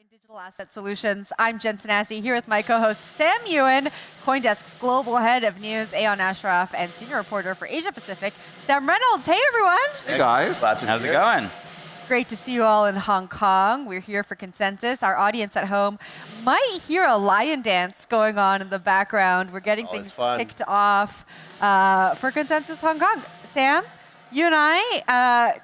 Digital Asset Solutions. I'm Jen Sanasi here with my co-host Sam Ewan, CoinDesk's Global Head of News, Ayon Ashraf, and Senior Reporter for Asia Pacific, Sam Reynolds. Hey, everyone. Hey, guys. How's it going? Great to see you all in Hong Kong. We're here for Consensus. Our audience at home might hear a lion dance going on in the background. We're getting things kicked off for Consensus Hong Kong. Sam, you and I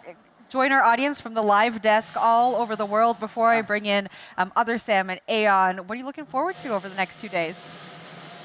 join our audience from the live desk all over the world. Before I bring in other Sam and Ayon, what are you looking forward to over the next 2 days?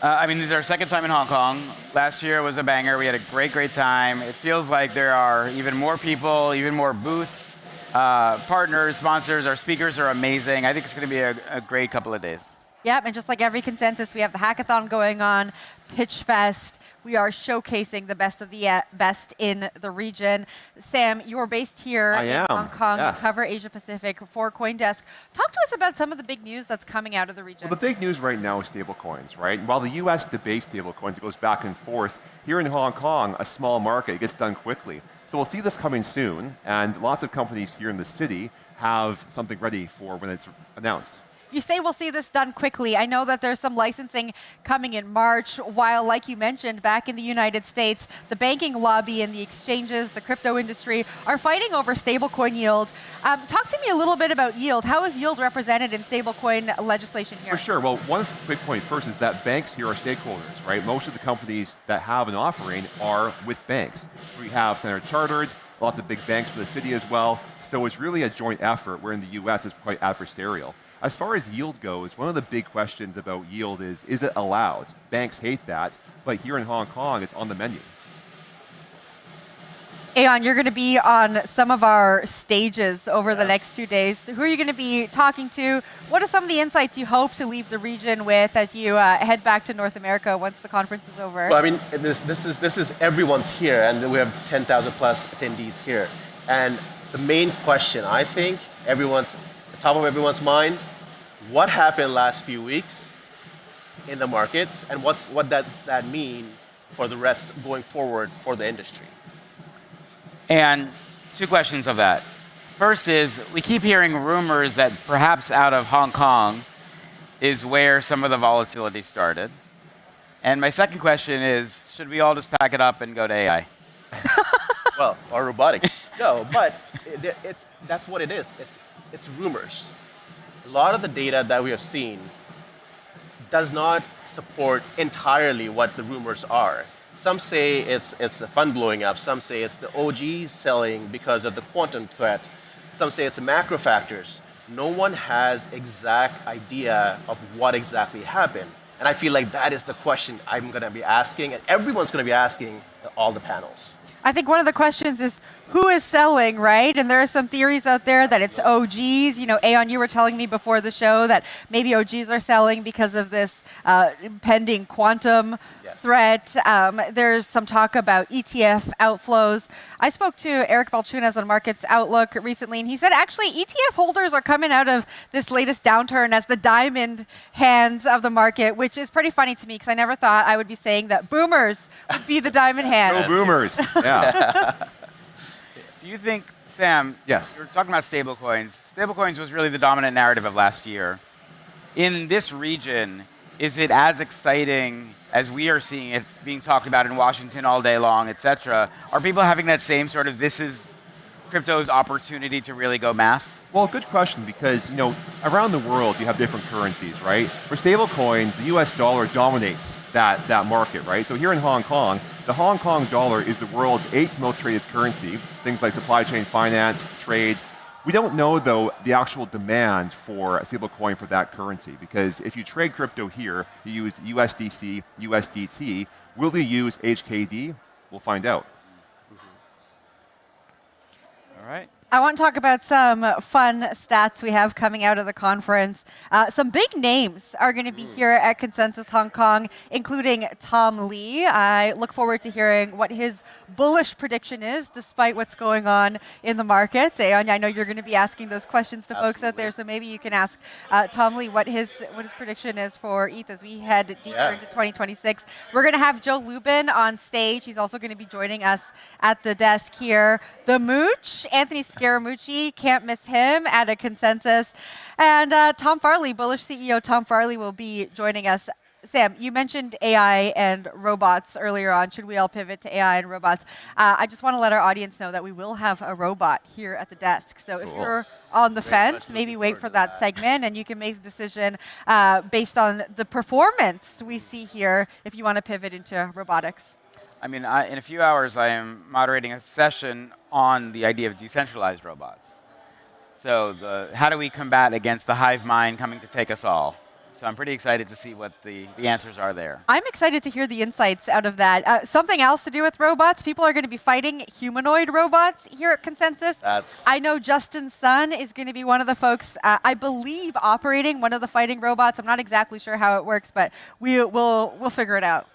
I mean, this is our second time in Hong Kong. Last year was a banger. We had a great time. It feels like there are even more people, even more booths, partners, sponsors. Our speakers are amazing. I think it's going to be a great couple of days. Yep, and just like every Consensus, we have the hackathon going on, Pitch Fest. We are showcasing the best of the best in the region. Sam, you are based here in Hong Kong. Yes. You cover Asia Pacific for CoinDesk. Talk to us about some of the big news that's coming out of the region. Well, the big news right now is stablecoins, right? While the US debates stablecoins, it goes back and forth. Here in Hong Kong, a small market, it gets done quickly. So we'll see this coming soon, and lots of companies here in the city have something ready for when it's announced. You say we'll see this done quickly. I know that there's some licensing coming in March, while, like you mentioned, back in the United States, the banking lobby and the exchanges, the crypto industry, are fighting over stablecoin yield. Talk to me a little bit about yield. How is yield represented in stablecoin legislation here? For sure. Well, one quick point first is that banks here are stakeholders, right? Most of the companies that have an offering are with banks. So we have Standard Chartered, lots of big banks for the city as well. So it's really a joint effort, where in the US it's quite adversarial. As far as yield goes, one of the big questions about yield is it allowed? Banks hate that, but here in Hong Kong, it's on the menu. Aeon, you're going to be on some of our stages over the next 2 days. Who are you going to be talking to? What are some of the insights you hope to leave the region with as you head back to North America once the conference is over? Well, I mean, this is everyone's here, and we have 10,000 plus attendees here. And the main question, I think, the top of everyone's mind, what happened last few weeks in the markets, and what does that mean for the rest going forward for the industry? And 2 questions of that. First is, we keep hearing rumors that perhaps out of Hong Kong is where some of the volatility started. And my second question is, should we all just pack it up and go to AI? Well, or robotics. No, but that's what it is. It's rumors. A lot of the data that we have seen does not support entirely what the rumors are. Some say it's the fund blowing up. Some say it's the OGs selling because of the quantum threat. Some say it's the macro factors. No one has exact idea of what exactly happened. And I feel like that is the question I'm going to be asking, and everyone's going to be asking all the panels. I think one of the questions is who is selling, right? And there are some theories out there that it's OGs. You know, Aeon, you were telling me before the show that maybe OGs are selling because of this pending quantum threat. There's some talk about ETF outflows. I spoke to Eric Balchunas on Markets Outlook recently, and he said actually ETF holders are coming out of this latest downturn as the diamond hands of the market, which is pretty funny to me because I never thought I would be saying that boomers would be the diamond hands. No boomers. Yeah. Do you think, Sam, yes, you're talking about stablecoins. Stablecoins was really the dominant narrative of last year. In this region, is it as exciting as we are seeing it being talked about in Washington all day long, et cetera? Are people having that same sort of, this is crypto's opportunity to really go mass? Well, good question, because around the world you have different currencies, right? For stablecoins, the US dollar dominates that market, right? So here in Hong Kong, the Hong Kong dollar is the world's 8th most traded currency. Things like supply chain finance, trade. We don't know, though, the actual demand for a stablecoin for that currency, because if you trade crypto here, you use USDC, USDT. Will you use HKD? We'll find out. All right. I want to talk about some fun stats we have coming out of the conference. Some big names are going to be here at Consensus Hong Kong, including Tom Lee. I look forward to hearing what his bullish prediction is, despite what's going on in the markets. Aeon, I know you're going to be asking those questions to folks out there, so maybe you can ask Tom Lee what his prediction is for ETH as we head deeper into 2026. We're going to have Joe Lubin on stage. He's also going to be joining us at the desk here. The Mooch, Anthony Scaramucci, can't miss him at a Consensus. And Tom Farley, bullish CEO Tom Farley, will be joining us. Sam, you mentioned AI and robots earlier on. Should we all pivot to AI and robots? I just want to let our audience know that we will have a robot here at the desk. So if you're on the fence, maybe wait for that segment, and you can make the decision based on the performance we see here if you want to pivot into robotics. I mean, in a few hours, I am moderating a session on the idea of decentralized robots. So how do we combat against the hive mind coming to take us all? So I'm pretty excited to see what the answers are there. I'm excited to hear the insights out of that. Something else to do with robots, people are going to be fighting humanoid robots here at Consensus. I know Justin Sun is going to be one of the folks, I believe, operating one of the fighting robots. I'm not exactly sure how it works, but we'll figure it out.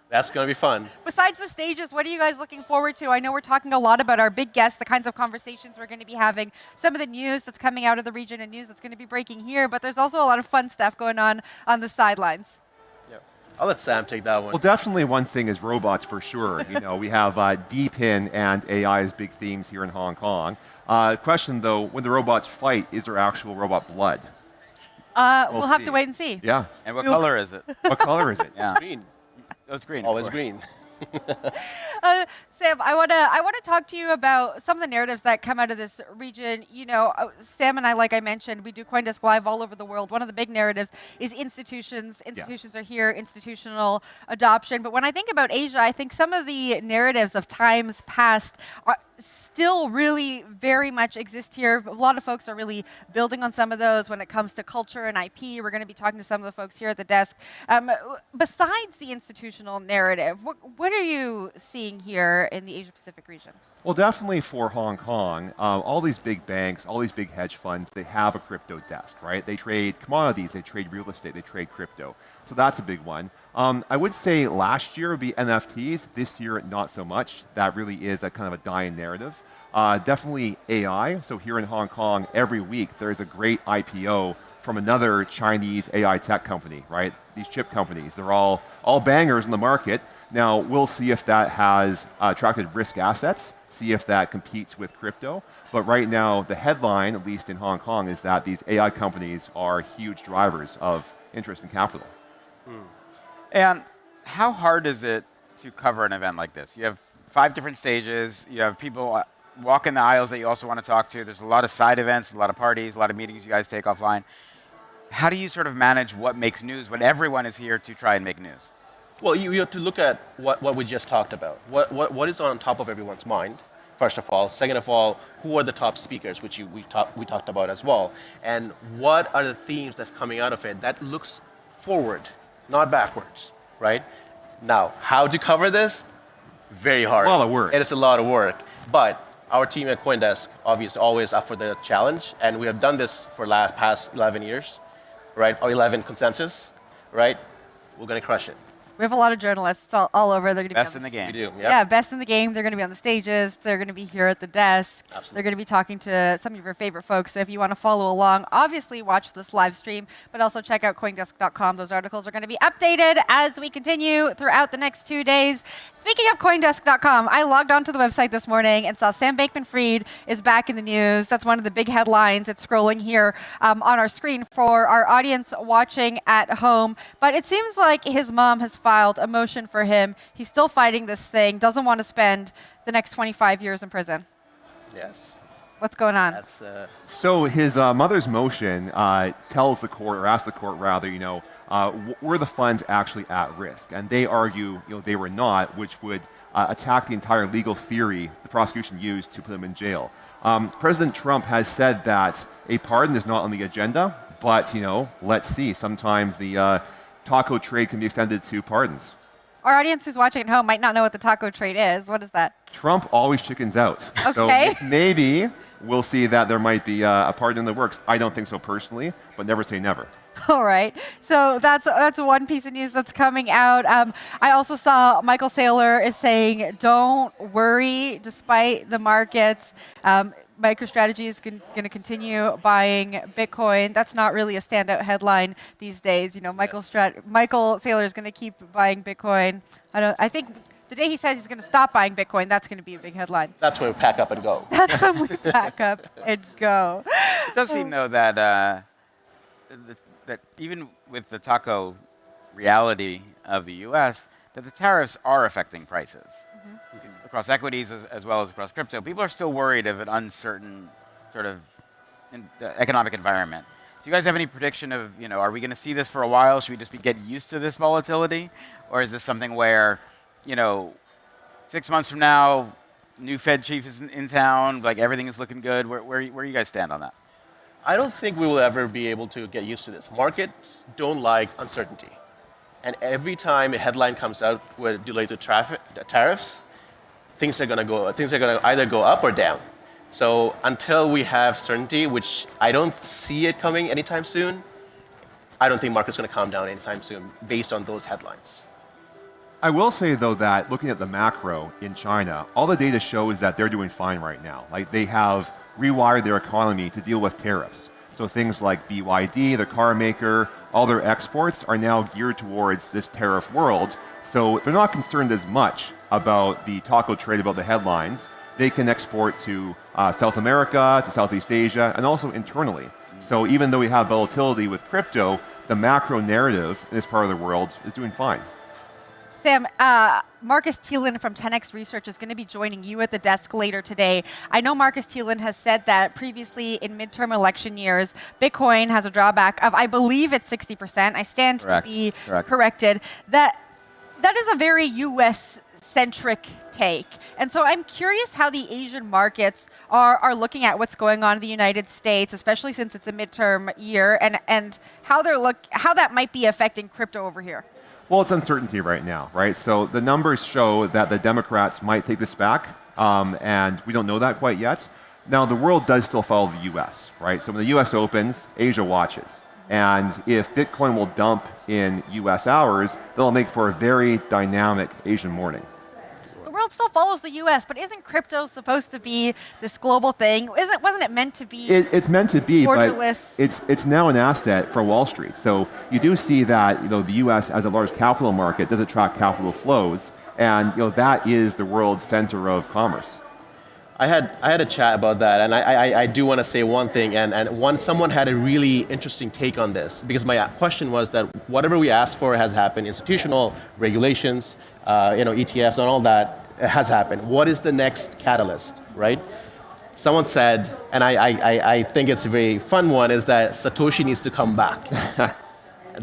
That's going to be fun. Besides the stages, what are you guys looking forward to? I know we're talking a lot about our big guests, the kinds of conversations we're going to be having, some of the news that's coming out of the region and news that's going to be breaking here, but there's also a lot of fun stuff going on the sidelines. Yep. I'll let Sam take that one. Well, definitely one thing is robots for sure. We have DePIN and AI as big themes here in Hong Kong. Question though, when the robots fight, is there actual robot blood? We'll have to wait and see. Yeah. And what color is it? What color is it? Yeah. Green. Oh, it's green. Always green. Sam, I want to talk to you about some of the narratives that come out of this region. Sam and I, like I mentioned, we do CoinDesk Live all over the world. One of the big narratives is institutions. Institutions are here, institutional adoption. But when I think about Asia, I think some of the narratives of times past are still really very much exist here. A lot of folks are really building on some of those when it comes to culture and IP. We're going to be talking to some of the folks here at the desk. Besides the institutional narrative, what are you seeing seeing here in the Asia-Pacific region? Well, definitely for Hong Kong, all these big banks, all these big hedge funds, they have a crypto desk, right? They trade commodities, they trade real estate, they trade crypto. So that's a big one. I would say last year would be NFTs, this year not so much. That really is a kind of a dying narrative. Definitely AI. So here in Hong Kong, every week there's a great IPO from another Chinese AI tech company, right? These chip companies, they're all bangers in the market. Now, we'll see if that has attracted risk assets, see if that competes with crypto. But right now, the headline, at least in Hong Kong, is that these AI companies are huge drivers of interest in capital. And how hard is it to cover an event like this? You have 5 different stages. You have people walking the aisles that you also want to talk to. There's a lot of side events, a lot of parties, a lot of meetings you guys take offline. How do you sort of manage what makes news when everyone is here to try and make news? Well, you have to look at what we just talked about. What is on top of everyone's mind, first of all. Second of all, who are the top speakers, which we talked about as well. And what are the themes that's coming out of it that looks forward, not backwards, right? Now, how to cover this? Very hard. A lot of work. It is a lot of work. But our team at CoinDesk, obviously, always up for the challenge. And we have done this for past 11 years, right? Or 11 consensus, right? We're going to crush it. We have a lot of journalists all over. They're going to be Best in the game. We do, yep. Yeah, best in the game. They're going to be on the stages. They're going to be here at the desk. Absolutely. They're going to be talking to some of your favorite folks. So if you want to follow along, obviously watch this live stream, but also check out CoinDesk.com. Those articles are going to be updated as we continue throughout the next 2 days. Speaking of CoinDesk.com, I logged onto the website this morning and saw Sam Bankman-Fried is back in the news. That's one of the big headlines. It's scrolling here on our screen for our audience watching at home. But it seems like his mom has filed a motion for him. He's still fighting this thing, doesn't want to spend the next 25 years in prison. Yes. What's going on? That's, So his mother's motion tells the court, or asks the court rather, were the funds actually at risk? And they argue, they were not, which would attack the entire legal theory the prosecution used to put him in jail. President Trump has said that a pardon is not on the agenda, but let's see. Sometimes the taco trade can be extended to pardons. Our audience who's watching at home might not know what the taco trade is. What is that? Trump always chickens out. Okay. So maybe we'll see that there might be a pardon in the works. I don't think so personally, but never say never. All right. So that's one piece of news that's coming out. I also saw Michael Saylor is saying, don't worry, despite the markets. MicroStrategy is going to continue buying Bitcoin. That's not really a standout headline these days. Michael Saylor is going to keep buying Bitcoin. I think the day he says he's going to stop buying Bitcoin, that's going to be a big headline. That's when we pack up and go. That's when we pack up and go. It does seem, though, that that even with the taco reality of the U.S., that the tariffs are affecting prices. Across equities as well as across crypto. People are still worried of an uncertain sort of economic environment. Do you guys have any prediction of, are we going to see this for a while? Should we just get used to this volatility? Or is this something where, 6 months from now, new Fed chief is in town, like everything is looking good? Where do you guys stand on that? I don't think we will ever be able to get used to this. Markets don't like uncertainty. And every time a headline comes out related to tariffs, things are going to either go up or down. So until we have certainty, which I don't see it coming anytime soon, I don't think market's going to calm down anytime soon based on those headlines. I will say, though, that looking at the macro in China, all the data shows that they're doing fine right now. Like, they have rewired their economy to deal with tariffs. So things like BYD, the car maker, all their exports are now geared towards this tariff world. So they're not concerned as much about the taco trade, about the headlines. They can export to South America, to Southeast Asia, and also internally. So even though we have volatility with crypto, the macro narrative in this part of the world is doing fine. Sam, Marcus Thielen from 10x Research is going to be joining you at the desk later today. I know Marcus Thielen has said that previously in midterm election years, Bitcoin has a drawback of, I believe it's 60%. I stand to be corrected. That is a very US-centric take. And so I'm curious how the Asian markets are looking at what's going on in the United States, especially since it's a midterm year, and how that might be affecting crypto over here. Well, it's uncertainty right now, right? So the numbers show that the Democrats might take this back, and we don't know that quite yet. Now, the world does still follow the US, right? So when the US opens, Asia watches. And if Bitcoin will dump in US hours, that'll make for a very dynamic Asian morning. The world still follows the US, but isn't crypto supposed to be this global thing? Wasn't it meant to be It's meant to be, borderless? but it's now an asset for Wall Street. So you do see that the US as a large capital market does attract capital flows, and that is the world's center of commerce. I had a chat about that, and I do want to say one thing, and someone had a really interesting take on this, because my question was that whatever we asked for has happened, institutional regulations, ETFs and all that has happened. What is the next catalyst, right? Someone said, and I think it's a very fun one, is that Satoshi needs to come back.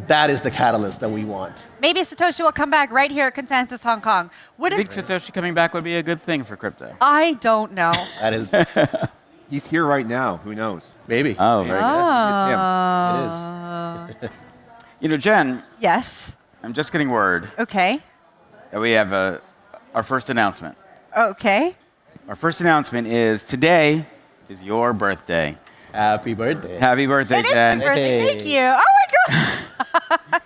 That is the catalyst that we want. Maybe Satoshi will come back right here at Consensus Hong Kong. I think Satoshi coming back would be a good thing for crypto. I don't know. That is. He's here right now. Who knows? Maybe. Oh, very It is. Jen. Yes. I'm just getting word Okay. that we have our first announcement. Okay. Our first announcement is today is your birthday. Happy birthday. Happy birthday, It is my Jen. birthday. Hey. Thank you. Oh my God.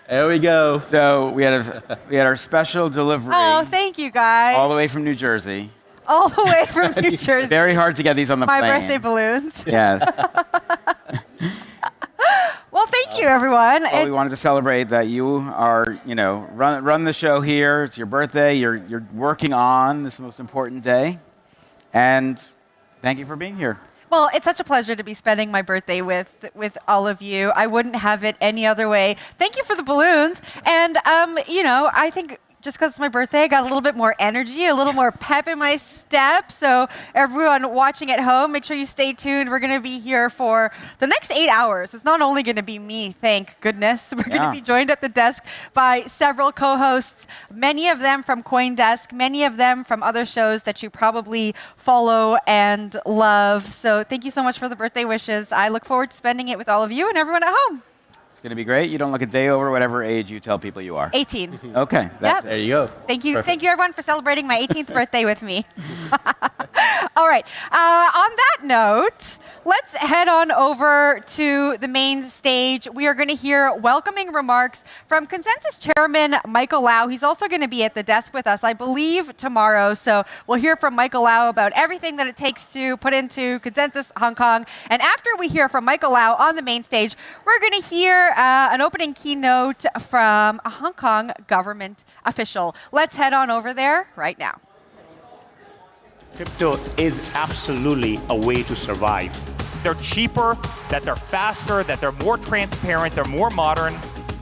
There we go. So we had our special delivery Oh, thank you guys. all the way from New Jersey. All the way from New Jersey. Very hard to get these on the My plane. birthday balloons. Yes. Well, thank you, everyone. Well, we wanted to celebrate that you are, run the show here. It's your birthday. You're working on this most important day, and thank you for being here. Well, it's such a pleasure to be spending my birthday with all of you. I wouldn't have it any other way. Thank you for the balloons. And, I think just because it's my birthday, I got a little bit more energy, a little more pep in my step. So everyone watching at home, make sure you stay tuned. We're going to be here for the next 8 hours. It's not only going to be me, thank goodness. We're going to be joined at the desk by several co-hosts, many of them from CoinDesk, many of them from other shows that you probably follow and love. So thank you so much for the birthday wishes. I look forward to spending it with all of you and everyone at home. It's going to be great. You don't look a day over whatever age you tell people you are. 18. Okay. Yep. There you go. Thank you. Perfect. Thank you, everyone, for celebrating my 18th birthday with me. All right. On that note, let's head on over to the main stage. We are going to hear welcoming remarks from Consensus Chairman Michael Lau. He's also going to be at the desk with us, I believe, tomorrow. So we'll hear from Michael Lau about everything that it takes to put into Consensus Hong Kong. And after we hear from Michael Lau on the main stage, we're going to hear an opening keynote from a Hong Kong government official. Let's head on over there right now. Crypto is absolutely a way to survive. They're cheaper, that they're faster, that they're more transparent, they're more modern.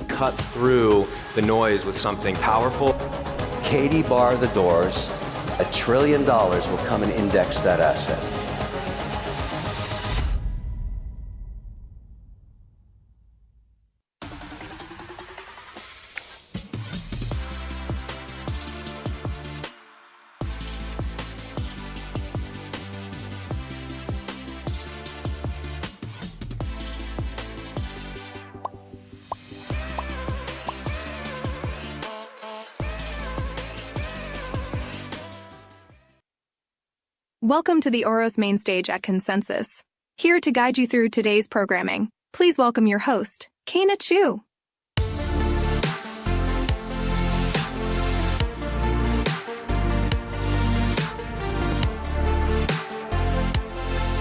Cut through the noise with something powerful. Katie bar the doors, $1 trillion will come and index that asset. Welcome to the Oros main stage at Consensus. Here to guide you through today's programming, please welcome your host, Keynote Chu.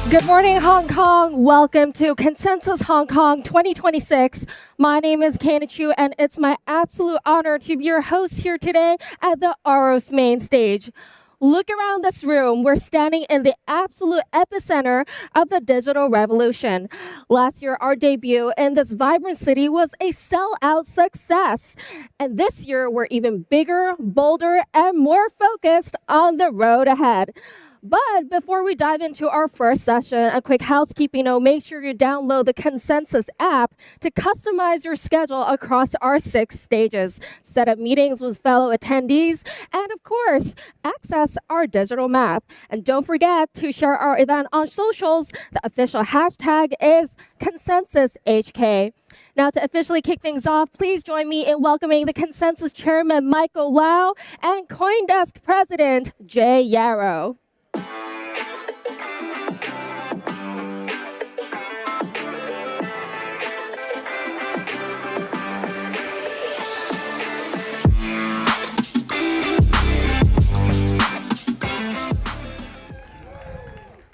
Good morning, Hong Kong. Welcome to Consensus Hong Kong 2026. My name is Keynote Chu, and it's my absolute honor to be your host here today at the Oros main stage. Look around this room. We're standing in the absolute epicenter of the digital revolution. Last year, our debut in this vibrant city was a sell-out success. And this year, we're even bigger, bolder, and more focused on the road ahead. But before we dive into our first session, a quick housekeeping note, make sure you download the Consensus app to customize your schedule across our 6 stages, set up meetings with fellow attendees, and of course, access our digital map. And don't forget to share our event on socials. The official hashtag is ConsensusHK. Now, to officially kick things off, please join me in welcoming the Consensus Chairman Michael Lau and CoinDesk President Jay Yarrow.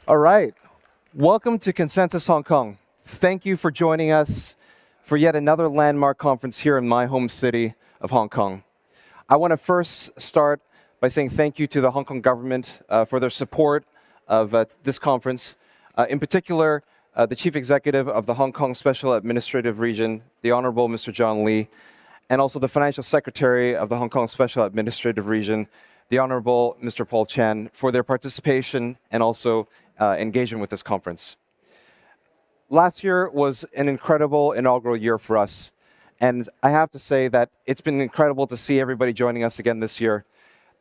All right. Welcome to Consensus Hong Kong. Thank you for joining us for yet another landmark conference here in my home city of Hong Kong. I want to first start by saying thank you to the Hong Kong government for their support of this conference. In particular, the Chief Executive of the Hong Kong Special Administrative Region, the Honorable Mr. John Lee, and also the Financial Secretary of the Hong Kong Special Administrative Region, the Honorable Mr. Paul Chan, for their participation and also engagement with this conference. Last year was an incredible inaugural year for us, and I have to say that it's been incredible to see everybody joining us again this year.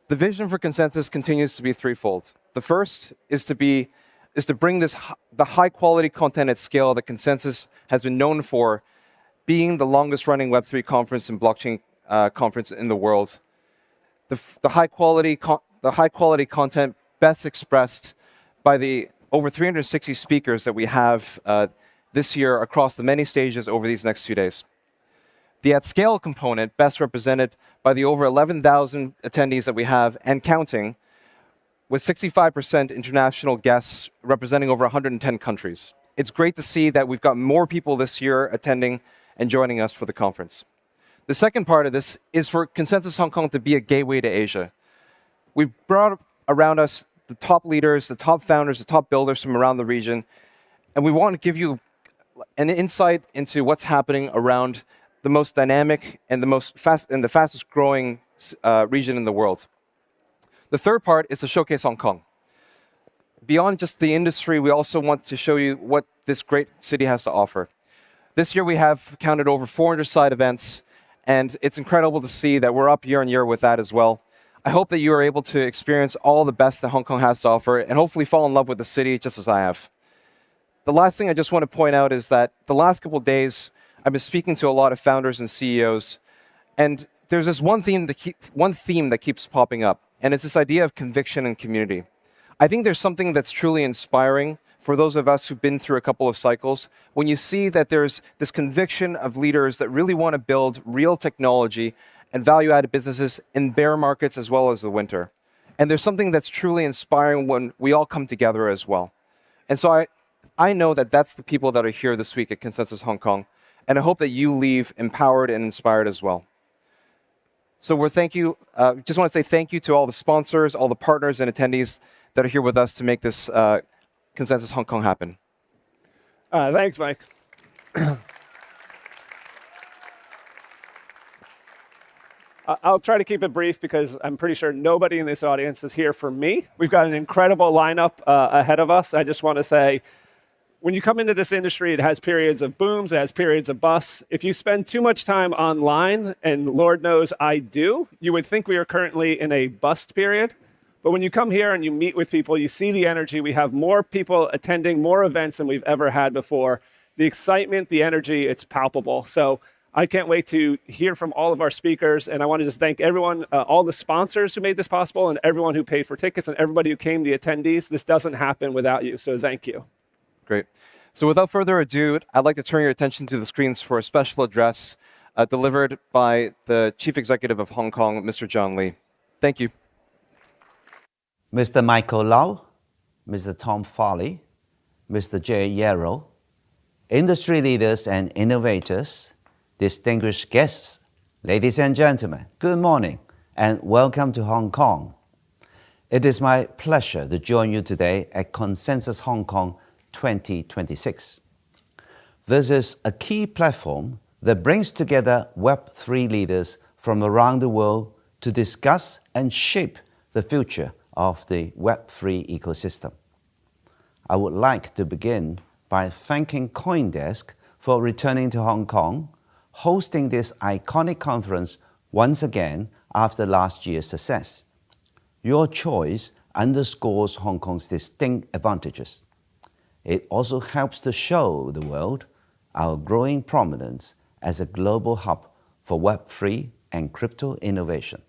The vision for Consensus continues to be threefold. The first is to bring the high-quality content at scale that Consensus has been known for, being the longest-running Web3 conference and blockchain conference in the world. The high-quality content best expressed by the over 360 speakers that we have this year across the many stages over these next few days. The at-scale component best represented by the over 11,000 attendees that we have and counting, with 65% international guests representing over 110 countries. It's great to see that we've got more people this year attending and joining us for the conference. The second part of this is for Consensus Hong Kong to be a gateway to Asia. We've brought around us the top leaders, the top founders, the top builders from around the region, and we want to give you an insight into what's happening around the most dynamic and the fastest growing region in the world. The third part is to showcase Hong Kong. Beyond just the industry, we also want to show you what this great city has to offer. This year we have counted over 400 side events, and it's incredible to see that we're up year on year with that as well. I hope that you are able to experience all the best that Hong Kong has to offer and hopefully fall in love with the city just as I have. The last thing I just want to point out is that the last couple of days, I've been speaking to a lot of founders and CEOs, and there's this one theme that keeps popping up, and it's this idea of conviction and community. I think there's something that's truly inspiring for those of us who've been through a couple of cycles, when you see that there's this conviction of leaders that really want to build real technology and value-added businesses in bear markets as well as the winter. And there's something that's truly inspiring when we all come together as well. And so I know that that's the people that are here this week at Consensus Hong Kong, and I hope that you leave empowered and inspired as well. So just want to say thank you to all the sponsors, all the partners and attendees that are here with us to make this Consensus Hong Kong happen. Thanks, Mike. I'll try to keep it brief because I'm pretty sure nobody in this audience is here for me. We've got an incredible lineup ahead of us. I just want to say, when you come into this industry, it has periods of booms, it has periods of busts. If you spend too much time online, and Lord knows I do, you would think we are currently in a bust period. But when you come here and you meet with people, you see the energy. We have more people attending more events than we've ever had before. The excitement, the energy, it's palpable. So I can't wait to hear from all of our speakers, and I want to just thank everyone, all the sponsors who made this possible, and everyone who paid for tickets, and everybody who came, the attendees. This doesn't happen without you, so thank you. Great. So without further ado, I'd like to turn your attention to the screens for a special address delivered by the Chief Executive of Hong Kong, Mr. John Lee. Thank you. Mr. Michael Lau, Mr. Tom Farley, Mr. Jay Yarrow, industry leaders and innovators, distinguished guests, ladies and gentlemen, good morning and welcome to Hong Kong. It is my pleasure to join you today at Consensus Hong Kong 2026. This is a key platform that brings together Web3 leaders from around the world to discuss and shape the future of the Web3 ecosystem. I would like to begin by thanking CoinDesk for returning to Hong Kong, hosting this iconic conference once again after last year's success. Your choice underscores Hong Kong's distinct advantages. It also helps to show the world our growing prominence as a global hub for Web3 and crypto innovation.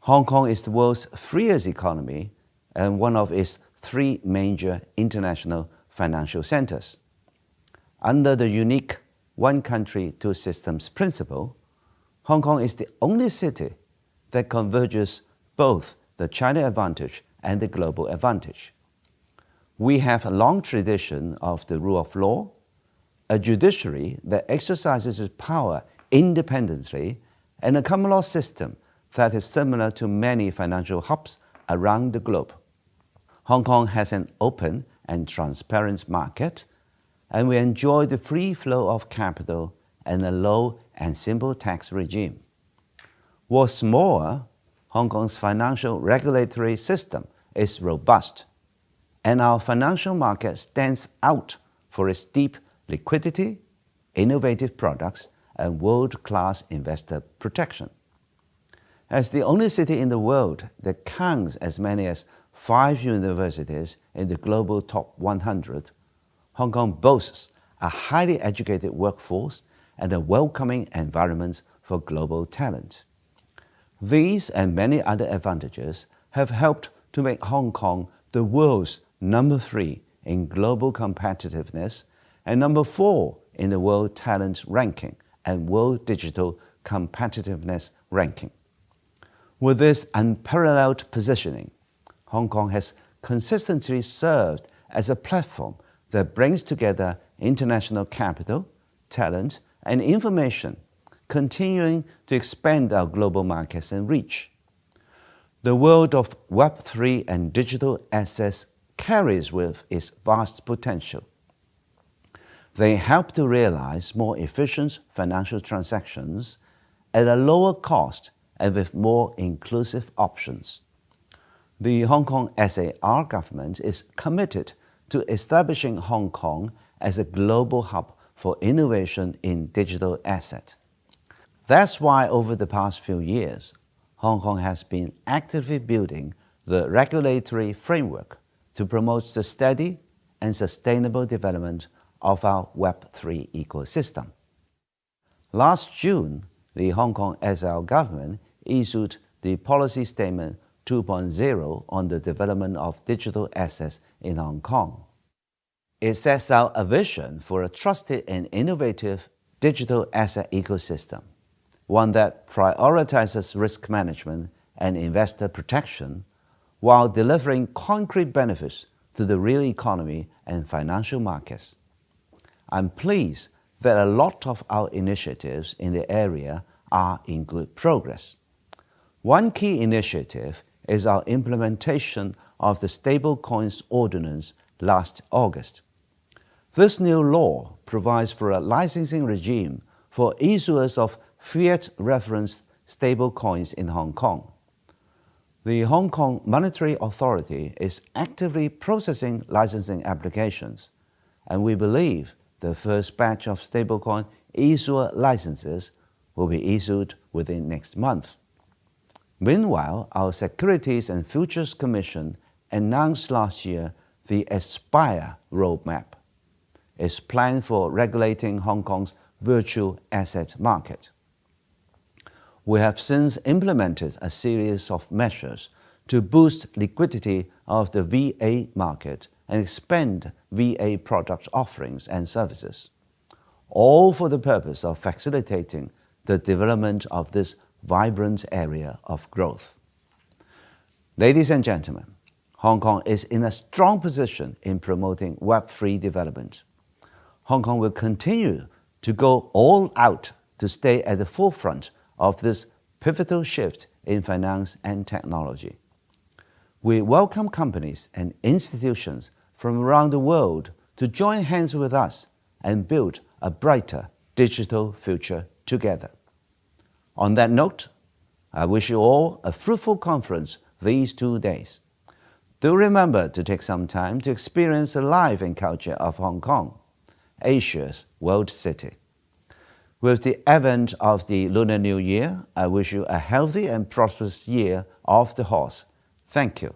Hong Kong is the world's freest economy and one of its 3 major international financial centers. Under the unique one country, two systems principle, Hong Kong is the only city that converges both the China advantage and the global advantage. We have a long tradition of the rule of law, a judiciary that exercises its power independently, and a common law system that is similar to many financial hubs around the globe. Hong Kong has an open and transparent market, and we enjoy the free flow of capital and a low and simple tax regime. What's more, Hong Kong's financial regulatory system is robust, and our financial market stands out for its deep liquidity, innovative products, and world-class investor protection. As the only city in the world that counts as many as 5 universities in the global top 100, Hong Kong boasts a highly educated workforce and a welcoming environment for global talent. These and many other advantages have helped to make Hong Kong the world's number 3 in global competitiveness and number 4 in the World Talent Ranking and World Digital Competitiveness Ranking. With this unparalleled positioning, Hong Kong has consistently served as a platform that brings together international capital, talent, and information, continuing to expand our global markets and reach. The world of Web3 and digital assets carries with its vast potential. They help to realize more efficient financial transactions at a lower cost and with more inclusive options. The Hong Kong SAR government is committed to establishing Hong Kong as a global hub for innovation in digital assets. That's why over the past few years, Hong Kong has been actively building the regulatory framework to promote the steady and sustainable development of our Web3 ecosystem. Last June, the Hong Kong SAR government issued the Policy Statement 2.0 on the development of digital assets in Hong Kong. It sets out a vision for a trusted and innovative digital asset ecosystem, one that prioritizes risk management and investor protection while delivering concrete benefits to the real economy and financial markets. I'm pleased that a lot of our initiatives in the area are in good progress. One key initiative is our implementation of the Stablecoins Ordinance last August. This new law provides for a licensing regime for issuers of fiat-referenced stablecoins in Hong Kong. The Hong Kong Monetary Authority is actively processing licensing applications, and we believe the first batch of stablecoin issuer licenses will be issued within next month. Meanwhile, our Securities and Futures Commission announced last year the Aspire roadmap. It's planned for regulating Hong Kong's virtual asset market. We have since implemented a series of measures to boost liquidity of the VA market and expand VA product offerings and services, all for the purpose of facilitating the development of this vibrant area of growth. Ladies and gentlemen, Hong Kong is in a strong position in promoting Web3 development. Hong Kong will continue to go all out to stay at the forefront of this pivotal shift in finance and technology. We welcome companies and institutions from around the world to join hands with us and build a brighter digital future together. On that note, I wish you all a fruitful conference these 2 days. Do remember to take some time to experience the life and culture of Hong Kong, Asia's world city. With the advent of the Lunar New Year, I wish you a healthy and prosperous year of the horse. Thank you.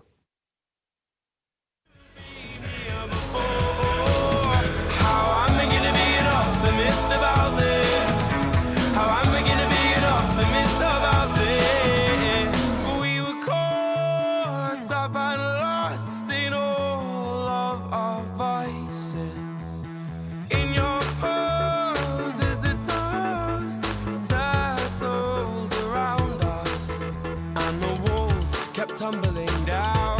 Tumbling down.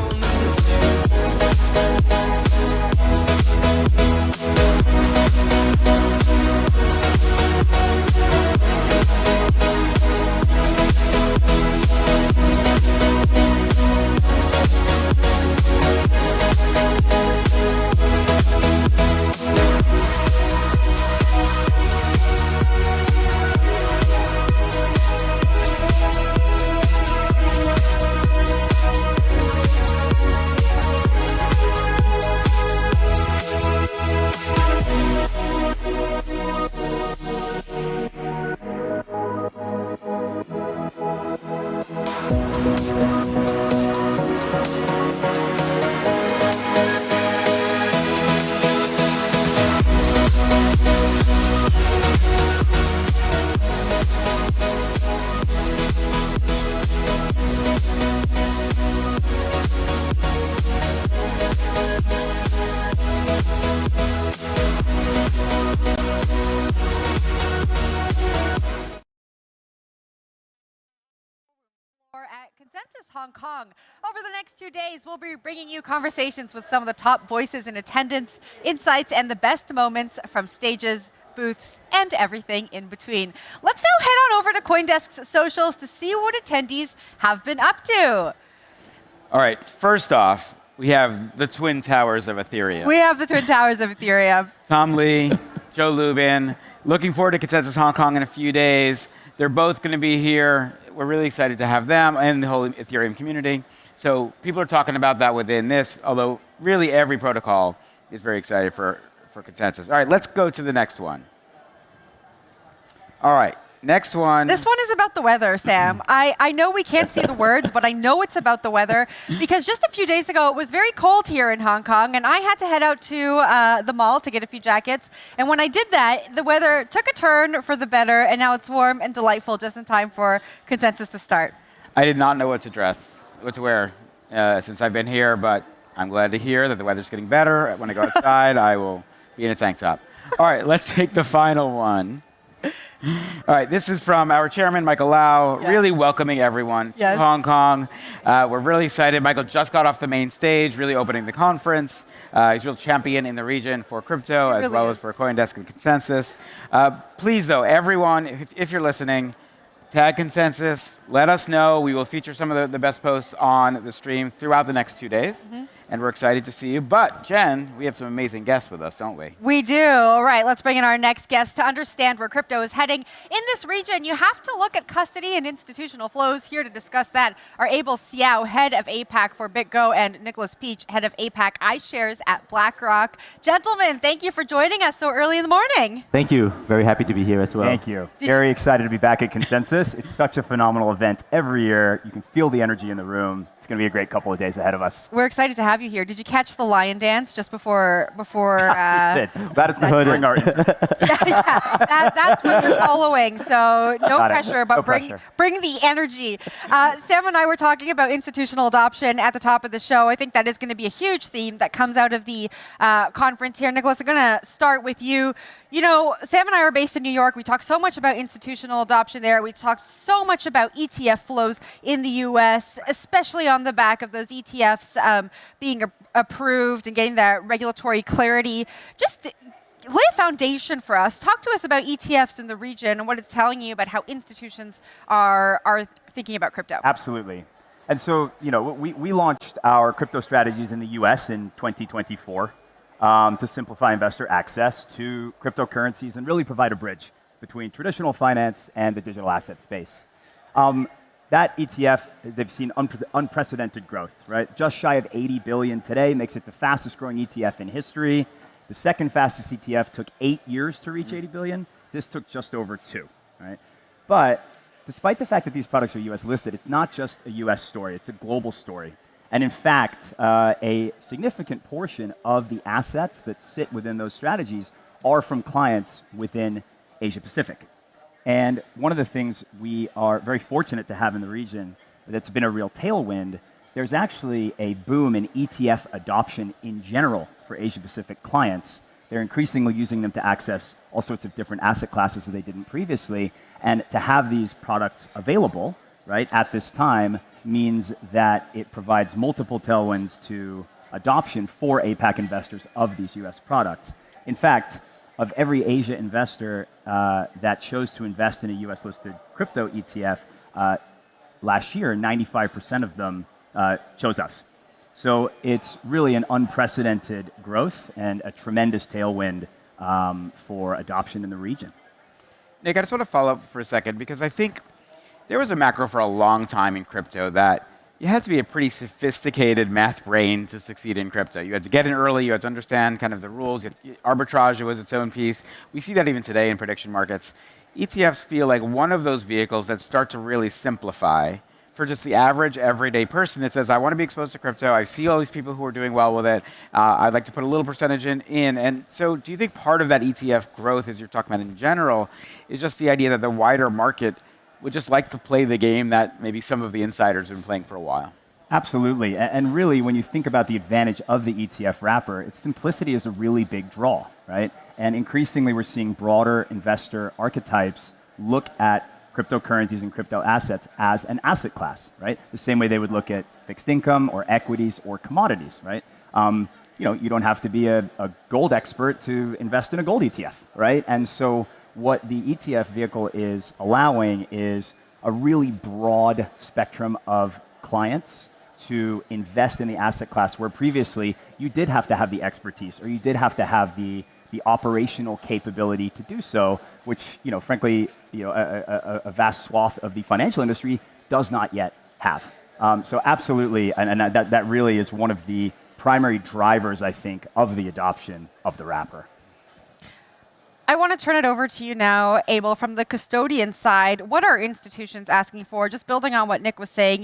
At Consensus Hong Kong. Over the next 2 days, we'll be bringing you conversations with some of the top voices in attendance, insights, and the best moments from stages, booths, and everything in between. Let's now head on over to CoinDesk's socials to see what attendees have been up to. All right, first off, we have the Twin Towers of Ethereum. We have the Twin Towers of Ethereum. Tom Lee, Joe Lubin. Looking forward to Consensus Hong Kong in a few days. They're both going to be here. We're really excited to have them and the whole Ethereum community. So people are talking about that within this, although really every protocol is very excited for Consensus. All right, let's go to the next one. All right, next one. This one is about the weather, Sam. I know we can't see the words, but I know it's about the weather because just a few days ago, it was very cold here in Hong Kong, and I had to head out to the mall to get a few jackets. And when I did that, the weather took a turn for the better, and now it's warm and delightful just in time for Consensus to start. I did not know what to wear since I've been here, but I'm glad to hear that the weather's getting better. When I go outside, I will be in a tank top. All right, let's take the final one. All right, this is from our chairman, Michael Lau, really welcoming everyone to Hong Kong. We're really excited. Michael just got off the main stage, really opening the conference. He's a real champion in the region for crypto, as well as for CoinDesk and Consensus. Please, though, everyone, if you're listening, tag Consensus. Let us know. We will feature some of the best posts on the stream throughout the next 2 days. And we're excited to see you. But, Jen, we have some amazing guests with us, don't we? We do. All right, let's bring in our next guest to understand where crypto is heading. In this region, you have to look at custody and institutional flows. Here to discuss that are Abel Xiao, head of APAC for BitGo, and Nicholas Peach, head of APAC iShares at BlackRock. Gentlemen, thank you for joining us so early in the morning. Thank you. Very happy to be here as well. Thank you. Very excited to be back at Consensus. It's such a phenomenal event every year. You can feel the energy in the room. It's going to be a great couple of days ahead of us. We're excited to have you here. Did you catch the lion dance just before? That is the hood. That's what we're following. So no pressure, but pressure. Bring the energy. Sam and I were talking about institutional adoption at the top of the show. I think that is going to be a huge theme that comes out of the conference here. Nicholas, I'm going to start with you. You know, Sam and I are based in New York. We talk so much about institutional adoption there. We talk so much about ETF flows in the US, especially on the back of those ETFs being approved and getting that regulatory clarity. Just lay a foundation for us. Talk to us about ETFs in the region and what it's telling you about how institutions are thinking about crypto. Absolutely. And so, you know, we launched our crypto strategies in the US in 2024. To simplify investor access to cryptocurrencies and really provide a bridge between traditional finance and the digital asset space. that ETF, they've seen unprecedented growth, right? Just shy of 80 billion today, makes it the fastest growing ETF in history. The second fastest ETF took 8 years to reach 80 billion. This took just over 2, right? But despite the fact that these products are US listed, it's not just a US story, it's a global story. And in fact, a significant portion of the assets that sit within those strategies are from clients within Asia Pacific. And one of the things we are very fortunate to have in the region that's been a real tailwind, there's actually a boom in ETF adoption in general for Asia Pacific clients. They're increasingly using them to access all sorts of different asset classes that they didn't previously. And to have these products available, right, at this time means that it provides multiple tailwinds to adoption for APAC investors of these US products. In fact, of every Asia investor that chose to invest in a US listed crypto ETF last year, 95% of them chose us. So it's really an unprecedented growth and a tremendous tailwind for adoption in the region. Nick, I just want to follow up for a second because I think there was a macro for a long time in crypto that you had to be a pretty sophisticated math brain to succeed in crypto. You had to get in early, you had to understand kind of the rules, arbitrage was its own piece. We see that even today in prediction markets. ETFs feel like one of those vehicles that start to really simplify for just the average everyday person that says, I want to be exposed to crypto, I see all these people who are doing well with it, I'd like to put a little percentage in. And so do you think part of that ETF growth, as you're talking about in general, is just the idea that the wider market would just like to play the game that maybe some of the insiders have been playing for a while? Absolutely. And really, when you think about the advantage of the ETF wrapper, its simplicity is a really big draw, right? And increasingly, we're seeing broader investor archetypes look at cryptocurrencies and crypto assets as an asset class, right? The same way they would look at fixed income or equities or commodities, right? You don't have to be a gold expert to invest in a gold ETF, right? And so what the ETF vehicle is allowing is a really broad spectrum of clients to invest in the asset class where previously you did have to have the expertise or you did have to have the operational capability to do so, which, frankly, a vast swath of the financial industry does not yet have. So absolutely, and that really is one of the primary drivers, I think, of the adoption of the wrapper. I want to turn it over to you now, Abel, from the custodian side. What are institutions asking for? Just building on what Nick was saying,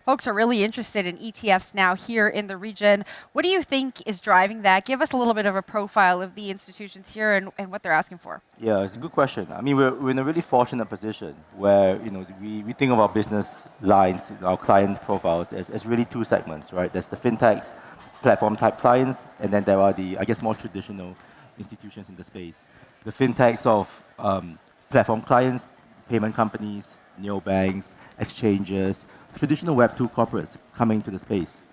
folks are really interested in ETFs now here in the region. What do you think is driving that? Give us a little bit of a profile of the institutions here and what they're asking for. Yeah, it's a good question. I mean, we're in a really fortunate position where, we think of our business lines, our client profiles as really two segments, right? There's the fintechs, platform type clients, and then there are the, more traditional institutions in the space. The fintechs of platform clients, payment companies, neobanks, exchanges, traditional Web2 corporates coming to the space.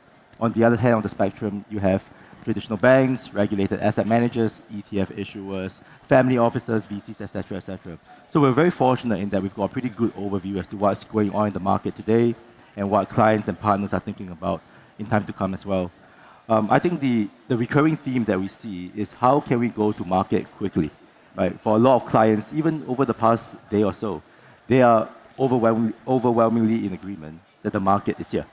On the other hand of the spectrum, you have traditional banks, regulated asset managers, ETF issuers, family offices, VCs, etc., etc. So we're very fortunate in that we've got a pretty good overview as to what's going on in the market today and what clients and partners are thinking about in time to come as well. I think the recurring theme that we see is how can we go to market quickly? Right? For a lot of clients, even over the past day or so, they are overwhelmingly in agreement that the market is here.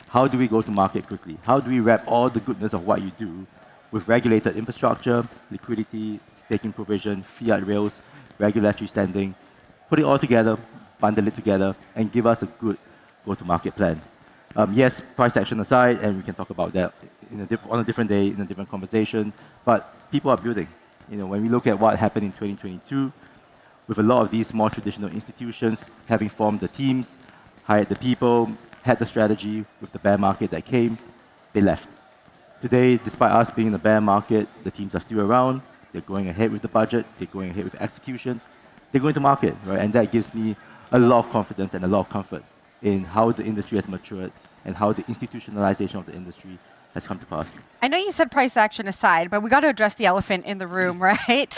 How do we go to market quickly? How do we wrap all the goodness of what you do with regulated infrastructure, liquidity, staking provision, fiat rails, regulatory standing, put it all together, bundle it together, and give us a good go-to-market plan? Yes, price action aside, and we can talk about that on a different day, in a different conversation, but people are building. When we look at what happened in 2022, with a lot of these more traditional institutions having formed the teams, hired the people, had the strategy with the bear market that came, they left. Today, despite us being in the bear market, the teams are still around, they're going ahead with the budget, they're going ahead with execution, they're going to market, right? And that gives me a lot of confidence and a lot of comfort in how the industry has matured and how the institutionalization of the industry has come to pass. I know you said price action aside, but we got to address the elephant in the room, right?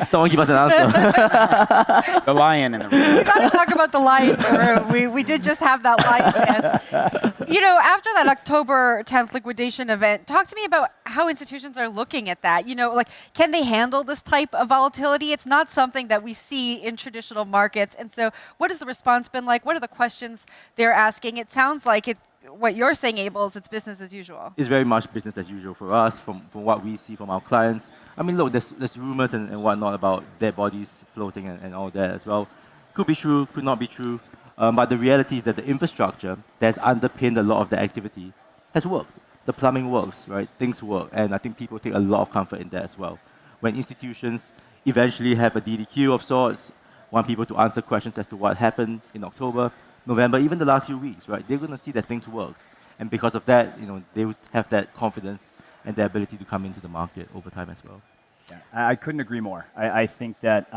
Someone give us an answer. The lion in the room. We got to talk about the lion in the room. We did just have that lion dance. You know, after that October 10th liquidation event, talk to me about how institutions are looking at that. You know, like, can they handle this type of volatility? It's not something that we see in traditional markets. And so what has the response been like? What are the questions they're asking? It sounds like what you're saying, Abel, is it's business as usual. It's very much business as usual for us, from what we see from our clients. I mean, look, there's rumors and whatnot about dead bodies floating and all that as well. Could be true, could not be true. But the reality is that the infrastructure that's underpinned a lot of the activity has worked. The plumbing works, right? Things work. And I think people take a lot of comfort in that as well. When institutions eventually have a DDQ of sorts, want people to answer questions as to what happened in October, November, even the last few weeks, right? They're going to see that things work. And because of that, you know, they would have that confidence and the ability to come into the market over time as well. Yeah, I couldn't agree more. I think that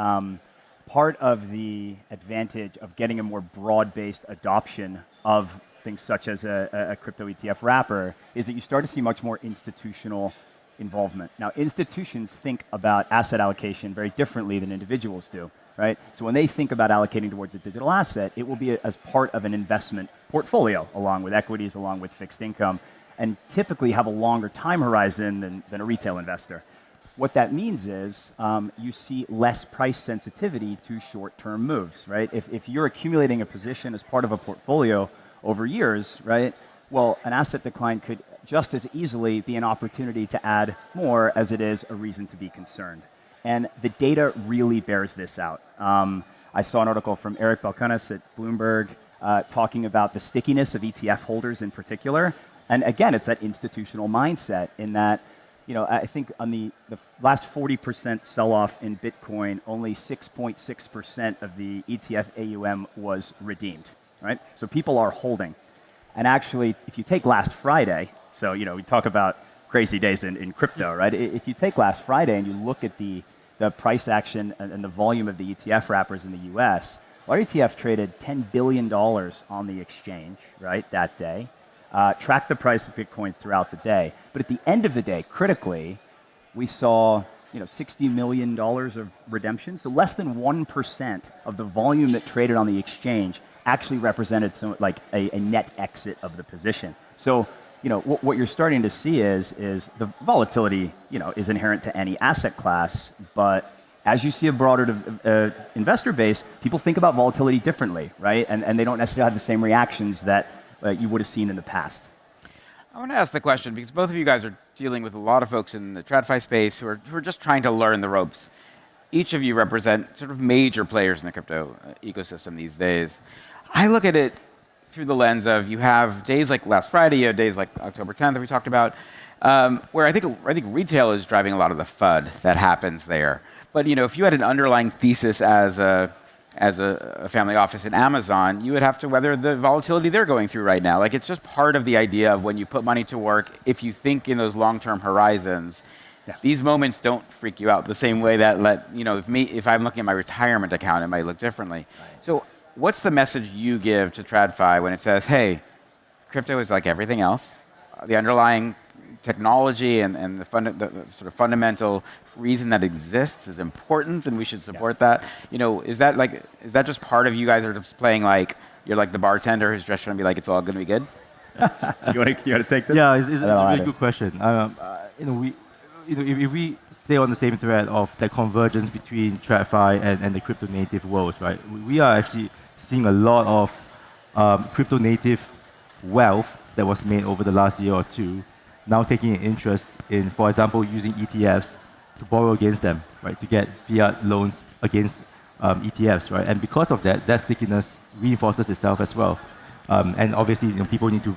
part of the advantage of getting a more broad-based adoption of things such as a crypto ETF wrapper is that you start to see much more institutional involvement. Now, institutions think about asset allocation very differently than individuals do. Right? So when they think about allocating toward the digital asset, it will be as part of an investment portfolio, along with equities, along with fixed income, and typically have a longer time horizon than a retail investor. What that means is you see less price sensitivity to short-term moves, right? If you're accumulating a position as part of a portfolio over years, right? Well, an asset decline could just as easily be an opportunity to add more as it is a reason to be concerned. And the data really bears this out. I saw an article from Eric Balchunas at Bloomberg talking about the stickiness of ETF holders in particular. And again, it's that institutional mindset in that, you know, I think on the last 40% sell-off in Bitcoin, only 6.6% of the ETF AUM was redeemed, right? So people are holding. And actually, if you take last Friday, so, you know, we talk about crazy days in crypto, right? If you take last Friday and you look at the price action and the volume of the ETF wrappers in the US, our ETF traded $10 billion on the exchange, right, that day, tracked the price of Bitcoin throughout the day. But at the end of the day, critically, we saw, you know, $60 million of redemption. So less than 1% of the volume that traded on the exchange actually represented like a net exit of the position. So, you know, what you're starting to see is the volatility, you know, is inherent to any asset class. But as you see a broader investor base, people think about volatility differently, right? And they don't necessarily have the same reactions that you would have seen in the past. I want to ask the question, because both of you guys are dealing with a lot of folks in the TradFi space who are just trying to learn the ropes. Each of you represent sort of major players in the crypto ecosystem these days. I look at it through the lens of, you have days like last Friday, you have days like October 10th that we talked about, where I think retail is driving a lot of the FUD that happens there. But, you know, if you had an underlying thesis as a family office at Amazon, you would have to weather the volatility they're going through right now. Like, it's just part of the idea of when you put money to work, if you think in those long-term horizons, these moments don't freak you out the same way that if I'm looking at my retirement account, it might look differently. So what's the message you give to TradFi when it says, hey, crypto is like everything else, the underlying technology and the sort of fundamental reason that exists is important, and we should support that. You know, is that just part of you guys are just playing like you're like the bartender who's just trying to be like, it's all going to be good? you want to take this? Yeah, it's a really good question. If we stay on the same thread of the convergence between TradFi and the crypto native worlds, right? We are actually seeing a lot of crypto native wealth that was made over the last year or two, now taking an interest in, for example, using ETFs to borrow against them, right? To get fiat loans against ETFs, right? And because of that, that stickiness reinforces itself as well. And obviously, people need to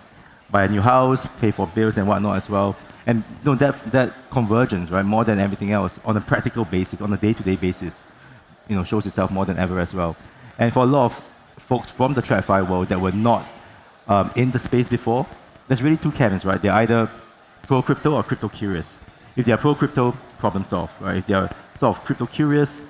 buy a new house, pay for bills and whatnot as well. And that convergence, right, more than everything else, on a practical basis, on a day-to-day basis, shows itself more than ever as well. And for a lot of folks from the TradFi world that were not in the space before, there's really two camps, right? They're either pro-crypto or crypto-curious. If they're pro-crypto, problem solved, right? If they're sort of crypto-curious,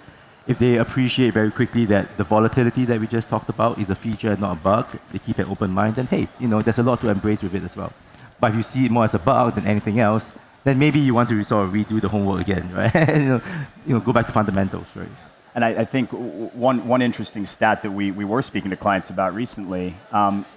if they appreciate very quickly that the volatility that we just talked about is a feature and not a bug, they keep an open mind, then hey, there's a lot to embrace with it as well. But if you see it more as a bug than anything else, then maybe you want to sort of redo the homework again, right? Go back to fundamentals, right? And I think one interesting stat that we were speaking to clients about recently,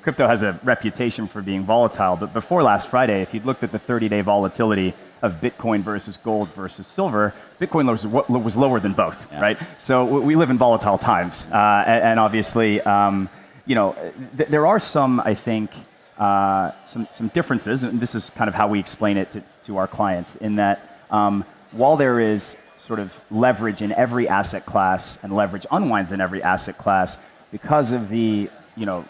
crypto has a reputation for being volatile, but before last Friday, if you'd looked at the 30-day volatility of Bitcoin versus gold versus silver, Bitcoin was lower than both, right? So we live in volatile times, and obviously, there are some, I think, some differences, and this is kind of how we explain it to our clients, in that while there is sort of leverage in every asset class and leverage unwinds in every asset class, because of the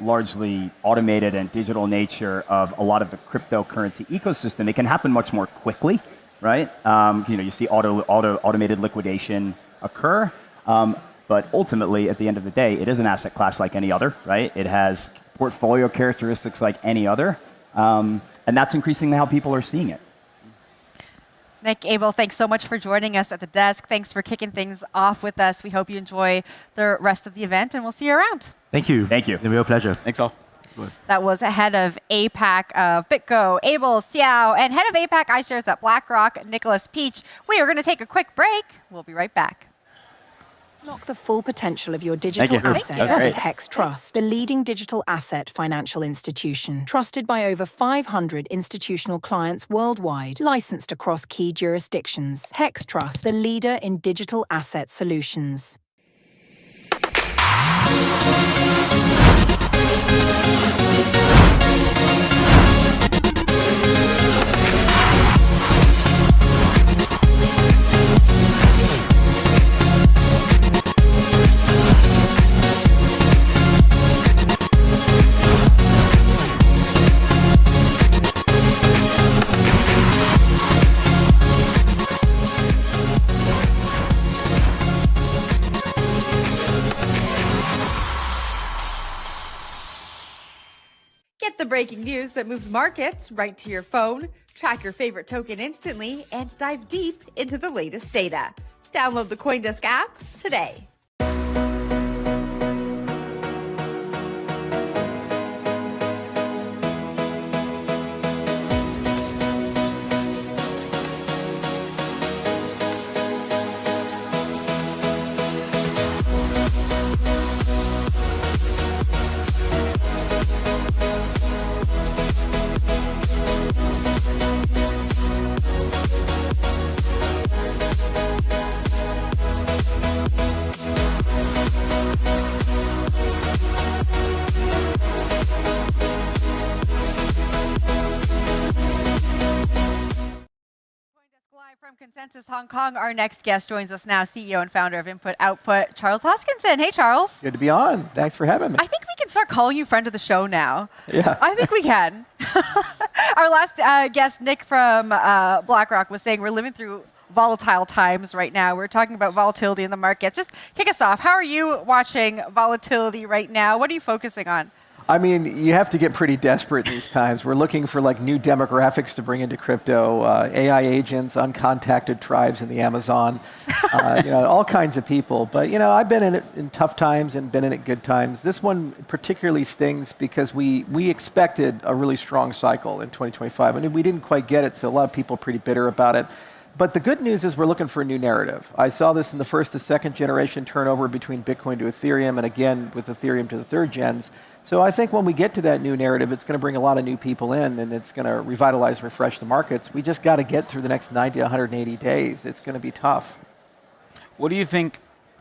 largely automated and digital nature of a lot of the cryptocurrency ecosystem, it can happen much more quickly, right? You see automated liquidation occur, but ultimately, at the end of the day, it is an asset class like any other, right? It has portfolio characteristics like any other, and that's increasingly how people are seeing it. Nick, Abel, thanks so much for joining us at the desk. Thanks for kicking things off with us. We hope you enjoy the rest of the event, and we'll see you around. Thank you. Thank you. It's a real pleasure. Thanks all. That was head of APAC of BitGo, Abel Xiao, and head of APAC iShares at BlackRock, Nicholas Peach. We are going to take a quick break. We'll be right back. Unlock the full potential of your digital assets with Hex Trust, the leading digital asset financial institution. Trusted by over 500 institutional clients worldwide, licensed across key jurisdictions. Hex Trust, the leader in digital asset solutions. Get the breaking news that moves markets right to your phone, track your favorite token instantly, and dive deep into the latest data. Download the CoinDesk app today. From Consensus Hong Kong, our next guest joins us now, CEO and founder of Input Output, Charles Hoskinson. Hey, Charles. Good to be on. Thanks for having me. I think we can start calling you friend of the show now. Yeah. I think we can. Our last guest, Nick from BlackRock, was saying we're living through volatile times right now. We're talking about volatility in the market. Just kick us off. How are you watching volatility right now? What are you focusing on? I mean, you have to get pretty desperate these times. We're looking for like new demographics to bring into crypto, AI agents, uncontacted tribes in the Amazon, all kinds of people. But I've been in it in tough times and been in it good times. This one particularly stings because we expected a really strong cycle in 2025, and we didn't quite get it. So a lot of people are pretty bitter about it. But the good news is we're looking for a new narrative. I saw this in the first to second generation turnover between Bitcoin to Ethereum, and again with Ethereum to the third gens. So I think when we get to that new narrative, it's going to bring a lot of new people in, and it's going to revitalize, refresh the markets. We just got to get through the next 90 to 180 days. It's going to be tough. What do you think,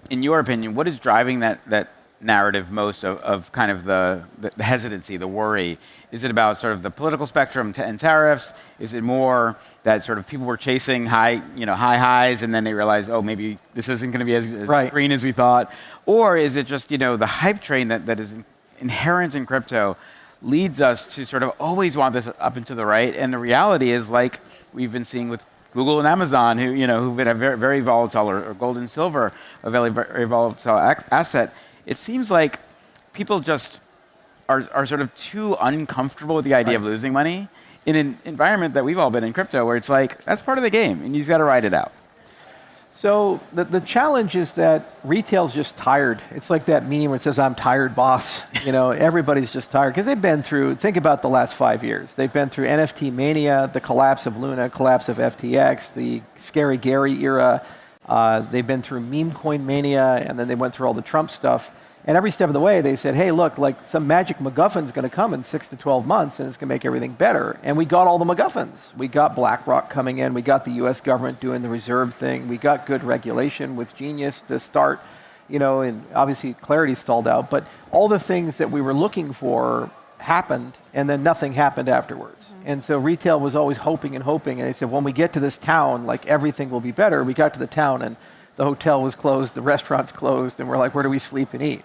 in your opinion, what is driving that narrative most of kind of the hesitancy, the worry? Is it about sort of the political spectrum and tariffs? Is it more that sort of people were chasing high highs and then they realized, oh, maybe this isn't going to be as green as we thought? Or is it just, the hype train that is inherent in crypto leads us to sort of always want this up and to the right? And the reality is, like we've been seeing with Google and Amazon, who've been a very, very volatile, or gold and silver, a very, very volatile asset. It seems like people just are sort of too uncomfortable with the idea of losing money in an environment that we've all been in crypto, where it's like, that's part of the game, and you've got to ride it out. So the challenge is that retail's just tired. It's like that meme where it says, "I'm tired, boss." You know, everybody's just tired because they've been through, think about the last 5 years. They've been through NFT mania, the collapse of Luna, collapse of FTX, the scary Gary era. They've been through meme coin mania, and then they went through all the Trump stuff. And every step of the way, they said, hey, look, like some magic MacGuffin's going to come in 6 to 12 months, and it's going to make everything better. And we got all the MacGuffins. We got BlackRock coming in. We got the US government doing the reserve thing. We got good regulation with Genius to start, you know, and obviously Clarity stalled out. But all the things that we were looking for happened, and then nothing happened afterwards. And so retail was always hoping and hoping. And they said, when we get to this town, like everything will be better. We got to the town, and the hotel was closed, the restaurants closed, and we're like, where do we sleep and eat?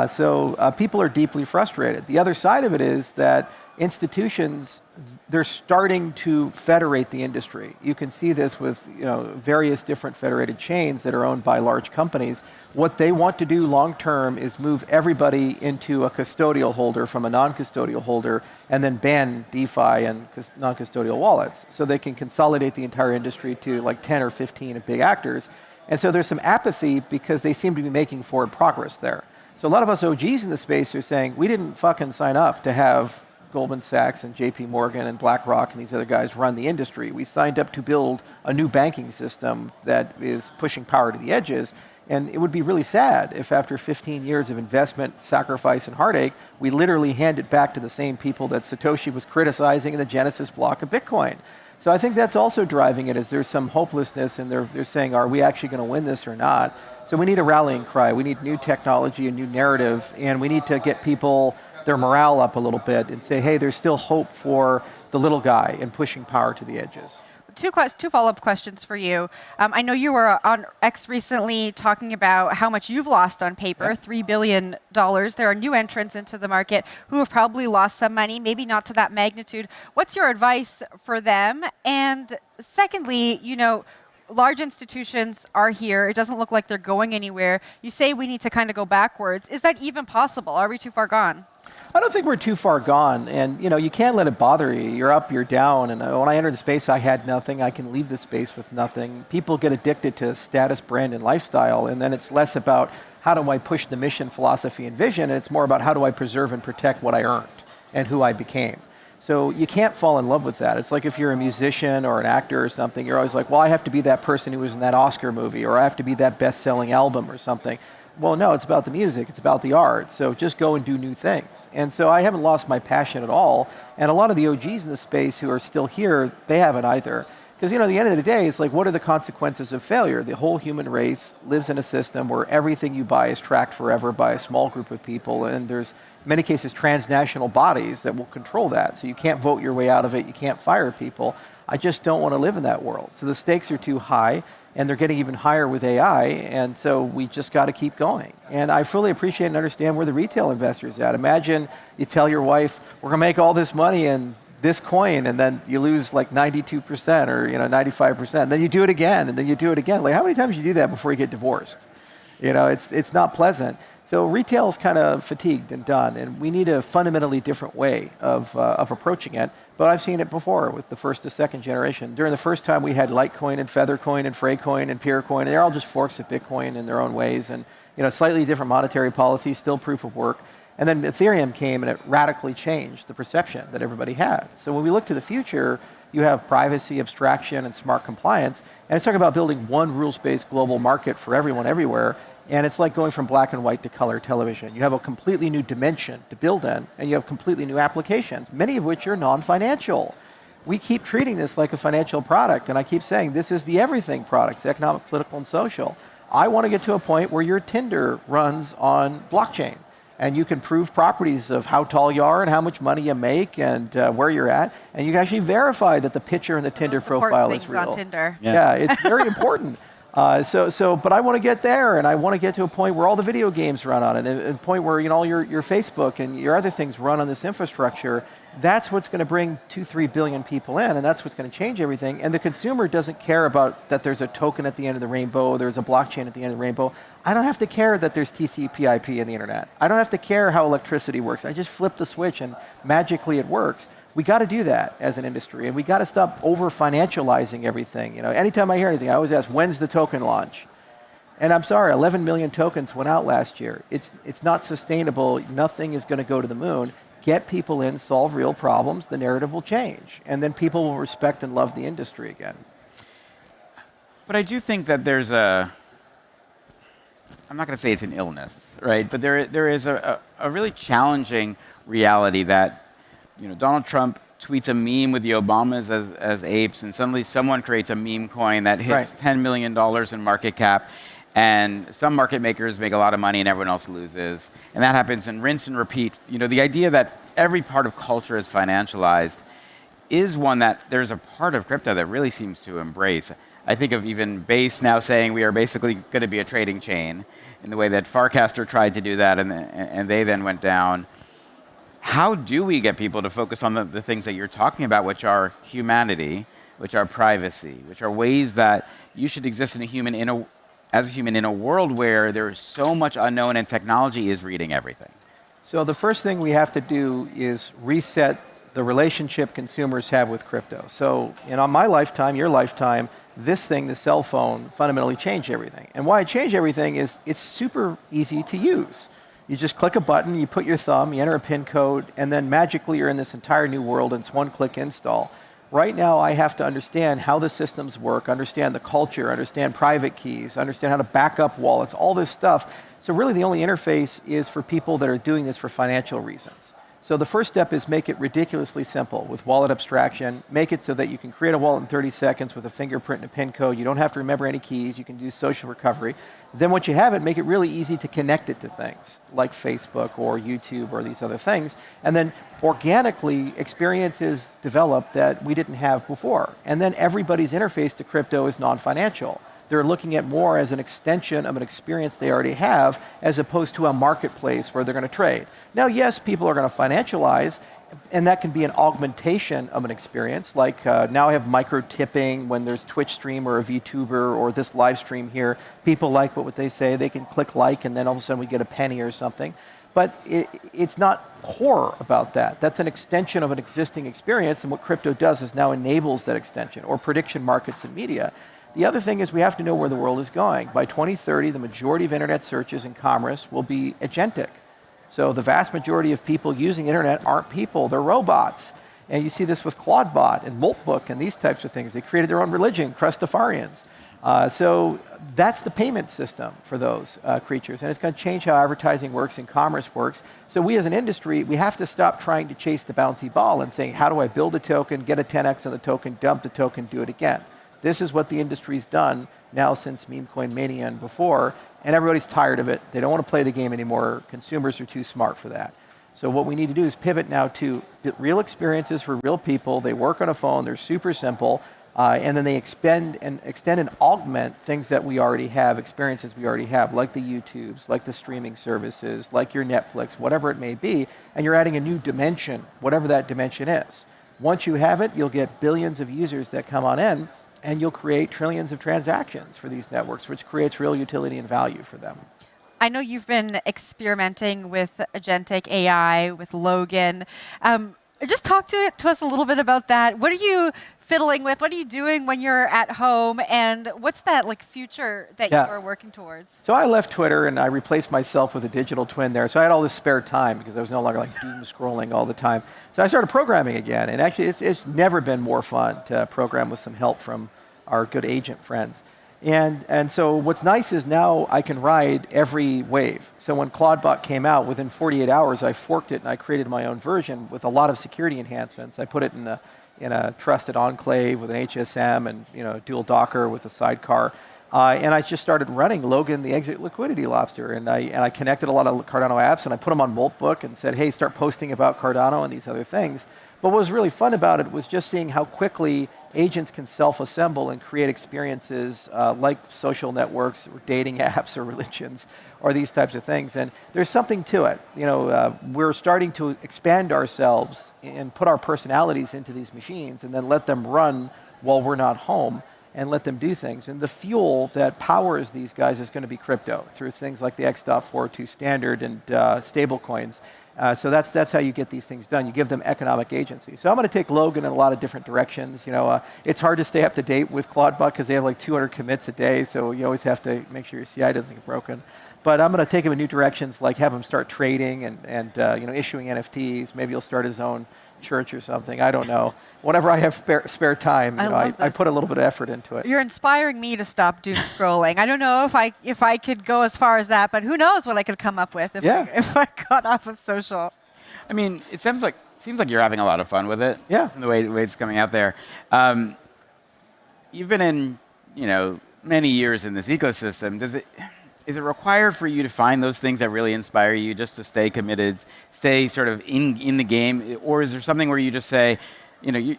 So people are deeply frustrated. The other side of it is that institutions, they're starting to federate the industry. You can see this with various different federated chains that are owned by large companies. What they want to do long term is move everybody into a custodial holder from a non-custodial holder, and then ban DeFi and non-custodial wallets, so they can consolidate the entire industry to like 10 or 15 big actors. And so there's some apathy because they seem to be making forward progress there. So a lot of us OGs in the space are saying, we didn't fucking sign up to have Goldman Sachs and JP Morgan and BlackRock and these other guys run the industry. We signed up to build a new banking system that is pushing power to the edges. And it would be really sad if after 15 years of investment, sacrifice, and heartache, we literally hand it back to the same people that Satoshi was criticizing in the Genesis block of Bitcoin. So I think that's also driving it, is there's some hopelessness, and they're saying, are we actually going to win this or not? So we need a rallying cry. We need new technology, a new narrative, and we need to get people, their morale up a little bit and say, hey, there's still hope for the little guy and pushing power to the edges. Two follow-up questions for you. I know you were on X recently talking about how much you've lost on paper, $3 billion. There are new entrants into the market who have probably lost some money, maybe not to that magnitude. What's your advice for them? And secondly, large institutions are here. It doesn't look like they're going anywhere. You say we need to kind of go backwards. Is that even possible? Are we too far gone? I don't think we're too far gone, and you can't let it bother you. You're up, you're down, and when I entered the space, I had nothing. I can leave the space with nothing. People get addicted to status, brand, and lifestyle, and then it's less about how do I push the mission, philosophy, and vision, and it's more about how do I preserve and protect what I earned and who I became. So you can't fall in love with that. It's like if you're a musician or an actor or something, you're always like, well, I have to be that person who was in that Oscar movie, or I have to be that best-selling album or something. Well, no, it's about the music. It's about the art. So just go and do new things. And so I haven't lost my passion at all. And a lot of the OGs in the space who are still here, they haven't either. Because, at the end of the day, it's like, what are the consequences of failure? The whole human race lives in a system where everything you buy is tracked forever by a small group of people. And there's, in many cases, transnational bodies that will control that. So you can't vote your way out of it. You can't fire people. I just don't want to live in that world. So the stakes are too high. And they're getting even higher with AI, and so we just got to keep going. And I fully appreciate and understand where the retail investors are at. Imagine you tell your wife, we're going to make all this money in this coin, and then you lose like 92% or 95%. And then you do it again, and then you do it again. Like, how many times do you do that before you get divorced? It's not pleasant. So retail is kind of fatigued and done, and we need a fundamentally different way of approaching it. But I've seen it before with the first to second generation. During the first time, we had Litecoin and Feathercoin and Freightcoin and Peercoin, and they're all just forks of Bitcoin in their own ways, and slightly different monetary policy, still proof of work. And then Ethereum came, and it radically changed the perception that everybody had. So when we look to the future, you have privacy, abstraction, and smart compliance, and it's talking about building one rules-based global market for everyone everywhere. And it's like going from black and white to color television. You have a completely new dimension to build in, and you have completely new applications, many of which are non-financial. We keep treating this like a financial product, and I keep saying this is the everything product, it's economic, political, and social. I want to get to a point where your Tinder runs on blockchain, and you can prove properties of how tall you are and how much money you make and where you're at, and you can actually verify that the picture in the Tinder profile is real. On Tinder. Yeah, it's very important. But I want to get there, and I want to get to a point where all the video games run on it, and a point where all your Facebook and your other things run on this infrastructure. That's what's going to bring 2-3 billion people in, and that's what's going to change everything. And the consumer doesn't care about that there's a token at the end of the rainbow, there's a blockchain at the end of the rainbow. I don't have to care that there's TCP/IP in the internet. I don't have to care how electricity works. I just flip the switch, and magically it works. We got to do that as an industry, and we got to stop over-financializing everything. Anytime I hear anything, I always ask, when's the token launch? And I'm sorry, 11 million tokens went out last year. It's not sustainable. Nothing is going to go to the moon. Get people in, solve real problems, the narrative will change. And then people will respect and love the industry again. But I do think that there's I'm not going to say it's an illness, right? But there is a really challenging reality that, Donald Trump tweets a meme with the Obamas as apes, and suddenly someone creates a meme coin that hits $10 million in market cap, and some market makers make a lot of money and everyone else loses. And that happens in rinse and repeat. The idea that every part of culture is financialized is one that there's a part of crypto that really seems to embrace. I think of even Base now saying we are basically going to be a trading chain in the way that Farcaster tried to do that, and they then went down. How do we get people to focus on the things that you're talking about, which are humanity, which are privacy, which are ways that you should exist as a human in a world where there is so much unknown and technology is reading everything? So the first thing we have to do is reset the relationship consumers have with crypto. So in my lifetime, your lifetime, this thing, the cell phone, fundamentally changed everything. And why it changed everything is it's super easy to use. You just click a button, you put your thumb, you enter a PIN code, and then magically you're in this entire new world, and it's one-click install. Right now, I have to understand how the systems work, understand the culture, understand private keys, understand how to back up wallets, all this stuff. So really the only interface is for people that are doing this for financial reasons. So the first step is make it ridiculously simple with wallet abstraction. Make it so that you can create a wallet in 30 seconds with a fingerprint and a PIN code. You don't have to remember any keys. You can do social recovery. Then once you have it, make it really easy to connect it to things like Facebook or YouTube or these other things. And then organically, experiences develop that we didn't have before. And then everybody's interface to crypto is non-financial. They're looking at more as an extension of an experience they already have, as opposed to a marketplace where they're going to trade. Now, yes, people are going to financialize, and that can be an augmentation of an experience. Like now I have micro tipping when there's Twitch stream or a VTuber or this live stream here. People like what they say. They can click like, and then all of a sudden we get a penny or something. But it's not core about that. That's an extension of an existing experience, and what crypto does is now enables that extension, or prediction markets and media. The other thing is we have to know where the world is going. By 2030, the majority of internet searches and commerce will be agentic. So the vast majority of people using internet aren't people, they're robots. And you see this with Claudebot and Moltbook and these types of things. They created their own religion, Crustafarians. So that's the payment system for those creatures. And it's going to change how advertising works and commerce works. So we as an industry, we have to stop trying to chase the bouncy ball and saying, how do I build a token, get a 10x on the token, dump the token, do it again. This is what the industry's done now since meme coin mania and before, and everybody's tired of it. They don't want to play the game anymore. Consumers are too smart for that. So what we need to do is pivot now to real experiences for real people. They work on a phone. They're super simple. And then they extend and augment things that we already have, experiences we already have, like the YouTubes, like the streaming services, like your Netflix, whatever it may be. And you're adding a new dimension, whatever that dimension is. Once you have it, you'll get billions of users that come on in, and you'll create trillions of transactions for these networks, which creates real utility and value for them. I know you've been experimenting with agentic AI, with Logan. Just talk to us a little bit about that. What are you fiddling with? What are you doing when you're at home? And what's that future that you are working towards? So I left Twitter and I replaced myself with a digital twin there. So I had all this spare time because I was no longer doom scrolling all the time. So I started programming again. And actually, it's never been more fun to program with some help from our good agent friends. And so what's nice is now I can ride every wave. So when Claudebot came out, within 48 hours, I forked it and I created my own version with a lot of security enhancements. I put it in a trusted enclave with an HSM and dual Docker with a sidecar. And I just started running Logan, the exit liquidity lobster. And I connected a lot of Cardano apps, and I put them on Moltbook and said, hey, start posting about Cardano and these other things. But what was really fun about it was just seeing how quickly agents can self-assemble and create experiences like social networks or dating apps or religions or these types of things. And there's something to it. We're starting to expand ourselves and put our personalities into these machines and then let them run while we're not home and let them do things. And the fuel that powers these guys is going to be crypto through things like the X.402 standard and stablecoins. So that's how you get these things done. You give them economic agency. So I'm going to take Logan in a lot of different directions. It's hard to stay up to date with Claude because they have like 200 commits a day, so you always have to make sure your CI doesn't get broken. But I'm going to take him in new directions, like have him start trading and issuing NFTs. Maybe he'll start his own church or something. I don't know. Whenever I have spare time, I put a little bit of effort into it. You're inspiring me to stop doom scrolling. I don't know if I could go as far as that, but who knows what I could come up with if I got off of social. I mean, it seems like you're having a lot of fun with it. Yeah. The way it's coming out there. You've been in, many years in this ecosystem. Is it required for you to find those things that really inspire you just to stay committed, stay sort of in the game? Or is there something where you just say,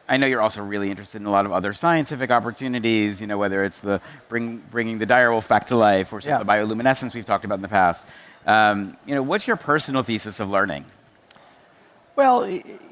I know you're also really interested in a lot of other scientific opportunities, whether it's the bringing the direwolf back to life or some of the bioluminescence we've talked about in the past. What's your personal thesis of learning? Well,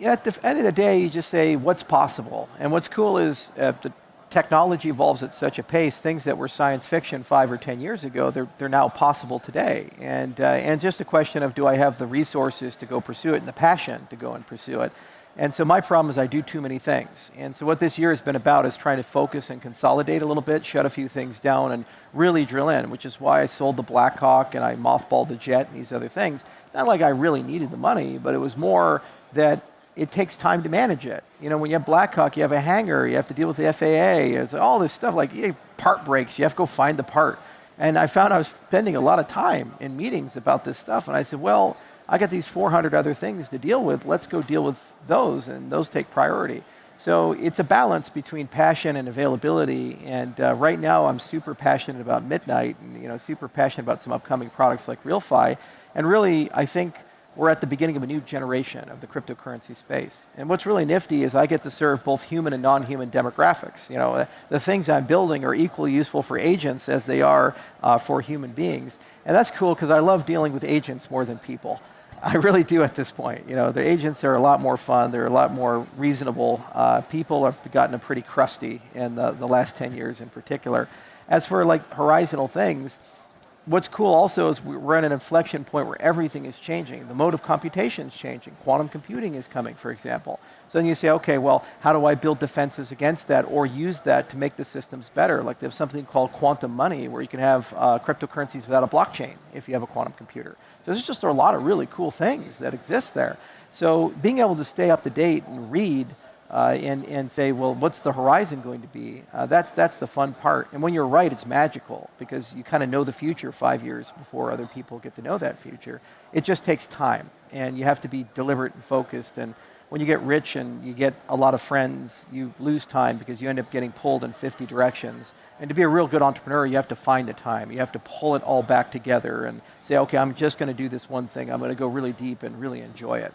at the end of the day, you just say what's possible. And what's cool is the technology evolves at such a pace. Things that were science fiction 5 or 10 years ago, they're now possible today. And just a question of, do I have the resources to go pursue it and the passion to go and pursue it? And so my problem is I do too many things. And so what this year has been about is trying to focus and consolidate a little bit, shut a few things down, and really drill in, which is why I sold the Blackhawk and I mothballed the Jet and these other things. It's not like I really needed the money, but it was more that it takes time to manage it. When you have Blackhawk, you have a hangar, you have to deal with the FAA, it's all this stuff, like part breaks, you have to go find the part. And I found I was spending a lot of time in meetings about this stuff, and I said, well, I got these 400 other things to deal with, let's go deal with those, and those take priority. So it's a balance between passion and availability, and right now I'm super passionate about Midnight, and super passionate about some upcoming products like RealFi, and really I think we're at the beginning of a new generation of the cryptocurrency space. And what's really nifty is I get to serve both human and non-human demographics. The things I'm building are equally useful for agents as they are for human beings. And that's cool because I love dealing with agents more than people. I really do at this point. The agents are a lot more fun. They're a lot more reasonable. People have gotten pretty crusty in the last 10 years in particular. As for like horizontal things, what's cool also is we're at an inflection point where everything is changing. The mode of computation is changing. Quantum computing is coming, for example. So then you say, okay, well, how do I build defenses against that or use that to make the systems better? Like there's something called quantum money where you can have cryptocurrencies without a blockchain if you have a quantum computer. So there's just a lot of really cool things that exist there. So being able to stay up to date and read and say, well, what's the horizon going to be? That's the fun part. And when you're right, it's magical because you kind of know the future 5 years before other people get to know that future. It just takes time, and you have to be deliberate and focused. And when you get rich and you get a lot of friends, you lose time because you end up getting pulled in 50 directions. And to be a real good entrepreneur, you have to find the time. You have to pull it all back together and say, okay, I'm just going to do this one thing. I'm going to go really deep and really enjoy it.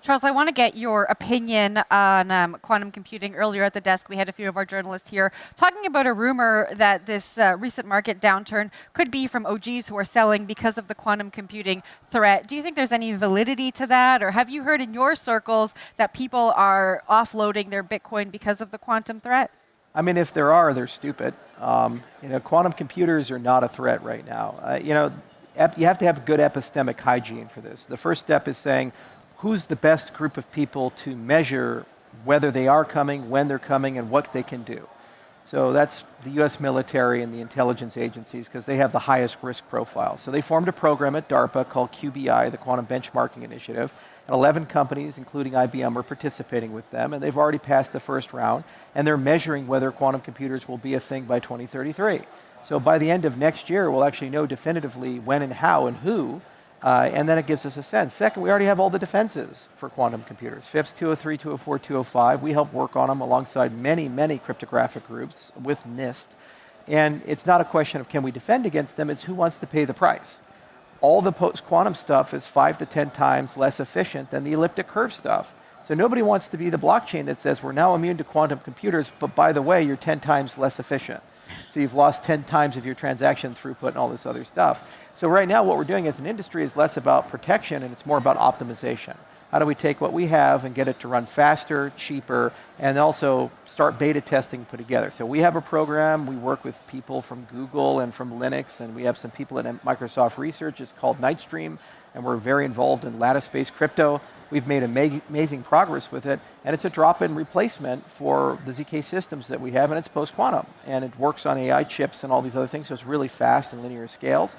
Charles, I want to get your opinion on quantum computing. Earlier at the desk, we had a few of our journalists here talking about a rumor that this recent market downturn could be from OGs who are selling because of the quantum computing threat. Do you think there's any validity to that? Or have you heard in your circles that people are offloading their Bitcoin because of the quantum threat? I mean, if there are, they're stupid. Quantum computers are not a threat right now. You have to have good epistemic hygiene for this. The first step is saying, who's the best group of people to measure whether they are coming, when they're coming, and what they can do. So that's the US military and the intelligence agencies because they have the highest risk profile. So they formed a program at DARPA called QBI, the Quantum Benchmarking Initiative, and 11 companies, including IBM, are participating with them, and they've already passed the first round, and they're measuring whether quantum computers will be a thing by 2033. So by the end of next year, we'll actually know definitively when and how and who, and then it gives us a sense. Second, we already have all the defenses for quantum computers. FIPS 203, 204, 205. We help work on them alongside many, many cryptographic groups with NIST. And it's not a question of can we defend against them, it's who wants to pay the price. All the post-quantum stuff is 5 to 10 times less efficient than the elliptic curve stuff. So nobody wants to be the blockchain that says we're now immune to quantum computers, but by the way, you're 10 times less efficient. So you've lost 10 times of your transaction throughput and all this other stuff. So right now what we're doing as an industry is less about protection and it's more about optimization. how do we take what we have and get it to run faster, cheaper, and also start beta testing put together. So we have a program, we work with people from Google and from Linux, and we have some people at Microsoft Research. It's called Nightstream, and we're very involved in lattice-based crypto. We've made amazing progress with it, and it's a drop-in replacement for the ZK systems that we have, and it's post-quantum, and it works on AI chips and all these other things, so it's really fast and linear scales.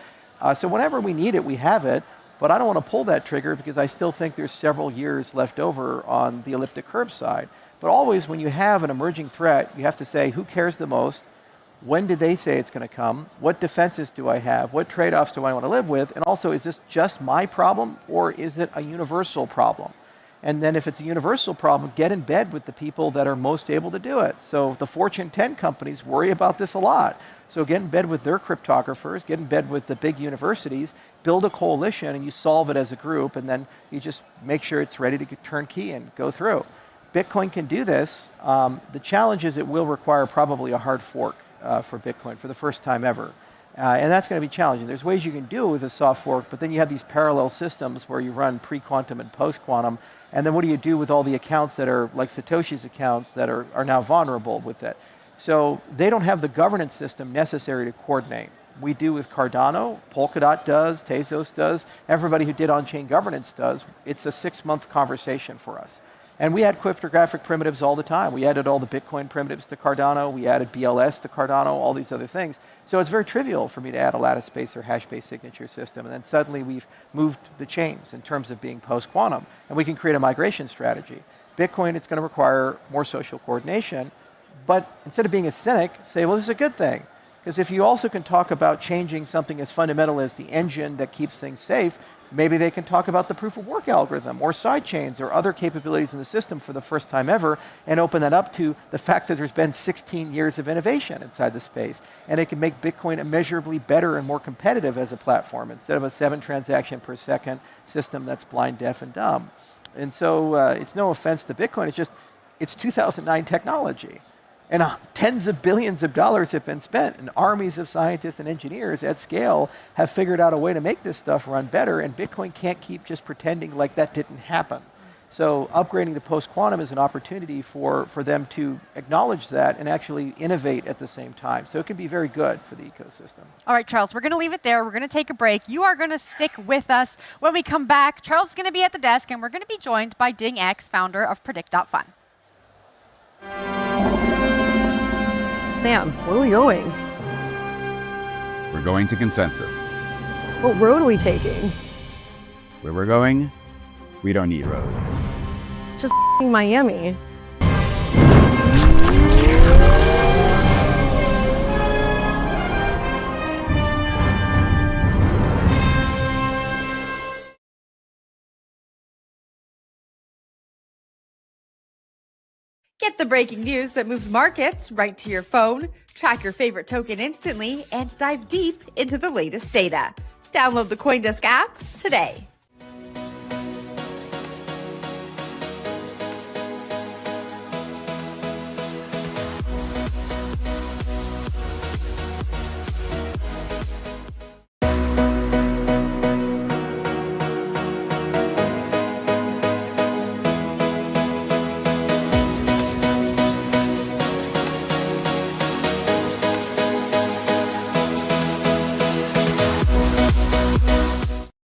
So whenever we need it, we have it, but I don't want to pull that trigger because I still think there's several years left over on the elliptic curve side. But always when you have an emerging threat, you have to say, who cares the most? When did they say it's going to come? What defenses do I have? What trade-offs do I want to live with? And also, is this just my problem or is it a universal problem? And then if it's a universal problem, get in bed with the people that are most able to do it. So the Fortune 10 companies worry about this a lot. So get in bed with their cryptographers, get in bed with the big universities, build a coalition, and you solve it as a group, and then you just make sure it's ready to get turnkey and go through. Bitcoin can do this. The challenge is it will require probably a hard fork for Bitcoin for the first time ever. And that's going to be challenging. There's ways you can do it with a soft fork, but then you have these parallel systems where you run pre-quantum and post-quantum, and then what do you do with all the accounts that are like Satoshi's accounts that are now vulnerable with it? So they don't have the governance system necessary to coordinate. We do with Cardano, Polkadot does, Tezos does, everybody who did on-chain governance does. It's a 6-month conversation for us. And we add cryptographic primitives all the time. We added all the Bitcoin primitives to Cardano. We added BLS to Cardano, all these other things. So it's very trivial for me to add a lattice-based or hash-based signature system. And then suddenly we've moved the chains in terms of being post-quantum. And we can create a migration strategy. Bitcoin, it's going to require more social coordination. But instead of being a cynic, say, well, this is a good thing. Because if you also can talk about changing something as fundamental as the engine that keeps things safe, maybe they can talk about the proof of work algorithm or sidechains or other capabilities in the system for the first time ever and open that up to the fact that there's been 16 years of innovation inside the space. And it can make Bitcoin immeasurably better and more competitive as a platform instead of a 7 transaction per second system that's blind, deaf, and dumb. And so it's no offense to Bitcoin, it's just, it's 2009 technology. And tens of billions of dollars have been spent, and armies of scientists and engineers at scale have figured out a way to make this stuff run better, and Bitcoin can't keep just pretending like that didn't happen. So upgrading to post-quantum is an opportunity for them to acknowledge that and actually innovate at the same time. So it can be very good for the ecosystem. All right, Charles, we're going to leave it there. We're going to take a break. You are going to stick with us. When we come back, Charles is going to be at the desk, and we're going to be joined by DingX, founder of Predict.fun. Sam, where are we going? We're going to Consensus. What road are we taking? Where we're going, we don't need roads. Just Miami. Get the breaking news that moves markets right to your phone, track your favorite token instantly, and dive deep into the latest data. Download the CoinDesk app today.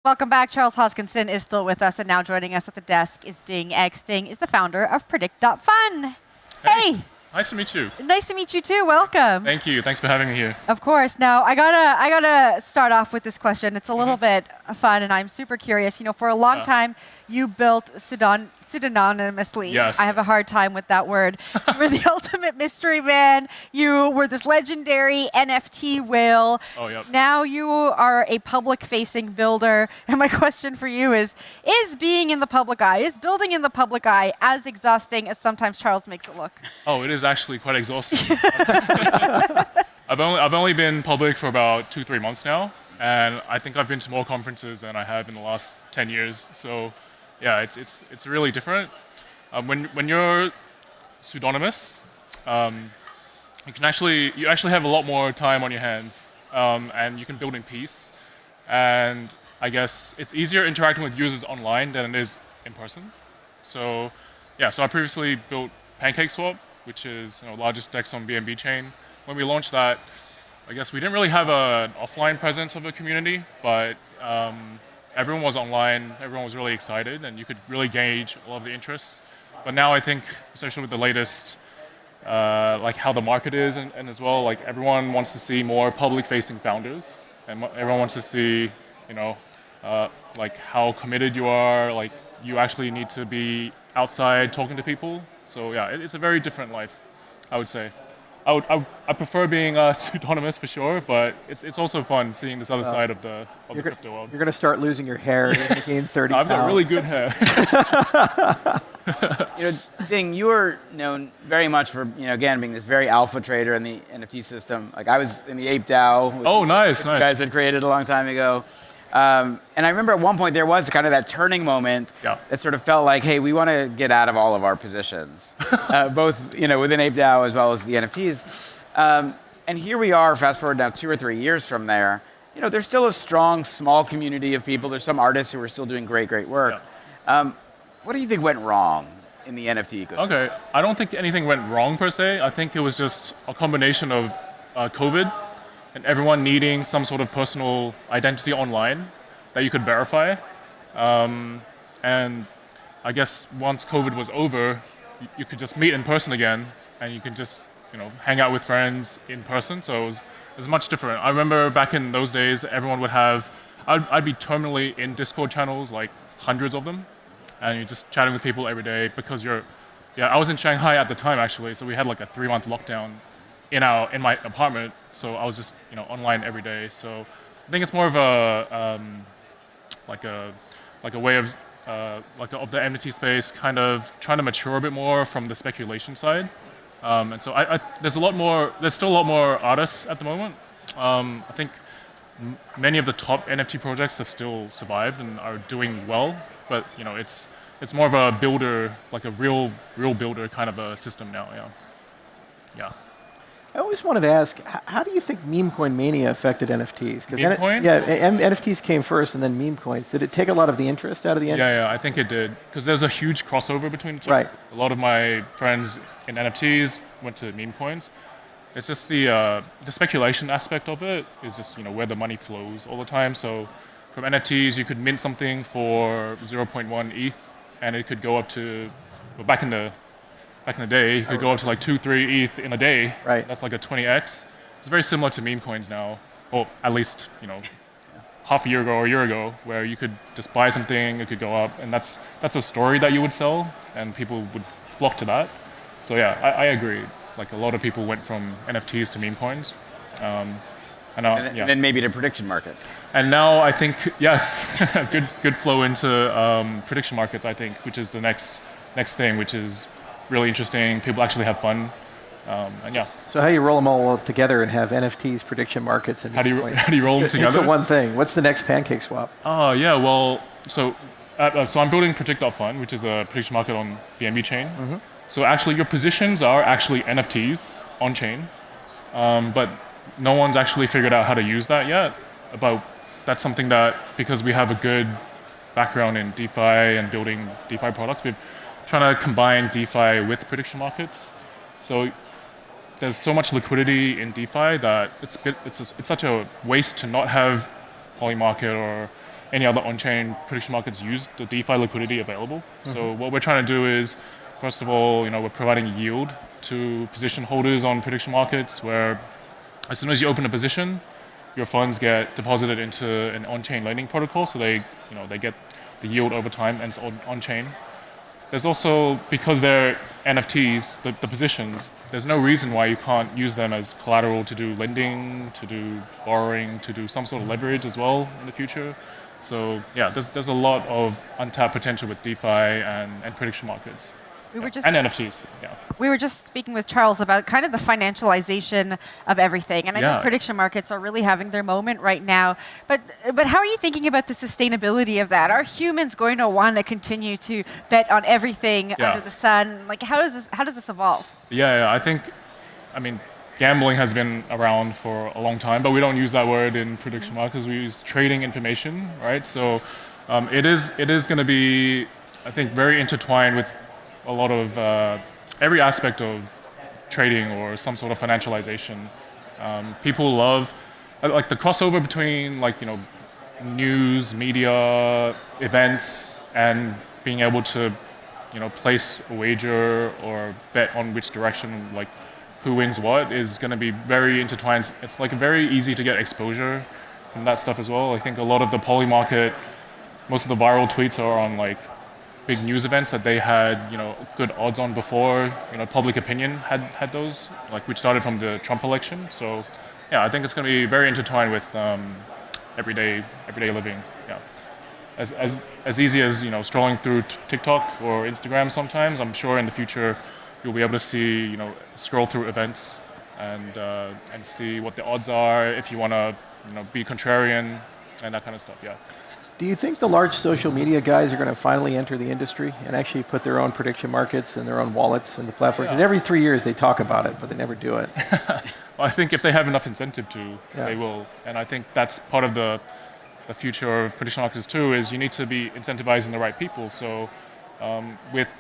Welcome back. Charles Hoskinson is still with us, and now joining us at the desk is DingX. Ding is the founder of Predict.fun. Hey! Nice to meet you. Nice to meet you too. Welcome. Thank you. Thanks for having me here. Of course. Now, I gotta start off with this question. It's a little bit fun, and I'm super curious. You know, for a long time, you built pseudonymously. Yes. I have a hard time with that word. You were the ultimate mystery man. You were this legendary NFT whale. Oh, yep. Now you are a public-facing builder. And my question for you is being in the public eye, is building in the public eye as exhausting as sometimes Charles makes it look? Oh, it is actually quite exhausting. I've only been public for about 2-3 months now, and I think I've been to more conferences than I have in the last 10 years. So, yeah, it's really different. When you're pseudonymous, you actually have a lot more time on your hands, and you can build in peace. And I guess it's easier interacting with users online than it is in person. So yeah, so I previously built PancakeSwap, which is largest DEX on BNB chain. When we launched that, I guess we didn't really have an offline presence of a community, but everyone was online, everyone was really excited, and you could really gauge a lot of the interest. But now I think, especially with the latest, like how the market is, and as well, like everyone wants to see more public-facing founders, and everyone wants to see, like how committed you are, like you actually need to be outside talking to people. So yeah, it's a very different life, I would say. I prefer being pseudonymous for sure, but it's also fun seeing this other side of the crypto world. You're going to start losing your hair and gain 30 I've pounds. got really good hair. Ding, you were known very much for, again, being this very alpha trader in the NFT system. Like I was in the Ape DAO. Which you guys had created a long time ago. And I remember at one point there was kind of that turning moment that sort of felt like, hey, we want to get out of all of our positions, both within Ape DAO as well as the NFTs. And here we are, fast forward now 2 or 3 years from there. There's still a strong, small community of people. There's some artists who are still doing great work. What do you think went wrong in the NFT ecosystem? Okay, I don't think anything went wrong per se. I think it was just a combination of COVID and everyone needing some sort of personal identity online that you could verify. And I guess once COVID was over, you could just meet in person again, and you could just hang out with friends in person. So it was much different. I remember back in those days, everyone would have, I'd be terminally in Discord channels, like hundreds of them, and you're just chatting with people every day because I was in Shanghai at the time actually, so we had like a 3-month lockdown in my apartment. So I was just online every day. So I think it's more of a like a way of of the NFT space kind of trying to mature a bit more from the speculation side. And so there's still a lot more artists at the moment. I think many of the top NFT projects have still survived and are doing well, but it's more of a builder, like a real builder kind of a system now. Yeah. I always wanted to ask, how do you think meme coin mania affected NFTs? Meme coin? Yeah, NFTs came first and then meme coins. Did it take a lot of the interest out of the NFT? Yeah, I think it did. Because there's a huge crossover between the two. Right. A lot of my friends in NFTs went to meme coins. It's just the speculation aspect of it is just where the money flows all the time. So from NFTs, you could mint something for 0.1 ETH, and it could go up to, back in the day, you could go up to like 2-3 ETH in a day. Right. That's like a 20x. It's very similar to meme coins now, or at least half a year ago or a year ago, where you could just buy something, it could go up, and that's a story that you would sell, and people would flock to that. So yeah, I agree. Like a lot of people went from NFTs to meme coins. And then maybe to prediction markets. And now I think, yes, good flow into prediction markets, I think, which is the next thing, which is really interesting. People actually have fun. And yeah. So how do you roll them all together and have NFTs, prediction markets, and how do you roll them together? Into one thing. What's the next PancakeSwap? Oh, yeah, well, so I'm building Predict.Fund, which is a prediction market on BNB chain. Mm-hmm. So actually your positions are actually NFTs on chain, but no one's actually figured out how to use that yet. That's something that, because we have a good background in DeFi and building DeFi products, we're trying to combine DeFi with prediction markets. So there's so much liquidity in DeFi that it's such a waste to not have Polymarket or any other on-chain prediction markets use the DeFi liquidity available. Mm-hmm. So what we're trying to do is, first of all, we're providing yield to position holders on prediction markets, where as soon as you open a position, your funds get deposited into an on-chain lending protocol, so they get the yield over time and it's on-chain. There's also, because they're NFTs, the positions, there's no reason why you can't use them as collateral to do lending, to do borrowing, to do some sort of leverage as well in the future. So yeah, there's a lot of untapped potential with DeFi and prediction markets. And NFTs, yeah. We were just speaking with Charles about kind of the financialization of everything. And I know prediction markets are really having their moment right now. But how are you thinking about the sustainability of that? Are humans going to want to continue to bet on everything under the sun? Like, how does this evolve? Yeah, I mean, gambling has been around for a long time, but we don't use that word in prediction markets. We use trading information, right? So it is going to be I think, very intertwined with a lot of every aspect of trading or some sort of financialization. People love like the crossover between news, media, events, and being able to place a wager or bet on which direction, like who wins what, is going to be very intertwined. It's like very easy to get exposure from that stuff as well. I think a lot of the poly market, most of the viral tweets are on like big news events that they had good odds on before. Public opinion had those, like, which started from the Trump election. So yeah, I think it's going to be very intertwined with everyday living. Yeah, as easy as strolling through TikTok or Instagram. Sometimes I'm sure in the future you'll be able to see scroll through events and see what the odds are if you want to be contrarian and that kind of stuff. Yeah. Do you think the large social media guys are going to finally enter the industry and actually put their own prediction markets and their own wallets in the platform? Because every 3 years they talk about it, but they never do it. Well, I think if they have enough incentive to, they will. And I think that's part of the future of prediction markets too, is you need to be incentivizing the right people. So with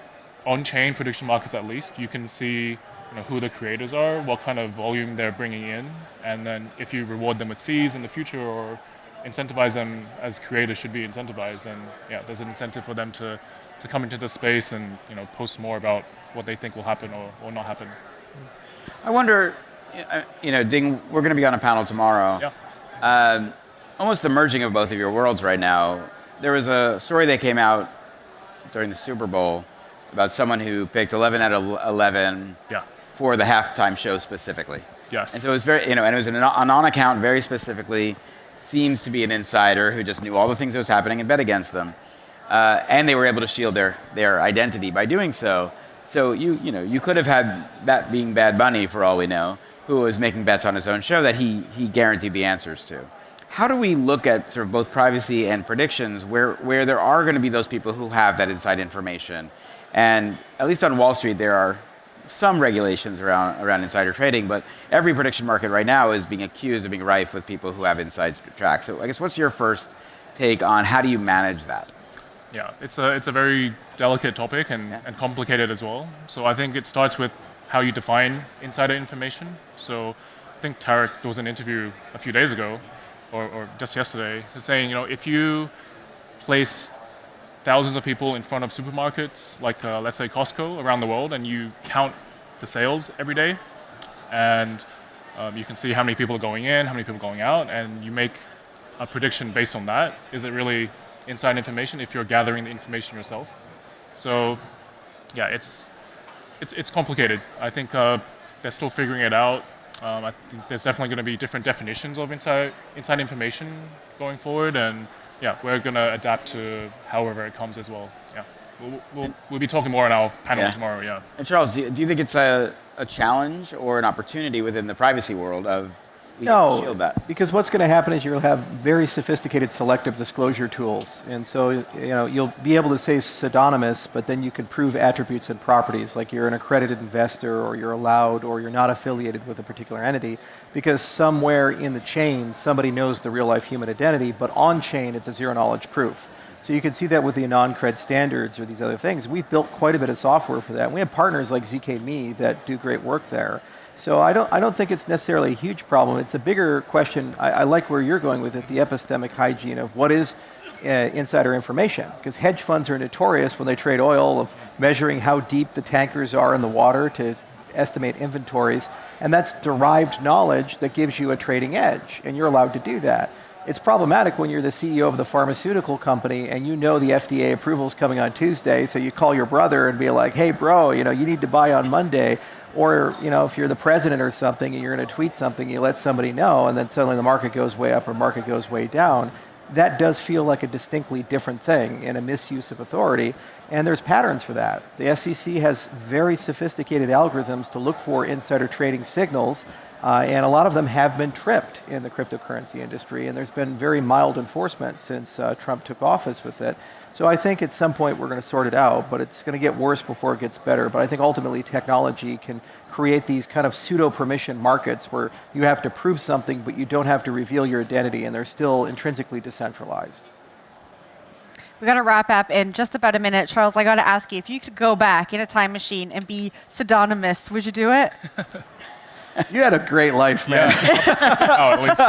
on-chain prediction markets at least, you can see who the creators are, what kind of volume they're bringing in, and then if you reward them with fees in the future or incentivize them as creators should be incentivized, then yeah, there's an incentive for them to come into the space and post more about what they think will happen or not happen. I wonder, Ding, we're going to be on a panel tomorrow. Yeah. Almost the merging of both of your worlds right now. There was a story that came out during the Super Bowl about someone who picked 11 out of 11 for the halftime show specifically. Yes. And so it was very, and it was an on-account very specifically. Seems to be an insider who just knew all the things that was happening and bet against them, and they were able to shield their identity by doing so. So you could have had that being Bad Bunny for all we know, who was making bets on his own show that he guaranteed the answers to. How do we look at sort of both privacy and predictions where there are going to be those people who have that inside information, and at least on Wall Street there are some regulations around insider trading, but every prediction market right now is being accused of being rife with people who have inside tracks. So I guess what's your first take on how do you manage that? Yeah, it's a very delicate topic and complicated as well. So I think it starts with how you define insider information. So I think Tarek, there was an interview a few days ago, or just yesterday, saying if you place thousands of people in front of supermarkets, like let's say Costco around the world, and you count the sales every day, and you can see how many people are going in, how many people are going out, and you make a prediction based on that. Is it really inside information if you're gathering the information yourself? So, yeah, it's complicated. I think they're still figuring it out. I think there's definitely going to be different definitions of inside information going forward, and yeah, we're going to adapt to however it comes as well. Yeah, we'll be talking more on our panel tomorrow. Yeah. And Charles, do you think it's a challenge or an opportunity within the privacy world of shield that? Because what's going to happen is you'll have very sophisticated selective disclosure tools, and so you'll be able to say pseudonymous, but then you can prove attributes and properties, like you're an accredited investor, or you're allowed, or you're not affiliated with a particular entity, because somewhere in the chain somebody knows the real life human identity, but on chain it's a zero knowledge proof. So you can see that with the non-cred standards or these other things. We've built quite a bit of software for that. And we have partners like ZK.me that do great work there. So I don't think it's necessarily a huge problem. It's a bigger question. I like where you're going with it, the epistemic hygiene of what is insider information. Because hedge funds are notorious when they trade oil of measuring how deep the tankers are in the water to estimate inventories. And that's derived knowledge that gives you a trading edge. And you're allowed to do that. It's problematic when you're the CEO of the pharmaceutical company and you know the FDA approval is coming on Tuesday, so you call your brother and be like, hey, bro, you need to buy on Monday. Or, if you're the president or something and you're going to tweet something, you let somebody know, and then suddenly the market goes way up or market goes way down. That does feel like a distinctly different thing and a misuse of authority, and there's patterns for that. The SEC has very sophisticated algorithms to look for insider trading signals, and a lot of them have been tripped in the cryptocurrency industry, and there's been very mild enforcement since Trump took office with it. So I think at some point we're going to sort it out, but it's going to get worse before it gets better. But I think ultimately technology can create these kind of pseudo-permission markets where you have to prove something, but you don't have to reveal your identity, and they're still intrinsically decentralized. We got to wrap up in just about a minute. Charles, I got to ask you, if you could go back in a time machine and be pseudonymous, would you do it? You had a great life, man. At least.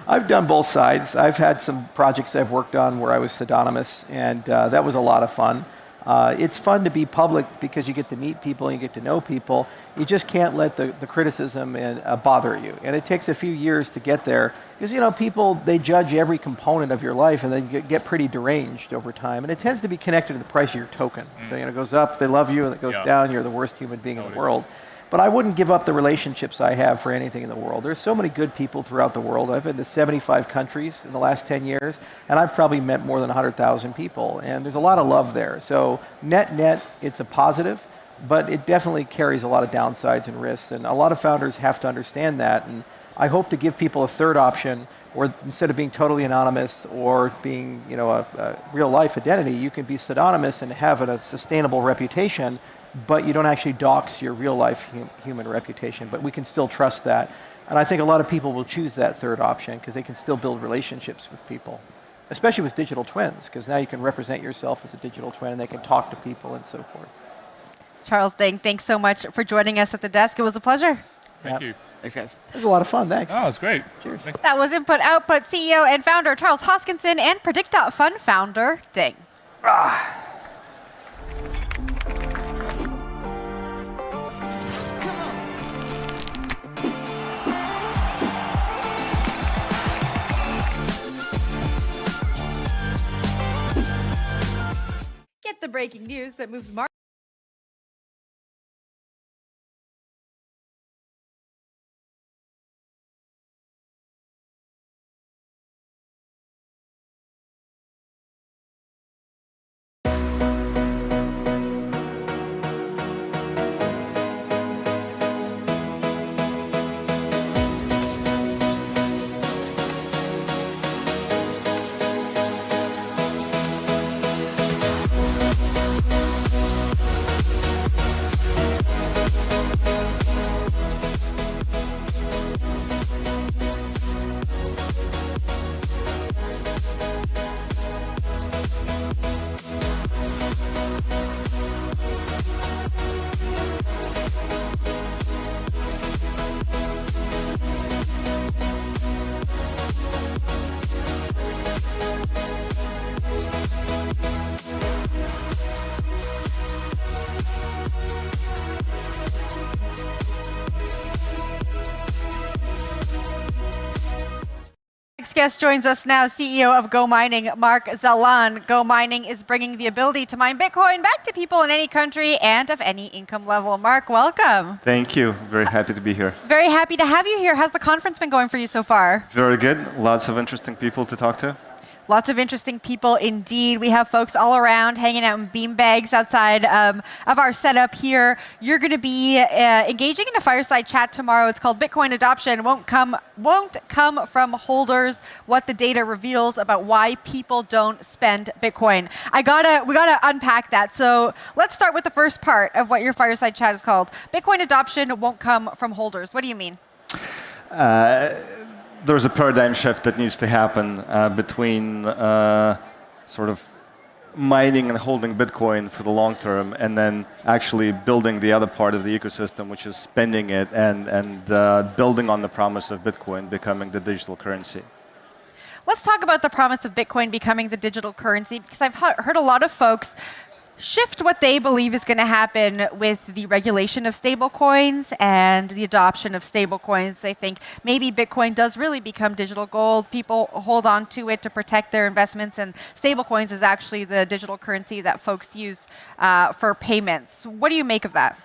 I've done both sides. I've had some projects I've worked on where I was pseudonymous, and that was a lot of fun. It's fun to be public because you get to meet people and you get to know people. You just can't let the criticism bother you. And it takes a few years to get there because, people, they judge every component of your life and then you get pretty deranged over time. And it tends to be connected to the price of your token. So, it goes up, they love you, and it goes down, you're the worst human being in the world. But I wouldn't give up the relationships I have for anything in the world. There's so many good people throughout the world. I've been to 75 countries in the last 10 years, and I've probably met more than 100,000 people. And there's a lot of love there. So net, it's a positive, but it definitely carries a lot of downsides and risks. And a lot of founders have to understand that. And I hope to give people a third option, or instead of being totally anonymous or being, a real life identity, you can be pseudonymous and have a sustainable reputation, but you don't actually dox your real life human reputation, but we can still trust that. And I think a lot of people will choose that third option because they can still build relationships with people, especially with digital twins, because now you can represent yourself as a digital twin and they can talk to people and so forth. Charles Deng, thanks so much for joining us at the desk. It was a pleasure. Thank you. Thanks, guys. It was a lot of fun. Thanks. Oh, it's great. Cheers. Thanks. That was Input Output CEO and founder Charles Hoskinson and Predict.Fund founder Deng. Get the breaking news that moves markets. Next guest joins us now, CEO of Go Mining, Mark Zalan. Go Mining is bringing the ability to mine Bitcoin back to people in any country and of any income level. Mark, welcome. Thank you. Very happy to be here. Very happy to have you here. How's the conference been going for you so far? Very good. Lots of interesting people to talk to. Lots of interesting people indeed. We have folks all around hanging out in beanbags outside of our setup here. You're going to be engaging in a fireside chat tomorrow. It's called Bitcoin Adoption Won't Come from Holders, what the data reveals about why people don't spend Bitcoin. We gotta unpack that. So let's start with the first part of what your fireside chat is called. Bitcoin adoption won't come from holders. What do you mean? There's a paradigm shift that needs to happen between sort of mining and holding Bitcoin for the long term, and then actually building the other part of the ecosystem, which is spending it and building on the promise of Bitcoin becoming the digital currency. Let's talk about the promise of Bitcoin becoming the digital currency, because I've heard a lot of folks shift what they believe is going to happen with the regulation of stablecoins and the adoption of stablecoins. They think maybe Bitcoin does really become digital gold. People hold on to it to protect their investments, and stablecoins is actually the digital currency that folks use for payments. What do you make of that?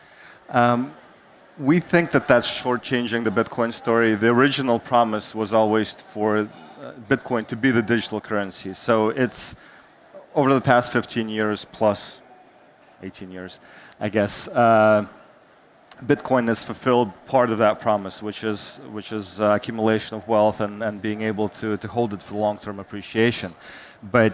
We think that that's shortchanging the Bitcoin story. The original promise was always for Bitcoin to be the digital currency. So it's over the past 15 years plus 18 years, I guess, Bitcoin has fulfilled part of that promise, which is accumulation of wealth and being able to hold it for long-term appreciation. But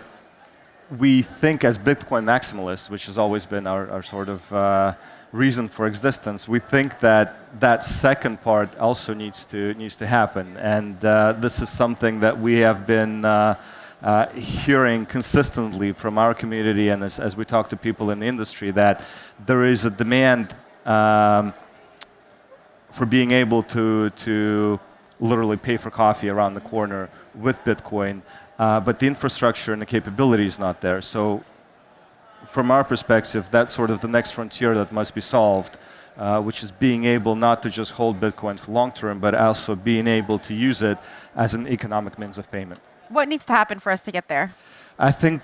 we think as Bitcoin maximalists, which has always been our sort of reason for existence, we think that that second part also needs to happen. And this is something that we have been hearing consistently from our community and as we talk to people in the industry that there is a demand for being able to literally pay for coffee around the corner with Bitcoin, but the infrastructure and the capability is not there. So from our perspective, that's sort of the next frontier that must be solved, which is being able not to just hold Bitcoin for long term, but also being able to use it as an economic means of payment. What needs to happen for us to get there? I think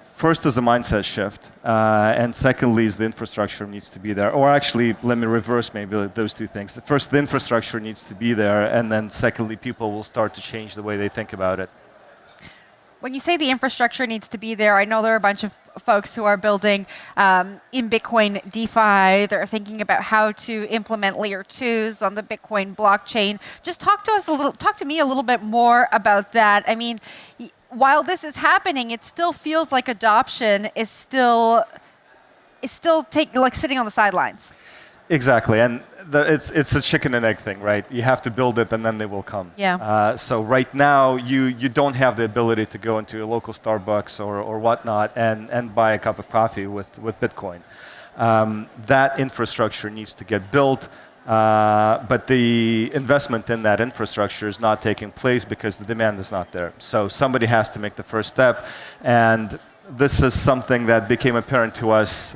first is the mindset shift, and secondly is the infrastructure needs to be there. Or actually, let me reverse maybe those two things. First, the infrastructure needs to be there, and then secondly, people will start to change the way they think about it. When you say the infrastructure needs to be there, I know there are a bunch of folks who are building in Bitcoin DeFi. They're thinking about how to implement layer 2s on the Bitcoin blockchain. Just talk to me a little bit more about that. I mean, while this is happening, it still feels like adoption is still sitting on the sidelines. Exactly, and it's a chicken and egg thing, right? You have to build it, and then they will come. Yeah. So right now, you don't have the ability to go into a local Starbucks or whatnot and buy a cup of coffee with Bitcoin. That infrastructure needs to get built, but the investment in that infrastructure is not taking place because the demand is not there. So somebody has to make the first step, and this is something that became apparent to us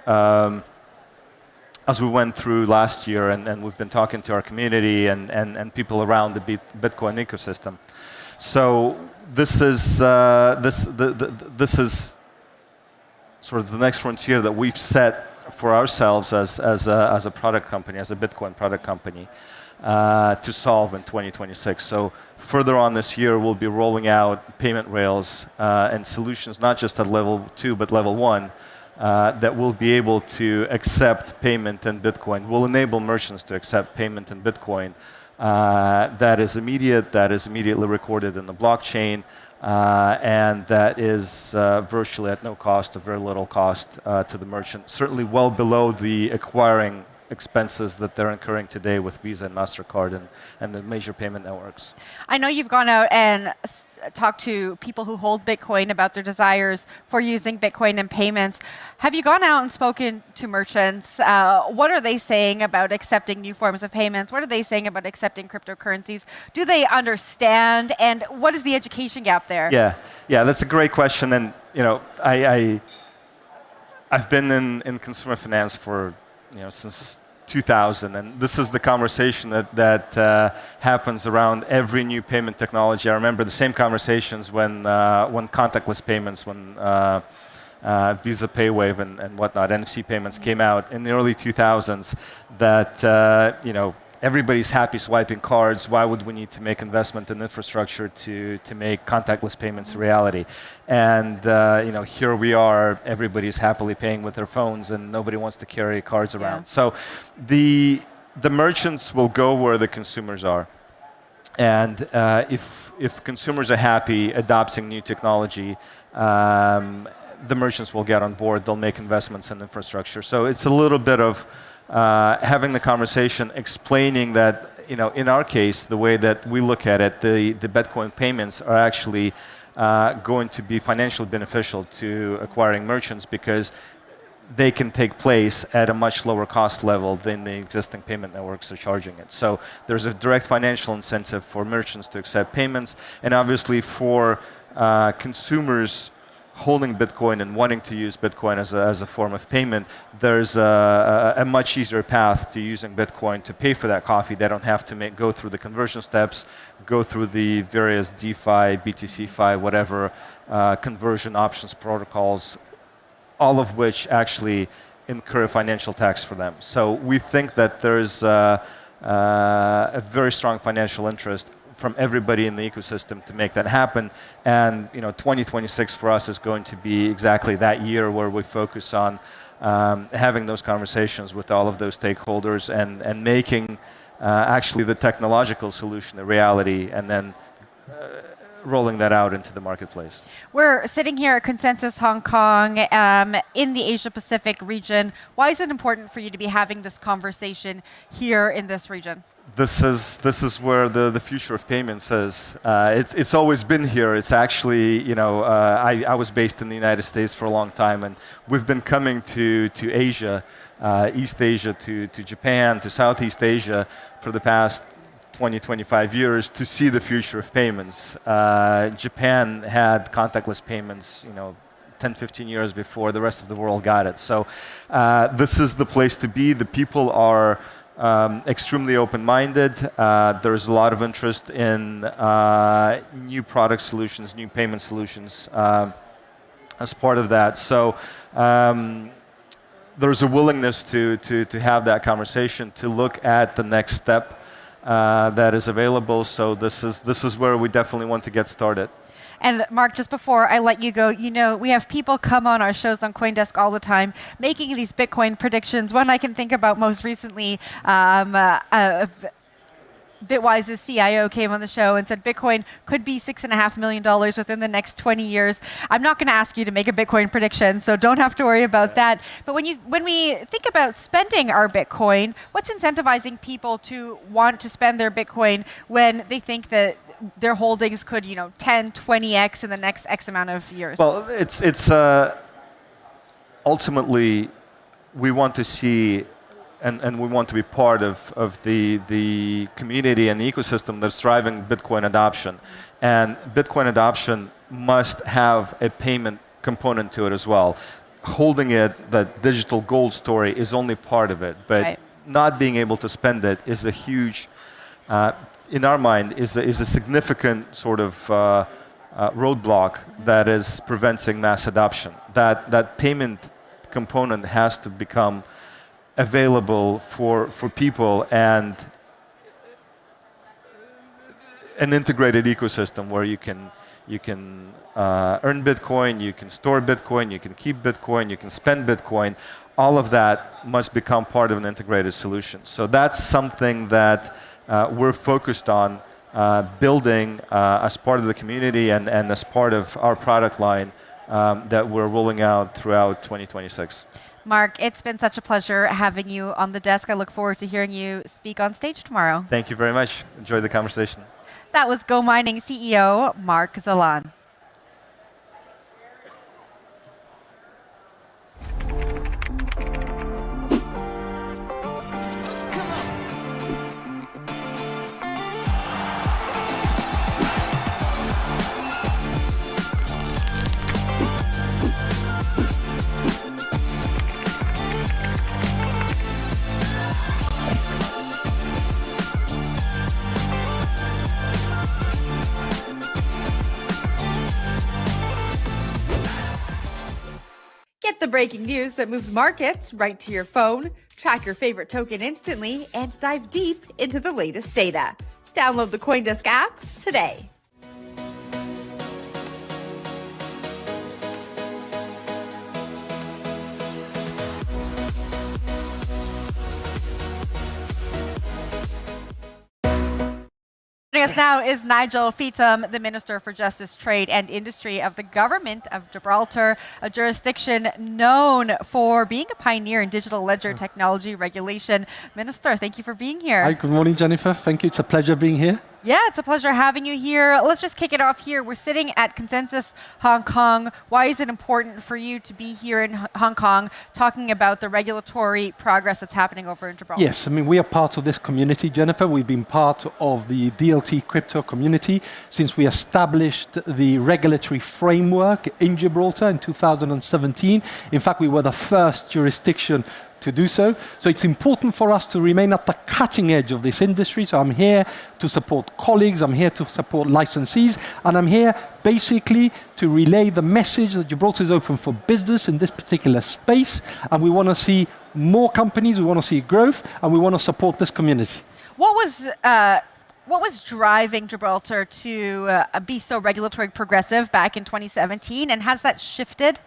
as we went through last year, and we've been talking to our community and people around the Bitcoin ecosystem. So this is sort of the next frontier that we've set for ourselves as a product company, as a Bitcoin product company, to solve in 2026. So further on this year, we'll be rolling out payment rails and solutions, not just at level 2, but level 1, that will be able to accept payment in Bitcoin, will enable merchants to accept payment in Bitcoin that is immediate, that is immediately recorded in the blockchain, and that is virtually at no cost or very little cost to the merchant, certainly well below the acquiring expenses that they're incurring today with Visa and MasterCard and the major payment networks. I know you've gone out and talked to people who hold Bitcoin about their desires for using Bitcoin and payments. Have you gone out and spoken to merchants? What are they saying about accepting new forms of payments? What are they saying about accepting cryptocurrencies? Do they understand? And what is the education gap there? Yeah, that's a great question. And I've been in consumer finance for since 2000, and this is the conversation that happens around every new payment technology. I remember the same conversations when contactless payments, when Visa PayWave and whatnot, NFC payments came out in the early 2000s. That everybody's happy swiping cards. Why would we need to make investment in infrastructure to make contactless payments a reality? And here we are, everybody's happily paying with their phones, and nobody wants to carry cards around. So the merchants will go where the consumers are. And if consumers are happy adopting new technology, the merchants will get on board. They'll make investments in infrastructure. So it's a little bit of having the conversation, explaining that in our case, the way that we look at it, the Bitcoin payments are actually going to be financially beneficial to acquiring merchants because they can take place at a much lower cost level than the existing payment networks are charging it. So there's a direct financial incentive for merchants to accept payments, and obviously for consumers holding Bitcoin and wanting to use Bitcoin as a form of payment, there's a much easier path to using Bitcoin to pay for that coffee. They don't have to go through the conversion steps, go through the various DeFi, BTCFi, whatever, conversion options protocols, all of which actually incur a financial tax for them. So we think that there's a very strong financial interest from everybody in the ecosystem to make that happen. And 2026 for us is going to be exactly that year where we focus on having those conversations with all of those stakeholders and making actually the technological solution a reality, and then rolling that out into the marketplace. We're sitting here at Consensus Hong Kong in the Asia Pacific region. Why is it important for you to be having this conversation here in this region? this is where the future of payments is. It's always been here. It's actually, I was based in the United States for a long time, and we've been coming to Asia, East Asia, to Japan, to Southeast Asia for the past 20, 25 years to see the future of payments. Japan had contactless payments, 10, 15 years before the rest of the world got it. So this is the place to be. The people are extremely open-minded. There's a lot of interest in new product solutions, new payment solutions as part of that. So there's a willingness to have that conversation, to look at the next step that is available. So this is where we definitely want to get started. And Mark, just before I let you go, we have people come on our shows on CoinDesk all the time making these Bitcoin predictions. One I can think about most recently, Bitwise's CIO came on the show and said Bitcoin could be $6.5 million within the next 20 years. I'm not going to ask you to make a Bitcoin prediction, so don't have to worry about that. But when we think about spending our Bitcoin, what's incentivizing people to want to spend their Bitcoin when they think that their holdings could, 10, 20x in the next X amount of years? Well, it's ultimately we want to see and we want to be part of the community and the ecosystem that's driving Bitcoin adoption. And Bitcoin adoption must have a payment component to it as well. Holding it, that digital gold story, is only part of it, but not being able to spend it is a huge in our mind, is a significant sort of roadblock that is preventing mass adoption. That payment component has to become available for people, and an integrated ecosystem where you can earn Bitcoin, you can store Bitcoin, you can keep Bitcoin, you can spend Bitcoin. All of that must become part of an integrated solution. So that's something that we're focused on building as part of the community and as part of our product line that we're rolling out throughout 2026. Mark, it's been such a pleasure having you on the desk. I look forward to hearing you speak on stage tomorrow. Thank you very much. Enjoy the conversation. That was Go Mining CEO Mark Zalan. Get the breaking news that moves markets right to your phone, track your favorite token instantly, and dive deep into the latest data. Download the CoinDesk app today. Joining us now is Nigel Feetham, the Minister for Justice, Trade and Industry of the Government of Gibraltar, a jurisdiction known for being a pioneer in digital ledger technology regulation. Minister, thank you for being here. Hi, good morning, Jennifer. Thank you. It's a pleasure being here. Yeah, it's a pleasure having you here. Let's just kick it off here. We're sitting at Consensus Hong Kong. Why is it important for you to be here in Hong Kong talking about the regulatory progress that's happening over in Gibraltar? Yes, I mean, we are part of this community, Jennifer. We've been part of the DLT crypto community since we established the regulatory framework in Gibraltar in 2017. In fact, we were the first jurisdiction to do so. So it's important for us to remain at the cutting edge of this industry. So I'm here to support colleagues, I'm here to support licensees, and I'm here basically to relay the message that Gibraltar is open for business in this particular space, and we want to see more companies, we want to see growth, and we want to support this community. What was driving Gibraltar to be so regulatory progressive back in 2017, and has that shifted?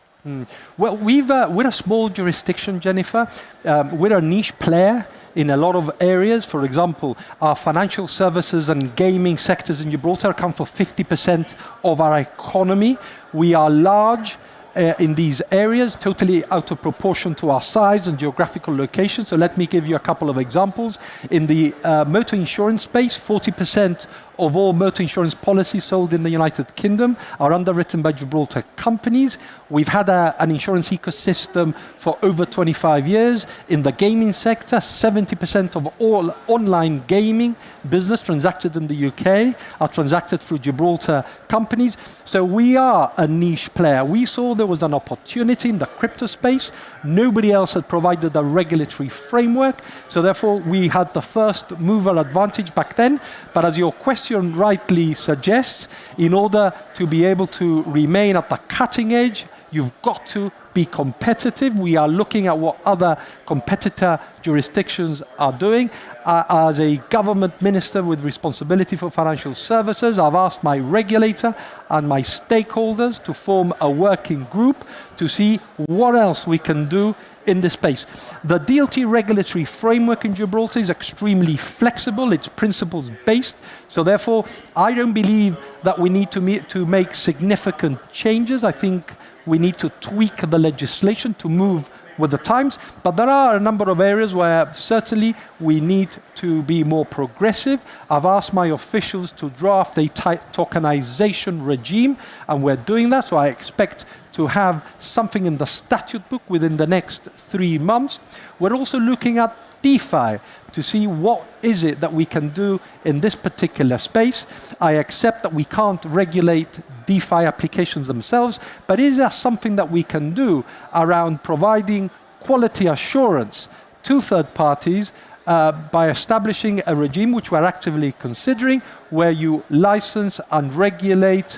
Well, we're a small jurisdiction, Jennifer. We're a niche player in a lot of areas. For example, our financial services and gaming sectors in Gibraltar account for 50% of our economy. We are large, in these areas, totally out of proportion to our size and geographical location. So let me give you a couple of examples. In the motor insurance space, 40% of all motor insurance policies sold in the United Kingdom are underwritten by Gibraltar companies. We've had an insurance ecosystem for over 25 years. In the gaming sector, 70% of all online gaming business transacted in the UK are transacted through Gibraltar companies. So we are a niche player. We saw there was an opportunity in the crypto space. Nobody else had provided a regulatory framework. So therefore, we had the first mover advantage back then. But as your question rightly suggests, in order to be able to remain at the cutting edge, you've got to be competitive. We are looking at what other competitor jurisdictions are doing. As a government minister with responsibility for financial services, I've asked my regulator and my stakeholders to form a working group to see what else we can do in this space. The DLT regulatory framework in Gibraltar is extremely flexible. It's principles-based. So therefore, I don't believe that we need to make significant changes. I think we need to tweak the legislation to move with the times. But there are a number of areas where certainly we need to be more progressive. I've asked my officials to draft a tokenization regime, and we're doing that. So I expect to have something in the statute book within the next 3 months. We're also looking at DeFi to see what is it that we can do in this particular space. I accept that we can't regulate DeFi applications themselves, but is there something that we can do around providing quality assurance to third parties by establishing a regime which we're actively considering, where you license and regulate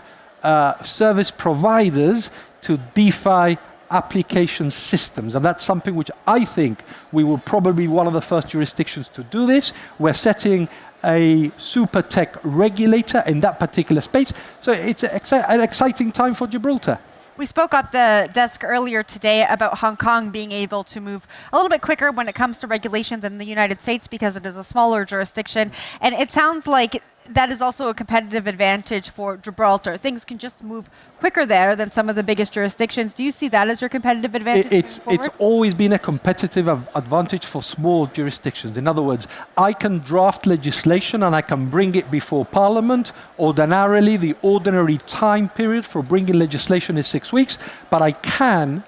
service providers to DeFi application systems. And that's something which I think we will probably be one of the first jurisdictions to do this. We're setting a super tech regulator in that particular space. So it's an exciting time for Gibraltar. We spoke at the desk earlier today about Hong Kong being able to move a little bit quicker when it comes to regulation than the United States because it is a smaller jurisdiction. And it sounds like that is also a competitive advantage for Gibraltar. Things can just move quicker there than some of the biggest jurisdictions. Do you see that as your competitive advantage? It's always been a competitive advantage for small jurisdictions. In other words, I can draft legislation and I can bring it before Parliament. Ordinarily, the ordinary time period for bringing legislation is 6 weeks, but I can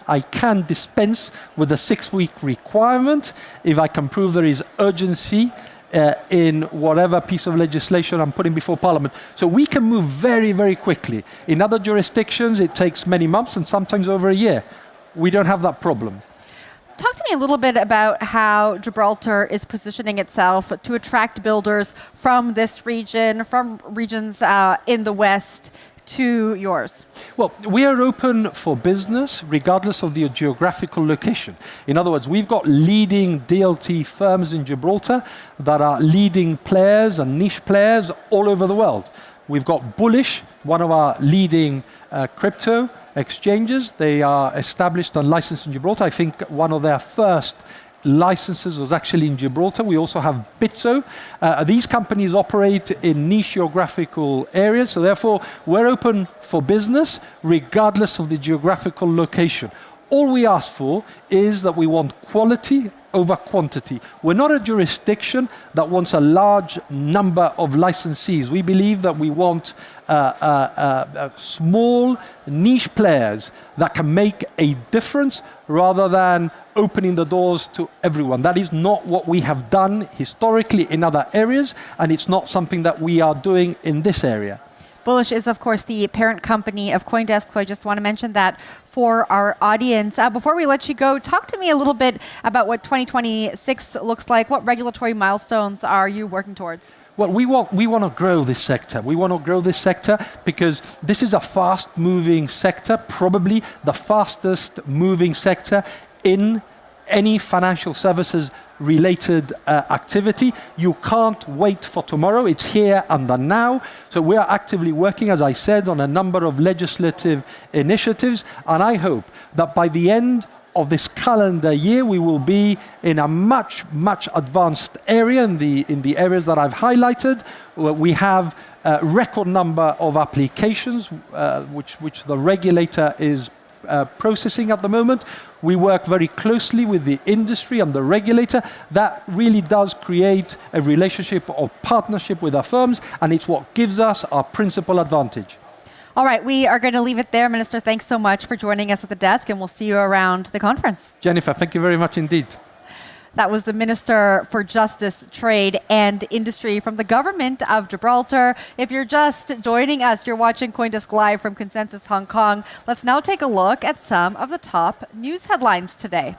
dispense with the 6-week requirement if I can prove there is urgency in whatever piece of legislation I'm putting before Parliament. So we can move very, very quickly. In other jurisdictions, it takes many months and sometimes over a year. We don't have that problem. Talk to me a little bit about how Gibraltar is positioning itself to attract builders from this region, from regions in the West, to yours? Well, we are open for business regardless of the geographical location. In other words, we've got leading DLT firms in Gibraltar that are leading players and niche players all over the world. We've got Bullish, one of our leading crypto exchanges. They are established and licensed in Gibraltar. I think one of their first licenses was actually in Gibraltar. We also have Bitso. These companies operate in niche geographical areas, so therefore we're open for business regardless of the geographical location. All we ask for is that we want quality over quantity. We're not a jurisdiction that wants a large number of licensees. We believe that we want small niche players that can make a difference rather than opening the doors to everyone. That is not what we have done historically in other areas, and it's not something that we are doing in this area. Bullish is, of course, the parent company of CoinDesk, so I just want to mention that for our audience. Before we let you go, talk to me a little bit about what 2026 looks like. What regulatory milestones are you working towards? Well, we want to grow this sector. We want to grow this sector because this is a fast-moving sector, probably the fastest-moving sector in any financial services related activity. You can't wait for tomorrow. It's here and the now. So we are actively working, as I said, on a number of legislative initiatives. And I hope that by the end of this calendar year, we will be in a much, much advanced area in the areas that I've highlighted. We have a record number of applications which the regulator is processing at the moment. We work very closely with the industry and the regulator. That really does create a relationship of partnership with our firms, and it's what gives us our principal advantage. All right, we are going to leave it there. Minister, thanks so much for joining us at the desk, and we'll see you around the conference. Jennifer, thank you very much indeed. That was the Minister for Justice, Trade and Industry from the Government of Gibraltar. If you're just joining us, you're watching CoinDesk Live from Consensus Hong Kong. Let's now take a look at some of the top news headlines today.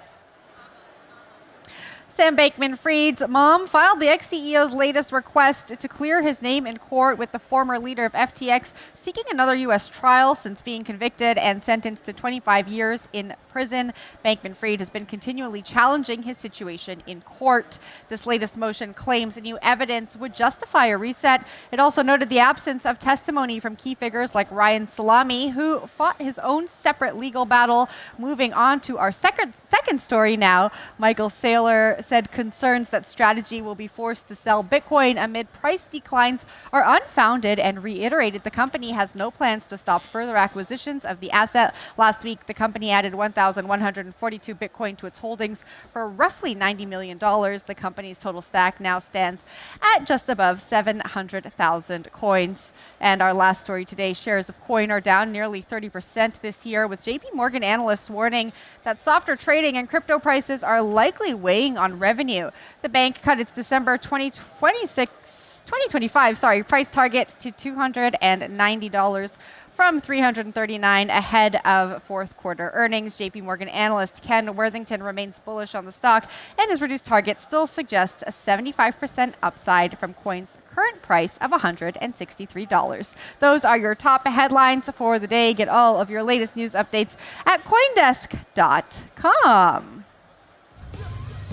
Sam Bankman-Fried's mom filed the ex-CEO's latest request to clear his name in court with the former leader of FTX seeking another U.S. trial since being convicted and sentenced to 25 years in prison. Bankman-Fried has been continually challenging his situation in court. This latest motion claims new evidence would justify a reset. It also noted the absence of testimony from key figures like Ryan Salami, who fought his own separate legal battle. Moving on to our second story now, Michael Saylor said concerns that Strategy will be forced to sell Bitcoin amid price declines are unfounded and reiterated the company has no plans to stop further acquisitions of the asset. Last week, the company added 1,142 Bitcoin to its holdings for roughly $90 million. The company's total stack now stands at just above 700,000 coins. And our last story today, shares of Coin are down nearly 30% this year, with JP Morgan analysts warning that softer trading and crypto prices are likely weighing on revenue. The bank cut its December 2025 price target to $290 from $339 ahead of fourth quarter earnings. JP Morgan analyst Ken Worthington remains bullish on the stock, and his reduced target still suggests a 75% upside from Coin's current price of $163. Those are your top headlines for the day. Get all of your latest news updates at CoinDesk.com.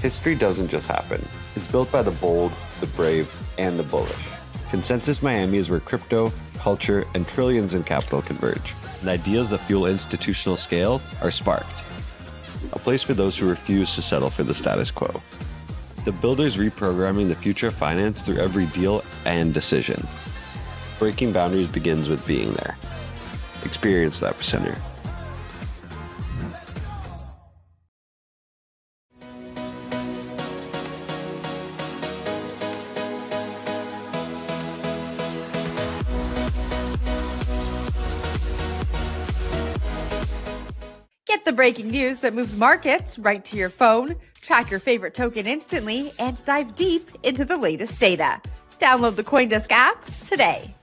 History doesn't just happen. It's built by the bold, the brave, and the bullish. Consensus Miami is where crypto, culture, and trillions in capital converge. And ideas that fuel institutional scale are sparked. A place for those who refuse to settle for the status quo. The builders reprogramming the future of finance through every deal and decision. Breaking boundaries begins with being there. Experience the epicenter. Get the breaking news that moves markets right to your phone. Track your favorite token instantly and dive deep into the latest data. Download the CoinDesk app today.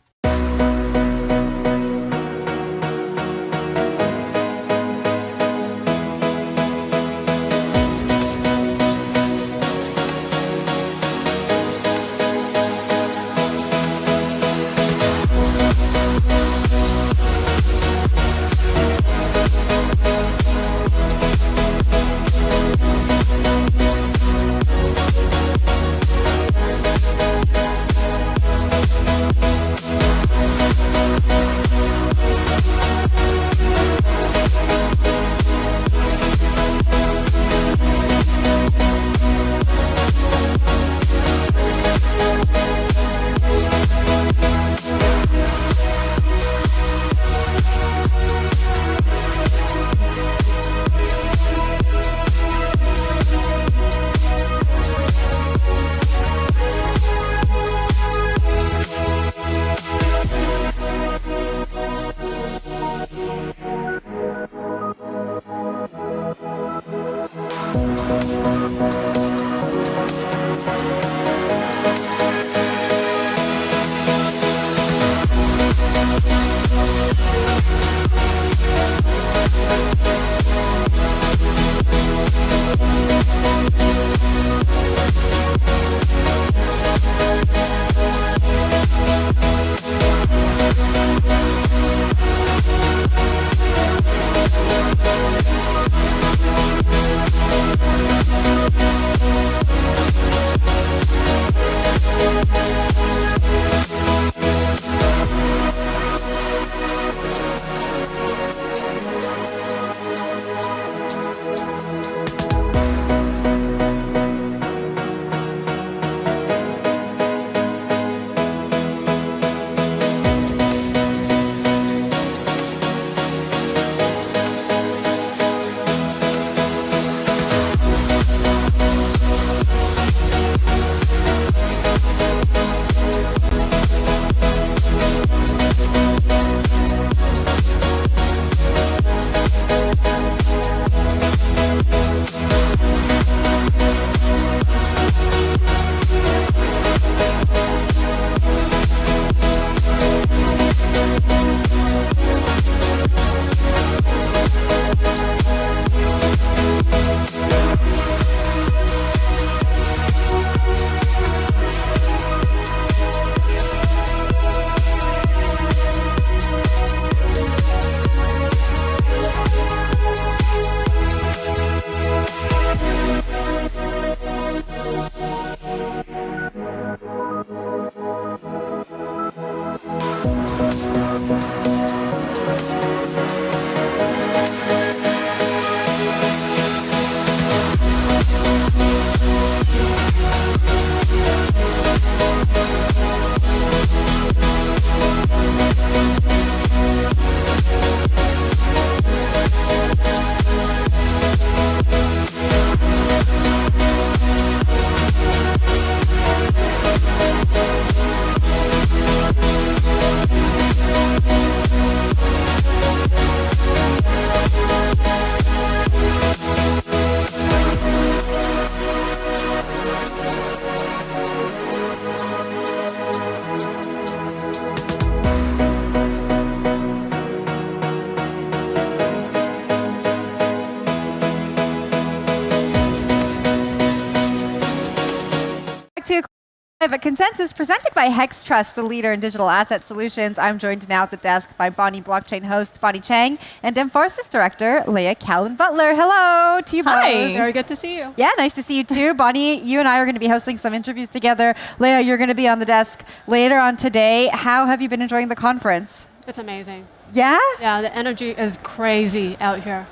live at Consensus, presented by Hex Trust, the leader in digital asset solutions. I'm joined now at the desk by Bonnie blockchain host Bonnie Chang and Demforces director Leah Callan-Butler. Hello to you both. Hi, very good to see you. Yeah, nice to see you too. Bonnie, you and I are going to be hosting some interviews together. Leah, you're going to be on the desk later on today. How have you been enjoying the conference? It's amazing. Yeah? Yeah, the energy is crazy out here.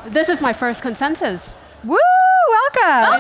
This is my first Consensus. Woo! Welcome.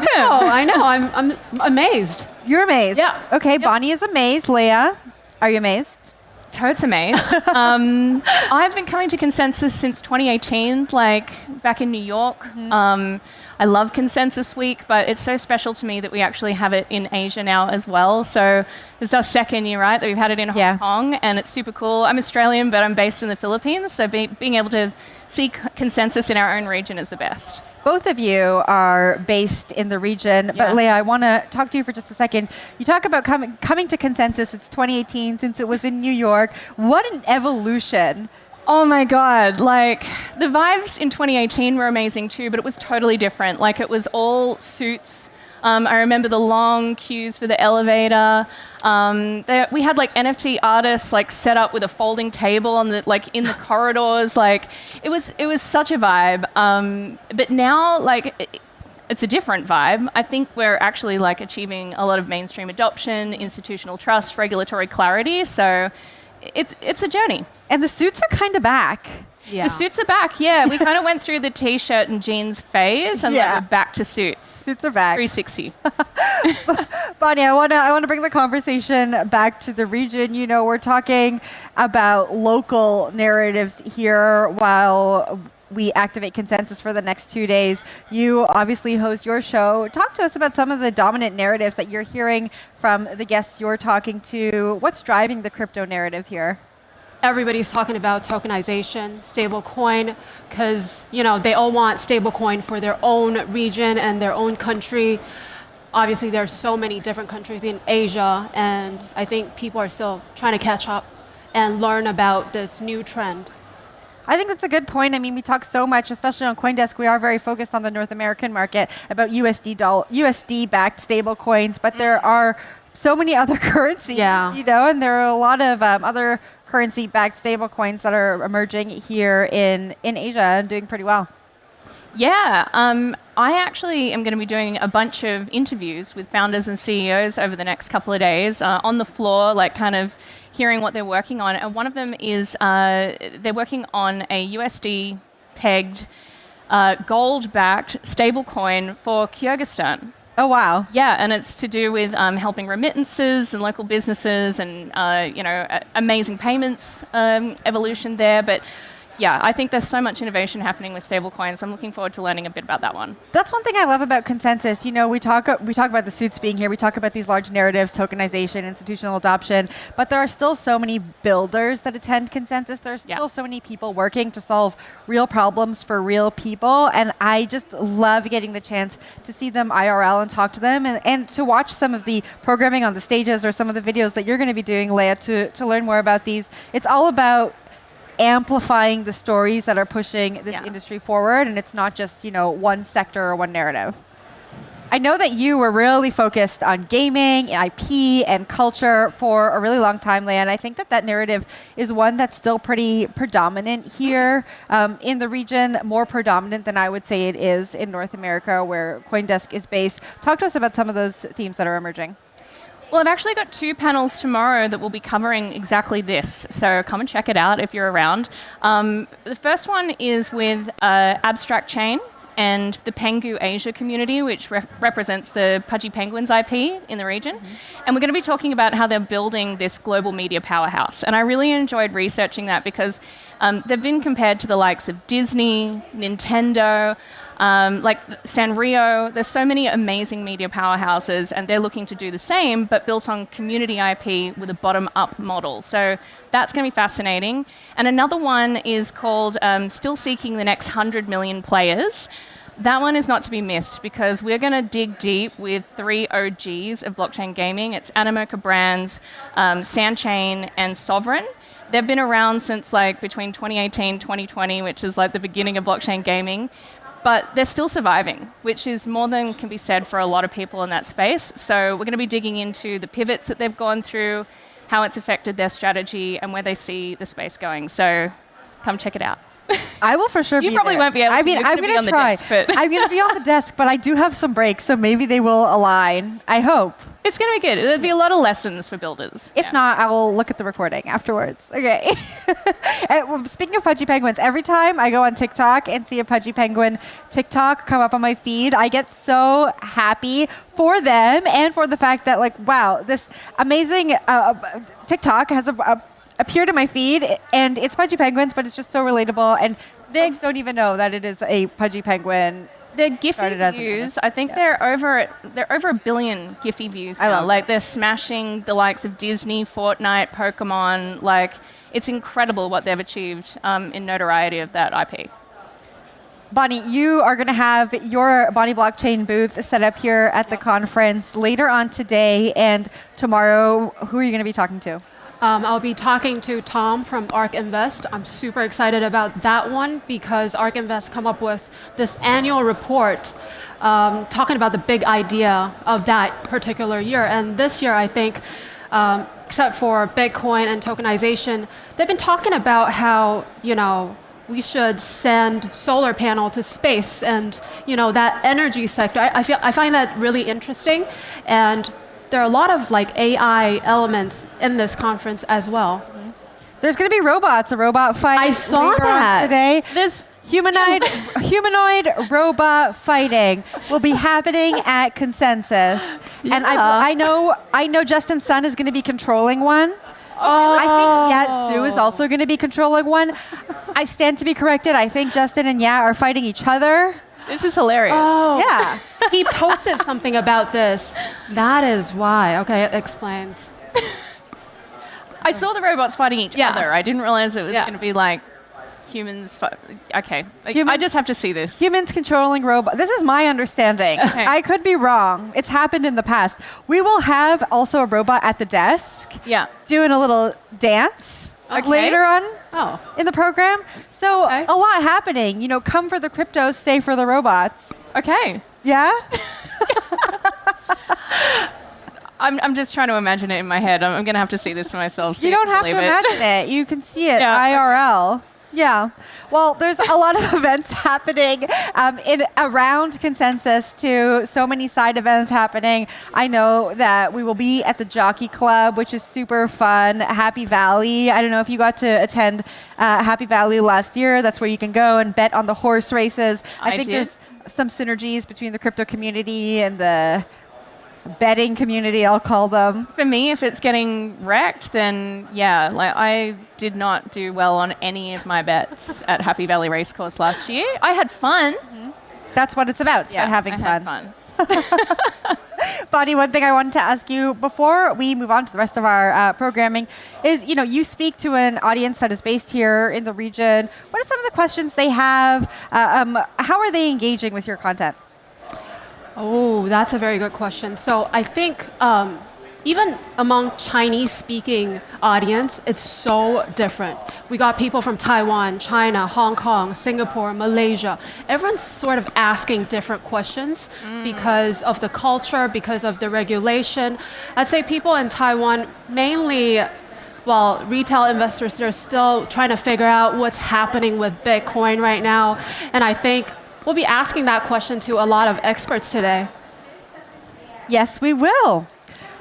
I know. I'm amazed. You're amazed. Yeah. Okay, Yep. Bonnie is amazed. Leah, are you amazed? Totes amazed. I've been coming to Consensus since 2018, like back in New York. I love Consensus Week, but it's so special to me that we actually have it in Asia now as well. So this is our second year, right, that we've had it in Hong Kong, and it's super cool. I'm Australian, but I'm based in the Philippines, so being able to see Consensus in our own region is the best. Both of you are based in the region, but Leah, I want to talk to you for just a second. You talk about coming to Consensus. It's 2018 since it was in New York. What an evolution. Oh my God, like the vibes in 2018 were amazing too, but it was totally different. Like it was all suits. I remember the long queues for the elevator. We had like NFT artists like set up with a folding table on the in the corridors. Like it was such a vibe. But now like it's a different vibe. I think we're actually like achieving a lot of mainstream adoption, institutional trust, regulatory clarity. So it's a journey. And the suits are kind of back. Yeah. The suits are back, yeah. We kind of went through the t-shirt and jeans phase, and we're back to suits. Suits are back. 360. Bonnie, I wanna bring the conversation back to the region. You know, we're talking about local narratives here while we activate Consensus for the next 2 days. You obviously host your show. Talk to us about some of the dominant narratives that you're hearing from the guests you're talking to. What's driving the crypto narrative here? Everybody's talking about tokenization, stablecoin, because they all want stablecoin for their own region and their own country. Obviously, there are so many different countries in Asia, and I think people are still trying to catch up and learn about this new trend. I think that's a good point. I mean, we talk so much, especially on CoinDesk, we are very focused on the North American market about USD-backed stablecoins, but there are so many other currencies, and there are a lot of other currency-backed stablecoins that are emerging here in Asia and doing pretty well. Yeah, I actually am going to be doing a bunch of interviews with founders and CEOs over the next couple of days on the floor, like kind of hearing what they're working on. And one of them is they're working on a USD-pegged, gold-backed stablecoin for Kyrgyzstan. Oh, wow. Yeah, and it's to do with helping remittances and local businesses and, amazing payments evolution there. But yeah, I think there's so much innovation happening with stablecoins. I'm looking forward to learning a bit about that one. That's one thing I love about Consensus. You know, we talk about the suits being here. We talk about these large narratives, tokenization, institutional adoption. But there are still so many builders that attend Consensus. There's still so many people working to solve real problems for real people. And I just love getting the chance to see them IRL and talk to them and to watch some of the programming on the stages or some of the videos that you're going to be doing, Leah, to learn more about these. It's all about amplifying the stories that are pushing this industry forward, and it's not just one sector or one narrative. I know that you were really focused on gaming, IP, and culture for a really long time, Leah, and I think that narrative is one that's still pretty predominant here in the region, more predominant than I would say it is in North America, where CoinDesk is based. Talk to us about some of those themes that are emerging. Well, I've actually got 2 panels tomorrow that will be covering exactly this. So come and check it out if you're around. The first one is with Abstract Chain and the Pengu Asia community, which represents the Pudgy Penguins IP in the region. And we're going to be talking about how they're building this global media powerhouse. And I really enjoyed researching that because they've been compared to the likes of Disney, Nintendo, like Sanrio. There's so many amazing media powerhouses, and they're looking to do the same, but built on community IP with a bottom-up model. So that's going to be fascinating. And another one is called Still Seeking the Next 100 Million Players. That one is not to be missed because we're going to dig deep with 3 OGs of blockchain gaming. It's Animoca Brands, Sandchain, and Sovereign. They've been around since between 2018 and 2020, which is the beginning of blockchain gaming. but they're still surviving, which is more than can be said for a lot of people in that space. So we're going to be digging into the pivots that they've gone through, how it's affected their strategy, and where they see the space going. So come check it out. I will for sure be You probably there. won't be able to. I mean, You're I'm gonna going be to on try. the desk, but I'm going to be on the desk, but I do have some breaks, so maybe they will align. I hope. It's going to be good. There'll be a lot of lessons for builders. If not, I will look at the recording afterwards. Okay. Speaking of pudgy penguins, every time I go on TikTok and see a pudgy penguin TikTok come up on my feed, I get so happy for them and for the fact that, like, wow, this amazing TikTok has appeared in my feed, and it's pudgy penguins, but it's just so relatable, and folks don't even know that it is a pudgy penguin. Their Giphy views, I think they're over 1 billion Giphy views now. Like, they're smashing the likes of Disney, Fortnite, Pokemon. Like, it's incredible what they've achieved in notoriety of that IP. Bonnie, you are going to have your Bonnie Blockchain booth set up here at the conference later on today and tomorrow. Who are you going to be talking to? I'll be talking to Tom from ARK Invest. I'm super excited about that one because ARK Invest come up with this annual report talking about the big idea of that particular year. And this year, I think, except for Bitcoin and tokenization, they've been talking about how, we should send solar panel to space and, that energy sector. I find that really interesting. And there are a lot of AI elements in this conference as well. Mm-hmm. There's going to be robots, a robot fight. I saw that today. This humanoid robot fighting will be happening at Consensus, and I know Justin Sun is going to be controlling one. I think Sue is also going to be controlling one. I stand to be corrected. I think Justin and Yat are fighting each other. This is hilarious. Oh, yeah. He posted something about this. That is why. Okay, it explains. I saw the robots fighting each other. I didn't realize it was going to be like humans. Okay. I just have to see this. Humans controlling robots. This is my understanding. Okay. I could be wrong. It's happened in the past. We will have also a robot at the desk doing a little dance. Later on in the program. So a lot happening. Come for the crypto, stay for the robots. Okay. Yeah? I'm just trying to imagine it in my head. I'm going to have to see this for myself. You don't have to imagine it. You can see it IRL. Yeah. Well, there's a lot of events happening around Consensus too. So many side events happening. I know that we will be at the Jockey Club, which is super fun. Happy Valley. I don't know if you got to attend Happy Valley last year. That's where you can go and bet on the horse races. I think there's some synergies between the crypto community and the betting community, I'll call them. For me, if it's getting wrecked, then I did not do well on any of my bets at Happy Valley Racecourse last year. I had fun. Mm-hmm. That's what it's about. It's about having fun. Bonnie, one thing I wanted to ask you before we move on to the rest of our programming is, you speak to an audience that is based here in the region. What are some of the questions they have? How are they engaging with your content? Oh, that's a very good question. So I think even among Chinese-speaking audience, it's so different. We got people from Taiwan, China, Hong Kong, Singapore, Malaysia. Everyone's sort of asking different questions because of the culture, because of the regulation. I'd say people in Taiwan mainly, retail investors, they're still trying to figure out what's happening with Bitcoin right now. And I think we'll be asking that question to a lot of experts today. Yes, we will.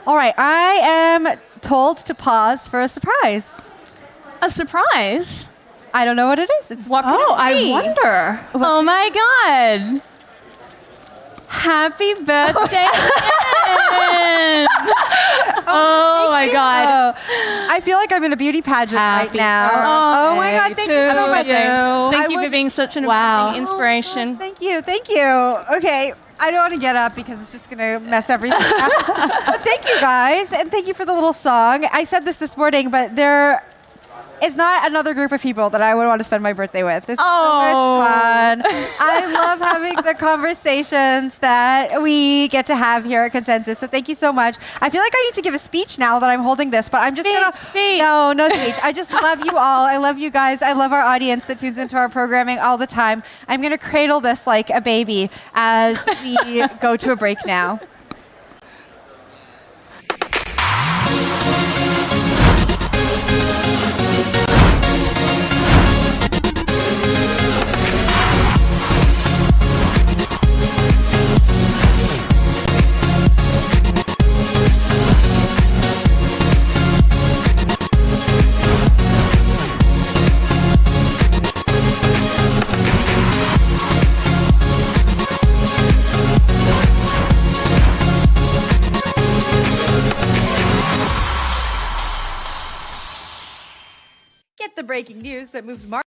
All right, I am told to pause for a surprise. A surprise? I don't know what it is. What could it be? I wonder. Oh my God. Happy birthday. Oh my God. I feel like I'm in a beauty pageant right now. Oh my God, thank you so much. Thank you for being such an amazing inspiration. Thank you. Okay. I don't want to get up because it's just going to mess everything up. But thank you guys, and thank you for the little song. I said this morning, but is not another group of people that I would want to spend my birthday with. This is so much fun. I love having the conversations that we get to have here at Consensus. So thank you so much. I feel like I need to give a speech now that I'm holding this, but I'm just going to... No speech. I just love you all. I love you guys. I love our audience that tunes into our programming all the time. I'm going to cradle this like a baby as we go to a break now. Get the breaking news that moves markets.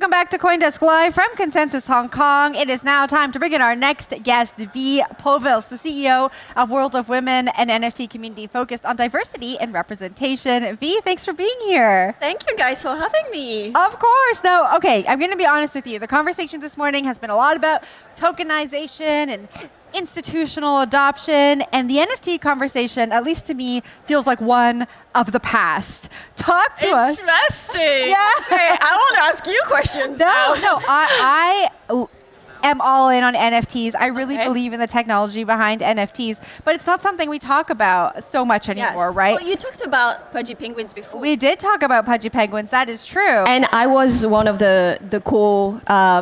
Welcome back to CoinDesk Live from Consensus Hong Kong. It is now time to bring in our next guest, V. Povils, the CEO of World of Women, an NFT community focused on diversity and representation. V, thanks for being here. Thank you guys for having me. Of course. No, okay, I'm going to be honest with you. The conversation this morning has been a lot about tokenization and institutional adoption, and the NFT conversation, at least to me, feels like one of the past. Talk to us. Interesting. Yeah. Okay, I want to ask you questions now. No, I am all in on NFTs. I really believe in the technology behind NFTs, but it's not something we talk about so much anymore, right? Well, you talked about pudgy penguins before. We did talk about pudgy penguins. That is true. And I was one of the core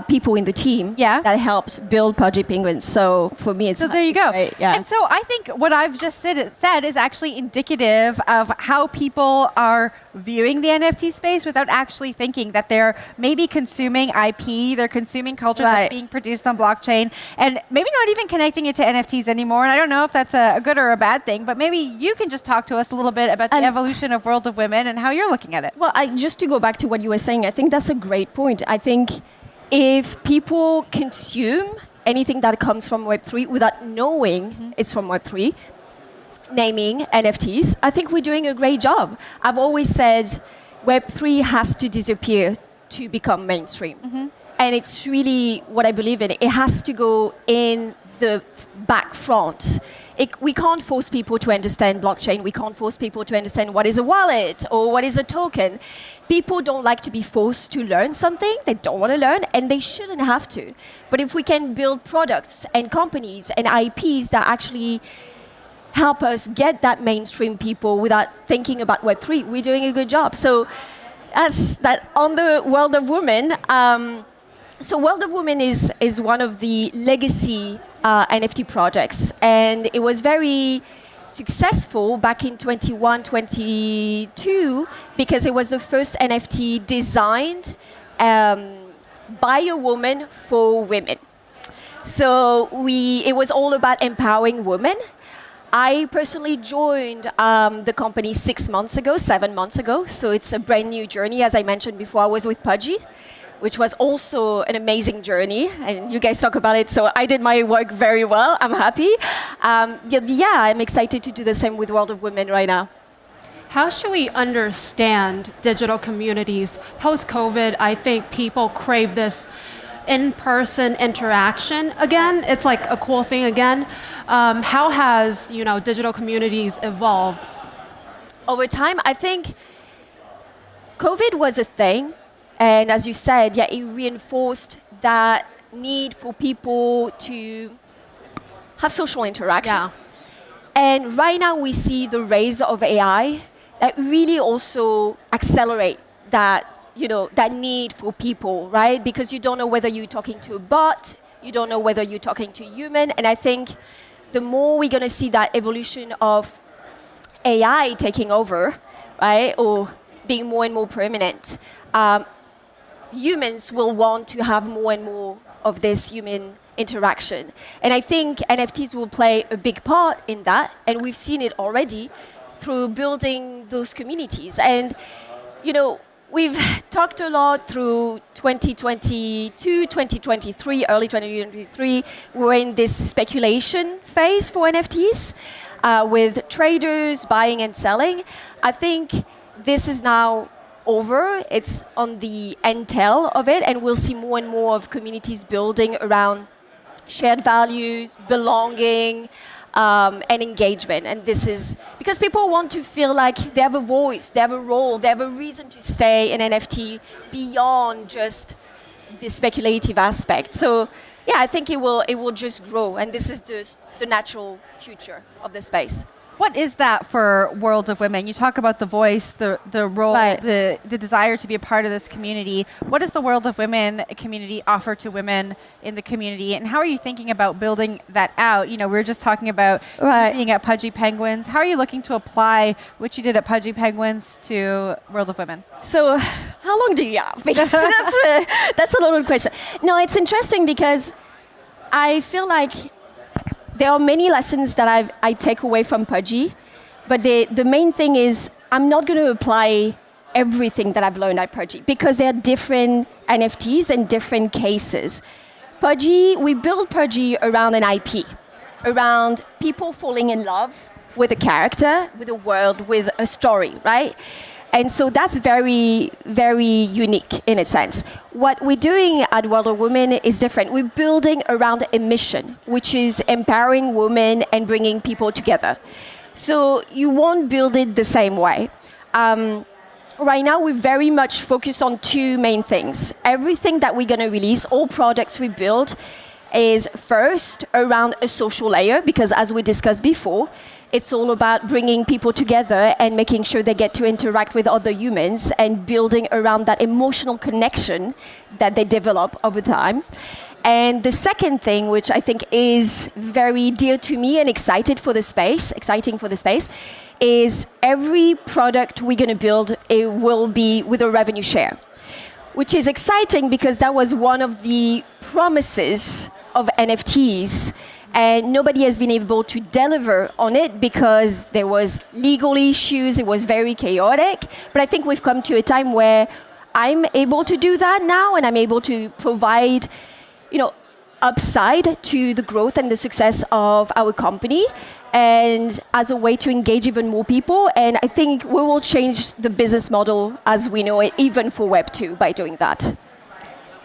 people in the team that helped build pudgy penguins. So for me, it's there you go. Great. Yeah. And so I think what I've just said is actually indicative of how people are viewing the NFT space without actually thinking that they're maybe consuming IP, they're consuming culture that's being produced on blockchain, and maybe not even connecting it to NFTs anymore. And I don't know if that's a good or a bad thing, but maybe you can just talk to us a little bit about the evolution of World of Women and how you're looking at it. Well, just to go back to what you were saying, I think that's a great point. I think if people consume anything that comes from Web3 without knowing it's from Web3, naming NFTs, I think we're doing a great job. I've always said Web3 has to disappear to become mainstream. And it's really what I believe in. It has to go in the back front. We can't force people to understand blockchain. We can't force people to understand what is a wallet or what is a token. People don't like to be forced to learn something. They don't want to learn, and they shouldn't have to. But if we can build products and companies and IPs that actually help us get that mainstream people without thinking about Web3, we're doing a good job. So as that on the World of Women, so World of Women is one of the legacy NFT projects, and it was very successful back in 21, 22, because it was the first NFT designed by a woman for women. So it was all about empowering women. I personally joined the company 7 months ago, so it's a brand new journey. As I mentioned before, I was with Pudgy, which was also an amazing journey, and you guys talk about it, so I did my work very well. I'm happy. I'm excited to do the same with World of Women right now. How should we understand digital communities? Post-COVID, I think people crave this in-person interaction again. It's like a cool thing again. How has digital communities evolved? Over time, I think COVID was a thing, and as you said, yeah, it reinforced that need for people to have social interactions. Yeah. And right now we see the rise of AI that really also accelerate that, that need for people, right? Because you don't know whether you're talking to a bot, you don't know whether you're talking to a human. And I think the more we're going to see that evolution of AI taking over, right, or being more and more prominent, humans will want to have more and more of this human interaction. And I think NFTs will play a big part in that, and we've seen it already through building those communities. And, we've talked a lot through 2022, 2023, early 2023. We're in this speculation phase for NFTs with traders buying and selling. I think this is now over. It's on the end tail of it, and we'll see more and more of communities building around shared values, belonging, and engagement. And this is because people want to feel like they have a voice, they have a role, they have a reason to stay in NFT beyond just the speculative aspect. So yeah, I think it will just grow, and this is just the natural future of the space. What is that for World of Women? You talk about the voice, the role, Right. the desire to be a part of this community. What does the World of Women community offer to women in the community, and how are you thinking about building that out? We were just talking about being at Pudgy Penguins. How are you looking to apply what you did at Pudgy Penguins to World of Women? So how long do you have? Because that's a loaded question. No, it's interesting because I feel like there are many lessons that I take away from Pudgy, but the main thing is I'm not going to apply everything that I've learned at Pudgy because there are different NFTs and different cases. We built Pudgy around an IP, around people falling in love with a character, with a world, with a story, right? And so that's very, very unique in a sense. What we're doing at World of Women is different. We're building around a mission, which is empowering women and bringing people together. So you won't build it the same way. Right now, we're very much focused on two main things. Everything that we're going to release, all products we build, is first around a social layer, because as we discussed before, it's all about bringing people together and making sure they get to interact with other humans and building around that emotional connection that they develop over time. And the second thing, which I think is very dear to me and exciting for the space, is every product we're going to build, it will be with a revenue share, which is exciting because that was one of the promises of NFTs. And nobody has been able to deliver on it because there was legal issues, it was very chaotic. But I think we've come to a time where I'm able to do that now, and I'm able to provide, upside to the growth and the success of our company, and as a way to engage even more people. And I think we will change the business model as we know it, even for Web 2, by doing that.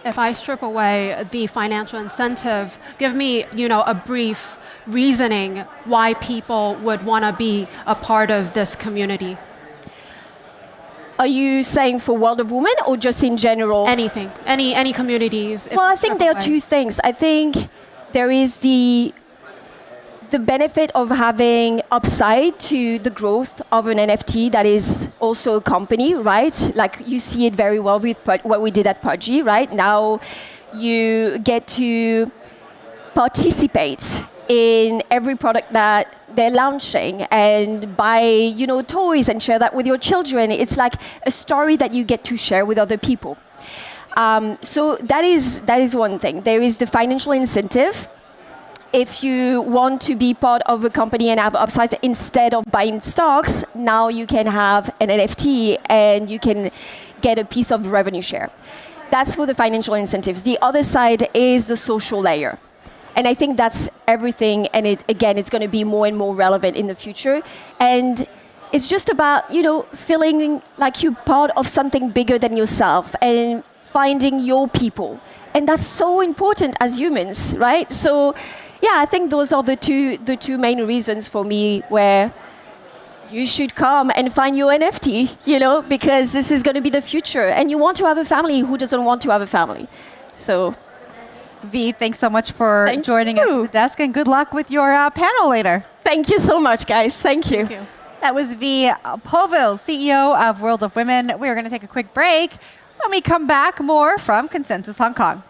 If I strip away the financial incentive, give me, a brief reasoning why people would want to be a part of this community. Are you saying for World of Women or just in general? Anything, any communities. Well, I think there are two things. I think there is the benefit of having upside to the growth of an NFT that is also a company, right? Like you see it very well with what we did at Pudgy, right? Now you get to participate in every product that they're launching and buy, toys and share that with your children. It's like a story that you get to share with other people. So that is one thing. There is the financial incentive. If you want to be part of a company and have upside, instead of buying stocks, now you can have an NFT and you can get a piece of revenue share. That's for the financial incentives. The other side is the social layer. And I think that's everything. And it's going to be more and more relevant in the future. And it's just about, feeling like you're part of something bigger than yourself. And finding your people. And that's so important as humans, right? So, yeah, I think those are the two main reasons for me where you should come and find your NFT, because this is going to be the future. And you want to have a family. Who doesn't want to have a family? So, V, thanks so much for joining us at the desk, and good luck with your panel later. Thank you so much, guys. Thank you. Thank you. That was V Povil, CEO of World of Women. We are going to take a quick break. When we come back, more from Consensus Hong Kong.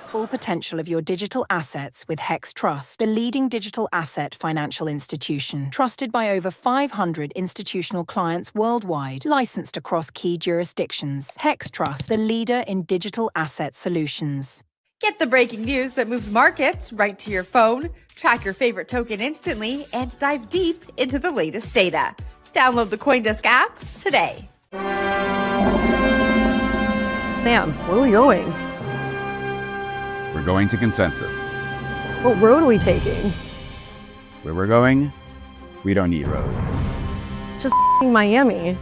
Full potential of your digital assets with Hex Trust, the leading digital asset financial institution, trusted by over 500 institutional clients worldwide, licensed across key jurisdictions. Hex Trust, the leader in digital asset solutions. Get the breaking news that moves markets right to your phone, track your favorite token instantly, and dive deep into the latest data. Download the CoinDesk app today. Sam, where are we going? We're going to Consensus. What road are we taking? Where we're going, we don't need roads. Just Miami.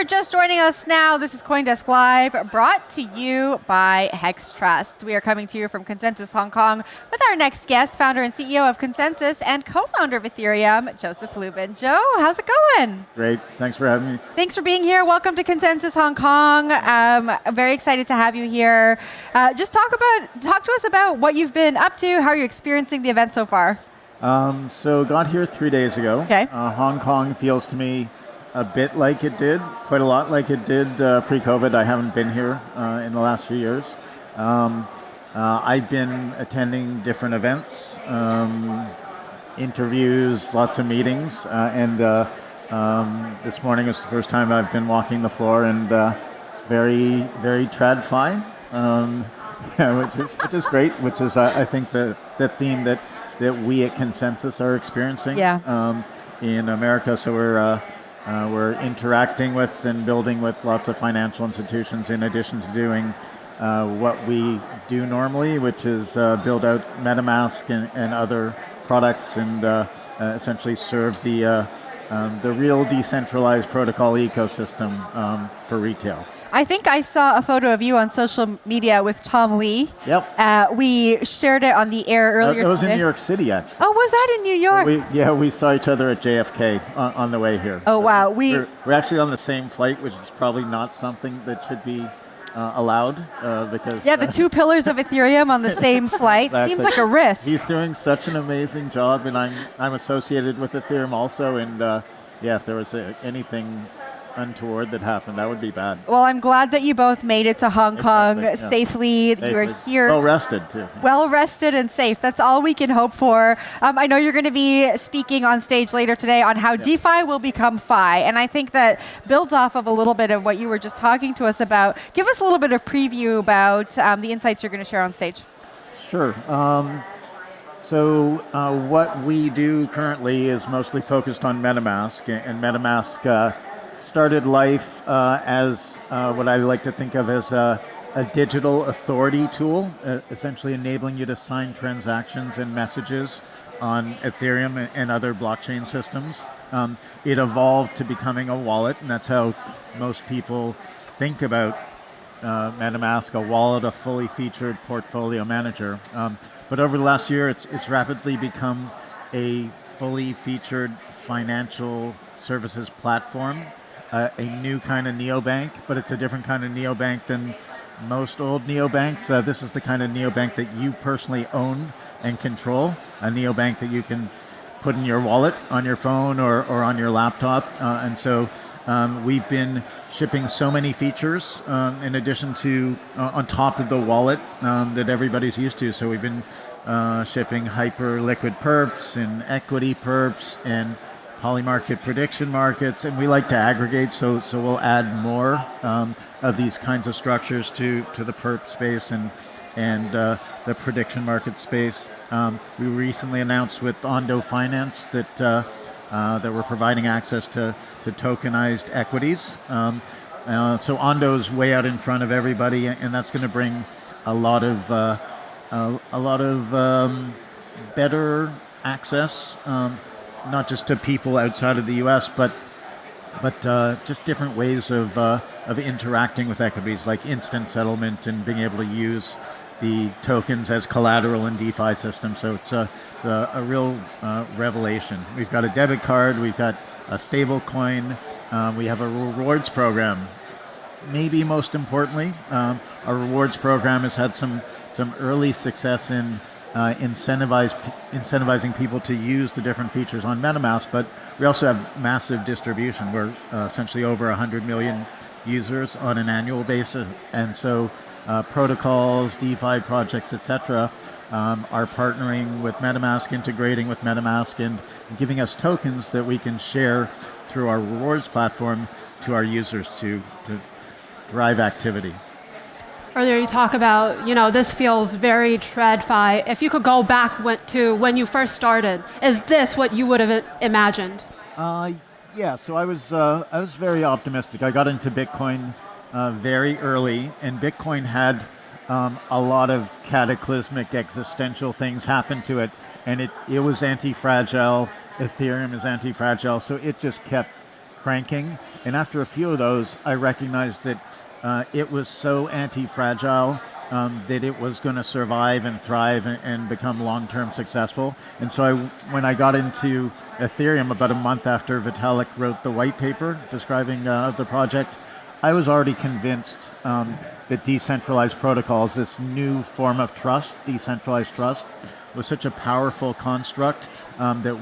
Just joining us now, this is CoinDesk Live, brought to you by Hex Trust. We are coming to you from Consensus Hong Kong with our next guest, founder and CEO of Consensus and co-founder of Ethereum, Joseph Lubin. Joe, how's it going? Great. Thanks for having me. Thanks for being here. Welcome to Consensus Hong Kong. I'm very excited to have you here. Just talk to us about what you've been up to. How are you experiencing the event so far? So got here 3 days ago. Okay. Hong Kong feels to me a bit like it did, quite a lot like it did pre-COVID. I haven't been here in the last few years. I've been attending different events, interviews, lots of meetings, and this morning was the first time I've been walking the floor, and very, very TradFi, which is great, which is, I think, the theme that we at Consensus are experiencing in America. So we're interacting with and building with lots of financial institutions in addition to doing what we do normally, which is build out MetaMask and other products and essentially serve the real decentralized protocol ecosystem for retail. I think I saw a photo of you on social media with Tom Lee. Yep. We shared it on the air earlier today. It was in New York City, actually. Oh, was that in New York? We saw each other at JFK on the way here. Oh, wow. We're actually on the same flight, which is probably not something that should be allowed because... Yeah, the two pillars of Ethereum on the same flight. Exactly. Seems like a risk. He's doing such an amazing job, and I'm associated with Ethereum also, and if there was anything untoward that happened, that would be bad. Well, I'm glad that you both made it to Hong Kong safely. You were here. Well rested, too. Well rested and safe. That's all we can hope for. I know you're going to be speaking on stage later today on how DeFi will become Fi. And I think that builds off of a little bit of what you were just talking to us about. Give us a little bit of preview about the insights you're going to share on stage. Sure. So what we do currently is mostly focused on MetaMask. And MetaMask started life as what I like to think of as a digital authority tool, essentially enabling you to sign transactions and messages on Ethereum and other blockchain systems. It evolved to becoming a wallet, and that's how most people think about MetaMask, a wallet, a fully featured portfolio manager. But over the last year, it's rapidly become a fully featured financial services platform, a new kind of neobank, but it's a different kind of neobank than most old neobanks. This is the kind of neobank that you personally own and control, a neobank that you can put in your wallet on your phone or on your laptop. And so we've been shipping so many features in addition to on top of the wallet that everybody's used to. So we've been shipping hyper liquid perps and equity perps and polymarket prediction markets, and we like to aggregate, so we'll add more of these kinds of structures to the perp space and the prediction market space. We recently announced with Ondo Finance that we're providing access to tokenized equities. So Ondo's way out in front of everybody, and that's going to bring a lot of better access, not just to people outside of the U.S., but just different ways of interacting with equities, like instant settlement and being able to use the tokens as collateral in DeFi systems. So it's a real revelation. We've got a debit card, we've got a stable coin, we have a rewards program. Maybe most importantly, our rewards program has had some early success in incentivizing people to use the different features on MetaMask, but we also have massive distribution. We're essentially over 100 million users on an annual basis, and so protocols, DeFi projects, etc., are partnering with MetaMask, integrating with MetaMask, and giving us tokens that we can share through our rewards platform to our users to drive activity. Earlier you talk about, this feels very TradFi. If you could go back to when you first started, is this what you would have imagined? Yeah, so I was very optimistic. I got into Bitcoin very early, and Bitcoin had a lot of cataclysmic existential things happen to it, and it was anti-fragile. Ethereum is anti-fragile, so it just kept cranking. And after a few of those, I recognized that it was so anti-fragile that it was going to survive and thrive and become long-term successful. And so when I got into Ethereum about a month after Vitalik wrote the white paper describing the project, I was already convinced that decentralized protocols, this new form of trust, decentralized trust, was such a powerful construct that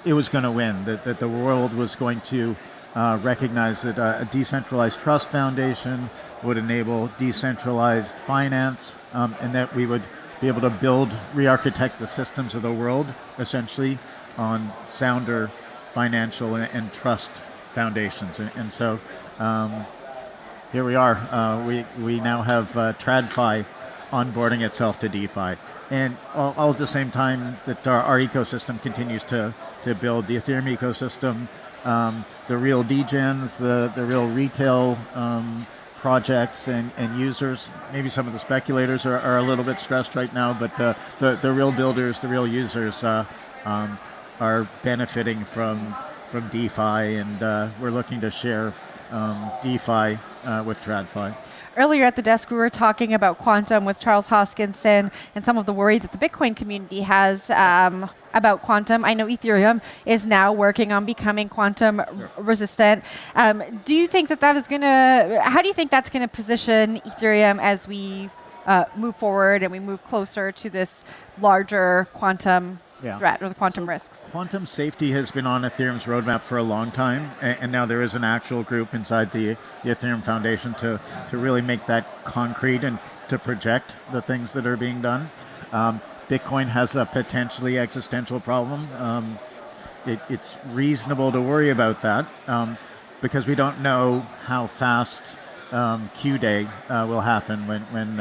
it was going to win, that the world was going to recognize that a decentralized trust foundation would enable decentralized finance, and that we would be able to re-architect the systems of the world, essentially, on sounder financial and trust foundations. And so here we are. We now have TradFi onboarding itself to DeFi. And all at the same time that our ecosystem continues to build, the Ethereum ecosystem, the real degens, the real retail projects and users. Maybe some of the speculators are a little bit stressed right now, but the real builders, the real users are benefiting from DeFi, and we're looking to share DeFi with TradFi. Earlier at the desk, we were talking about quantum with Charles Hoskinson and some of the worry that the Bitcoin community has about quantum. I know Ethereum is now working on becoming quantum resistant. Do you think that is going to, how do you think that's going to position Ethereum as we move forward and we move closer to this larger quantum threat or the quantum risks? Quantum safety has been on Ethereum's roadmap for a long time, and now there is an actual group inside the Ethereum Foundation to really make that concrete and to project the things that are being done. Bitcoin has a potentially existential problem. It's reasonable to worry about that because we don't know how fast Q-Day will happen when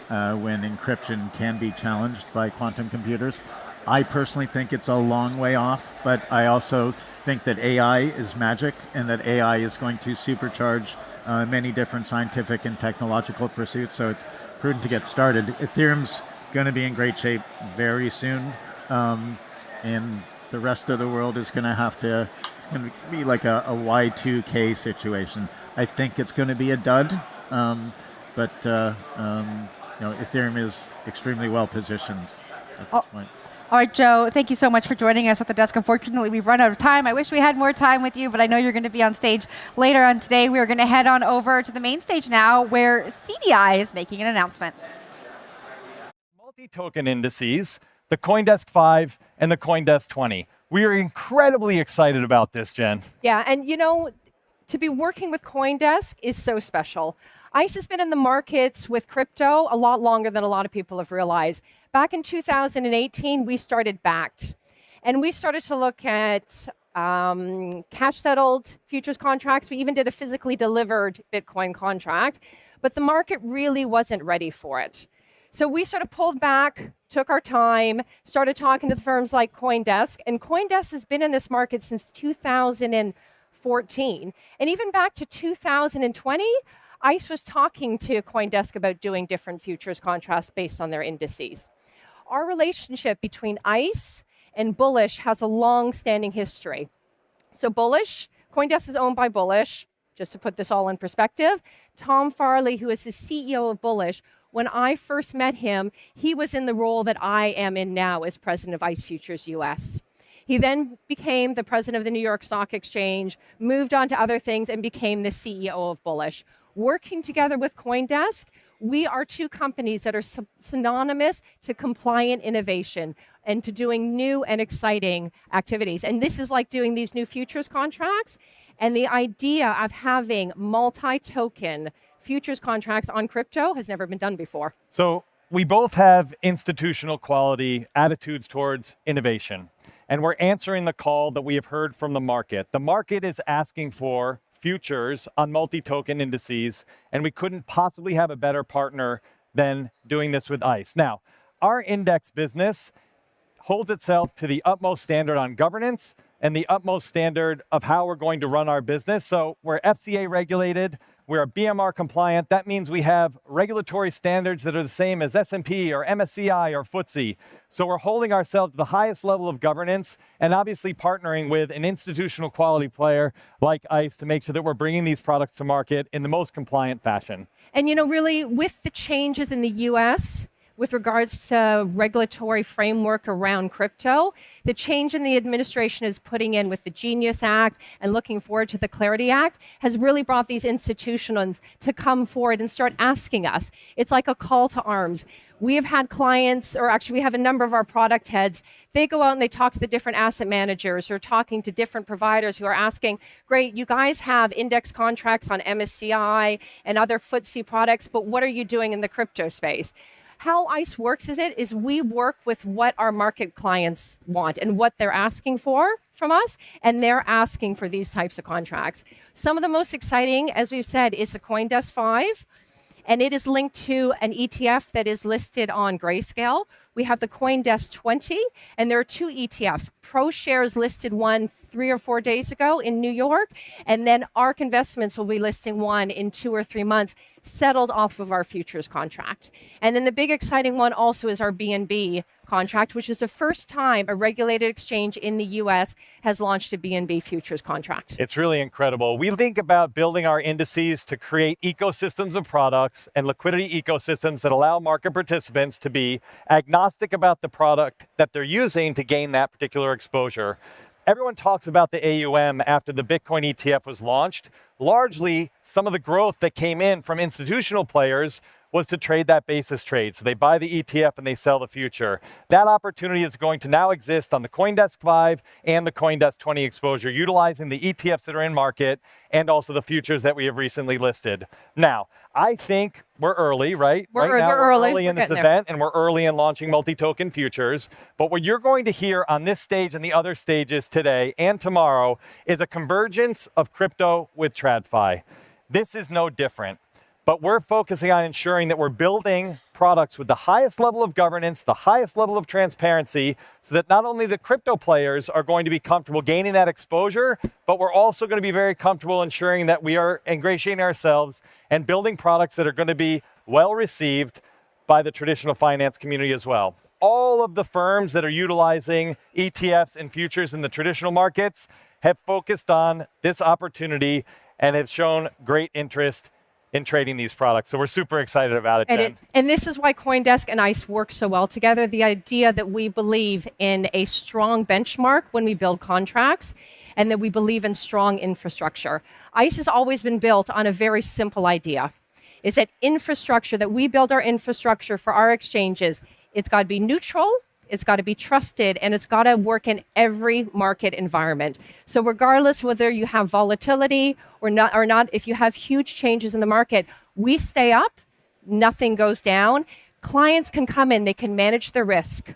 encryption can be challenged by quantum computers. I personally think it's a long way off, but I also think that AI is magic and that AI is going to supercharge many different scientific and technological pursuits, so it's prudent to get started. Ethereum's going to be in great shape very soon, and the rest of the world is going to it's going to be like a Y2K situation. I think it's going to be a dud. but Ethereum is extremely well positioned at this point. All right, Joe, thank you so much for joining us at the desk. Unfortunately, we've run out of time. I wish we had more time with you, but I know you're going to be on stage later on today. We are going to head on over to the main stage now, where CDI is making an announcement. Multi-token indices, the CoinDesk 5 and the CoinDesk 20. We are incredibly excited about this, Jen. Yeah, and to be working with CoinDesk is so special. ICE has been in the markets with crypto a lot longer than a lot of people have realized. Back in 2018, we started Backed, and we started to look at cash-settled futures contracts. We even did a physically delivered Bitcoin contract, but the market really wasn't ready for it. So we sort of pulled back, took our time, started talking to the firms like CoinDesk, and CoinDesk has been in this market since 2014. And even back to 2020, ICE was talking to CoinDesk about doing different futures contracts based on their indices. Our relationship between ICE and Bullish has a long-standing history. So Bullish, CoinDesk is owned by Bullish. Just to put this all in perspective, Tom Farley, who is the CEO of Bullish, when I first met him, he was in the role that I am in now as president of ICE Futures US. He then became the president of the New York Stock Exchange, moved on to other things, and became the CEO of Bullish. Working together with CoinDesk, we are two companies that are synonymous to compliant innovation and to doing new and exciting activities. And this is like doing these new futures contracts. And the idea of having multi-token futures contracts on crypto has never been done before. So we both have institutional quality attitudes towards innovation. And we're answering the call that we have heard from the market. The market is asking for futures on multi-token indices, and we couldn't possibly have a better partner than doing this with ICE. Now, our index business holds itself to the utmost standard on governance and the utmost standard of how we're going to run our business. So we're FCA regulated, we're BMR compliant. That means we have regulatory standards that are the same as S&P or MSCI or FTSE. So we're holding ourselves to the highest level of governance and obviously partnering with an institutional quality player like ICE to make sure that we're bringing these products to market in the most compliant fashion. And really, with the changes in the US, with regards to regulatory framework around crypto, the change in the administration is putting in with the Genius Act and looking forward to the Clarity Act has really brought these institutions to come forward and start asking us. It's like a call to arms. We have had clients, or actually we have a number of our product heads, they go out and they talk to the different asset managers or talking to different providers who are asking, great, you guys have index contracts on MSCI and other FTSE products, but what are you doing in the crypto space? How ICE works is we work with what our market clients want and what they're asking for from us, and they're asking for these types of contracts. Some of the most exciting, as we've said, is the CoinDesk 5, and it is linked to an ETF that is listed on Grayscale. We have the CoinDesk 20, and there are two ETFs. ProShares listed one 3 or 4 days ago in New York, and then ARK Investments will be listing one in 2 or 3 months, settled off of our futures contract. And then the big exciting one also is our BNB contract, which is the first time a regulated exchange in the US has launched a BNB futures contract. It's really incredible. We think about building our indices to create ecosystems of products and liquidity ecosystems that allow market participants to be agnostic about the product that they're using to gain that particular exposure. Everyone talks about the AUM after the Bitcoin ETF was launched. Largely, some of the growth that came in from institutional players was to trade that basis trade. So they buy the ETF and they sell the future. That opportunity is going to now exist on the CoinDesk 5 and the CoinDesk 20 exposure, utilizing the ETFs that are in market and also the futures that we have recently listed. Now, I think we're early, right? We're early in this event, and we're early in launching multi-token futures. But what you're going to hear on this stage and the other stages today and tomorrow is a convergence of crypto with TradFi. This is no different. But we're focusing on ensuring that we're building products with the highest level of governance, the highest level of transparency, so that not only the crypto players are going to be comfortable gaining that exposure, but we're also going to be very comfortable ensuring that we are ingratiating ourselves and building products that are going to be well received by the traditional finance community as well. All of the firms that are utilizing ETFs and futures in the traditional markets have focused on this opportunity and have shown great interest in trading these products. So we're super excited about it, Jen. And this is why CoinDesk and ICE work so well together. The idea that we believe in a strong benchmark when we build contracts, and that we believe in strong infrastructure. ICE has always been built on a very simple idea. It's that infrastructure, that we build our infrastructure for our exchanges. It's got to be neutral, it's got to be trusted, and it's got to work in every market environment. So regardless whether you have volatility or not, if you have huge changes in the market, we stay up, nothing goes down. Clients can come in, they can manage their risk.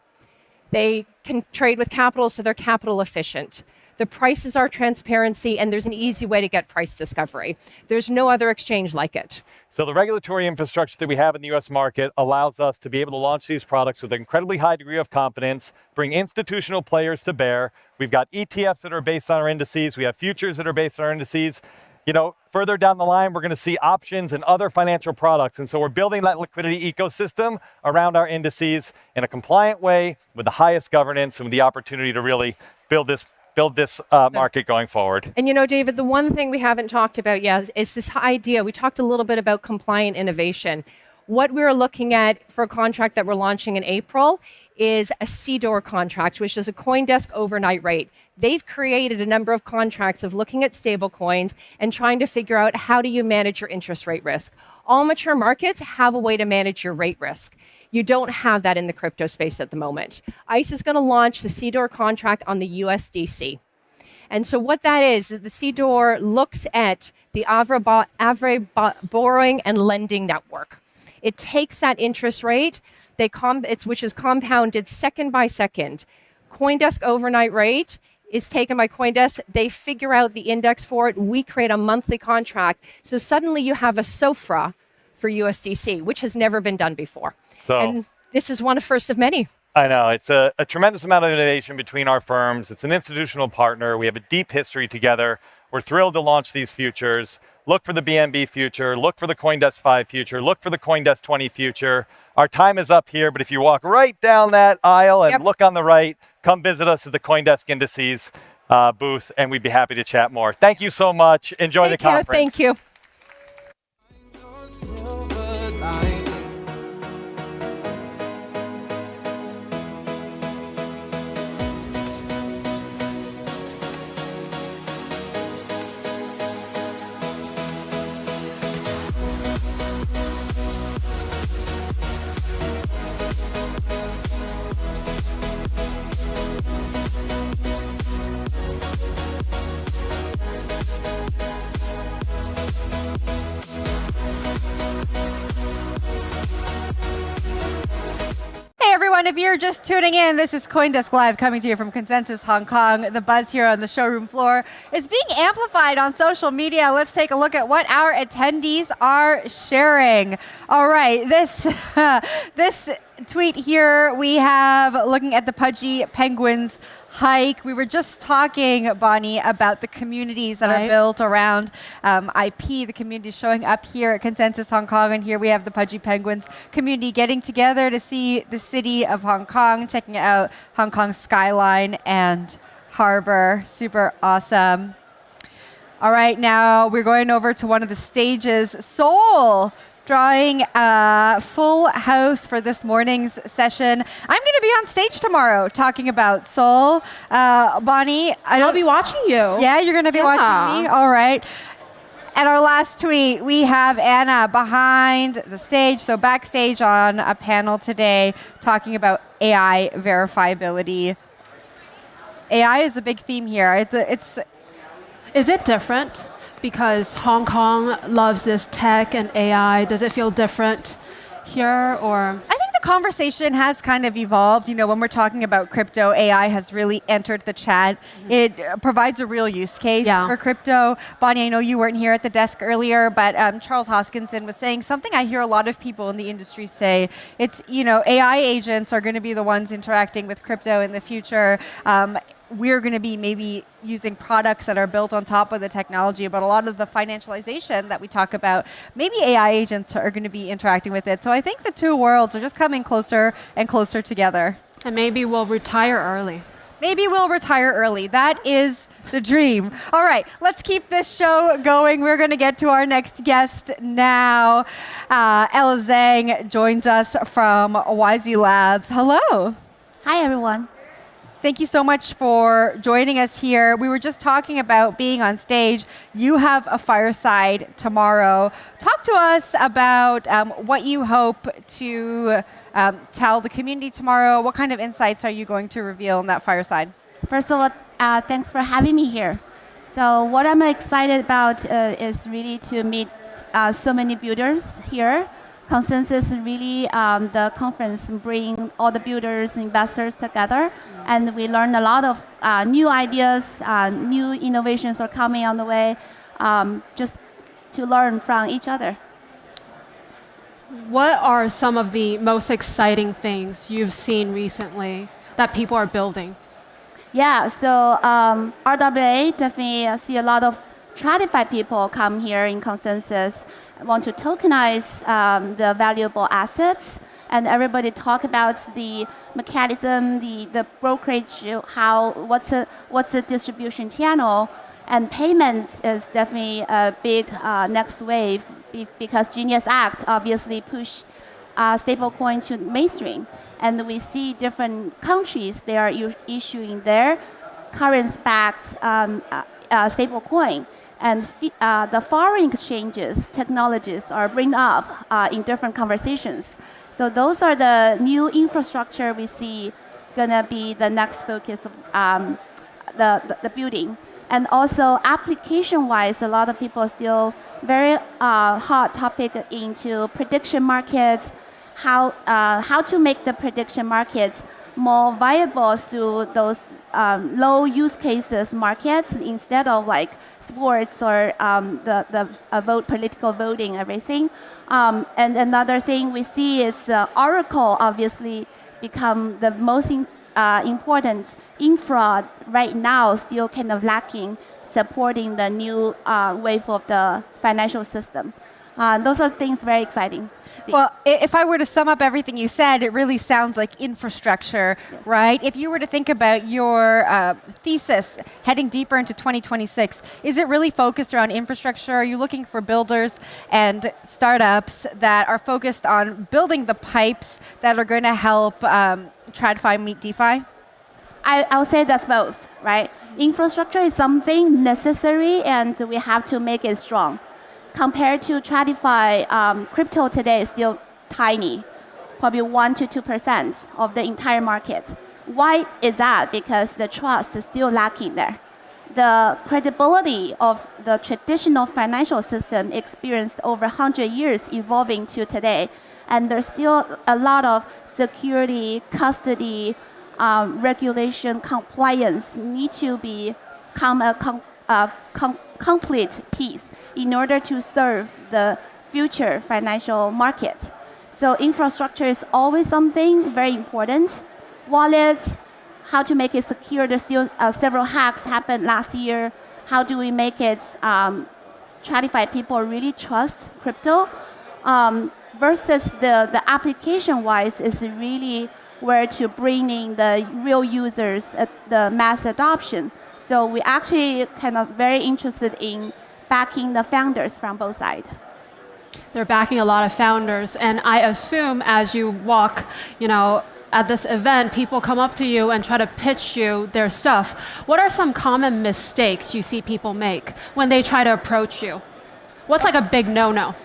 They can trade with capital, so they're capital efficient. The prices are transparency, and there's an easy way to get price discovery. There's no other exchange like it. So the regulatory infrastructure that we have in the US market allows us to be able to launch these products with an incredibly high degree of confidence, bring institutional players to bear. We've got ETFs that are based on our indices. We have futures that are based on our indices. You know, further down the line, we're going to see options and other financial products. And so we're building that liquidity ecosystem around our indices in a compliant way with the highest governance and with the opportunity to really build this market going forward. And you know, David, the one thing we haven't talked about yet is this idea. We talked a little bit about compliant innovation. What we're looking at for a contract that we're launching in April is a CDOR contract, which is a CoinDesk overnight rate. They've created a number of contracts of looking at stablecoins and trying to figure out how do you manage your interest rate risk. All mature markets have a way to manage your rate risk. You don't have that in the crypto space at the moment. ICE is going to launch the CDOR contract on the USDC. And so what that is the CDOR looks at the average borrowing and lending network. It takes that interest rate, which is compounded second by second. CoinDesk overnight rate is taken by CoinDesk. They figure out the index for it. We create a monthly contract. So suddenly you have a SOFR for USDC, which has never been done before. And this is one of first of many. I know. It's a tremendous amount of innovation between our firms. It's an institutional partner. We have a deep history together. We're thrilled to launch these futures. Look for the BNB future. Look for the CoinDesk 5 future. Look for the CoinDesk 20 future. Our time is up here, but if you walk right down that aisle and look on the right, come visit us at the CoinDesk Indices booth, and we'd be happy to chat more. Thank you so much. Enjoy the conference. Thank you. If you're just tuning in, this is CoinDesk Live coming to you from Consensus Hong Kong. The buzz here on the showroom floor is being amplified on social media. Let's take a look at what our attendees are sharing. All right, this tweet here we have looking at the Pudgy Penguins hike. We were just talking, Bonnie, about the communities that are built around IP, the community showing up here at Consensus Hong Kong. And here we have the Pudgy Penguins community getting together to see the city of Hong Kong, checking out Hong Kong's skyline and harbor. Super awesome. All right, now we're going over to one of the stages. Seoul, drawing a full house for this morning's session. I'm going to be on stage tomorrow talking about Seoul. Bonnie, I'll be watching you. Yeah, you're going to be watching me? All right. At our last tweet, we have Anna behind the stage, so backstage on a panel today talking about AI verifiability. AI is a big theme here. Is it different? Because Hong Kong loves this tech and AI. Does it feel different here, or? I think the conversation has kind of evolved. You know, when we're talking about crypto, AI has really entered the chat. It provides a real use case for crypto. Bonnie, I know you weren't here at the desk earlier, but Charles Hoskinson was saying something I hear a lot of people in the industry say. It's, you know, AI agents are going to be the ones interacting with crypto in the future. We're going to be maybe using products that are built on top of the technology, but a lot of the financialization that we talk about, maybe AI agents are going to be interacting with it. So I think the two worlds are just coming closer and closer together. And maybe we'll retire early. Maybe we'll retire early. That is the dream. All right, let's keep this show going. We're going to get to our next guest now. Ella Zhang joins us from YZ Labs. Hello. Hi, everyone. Thank you so much for joining us here. We were just talking about being on stage. You have a fireside tomorrow. Talk to us about what you hope to tell the community tomorrow. What kind of insights are you going to reveal in that fireside? First of all, thanks for having me here. So what I'm excited about is really to meet so many builders here. Consensus really, the conference bring all the builders, investors together, and we learn a lot of new ideas, new innovations are coming on the way, just to learn from each other. What are some of the most exciting things you've seen recently that people are building? Yeah, so RWA definitely see a lot of TradFi people come here in Consensus, want to tokenize the valuable assets, and everybody talk about the mechanism, the brokerage, what's the distribution channel, and payments is definitely a big next wave because Genius Act obviously push stablecoin to mainstream, and we see different countries they are issuing their currency-backed stablecoin. And the foreign exchanges technologies are bring up in different conversations. So those are the new infrastructure we see gonna be the next focus of the building. And also application-wise, a lot of people still very hot topic into prediction markets, how to make the prediction markets more viable through those low use cases markets instead of like sports or the political voting, everything. And another thing we see is Oracle obviously become the most important infra right now, still kind of lacking, supporting the new wave of the financial system. Those are things very exciting. Well, if I were to sum up everything you said, it really sounds like infrastructure, yes. Right? If you were to think about your thesis heading deeper into 2026, is it really focused around infrastructure? Are you looking for builders and startups that are focused on building the pipes that are going to help TradFi meet DeFi? I would say that's both, right? Infrastructure is something necessary and we have to make it strong. Compared to TradFi, crypto today is still tiny, probably 1 to 2% of the entire market. Why is that? Because the trust is still lacking there. The credibility of the traditional financial system experienced over 100 years evolving to today. And there's still a lot of security, custody, regulation, compliance need to become a complete piece in order to serve the future financial market. So infrastructure is always something very important. Wallets, how to make it secure. There's still several hacks happened last year. How do we make it TradFi people really trust crypto? Versus the application-wise is really where to bring in the real users at the mass adoption. So we actually kind of very interested in backing the founders from both sides. They're backing a lot of founders, and I assume as you walk, at this event, people come up to you and try to pitch you their stuff. What are some common mistakes you see people make when they try to approach you? What's like a big no-no?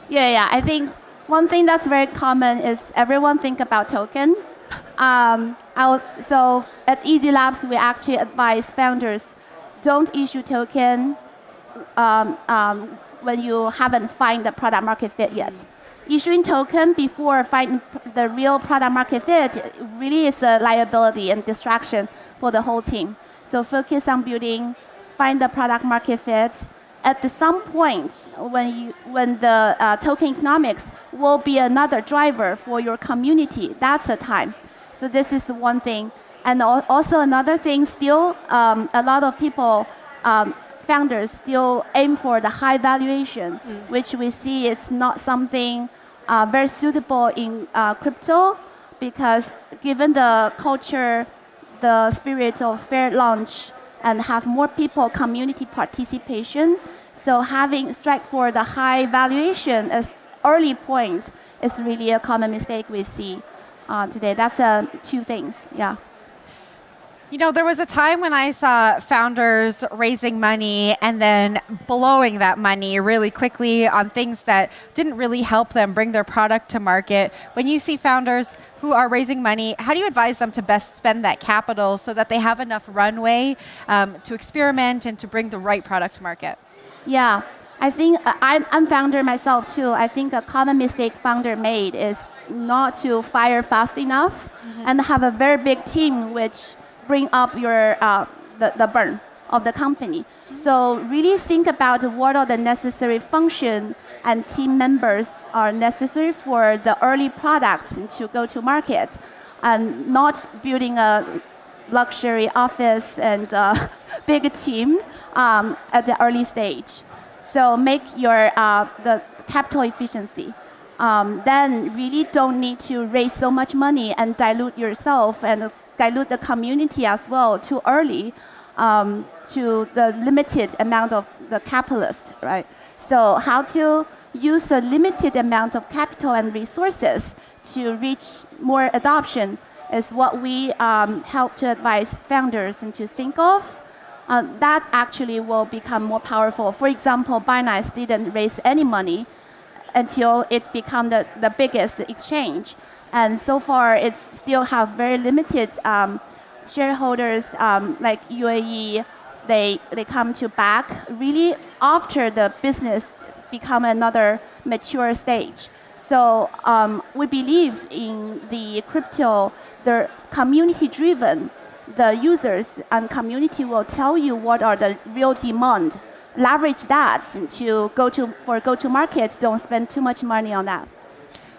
Yeah. I think one thing that's very common is everyone think about token. So at Easy Labs, we actually advise founders, don't issue token when you haven't found the product market fit yet. Issuing token before finding the real product market fit really is a liability and distraction for the whole team. So focus on building, find the product market fit. At some point, when the token economics will be another driver for your community, that's the time. So this is one thing. And also another thing, still a lot of people, founders still aim for the high valuation, which we see it's not something very suitable in crypto because given the culture, the spirit of fair launch and have more people community participation. So having strike for the high valuation as early point is really a common mistake we see today. That's two things, yeah. You know, there was a time when I saw founders raising money and then blowing that money really quickly on things that didn't really help them bring their product to market. When you see founders who are raising money, how do you advise them to best spend that capital so that they have enough runway to experiment and to bring the right product to market? Yeah, I think I'm founder myself too. I think a common mistake founder made is not to fire fast enough and have a very big team which bring up your the burn of the company. So really think about what are the necessary function and team members are necessary for the early products to go to market, and not building a luxury office and a big team at the early stage. So make your the capital efficiency. Then really don't need to raise so much money and dilute yourself and dilute the community as well too early to the limited amount of the capitalist, right? So how to use a limited amount of capital and resources to reach more adoption is what we help to advise founders and to think of. That actually will become more powerful. For example, Binance didn't raise any money until it became the biggest exchange. And so far, it still have very limited shareholders like UAE. They come to back really after the business become another mature stage. So we believe in the crypto, the community-driven. The users and community will tell you what are the real demand. Leverage that to go to market. Don't spend too much money on that.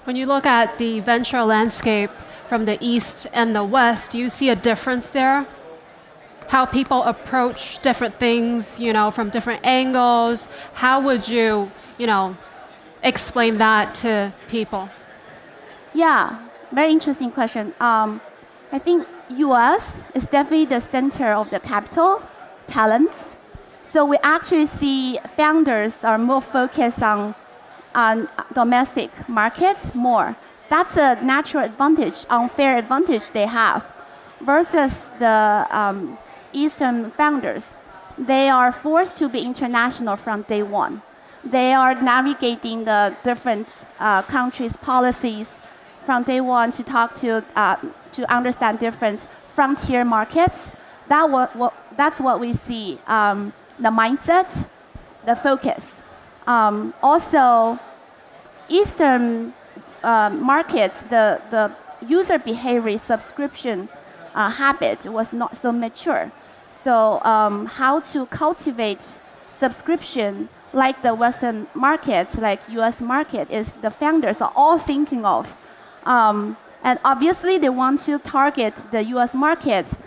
When you look at the venture landscape from the East and the West, do you see a difference there? How people approach different things, from different angles. How would you, explain that to people? Yeah, very interesting question. I think US is definitely the center of the capital, talents. So we actually see founders are more focused on domestic markets more. That's a natural advantage, unfair advantage they have. Versus the Eastern founders, they are forced to be international from day one. They are navigating the different countries' policies from day one to talk to understand different frontier markets. That's what we see, the mindset, the focus. Also, Eastern markets, the user behavior subscription habit was not so mature. So how to cultivate subscription like the Western markets, like US market, is the founders are all thinking of. And obviously, they want to target the US market.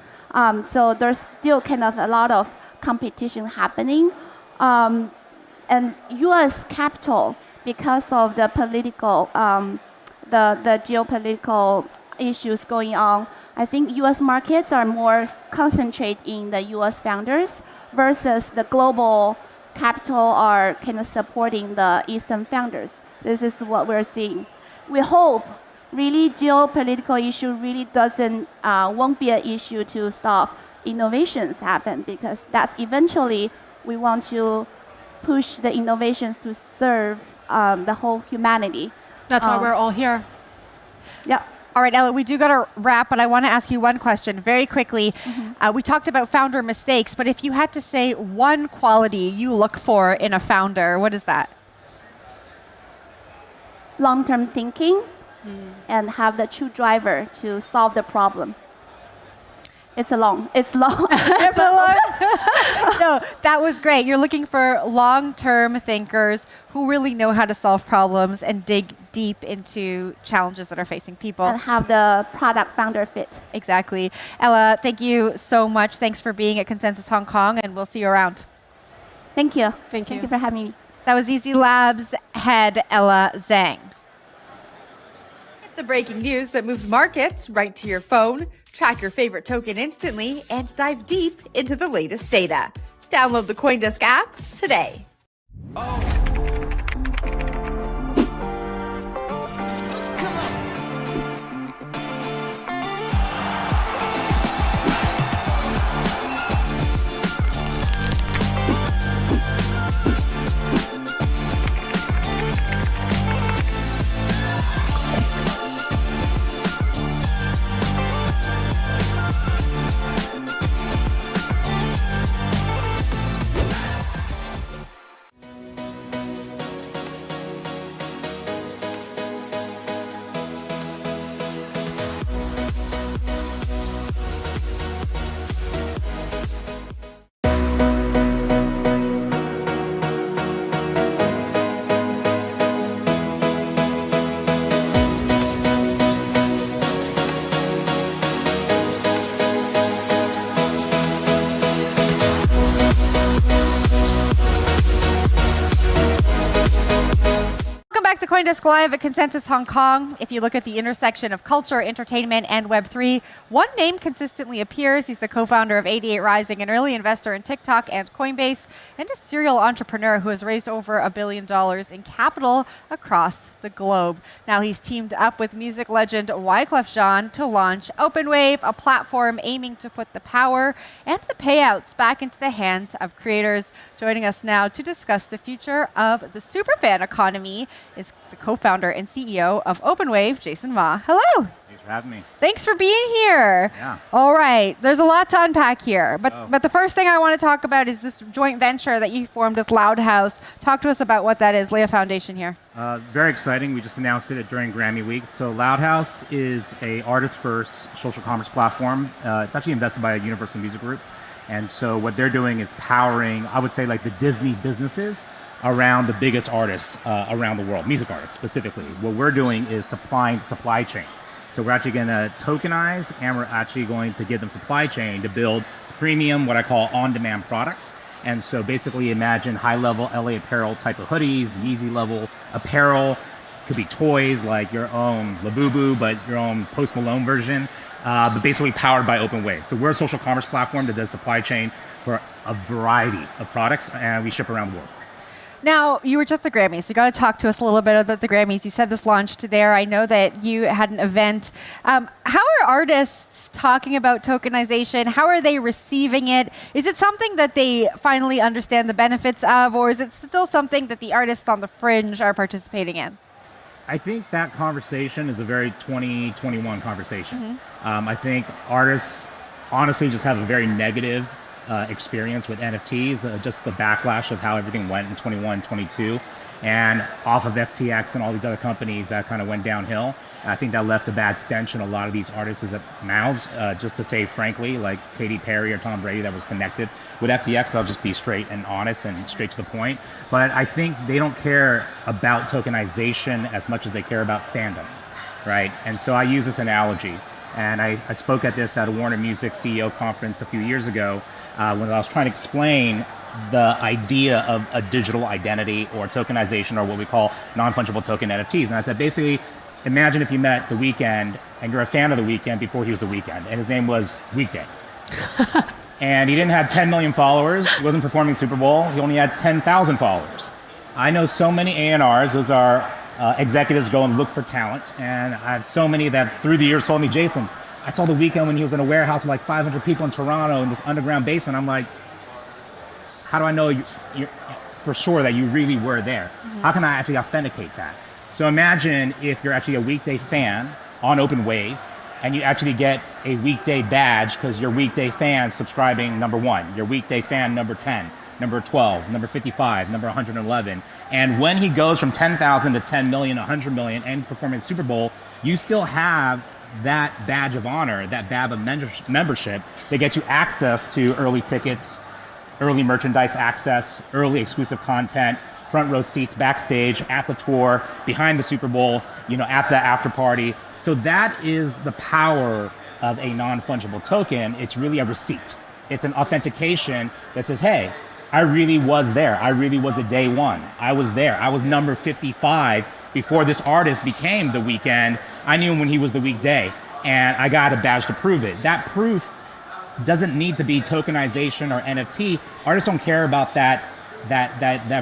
So there's still kind of a lot of competition happening. And US capital, because of the political, the geopolitical issues going on, I think US markets are more concentrated in the US founders versus the global capital are kind of supporting the Eastern founders. This is what we're seeing. We hope really geopolitical issue really won't be an issue to stop innovations happen, because that's eventually we want to push the innovations to serve the whole humanity. That's why we're all here. Yeah. All right, Ella, we do got to wrap, but I want to ask you one question very quickly. We talked about founder mistakes, but if you had to say one quality you look for in a founder, what is that? Long-term thinking and have the true driver to solve the problem. It's long. It's a long. No, that was great. You're looking for long-term thinkers who really know how to solve problems and dig deep into challenges that are facing people. And have the product founder fit. Exactly. Ella, thank you so much. Thanks for being at Consensus Hong Kong, and we'll see you around. Thank you. Thank you. Thank you for having me. That was Easy Labs head Ella Zhang. The breaking news that moves markets right to your phone. Track your favorite token instantly and dive deep into the latest data. Download the CoinDesk app today. CoinDesk Live at Consensus Hong Kong. If you look at the intersection of culture, entertainment, and Web3, one name consistently appears. He's the co-founder of 88 Rising, an early investor in TikTok and Coinbase, and a serial entrepreneur who has raised over $1 billion in capital across the globe. Now he's teamed up with music legend Wyclef Jean to launch OpenWave, a platform aiming to put the power and the payouts back into the hands of creators. Joining us now to discuss the future of the superfan economy is the co-founder and CEO of OpenWave, Jason Ma. Hello. Thanks for having me. Thanks for being here. Yeah. All right. There's a lot to unpack here. But the first thing I want to talk about is this joint venture that you formed with Loudhouse. Talk to us about what that is. Lay a foundation here. Very exciting. We just announced it during Grammy Week. So Loudhouse is a artist-first social commerce platform. It's actually invested by a Universal Music Group. And so what they're doing is powering, I would say, like the Disney businesses around the biggest artists around the world, music artists specifically. What we're doing is supplying the supply chain. So we're actually going to tokenize, and we're actually going to give them supply chain to build premium, what I call on-demand products. And so basically imagine high-level LA apparel type of hoodies, Yeezy level apparel. Could be toys like your own Labubu, but your own Post Malone version, but basically powered by OpenWave. So we're a social commerce platform that does supply chain for a variety of products, and we ship around the world. Now, you were just at the Grammys. You got to talk to us a little bit about the Grammys. You said this launched there. I know that you had an event. How are artists talking about tokenization? How are they receiving it? Is it something that they finally understand the benefits of, or is it still something that the artists on the fringe are participating in? I think that conversation is a very 2021 conversation. I think artists honestly just have a very negative experience with NFTs, just the backlash of how everything went in 21, 22, and off of FTX and all these other companies that kind of went downhill. I think that left a bad stench in a lot of these artists' mouths, just to say frankly, like Katy Perry or Tom Brady that was connected with FTX. I'll just be straight and honest and straight to the point. But I think they don't care about tokenization as much as they care about fandom, right? And so I use this analogy, and I spoke at this at a Warner Music CEO conference a few years ago, when I was trying to explain the idea of a digital identity or tokenization, or what we call non-fungible token NFTs. And I said, basically, imagine if you met The Weeknd and you're a fan of The Weeknd before he was The Weeknd, and his name was Weekday. And he didn't have 10 million followers. He wasn't performing Super Bowl. He only had 10,000 followers. I know so many A&Rs. Those are executives go and look for talent. And I have so many that through the years told me, Jason, I saw The Weeknd when he was in a warehouse with like 500 people in Toronto in this underground basement. I'm like, how do I know you're for sure that you really were there? How can I actually authenticate that? So imagine if you're actually a Weekday fan on OpenWave, and you actually get a Weekday badge because you're Weekday fan subscribing number 1, your Weekday fan number 10, number 12, number 55, number 111. And when he goes from 10,000 to 10 million, 100 million, and performing the Super Bowl, you still have that badge of honor, that BABA membership that gets you access to early tickets, early merchandise access, early exclusive content, front row seats backstage, at the tour, behind the Super Bowl, at the after party. So that is the power of a non-fungible token. It's really a receipt. It's an authentication that says, hey, I really was there. I really was at day one. I was there. I was number 55 before this artist became the weekend, I knew him when he was the weekday, and I got a badge to prove it. That proof doesn't need to be tokenization or NFT. Artists don't care about that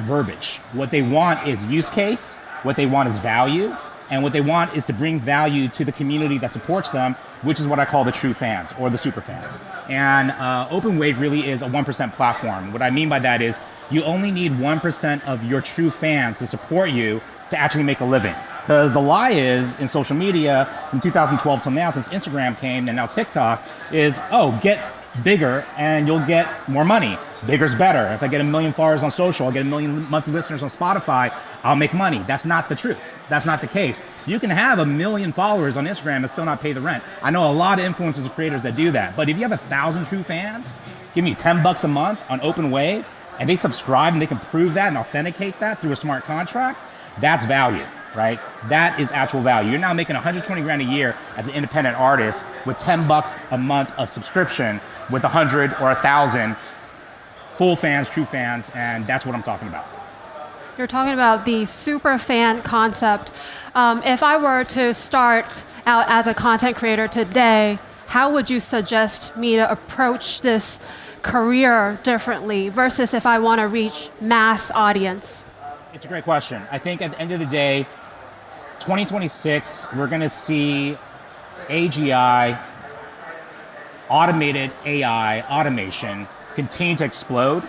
verbiage. What they want is use case, what they want is value, and what they want is to bring value to the community that supports them, which is what I call the true fans or the super fans. And OpenWave really is a 1% platform. What I mean by that is you only need 1% of your true fans to support you to actually make a living. Because the lie is, in social media, from 2012 till now, since Instagram came and now TikTok, is, oh, get bigger and you'll get more money. Bigger's better. If I get 1 million followers on social, I'll get 1 million monthly listeners on Spotify, I'll make money. That's not the truth. That's not the case. You can have 1 million followers on Instagram and still not pay the rent. I know a lot of influencers and creators that do that. But if you have 1,000 true fans, give me $10 a month on OpenWave, and they subscribe and they can prove that and authenticate that through a smart contract, that's value, right? That is actual value. You're now making 120 grand a year as an independent artist with $10 a month of subscription with 100 or 1,000 full fans, true fans, and that's what I'm talking about. You're talking about the super fan concept. If I were to start out as a content creator today, how would you suggest me to approach this career differently versus if I want to reach mass audience? It's a great question. I think at the end of the day, 2026, we're going to see AGI, automated AI, automation, continue to explode.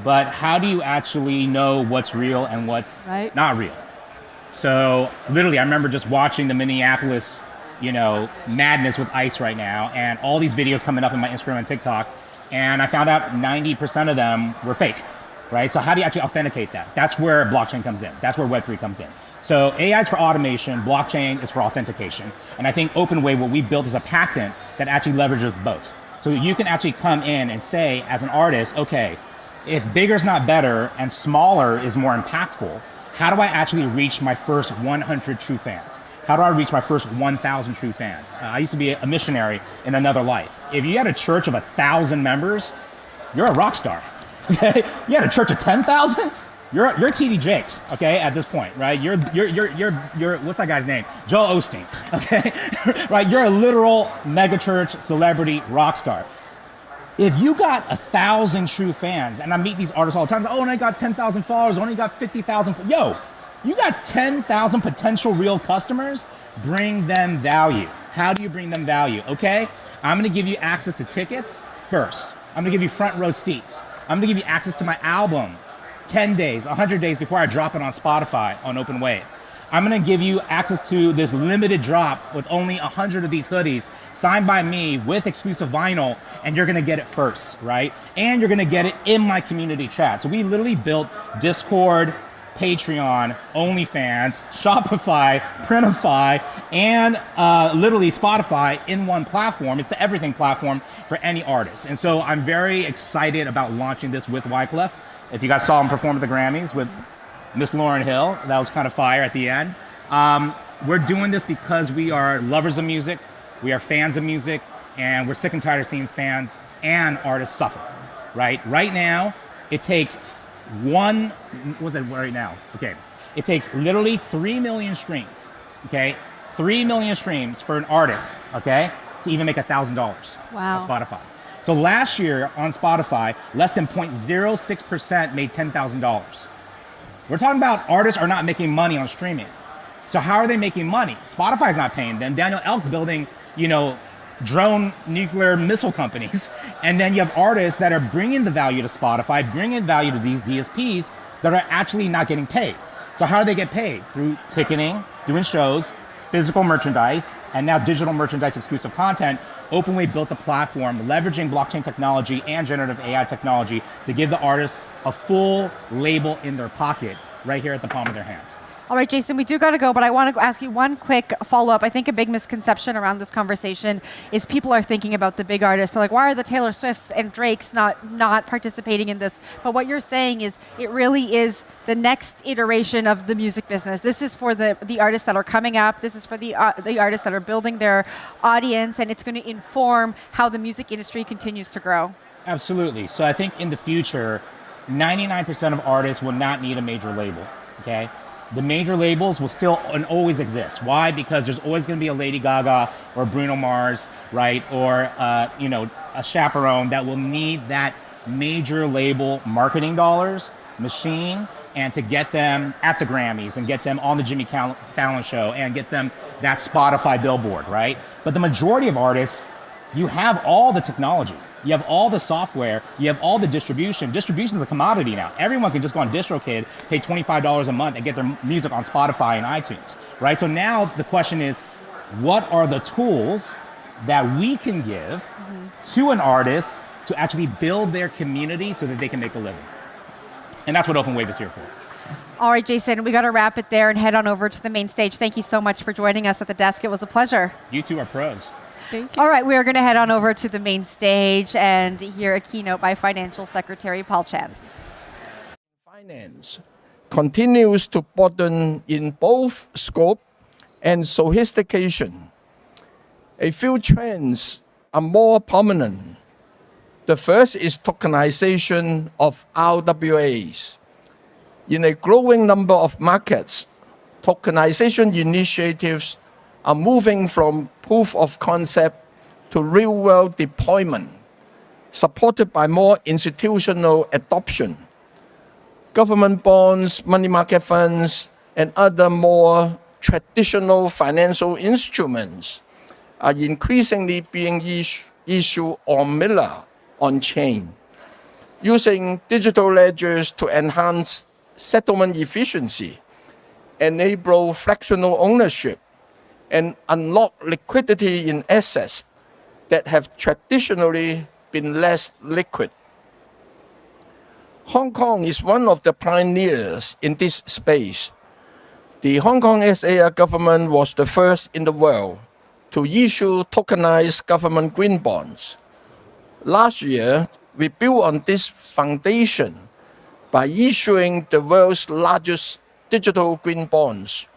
But how do you actually know what's real and what's not real? So literally, I remember just watching the Minneapolis, madness with ICE right now, and all these videos coming up in my Instagram and TikTok, and I found out 90% of them were fake, right? So how do you actually authenticate that? That's where blockchain comes in. That's where Web3 comes in. So AI is for automation, blockchain is for authentication. And I think OpenWave, what we built is a patent that actually leverages both. So you can actually come in and say, as an artist, okay, if bigger's not better and smaller is more impactful, how do I actually reach my first 100 true fans? How do I reach my first 1,000 true fans? I used to be a missionary in another life. If you had a church of 1,000 members, you're a rock star. Okay? You had a church of 10,000, you're TD Jakes. Okay, at this point, right? You're what's that guy's name? Joel Osteen. Okay, right? You're a literal megachurch celebrity rock star. If you got 1,000 true fans, and I meet these artists all the time, oh, and I got 10,000 followers, only got 50,000. Yo, you got 10,000 potential real customers. Bring them value. How do you bring them value? Okay, I'm going to give you access to tickets first. I'm going to give you front row seats. I'm going to give you access to my album 10 days, 100 days before I drop it on Spotify on OpenWave. I'm going to give you access to this limited drop with only 100 of these hoodies signed by me with exclusive vinyl, and you're going to get it first, right? And you're going to get it in my community chat. So we literally built Discord, Patreon, OnlyFans, Shopify, Printify, and literally Spotify in one platform. It's the everything platform for any artist. And so I'm very excited about launching this with Wyclef. If you guys saw him perform at the Grammys with Miss Lauryn Hill, that was kind of fire at the end. We're doing this because we are lovers of music, we are fans of music, and we're sick and tired of seeing fans and artists suffer, right? Right now, it takes it takes literally 3 million streams, okay? 3 million streams for an artist, okay, to even make $1,000 on Spotify. So last year on Spotify, less than 0.06% made $10,000. We're talking about artists are not making money on streaming. So how are they making money? Spotify's not paying them. Daniel Elk's building, drone nuclear missile companies. And then you have artists that are bringing the value to Spotify, bringing value to these DSPs that are actually not getting paid. So how do they get paid? Through ticketing, doing shows, physical merchandise, and now digital merchandise exclusive content. OpenWave built a platform leveraging blockchain technology and generative AI technology to give the artists a full label in their pocket right here at the palm of their hands. All right, Jason, we do got to go, but I want to ask you one quick follow-up. I think a big misconception around this conversation is people are thinking about the big artists. They're like, why are the Taylor Swifts and Drakes not participating in this? But what you're saying is it really is the next iteration of the music business. This is for the artists that are coming up. This is for the artists that are building their audience, and it's going to inform how the music industry continues to grow. Absolutely. So I think in the future, 99% of artists will not need a major label, okay? The major labels will still and always exist. Why? Because there's always going to be a Lady Gaga or Bruno Mars, right? Or a chaperone that will need that major label marketing dollars machine, and to get them at the Grammys and get them on the Jimmy Fallon show and get them that Spotify billboard, right? But the majority of artists, you have all the technology. You have all the software, you have all the distribution. Distribution is a commodity now. Everyone can just go on DistroKid, pay $25 a month and get their music on Spotify and iTunes, right? So now the question is, what are the tools that we can give to an artist to actually build their community so that they can make a living? And that's what OpenWave is here for. All right, Jason, we got to wrap it there and head on over to the main stage. Thank you so much for joining us at the desk. It was a pleasure. You two are pros. Thank you. All right, we are going to head on over to the main stage and hear a keynote by Financial Secretary Paul Chan. Finance continues to broaden in both scope and sophistication. A few trends are more prominent. The first is tokenization of RWAs. In a growing number of markets, tokenization initiatives are moving from proof of concept to real-world deployment, supported by more institutional adoption. Government bonds, money market funds, and other more traditional financial instruments are increasingly being issued on Miller on-chain, using digital ledgers to enhance settlement efficiency, enable fractional ownership, and unlock liquidity in assets that have traditionally been less liquid. Hong Kong is one of the pioneers in this space. The Hong Kong SAR government was the first in the world to issue tokenized government green bonds. Last year, we built on this foundation by issuing the world's largest digital green bonds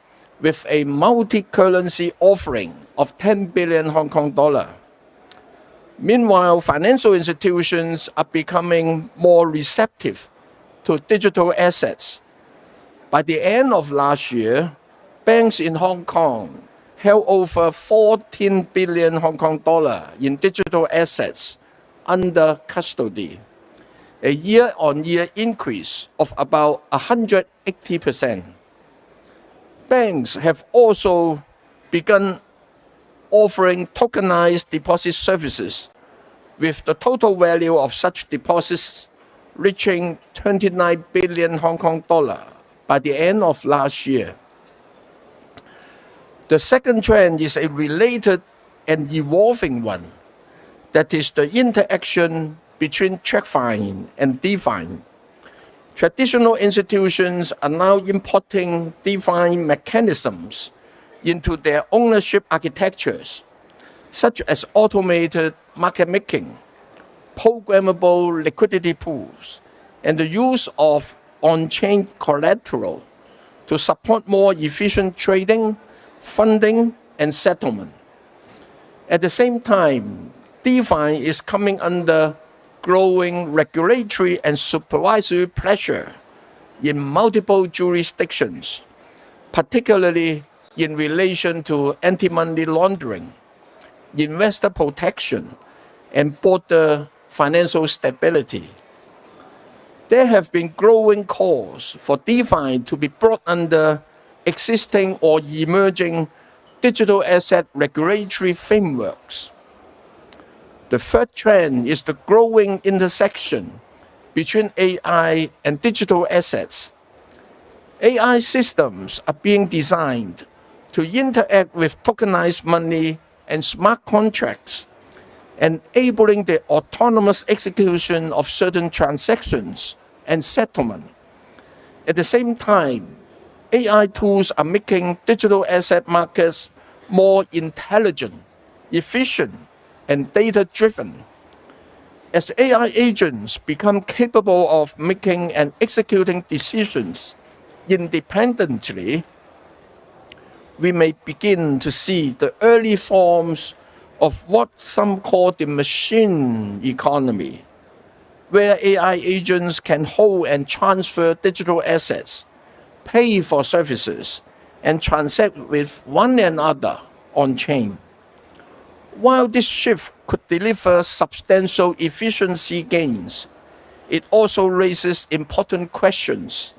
with a multi-currency offering of 10 billion Hong Kong dollar. Meanwhile, financial institutions are becoming more receptive to digital assets. By the end of last year, banks in Hong Kong held over 14 billion Hong Kong dollar in digital assets under custody, a year-on-year increase of about 180%. Banks have also begun offering tokenized deposit services, with the total value of such deposits reaching 29 billion Hong Kong dollar by the end of last year. The second trend is a related and evolving one, that is the interaction between TradFi and DeFi. Traditional institutions are now importing DeFi mechanisms into their ownership architectures, such as automated market making, programmable liquidity pools, and the use of on-chain collateral to support more efficient trading, funding, and settlement. At the same time, DeFi is coming under growing regulatory and supervisory pressure in multiple jurisdictions, particularly in relation to anti-money laundering, investor protection, and border financial stability. There have been growing calls for DeFi to be brought under existing or emerging digital asset regulatory frameworks. The third trend is the growing intersection between AI and digital assets. AI systems are being designed to interact with tokenized money and smart contracts, enabling the autonomous execution of certain transactions and settlement. At the same time, AI tools are making digital asset markets more intelligent, efficient, and data-driven. As AI agents become capable of making and executing decisions independently, we may begin to see the early forms of what some call the machine economy, where AI agents can hold and transfer digital assets pay for services, and transact with one another on-chain. While this shift could deliver substantial efficiency gains, it also raises important questions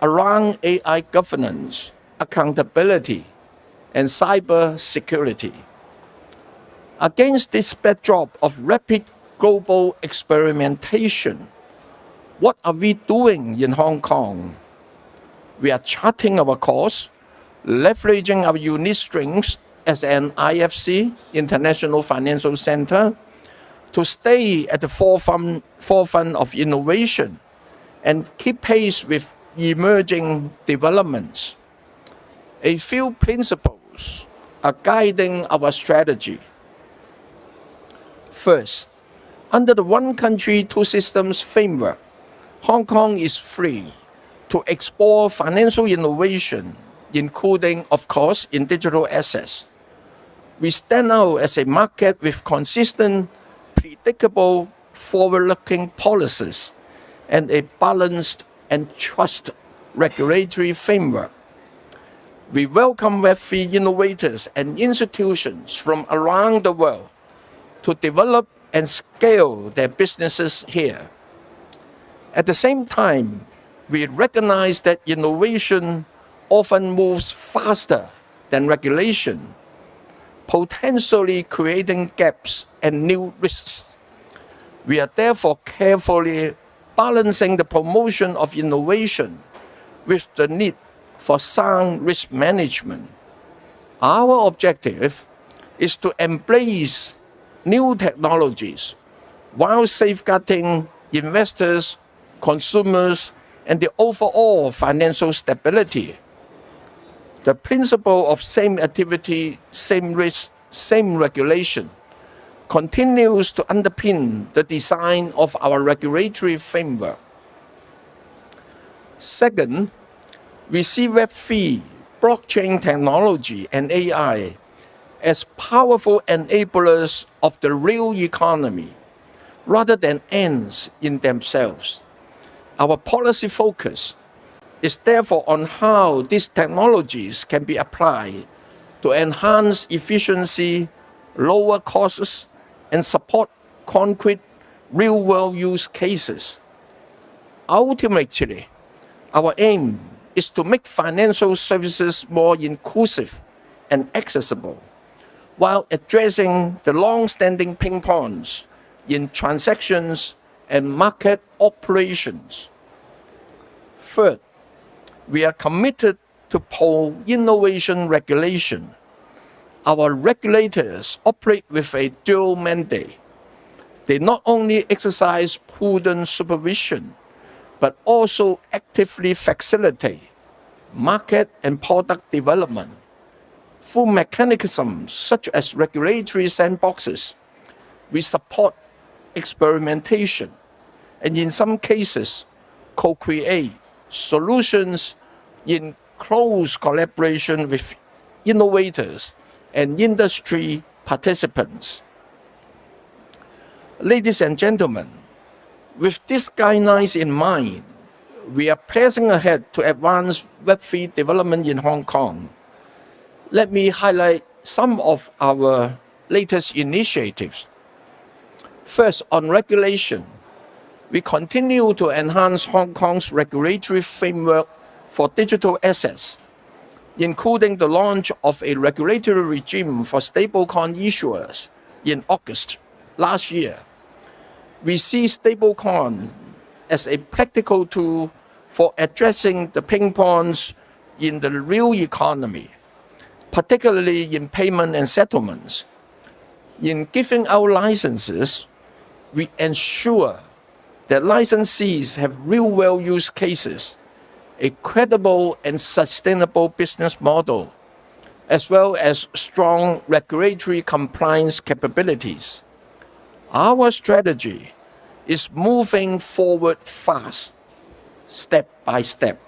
around AI governance, accountability, and cyber security. Against this backdrop of rapid global experimentation, what are we doing in Hong Kong? We are charting our course, leveraging our unique strengths as an IFC, International Financial Center, to stay at the forefront of innovation and keep pace with emerging developments. A few principles are guiding our strategy. First, under the one country, two systems framework, Hong Kong is free to explore financial innovation, including, of course, in digital assets. We stand out as a market with consistent, predictable, forward-looking policies and a balanced and trusted regulatory framework. We welcome Web3 innovators and institutions from around the world to develop and scale their businesses here. At the same time, we recognize that innovation often moves faster than regulation, potentially creating gaps and new risks. We are therefore carefully balancing the promotion of innovation with the need for sound risk management. Our objective is to embrace new technologies while safeguarding investors, consumers, and the overall financial stability. The principle of same activity, same risk, same regulation continues to underpin the design of our regulatory framework. Second, we see Web3, blockchain technology, and AI as powerful enablers of the real economy rather than ends in themselves. Our policy focus is therefore on how these technologies can be applied to enhance efficiency, lower costs, and support concrete real-world use cases. Ultimately, our aim is to make financial services more inclusive and accessible, while addressing the long-standing pain points in transactions and market operations. Third, we are committed to pro-innovation regulation. Our regulators operate with a dual mandate. They not only exercise prudent supervision, but also actively facilitate market and product development through mechanisms such as regulatory sandboxes. We support experimentation and in some cases co-create solutions in close collaboration with innovators and industry participants. Ladies and gentlemen, with these guidelines in mind, we are pressing ahead to advance Web3 development in Hong Kong. Let me highlight some of our latest initiatives. First, on regulation, we continue to enhance Hong Kong's regulatory framework for digital assets, including the launch of a regulatory regime for stablecoin issuers in August last year. We see stablecoin as a practical tool for addressing the pain points in the real economy, particularly in payment and settlements. In giving out licenses, we ensure that licensees have real-world use cases, a credible and sustainable business model, as well as strong regulatory compliance capabilities. Our strategy is moving forward fast, step by step.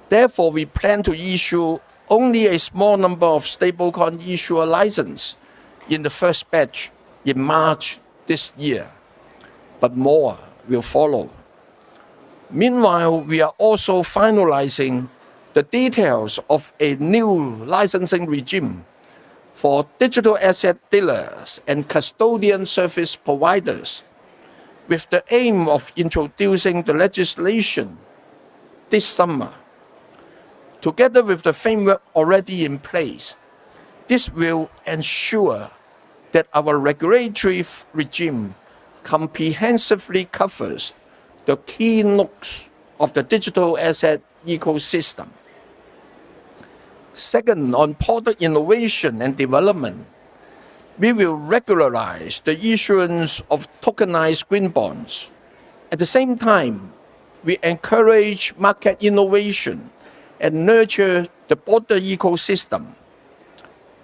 Therefore, we plan to issue only a small number of stablecoin issuer licenses in the first batch in March this year, but more will follow. Meanwhile, we are also finalizing the details of a new licensing regime for digital asset dealers and custodian service providers, with the aim of introducing the legislation this summer. Together with the framework already in place, this will ensure that our regulatory regime comprehensively covers the key nooks of the digital asset ecosystem. Second, on product innovation and development, we will regularize the issuance of tokenized green bonds. At the same time, we encourage market innovation and nurture the broader ecosystem.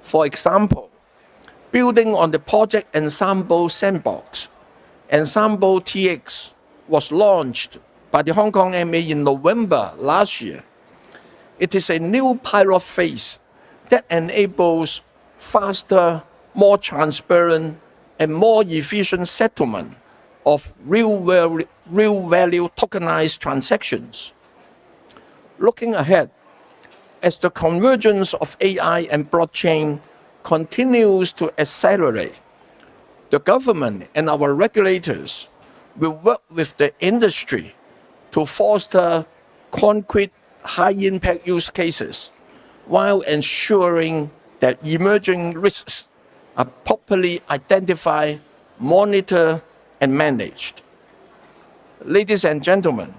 For example, building on the Project Ensemble Sandbox, Ensemble TX was launched by the Hong Kong MA in November last year. It is a new pilot phase that enables faster, more transparent, and more efficient settlement of real value tokenized transactions. Looking ahead, as the convergence of AI and blockchain continues to accelerate, the government and our regulators will work with the industry to foster concrete high-impact use cases while ensuring that emerging risks are properly identified, monitored, and managed. Ladies and gentlemen,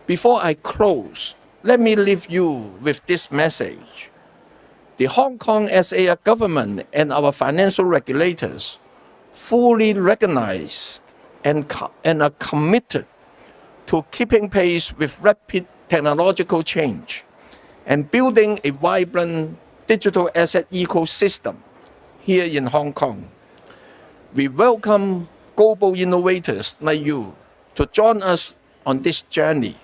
before I close, let me leave you with this message. The Hong Kong SA government and our financial regulators fully recognize and are committed to keeping pace with rapid technological change and building a vibrant digital asset ecosystem here in Hong Kong. We welcome global innovators like you to join us on this journey.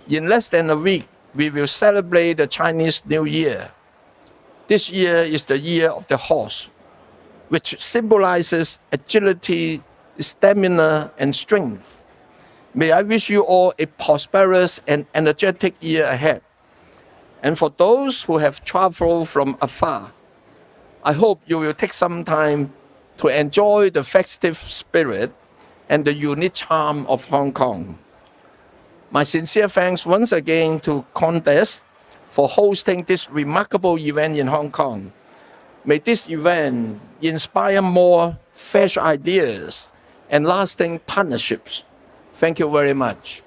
In less than a week, we will celebrate the Chinese New Year. This year is the year of the horse, which symbolizes agility, stamina, and strength. May I wish you all a prosperous and energetic year ahead. And for those who have traveled from afar, I hope you will take some time to enjoy the festive spirit and the unique charm of Hong Kong. My sincere thanks once again to CoinDesk for hosting this remarkable event in Hong Kong. May this event inspire more fresh ideas and lasting partnerships. Thank you very much.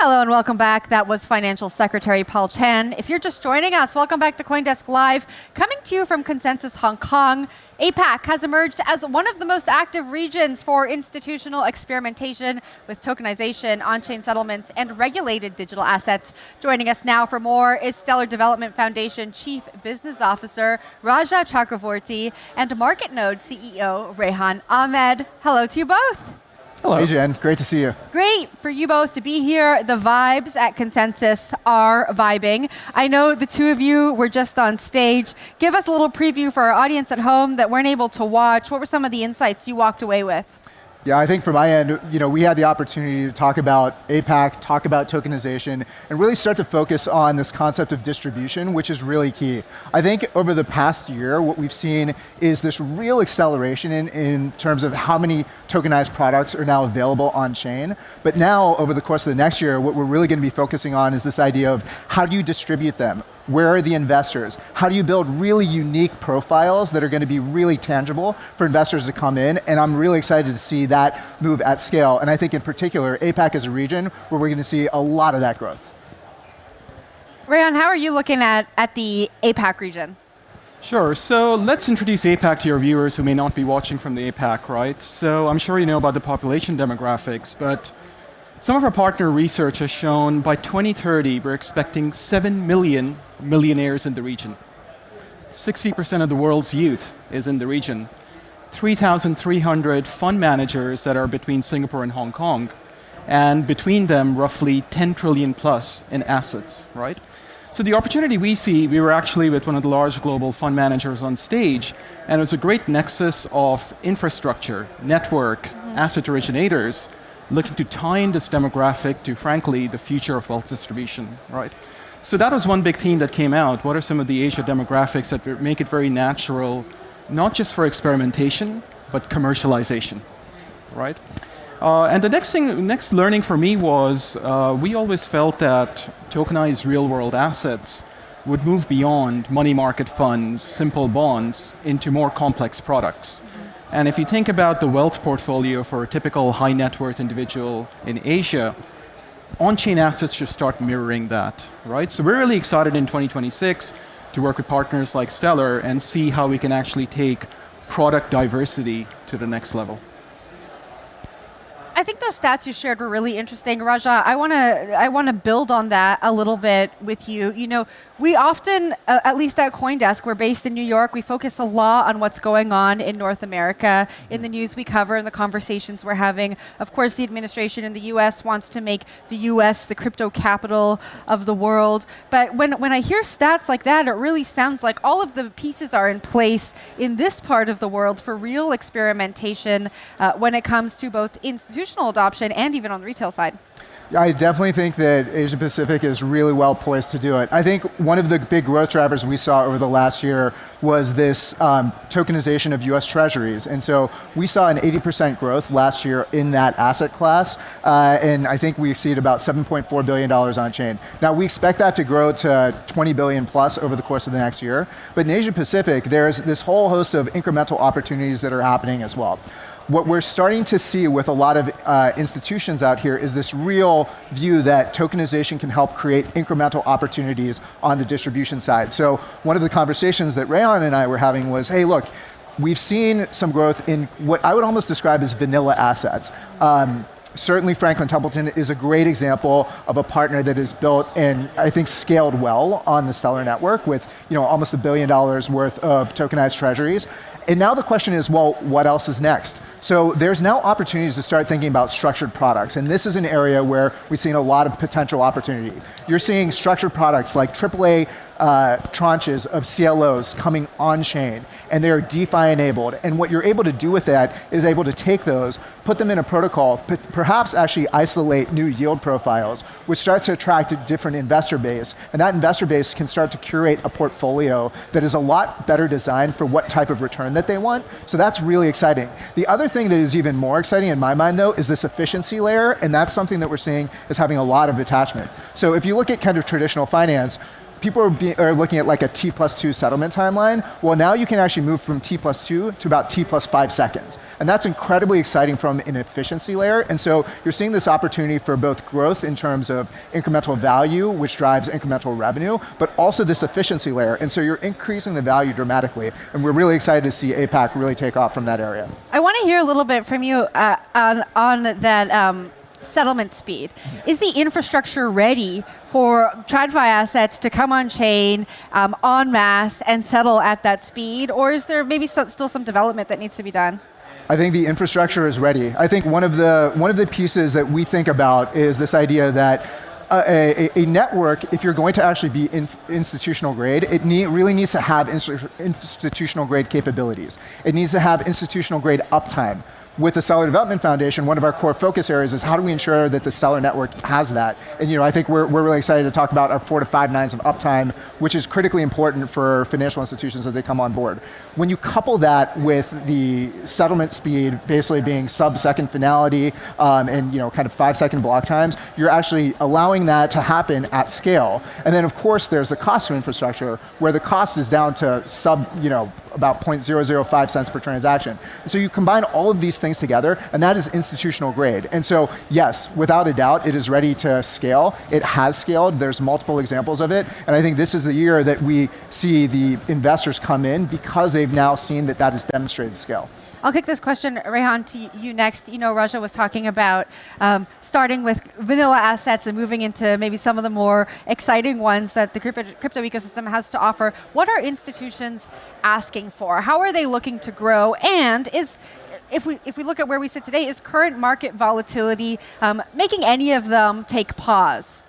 Hello and welcome back. That was Financial Secretary Paul Chan. If you're just joining us, welcome back to CoinDesk Live. Coming to you from Consensus Hong Kong, APAC has emerged as one of the most active regions for institutional experimentation with tokenization, on-chain settlements, and regulated digital assets. Joining us now for more is Stellar Development Foundation Chief Business Officer Raja Chakravorty and MarketNode CEO Rehan Ahmed. Hello to you both. Hello. Hey, Jen. Great to see you. Great for you both to be here. The vibes at Consensus are vibing. I know the two of you were just on stage. Give us a little preview for our audience at home that weren't able to watch. What were some of the insights you walked away with? Yeah, I think from my end, we had the opportunity to talk about APAC, talk about tokenization, and really start to focus on this concept of distribution, which is really key. I think over the past year, what we've seen is this real acceleration in terms of how many tokenized products are now available on chain. But now, over the course of the next year, what we're really going to be focusing on is this idea of how do you distribute them? Where are the investors? How do you build really unique profiles that are going to be really tangible for investors to come in? And I'm really excited to see that move at scale. And I think in particular, APAC is a region where we're going to see a lot of that growth. Rehan, how are you looking at the APAC region? Sure. So let's introduce APAC to your viewers who may not be watching from the APAC, right? So I'm sure you know about the population demographics, but some of our partner research has shown by 2030, we're expecting 7 million millionaires in the region. 60% of the world's youth is in the region. 3,300 fund managers that are between Singapore and Hong Kong, and between them, roughly 10 trillion plus in assets, right? So the opportunity we see, we were actually with one of the large global fund managers on stage, and it was a great nexus of infrastructure, network, asset originators, looking to tie in this demographic to, frankly, the future of wealth distribution, right? So that was one big theme that came out. What are some of the Asia demographics that make it very natural, not just for experimentation, but commercialization, right? And the next learning for me was we always felt that tokenized real-world assets would move beyond money market funds, simple bonds, into more complex products. And if you think about the wealth portfolio for a typical high net worth individual in Asia, on-chain assets should start mirroring that, right? So we're really excited in 2026 to work with partners like Stellar and see how we can actually take product diversity to the next level. I think those stats you shared were really interesting, Raja. I want to build on that a little bit with you. You know, we often, at least at CoinDesk, we're based in New York. We focus a lot on what's going on in North America, in the news we cover, and the conversations we're having. Of course, the administration in the U.S. wants to make the U.S. the crypto capital of the world. But when I hear stats like that, it really sounds like all of the pieces are in place in this part of the world for real experimentation when it comes to both institutional adoption and even on the retail side. I definitely think that Asia Pacific is really well poised to do it. I think one of the big growth drivers we saw over the last year was this tokenization of US Treasuries. And so we saw an 80% growth last year in that asset class. And I think we exceeded about $7.4 billion on chain. Now we expect that to grow to 20 billion plus over the course of the next year. But in Asia Pacific, there's this whole host of incremental opportunities that are happening as well. What we're starting to see with a lot of institutions out here is this real view that tokenization can help create incremental opportunities on the distribution side. So one of the conversations that Rayon and I were having was, hey, look, we've seen some growth in what I would almost describe as vanilla assets. Certainly Franklin Templeton is a great example of a partner that is built and I think scaled well on the Stellar network with almost $1 billion worth of tokenized treasuries. And now the question is, well, what else is next? So there's now opportunities to start thinking about structured products. And this is an area where we've seen a lot of potential opportunity. You're seeing structured products like AAA tranches of CLOs coming on-chain, and they're DeFi enabled. And what you're able to do with that is able to take those, put them in a protocol, perhaps actually isolate new yield profiles, which starts to attract a different investor base. And that investor base can start to curate a portfolio that is a lot better designed for what type of return that they want. So that's really exciting. The other thing that is even more exciting in my mind, though, is this efficiency layer. And that's something that we're seeing is having a lot of attachment. So if you look at kind of traditional finance, people are looking at like a T+2 settlement timeline. Well, now you can actually move from T+2 to about T+5 seconds. And that's incredibly exciting from an efficiency layer. And so you're seeing this opportunity for both growth in terms of incremental value, which drives incremental revenue, but also this efficiency layer. And so you're increasing the value dramatically. And we're really excited to see APAC really take off from that area. I want to hear a little bit from you on that settlement speed. Is the infrastructure ready for TradFi assets to come on chain en masse and settle at that speed? Or is there maybe still some development that needs to be done? I think the infrastructure is ready. I think one of the pieces that we think about is this idea that a network, if you're going to actually be institutional grade, it really needs to have institutional grade capabilities. It needs to have institutional grade uptime. With the Stellar Development Foundation, one of our core focus areas is how do we ensure that the Stellar network has that? And I think we're really excited to talk about our 4 to 5 nines of uptime, which is critically important for financial institutions as they come on board. When you couple that with the settlement speed basically being sub-second finality and kind of 5-second block times, you're actually allowing that to happen at scale. And then of course there's the cost of infrastructure where the cost is down to about 0.005 cents per transaction. And so you combine all of these things together, and that is institutional grade. And so, yes, without a doubt, it is ready to scale. It has scaled. There's multiple examples of it. And I think this is the year that we see the investors come in because they've now seen that that has demonstrated scale. I'll kick this question, Rehan, to you next. You know, Raja was talking about starting with vanilla assets and moving into maybe some of the more exciting ones that the crypto ecosystem has to offer. What are institutions asking for? How are they looking to grow? And if we look at where we sit today, is current market volatility making any of them take pause?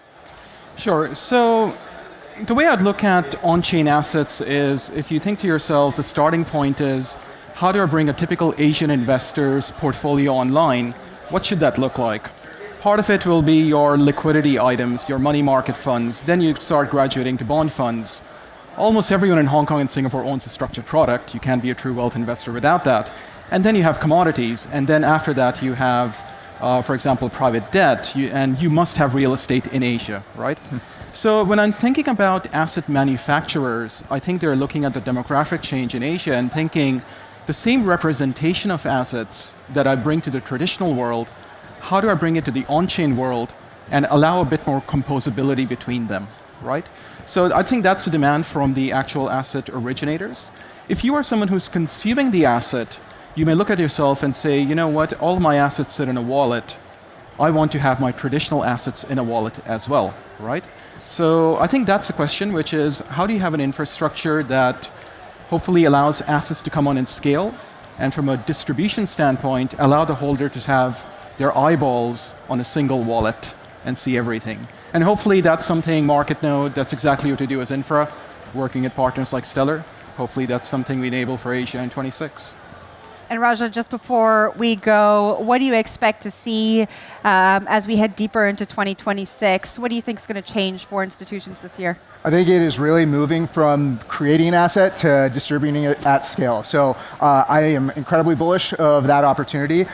Sure. So the way I'd look at on-chain assets is, if you think to yourself, the starting point is, how do I bring a typical Asian investor's portfolio online? What should that look like? Part of it will be your liquidity items, your money market funds. Then you start graduating to bond funds. Almost everyone in Hong Kong and Singapore owns a structured product. You can't be a true wealth investor without that. And then you have commodities. And then after that, you have, for example, private debt. And you must have real estate in Asia, right? So when I'm thinking about asset manufacturers, I think they're looking at the demographic change in Asia and thinking, the same representation of assets that I bring to the traditional world, how do I bring it to the on-chain world and allow a bit more composability between them, right? So I think that's a demand from the actual asset originators. If you are someone who's consuming the asset, you may look at yourself and say, you know what, all my assets sit in a wallet. I want to have my traditional assets in a wallet as well, right? So I think that's the question, which is, how do you have an infrastructure that hopefully allows assets to come on in scale, and from a distribution standpoint, allow the holder to have their eyeballs on a single wallet and see everything. And hopefully that's something MarketNode, that's exactly what we do as infra, working with partners like Stellar. Hopefully that's something we enable for Asia in 26. And Raja, just before we go, what do you expect to see as we head deeper into 2026? What do you think is going to change for institutions this year? I think it is really moving from creating an asset to distributing it at scale. So I am incredibly bullish of that opportunity.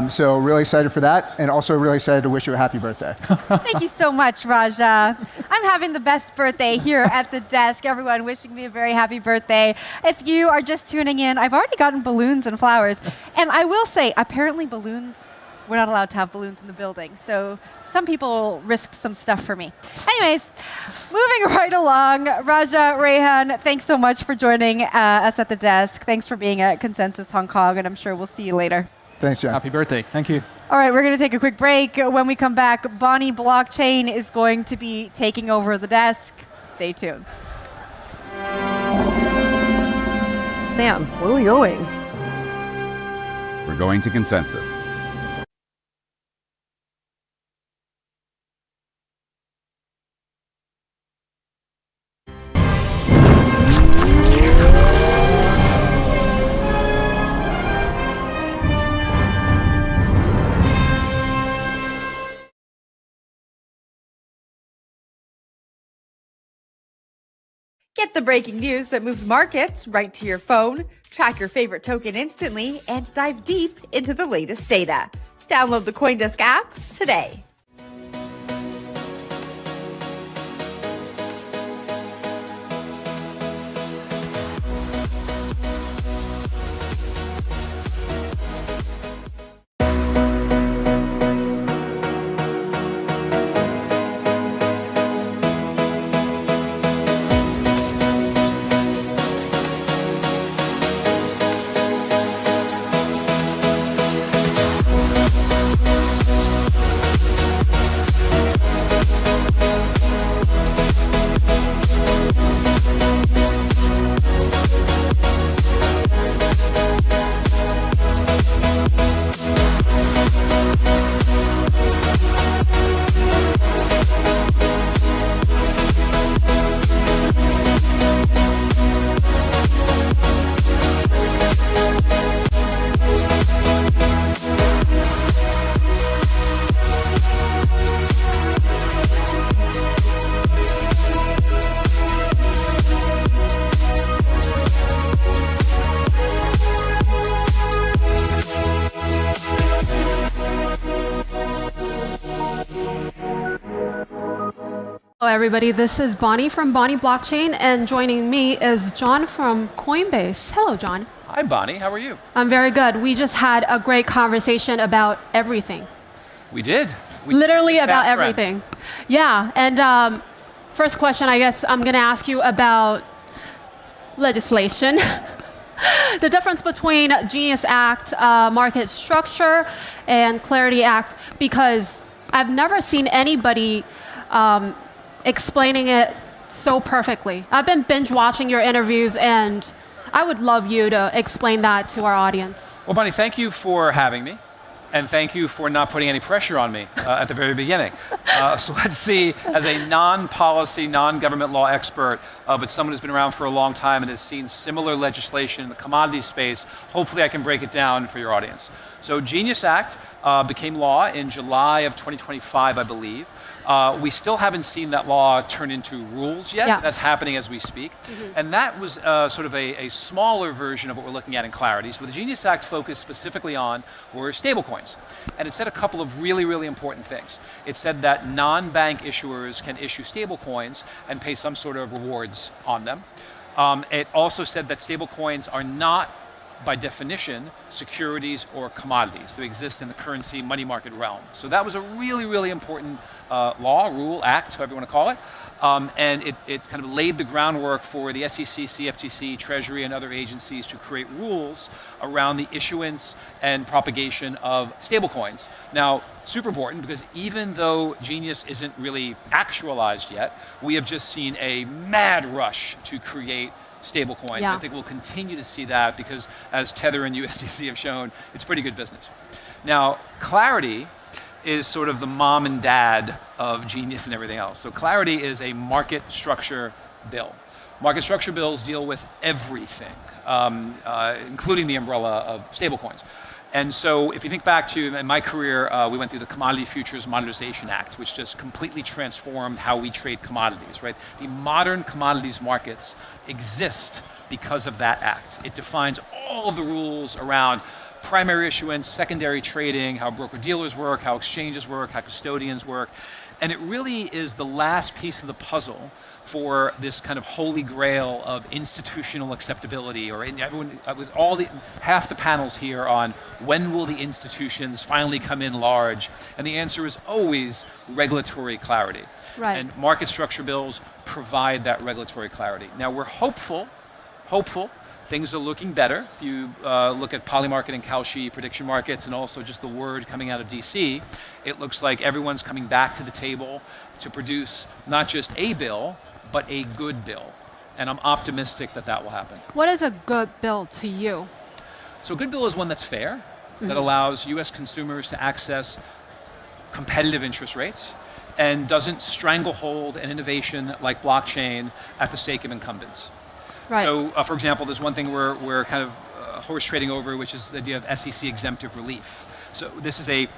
So really excited for that, and also really excited to wish you a happy birthday. Thank you so much, Raja. I'm having the best birthday here at the desk. Everyone wishing me a very happy birthday. If you are just tuning in, I've already gotten balloons and flowers. And I will say, apparently balloons, we're not allowed to have balloons in the building. So some people risked some stuff for me. Anyways, moving right along, Raja, Rehan, thanks so much for joining us at the desk. Thanks for being at Consensus Hong Kong, and I'm sure we'll see you later. Thanks, Jen. Happy birthday. Thank you. All right, we're going to take a quick break. When we come back, Bonnie Blockchain is going to be taking over the desk. Stay tuned. Sam, where are we going? We're going to Consensus. Get the breaking news that moves markets right to your phone, track your favorite token instantly, and dive deep into the latest data. Download the CoinDesk app today. Hello, everybody. This is Bonnie from Bonnie Blockchain, and joining me is John from Coinbase. Hello, John. Hi, Bonnie. How are you? I'm very good. We just had a great conversation about everything. We did. Literally about everything. Yeah. And first question, I guess I'm going to ask you about legislation. the difference between Genius Act, market structure, and Clarity Act, because I've never seen anybody explaining it so perfectly. I've been binge watching your interviews, and I would love you to explain that to our audience. Well, Bonnie, thank you for having me. And thank you for not putting any pressure on me at the very beginning. So let's see, as a non-policy, non-government law expert, but someone who's been around for a long time and has seen similar legislation in the commodities space, hopefully I can break it down for your audience. So Genius Act became law in July of 2025, I believe. We still haven't seen that law turn into rules yet. Yeah. That's happening as we speak. And that was sort of a smaller version of what we're looking at in Clarity. So the Genius Act focused specifically on were stablecoins. And it said a couple of really, really important things. It said that non-bank issuers can issue stablecoins and pay some sort of rewards on them. It also said that stablecoins are not, by definition, securities or commodities. They exist in the currency money market realm. So that was a really, really important law, rule, act, however you want to call it. And it kind of laid the groundwork for the SEC, CFTC, Treasury, and other agencies to create rules around the issuance and propagation of stablecoins. Now, super important, because even though Genius isn't really actualized yet, we have just seen a mad rush to create stablecoins. Yeah. I think we'll continue to see that because, as Tether and USDC have shown, it's pretty good business. Now, Clarity is sort of the mom and dad of Genius and everything else. So Clarity is a market structure bill. Market structure bills deal with everything, including the umbrella of stablecoins. And so if you think back to in my career, we went through the Commodity Futures Modernization Act, which just completely transformed how we trade commodities, right? The modern commodities markets exist because of that act. It defines all of the rules around primary issuance, secondary trading, how broker-dealers work, how exchanges work, how custodians work. And it really is the last piece of the puzzle for this kind of holy grail of institutional acceptability, or everyone, with half the panels here on when will the institutions finally come in large, and the answer is always regulatory clarity. Right. And market structure bills provide that regulatory clarity. Now we're hopeful, things are looking better. If you look at Polymarket and Kalshi prediction markets, and also just the word coming out of DC, it looks like everyone's coming back to the table to produce not just a bill, but a good bill. And I'm optimistic that that will happen. What is a good bill to you? So a good bill is one that's fair, that allows US consumers to access competitive interest rates, and doesn't stranglehold an innovation like blockchain at the sake of incumbents. Right. So, for example, there's one thing we're kind of horse trading over, which is the idea of SEC exemptive relief. So this is a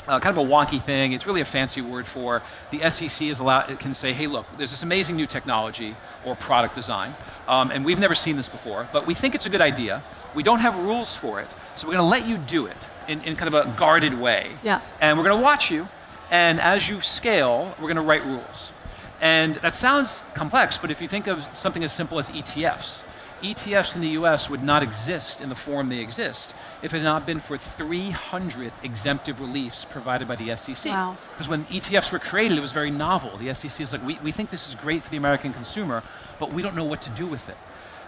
kind of a wonky thing. It's really a fancy word for the SEC can say, hey, look, there's this amazing new technology or product design, and we've never seen this before, but we think it's a good idea. We don't have rules for it, so we're going to let you do it in kind of a guarded way. Yeah. And we're going to watch you, and as you scale, we're going to write rules. And that sounds complex, but if you think of something as simple as ETFs, ETFs in the US would not exist in the form they exist if it had not been for 300 exemptive reliefs provided by the SEC. Wow. Because when ETFs were created, it was very novel. The SEC is like, we think this is great for the American consumer, but we don't know what to do with it.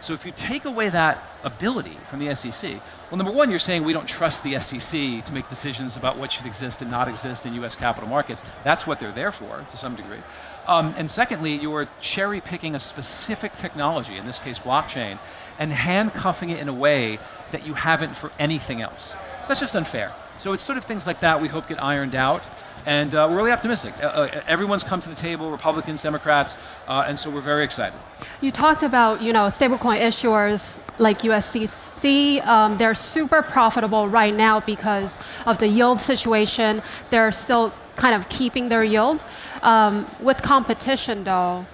So if you take away that ability from the SEC, well, number one, you're saying we don't trust the SEC to make decisions about what should exist and not exist in US capital markets. That's what they're there for, to some degree. And secondly, you're cherry picking a specific technology, in this case blockchain, and handcuffing it in a way that you haven't for anything else. So that's just unfair. So it's sort of things like that we hope get ironed out. And we're really optimistic. Everyone's come to the table, Republicans, Democrats, and so we're very excited. You talked about, stablecoin issuers like USDC. They're super profitable right now because of the yield situation. They're still kind of keeping their yield. With competition, though,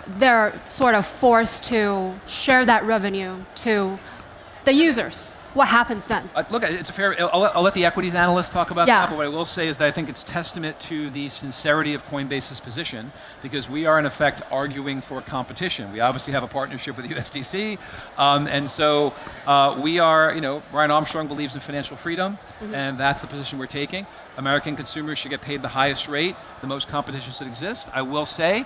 they're sort of forced to share that revenue to the users. What happens then? Look, it's a fair. I'll let the equities analyst talk about that. But what I will say is that I think it's testament to the sincerity of Coinbase's position, because we are in effect arguing for competition. We obviously have a partnership with USDC, and so we are. Brian Armstrong believes in financial freedom, and that's the position we're taking. American consumers should get paid the highest rate, the most competition should exist. I will say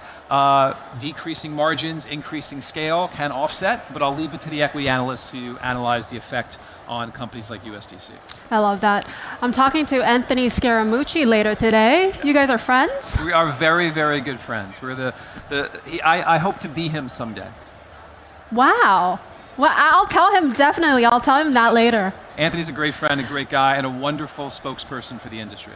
decreasing margins, increasing scale can offset, but I'll leave it to the equity analysts to analyze the effect on companies like USDC. I love that. I'm talking to Anthony Scaramucci later today. You guys are friends? We are very, very good friends. We're I hope to be him someday. Wow. Well, I'll tell him, definitely. I'll tell him that later. Anthony's a great friend, a great guy, and a wonderful spokesperson for the industry.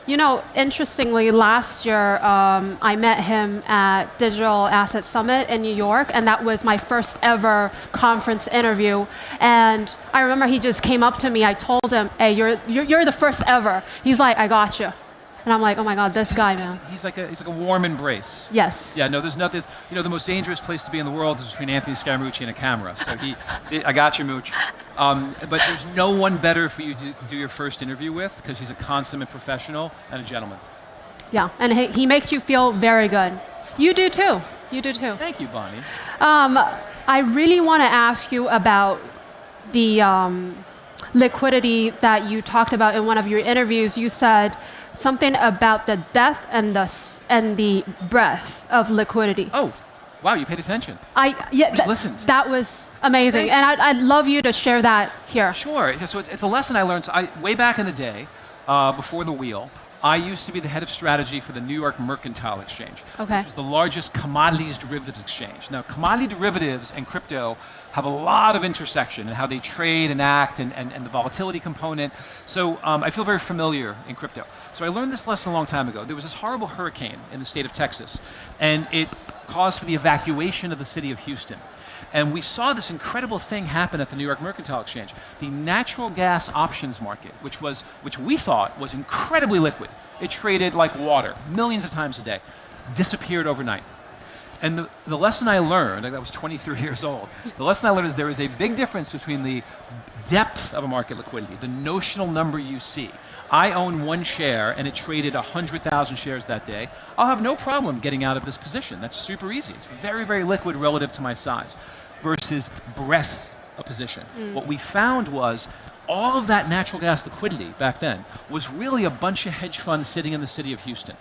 You know, interestingly, last year I met him at Digital Asset Summit in New York, and that was my first ever conference interview. And I remember he just came up to me. I told him, "Hey, you're the first ever." He's like, "I got you." And I'm like, "Oh my God, this guy, man." He's like a warm embrace. Yes. Yeah. No, there's nothing. You know, the most dangerous place to be in the world is between Anthony Scaramucci and a camera. So I got you, Mooch. But there's no one better for you to do your first interview with because he's a consummate professional and a gentleman. Yeah, and he makes you feel very good. You do too. You do too. Thank you, Bonnie. I really want to ask you about the liquidity that you talked about in one of your interviews. You said something about the depth and the breadth of liquidity. Oh, wow, you paid attention. Listened. That was amazing, and I'd love you to share that here. Sure. So it's a lesson I learned. So way back in the day, before the wheel, I used to be the head of strategy for the New York Mercantile Exchange, which was the largest commodities derivatives exchange. Now, commodity derivatives and crypto have a lot of intersection in how they trade and act and the volatility component. So I feel very familiar in crypto. So I learned this lesson a long time ago. There was this horrible hurricane in the state of Texas, and it caused for the evacuation of the city of Houston. And we saw this incredible thing happen at the New York Mercantile Exchange. The natural gas options market, which we thought was incredibly liquid. It traded like water, millions of times a day, disappeared overnight. And the lesson I learned, I was 23 years old, the lesson I learned is there is a big difference between the depth of a market liquidity, the notional number you see. I own one share and it traded 100,000 shares that day. I'll have no problem getting out of this position. That's super easy. It's very, very liquid relative to my size versus breadth of position. What we found was all of that natural gas liquidity back then was really a bunch of hedge funds sitting in the city of Houston.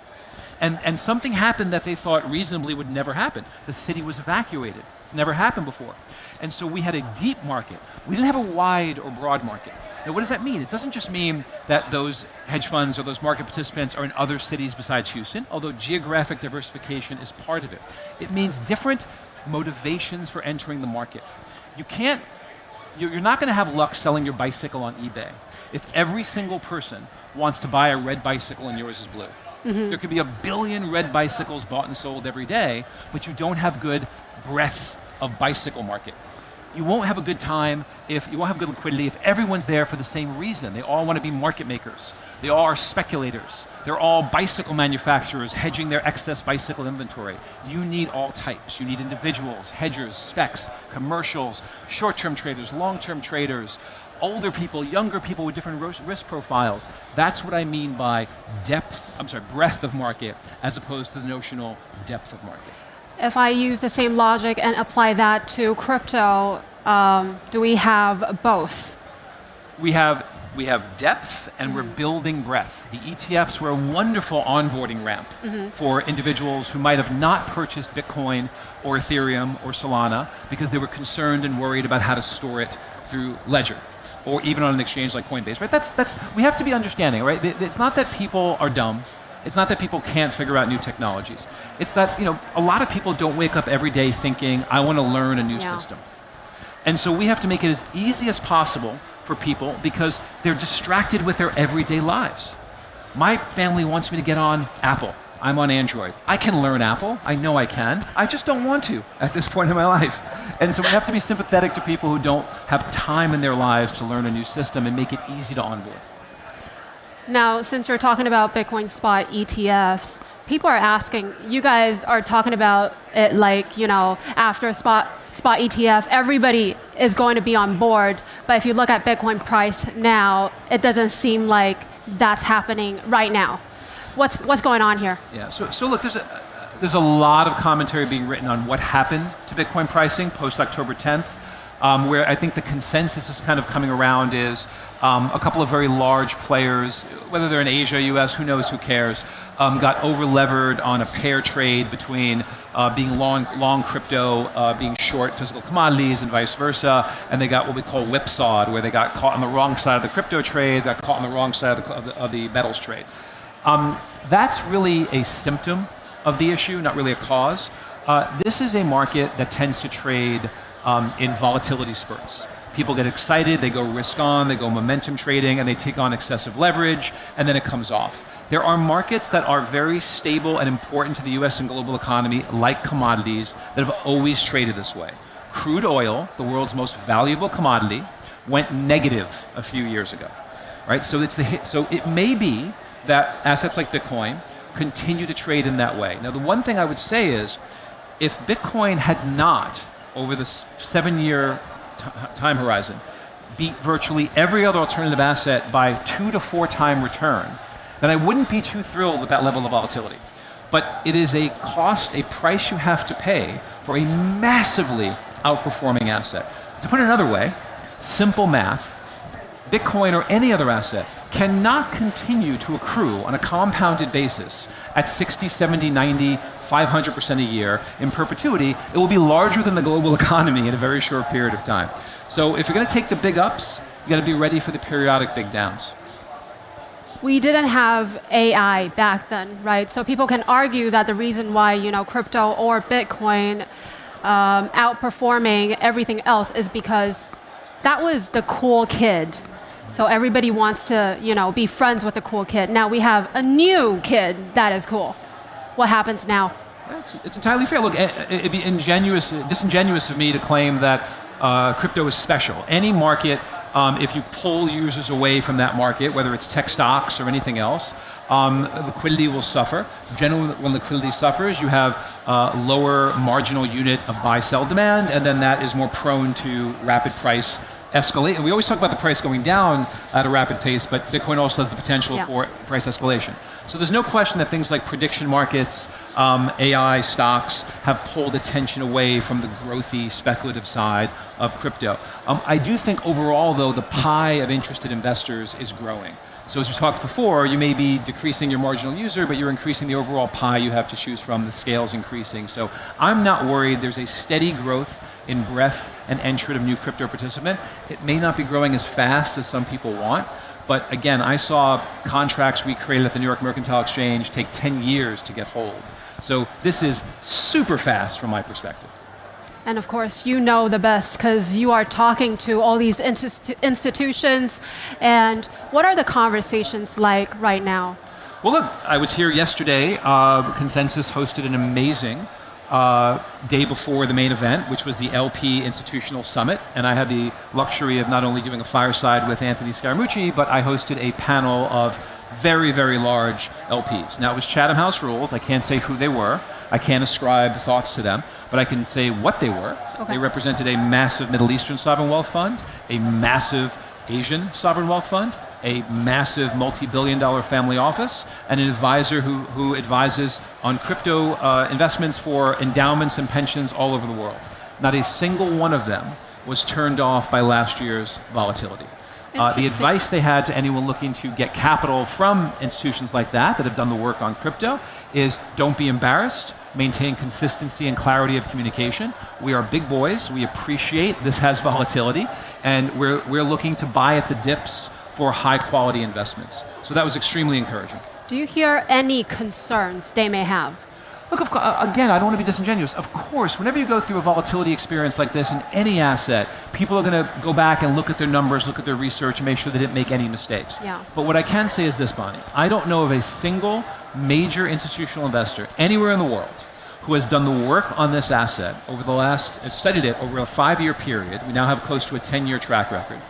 And something happened that they thought reasonably would never happen. The city was evacuated. It's never happened before. And so we had a deep market. We didn't have a wide or broad market. Now, what does that mean? It doesn't just mean that those hedge funds or those market participants are in other cities besides Houston, although geographic diversification is part of it. It means different motivations for entering the market. You're not going to have luck selling your bicycle on eBay if every single person wants to buy a red bicycle and yours is blue. There could be 1 billion red bicycles bought and sold every day, but you don't have good breadth of bicycle market. You won't have a good time you won't have good liquidity if everyone's there for the same reason. They all want to be market makers. They all are speculators. They're all bicycle manufacturers hedging their excess bicycle inventory. You need all types. You need individuals, hedgers, specs, commercials, short-term traders, long-term traders, older people, younger people with different risk profiles. That's what I mean by breadth of market as opposed to the notional depth of market. If I use the same logic and apply that to crypto, do we have both? We have depth and we're building breadth. The ETFs were a wonderful onboarding ramp for individuals who might have not purchased Bitcoin or Ethereum or Solana because they were concerned and worried about how to store it through Ledger or even on an exchange like Coinbase, right? That's we have to be understanding, right? It's not that people are dumb. It's not that people can't figure out new technologies. It's that, a lot of people don't wake up every day thinking, I want to learn a new system. And so we have to make it as easy as possible for people because they're distracted with their everyday lives. My family wants me to get on Apple. I'm on Android. I can learn Apple. I know I can. I just don't want to at this point in my life. And so we have to be sympathetic to people who don't have time in their lives to learn a new system and make it easy to onboard. Now, since we're talking about Bitcoin spot ETFs, people are asking, you guys are talking about it like, after a spot ETF, everybody is going to be on board. But if you look at Bitcoin price now, it doesn't seem like that's happening right now. What's going on here? Yeah, so look, there's a lot of commentary being written on what happened to Bitcoin pricing post October 10th. Where I think the consensus is kind of coming around is a couple of very large players, whether they're in Asia, US, who knows, who cares, got over-levered on a pair trade between being long crypto, being short physical commodities, and vice versa, and they got what we call whipsawed, where they got caught on the wrong side of the crypto trade, got caught on the wrong side of the metals trade. That's really a symptom of the issue, not really a cause. This is a market that tends to trade in volatility spurts. People get excited, they go risk on, they go momentum trading, and they take on excessive leverage, and then it comes off. There are markets that are very stable and important to the US and global economy, like commodities, that have always traded this way. Crude oil, the world's most valuable commodity, went negative a few years ago, right? So it may be that assets like Bitcoin continue to trade in that way. Now, the one thing I would say is, if Bitcoin had not, over this 7-year time horizon, beat virtually every other alternative asset by 2 to 4 time return, then I wouldn't be too thrilled with that level of volatility. But it is a cost, a price you have to pay for a massively outperforming asset. To put it another way, simple math, Bitcoin or any other asset cannot continue to accrue on a compounded basis at 60, 70, 90, 500% a year in perpetuity. It will be larger than the global economy in a very short period of time. So if you're going to take the big ups, you got to be ready for the periodic big downs. We didn't have AI back then, right? So people can argue that the reason why, crypto or Bitcoin outperforming everything else is because that was the cool kid. So everybody wants to, be friends with the cool kid. Now we have a new kid that is cool. What happens now? It's entirely fair. Look, it'd be disingenuous of me to claim that crypto is special. Any market, if you pull users away from that market, whether it's tech stocks or anything else, liquidity will suffer. Generally, when liquidity suffers, you have lower marginal unit of buy-sell demand, and then that is more prone to rapid price escalate. And we always talk about the price going down at a rapid pace, but Bitcoin also has the potential for price escalation. So there's no question that things like prediction markets, AI stocks have pulled attention away from the growthy, speculative side of crypto. I do think overall, though, the pie of interested investors is growing. So as we talked before, you may be decreasing your marginal user, but you're increasing the overall pie you have to choose from. The scale's increasing. So I'm not worried. There's a steady growth in breadth and entry of new crypto participant. It may not be growing as fast as some people want, but again, I saw contracts we created at the New York Mercantile Exchange take 10 years to get hold. So this is super fast from my perspective. And of course, you know the best because you are talking to all these institutions. And what are the conversations like right now? Well, look, I was here yesterday. Consensus hosted an amazing day before the main event, which was the LP Institutional Summit. And I had the luxury of not only doing a fireside with Anthony Scaramucci, but I hosted a panel of very, very large LPs. Now, it was Chatham House rules. I can't say who they were. I can't ascribe thoughts to them, but I can say what they were. Okay. They represented a massive Middle Eastern sovereign wealth fund, a massive Asian sovereign wealth fund, a massive multi-billion-dollar family office, and an advisor who advises on crypto investments for endowments and pensions all over the world. Not a single one of them was turned off by last year's volatility. The advice they had to anyone looking to get capital from institutions like that have done the work on crypto is don't be embarrassed, maintain consistency and clarity of communication. We are big boys. We appreciate this has volatility, and we're looking to buy at the dips for high-quality investments. So that was extremely encouraging. Do you hear any concerns they may have? Look, again, I don't want to be disingenuous. Of course, whenever you go through a volatility experience like this in any asset, people are going to go back and look at their numbers, look at their research, and make sure they didn't make any mistakes. Yeah. But what I can say is this, Bonnie. I don't know of a single major institutional investor anywhere in the world who has done the work on this asset studied it over a 5-year period. We now have close to a 10-year track record,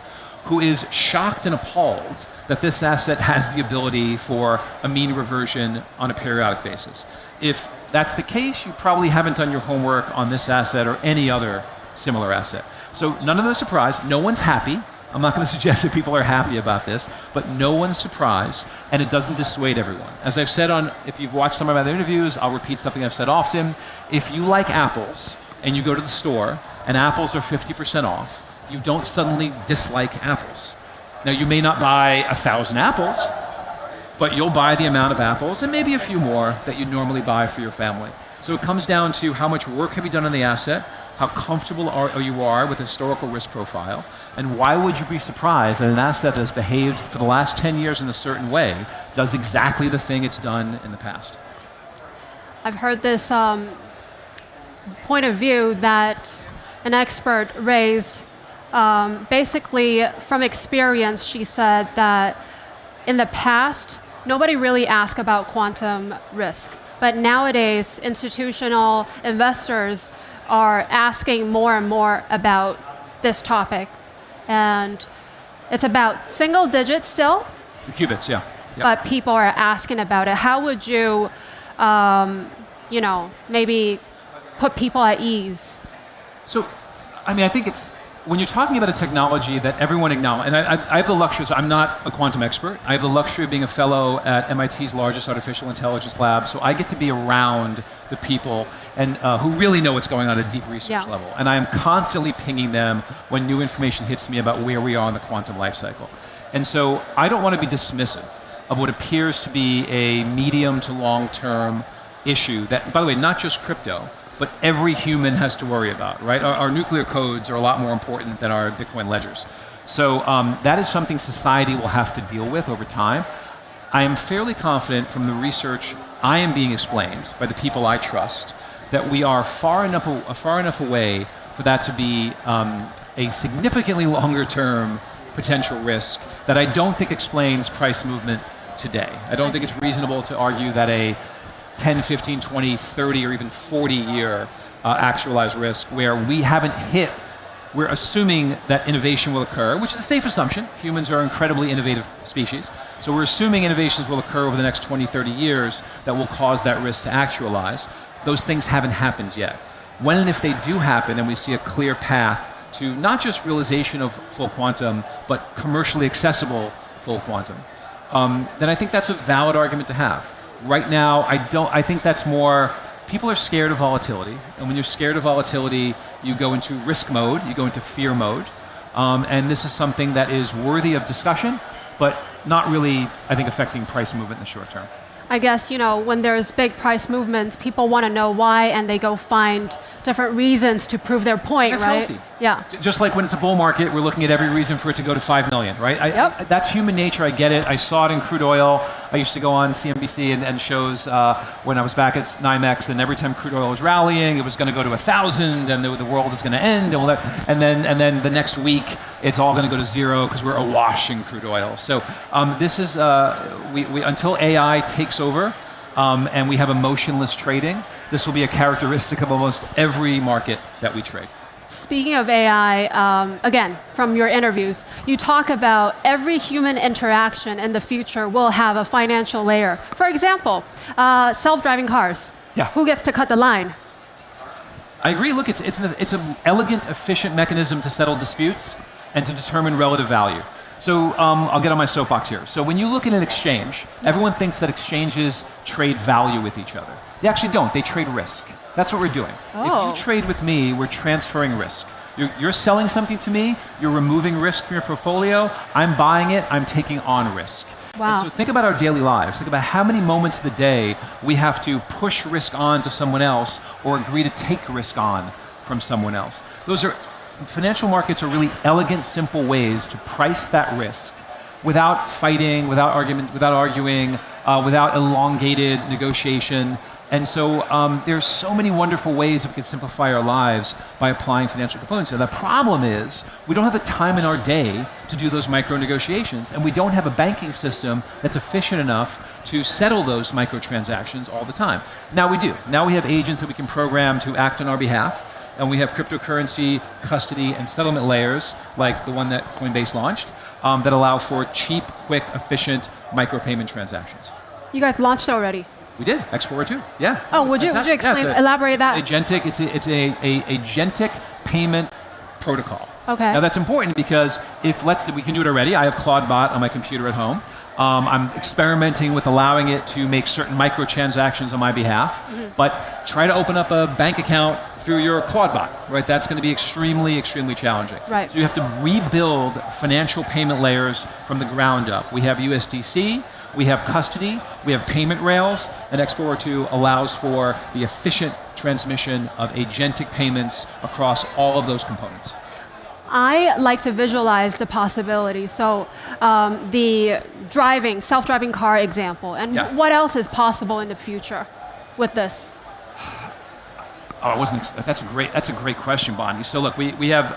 who is shocked and appalled that this asset has the ability for a mean reversion on a periodic basis. If that's the case, you probably haven't done your homework on this asset or any other similar asset. So none of the surprise, no one's happy. I'm not going to suggest that people are happy about this, but no one's surprised, and it doesn't dissuade everyone. As I've said if you've watched some of my other interviews, I'll repeat something I've said often. If you like apples, and you go to the store and apples are 50% off, you don't suddenly dislike apples. Now, you may not buy 1,000 apples, but you'll buy the amount of apples and maybe a few more that you normally buy for your family. So it comes down to how much work have you done on the asset, how comfortable you are with the historical risk profile, and why would you be surprised that an asset that has behaved for the last 10 years in a certain way does exactly the thing it's done in the past? I've heard this point of view that an expert raised. Basically, from experience, she said that in the past, nobody really asked about quantum risk. But nowadays, institutional investors are asking more and more about this topic. And it's about single digits still. The qubits, yeah. Yep. But people are asking about it. How would you, maybe put people at ease? So, I think it's, when you're talking about a technology that everyone acknowledges, and I have the luxury, so I'm not a quantum expert, I have the luxury of being a fellow at MIT's largest artificial intelligence lab, so I get to be around the people and who really know what's going on at a deep research level. And I am constantly pinging them when new information hits me about where we are in the quantum life cycle. And so I don't want to be dismissive of what appears to be a medium to long-term issue that, by the way, not just crypto, but every human has to worry about, right? Our nuclear codes are a lot more important than our Bitcoin ledgers. So that is something society will have to deal with over time. I am fairly confident from the research I am being explained by the people I trust that we are far enough away for that to be a significantly longer term potential risk that I don't think explains price movement today. I don't think it's reasonable to argue that a 10, 15, 20, 30, or even 40-year actualized risk where we haven't hit, we're assuming that innovation will occur, which is a safe assumption. Humans are an incredibly innovative species. So we're assuming innovations will occur over the next 20, 30 years that will cause that risk to actualize. Those things haven't happened yet. When and if they do happen and we see a clear path to not just realization of full quantum, but commercially accessible full quantum, then I think that's a valid argument to have. Right now, I think that's more, people are scared of volatility. And when you're scared of volatility, you go into risk mode, you go into fear mode. And this is something that is worthy of discussion, but not really, I think, affecting price movement in the short term. I guess, when there's big price movements, people want to know why, and they go find different reasons to prove their point, That's right? Healthy. Yeah. Just like when it's a bull market, we're looking at every reason for it to go to 5 million, right? That's human nature, I get it. I saw it in crude oil. I used to go on CNBC and shows when I was back at NYMEX, and every time crude oil was rallying, it was going to go to 1,000, and the world was going to end, and then the next week, it's all going to go to zero because we're awash in crude oil. So this is, until AI takes over and we have emotionless trading, this will be a characteristic of almost every market that we trade. Speaking of AI, again, from your interviews, you talk about every human interaction in the future will have a financial layer. For example, self-driving cars. Yeah. Who gets to cut the line? I agree. Look, it's an elegant, efficient mechanism to settle disputes and to determine relative value. So I'll get on my soapbox here. So when you look at an exchange, everyone thinks that exchanges trade value with each other. They actually don't. They trade risk. That's what we're doing. Oh. If you trade with me, we're transferring risk. You're selling something to me, you're removing risk from your portfolio, I'm buying it, I'm taking on risk. Wow. And so think about our daily lives. Think about how many moments of the day we have to push risk on to someone else or agree to take risk on from someone else. Financial markets are really elegant, simple ways to price that risk without fighting, without arguing, without elongated negotiation. And so there's so many wonderful ways that we can simplify our lives by applying financial components. And the problem is we don't have the time in our day to do those micro negotiations, and we don't have a banking system that's efficient enough to settle those micro transactions all the time. Now we do. Now we have agents that we can program to act on our behalf, and we have cryptocurrency, custody, and settlement layers like the one that Coinbase launched that allow for cheap, quick, efficient micropayment transactions. You guys launched already. We did, X402, yeah. Oh, would you explain, elaborate that? It's a agentic payment protocol. Okay. Now that's important because we can do it already. I have Claude Bot on my computer at home. I'm experimenting with allowing it to make certain microtransactions on my behalf, but try to open up a bank account through your Claude bot, right? That's going to be extremely, extremely challenging. Right. So you have to rebuild financial payment layers from the ground up. We have USDC, we have custody, we have payment rails, and X402 allows for the efficient transmission of agentic payments across all of those components. I like to visualize the possibility. So the self-driving car example, and what else is possible in the future with this? Oh, that's a great question, Bonnie. So look, we have,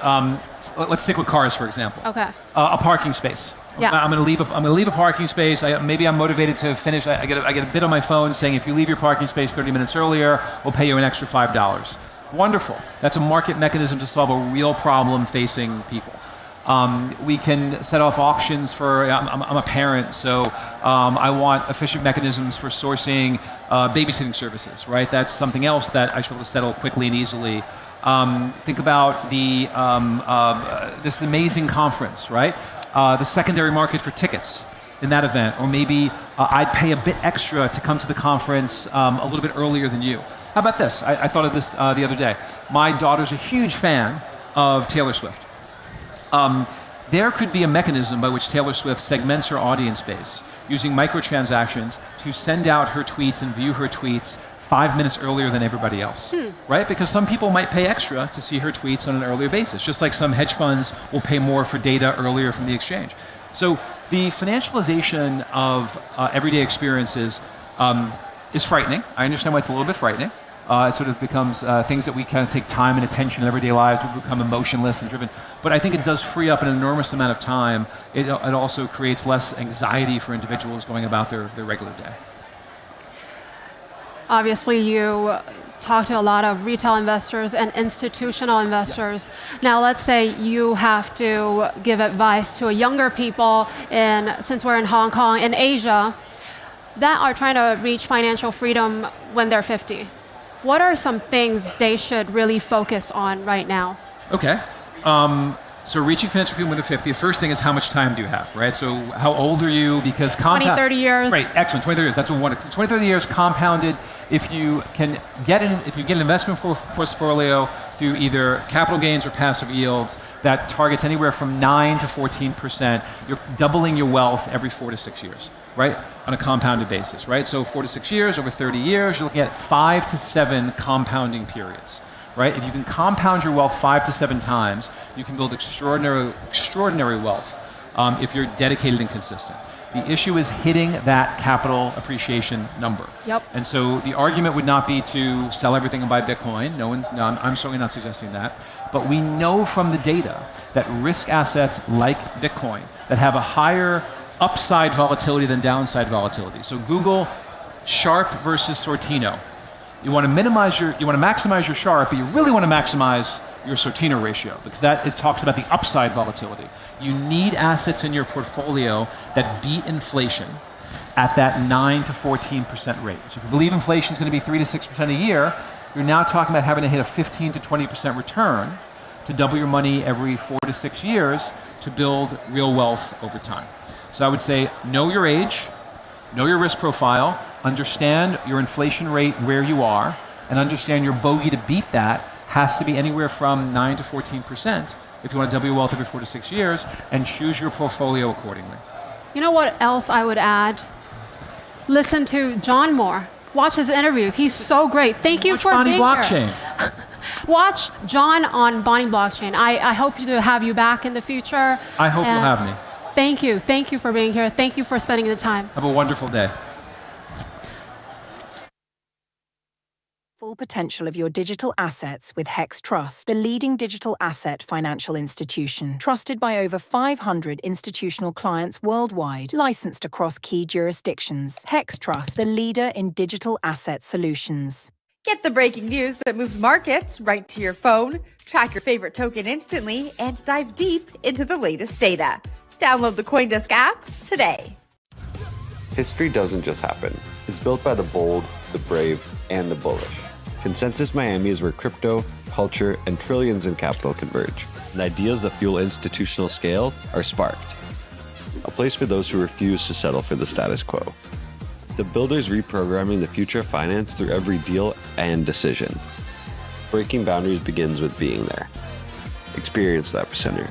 let's stick with cars, for example. Okay. A parking space. Yeah. I'm going to leave a parking space. Maybe I'm motivated to finish. I get a bit on my phone saying, if you leave your parking space 30 minutes earlier, we'll pay you an extra $5. Wonderful. That's a market mechanism to solve a real problem facing people. We can set off auctions for, I'm a parent, so I want efficient mechanisms for sourcing babysitting services, right? That's something else that I should be able to settle quickly and easily. Think about this amazing conference, right? The secondary market for tickets in that event, or maybe I'd pay a bit extra to come to the conference a little bit earlier than you. How about this? I thought of this the other day. My daughter's a huge fan of Taylor Swift. There could be a mechanism by which Taylor Swift segments her audience base using microtransactions to send out her tweets and view her tweets 5 minutes earlier than everybody else, right? Because some people might pay extra to see her tweets on an earlier basis, just like some hedge funds will pay more for data earlier from the exchange. So the financialization of everyday experiences is frightening. I understand why it's a little bit frightening. It sort of becomes things that we kind of take time and attention in everyday lives. We become emotionless and driven. But I think it does free up an enormous amount of time. It also creates less anxiety for individuals going about their regular day. Obviously, you talk to a lot of retail investors and institutional investors. Now, let's say you have to give advice to younger people, since we're in Hong Kong, in Asia, that are trying to reach financial freedom when they're 50. What are some things they should really focus on right now? Okay. So reaching financial freedom when they're 50, the first thing is how much time do you have, right? So how old are you? Because 20, 30 years. Right, excellent, 20, 30 years. That's what we want. 20, 30 years compounded. If you can get an investment portfolio through either capital gains or passive yields that targets anywhere from 9 to 14%, you're doubling your wealth every 4 to 6 years, right? On a compounded basis, right? So 4 to 6 years, over 30 years, you're looking at 5 to 7 compounding periods, right? If you can compound your wealth 5 to 7 times, you can build extraordinary wealth if you're dedicated and consistent. The issue is hitting that capital appreciation number. Yep. And so the argument would not be to sell everything and buy Bitcoin. I'm certainly not suggesting that. But we know from the data that risk assets like Bitcoin that have a higher upside volatility than downside volatility. So Google Sharp versus Sortino. You want to maximize your Sharp, but you really want to maximize your Sortino ratio, because it talks about the upside volatility. You need assets in your portfolio that beat inflation at that 9 to 14% rate. So if you believe inflation is going to be 3 to 6% a year, you're now talking about having to hit a 15 to 20% return to double your money every 4 to 6 years to build real wealth over time. So I would say, know your age, know your risk profile, understand your inflation rate where you are, and understand your bogey to beat that has to be anywhere from 9 to 14% if you want to double your wealth every 4 to 6 years, and choose your portfolio accordingly. You know what else I would add? Listen to John more. Watch his interviews. He's so great. Thank you for being Blockchain. here. Watch John on Bonnie Blockchain. I hope to have you back in the future. I hope you'll have me. Thank you. Thank you for being here. Thank you for spending the time. Have a wonderful day. Full potential of your digital assets with Hex Trust, the leading digital asset financial institution, trusted by over 500 institutional clients worldwide, licensed across key jurisdictions. Hex Trust, the leader in digital asset solutions. Get the breaking news that moves markets right to your phone, track your favorite token instantly, and dive deep into the latest data. Download the CoinDesk app today. History doesn't just happen. It's built by the bold, the brave, and the bullish. Consensus Miami is where crypto, culture, and trillions in capital converge, and ideas that fuel institutional scale are sparked. a place for those who refuse to settle for the status quo. The builders reprogramming the future of finance through every deal and decision. Breaking boundaries begins with being there. Experience the epicenter.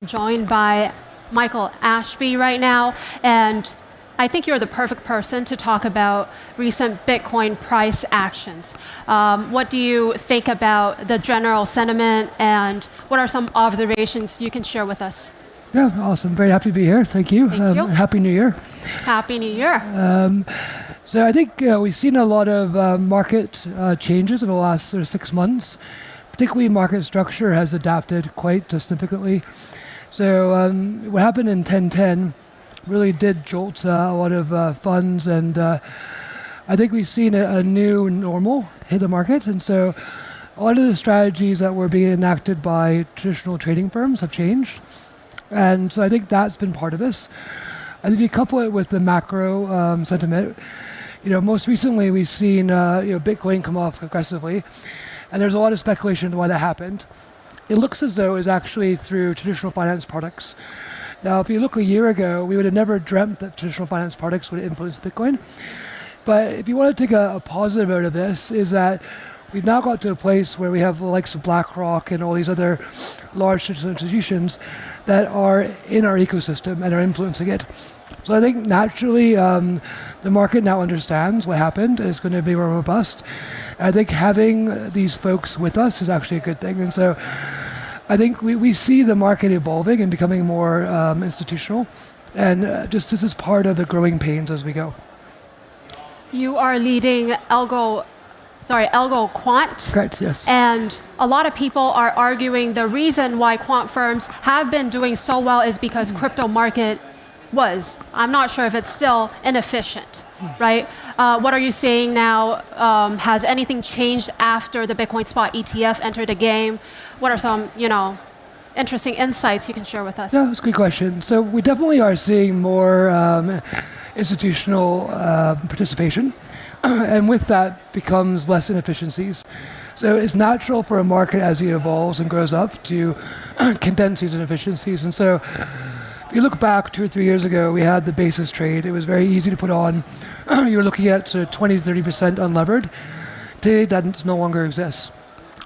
Joined by Michael Ashby right now, and I think you're the perfect person to talk about recent Bitcoin price actions. What do you think about the general sentiment, and what are some observations you can share with us? Yeah, awesome. Very happy to be here. Thank you. Thank you. Happy New Year. Happy New Year. So I think we've seen a lot of market changes over the last 6 months. Particularly market structure has adapted quite significantly. So what happened in 1010 really did jolt a lot of funds, and I think we've seen a new normal hit the market. And so a lot of the strategies that were being enacted by traditional trading firms have changed. And so I think that's been part of this. And if you couple it with the macro sentiment, most recently we've seen Bitcoin come off aggressively, and there's a lot of speculation into why that happened. It looks as though it's actually through traditional finance products. Now, if you look a year ago, we would have never dreamt that traditional finance products would influence Bitcoin. But if you want to take a positive out of this, is that we've now got to a place where we have the likes of BlackRock and all these other large institutions that are in our ecosystem and are influencing it. So I think naturally the market now understands what happened. It's going to be more robust. And I think having these folks with us is actually a good thing. And so I think we see the market evolving and becoming more institutional. And just this is part of the growing pains as we go. You are leading Algo Quant. Correct, yes. And a lot of people are arguing the reason why quant firms have been doing so well is because crypto market was. I'm not sure if it's still inefficient, right? What are you seeing now? Has anything changed after the Bitcoin spot ETF entered the game? What are some, interesting insights you can share with us? Yeah, that's a good question. So we definitely are seeing more institutional participation. And with that becomes less inefficiencies. So it's natural for a market as it evolves and grows up to condense these inefficiencies. And so if you look back 2 or 3 years ago, we had the basis trade. It was very easy to put on. You were looking at 20 to 30% unlevered. Today, that no longer exists.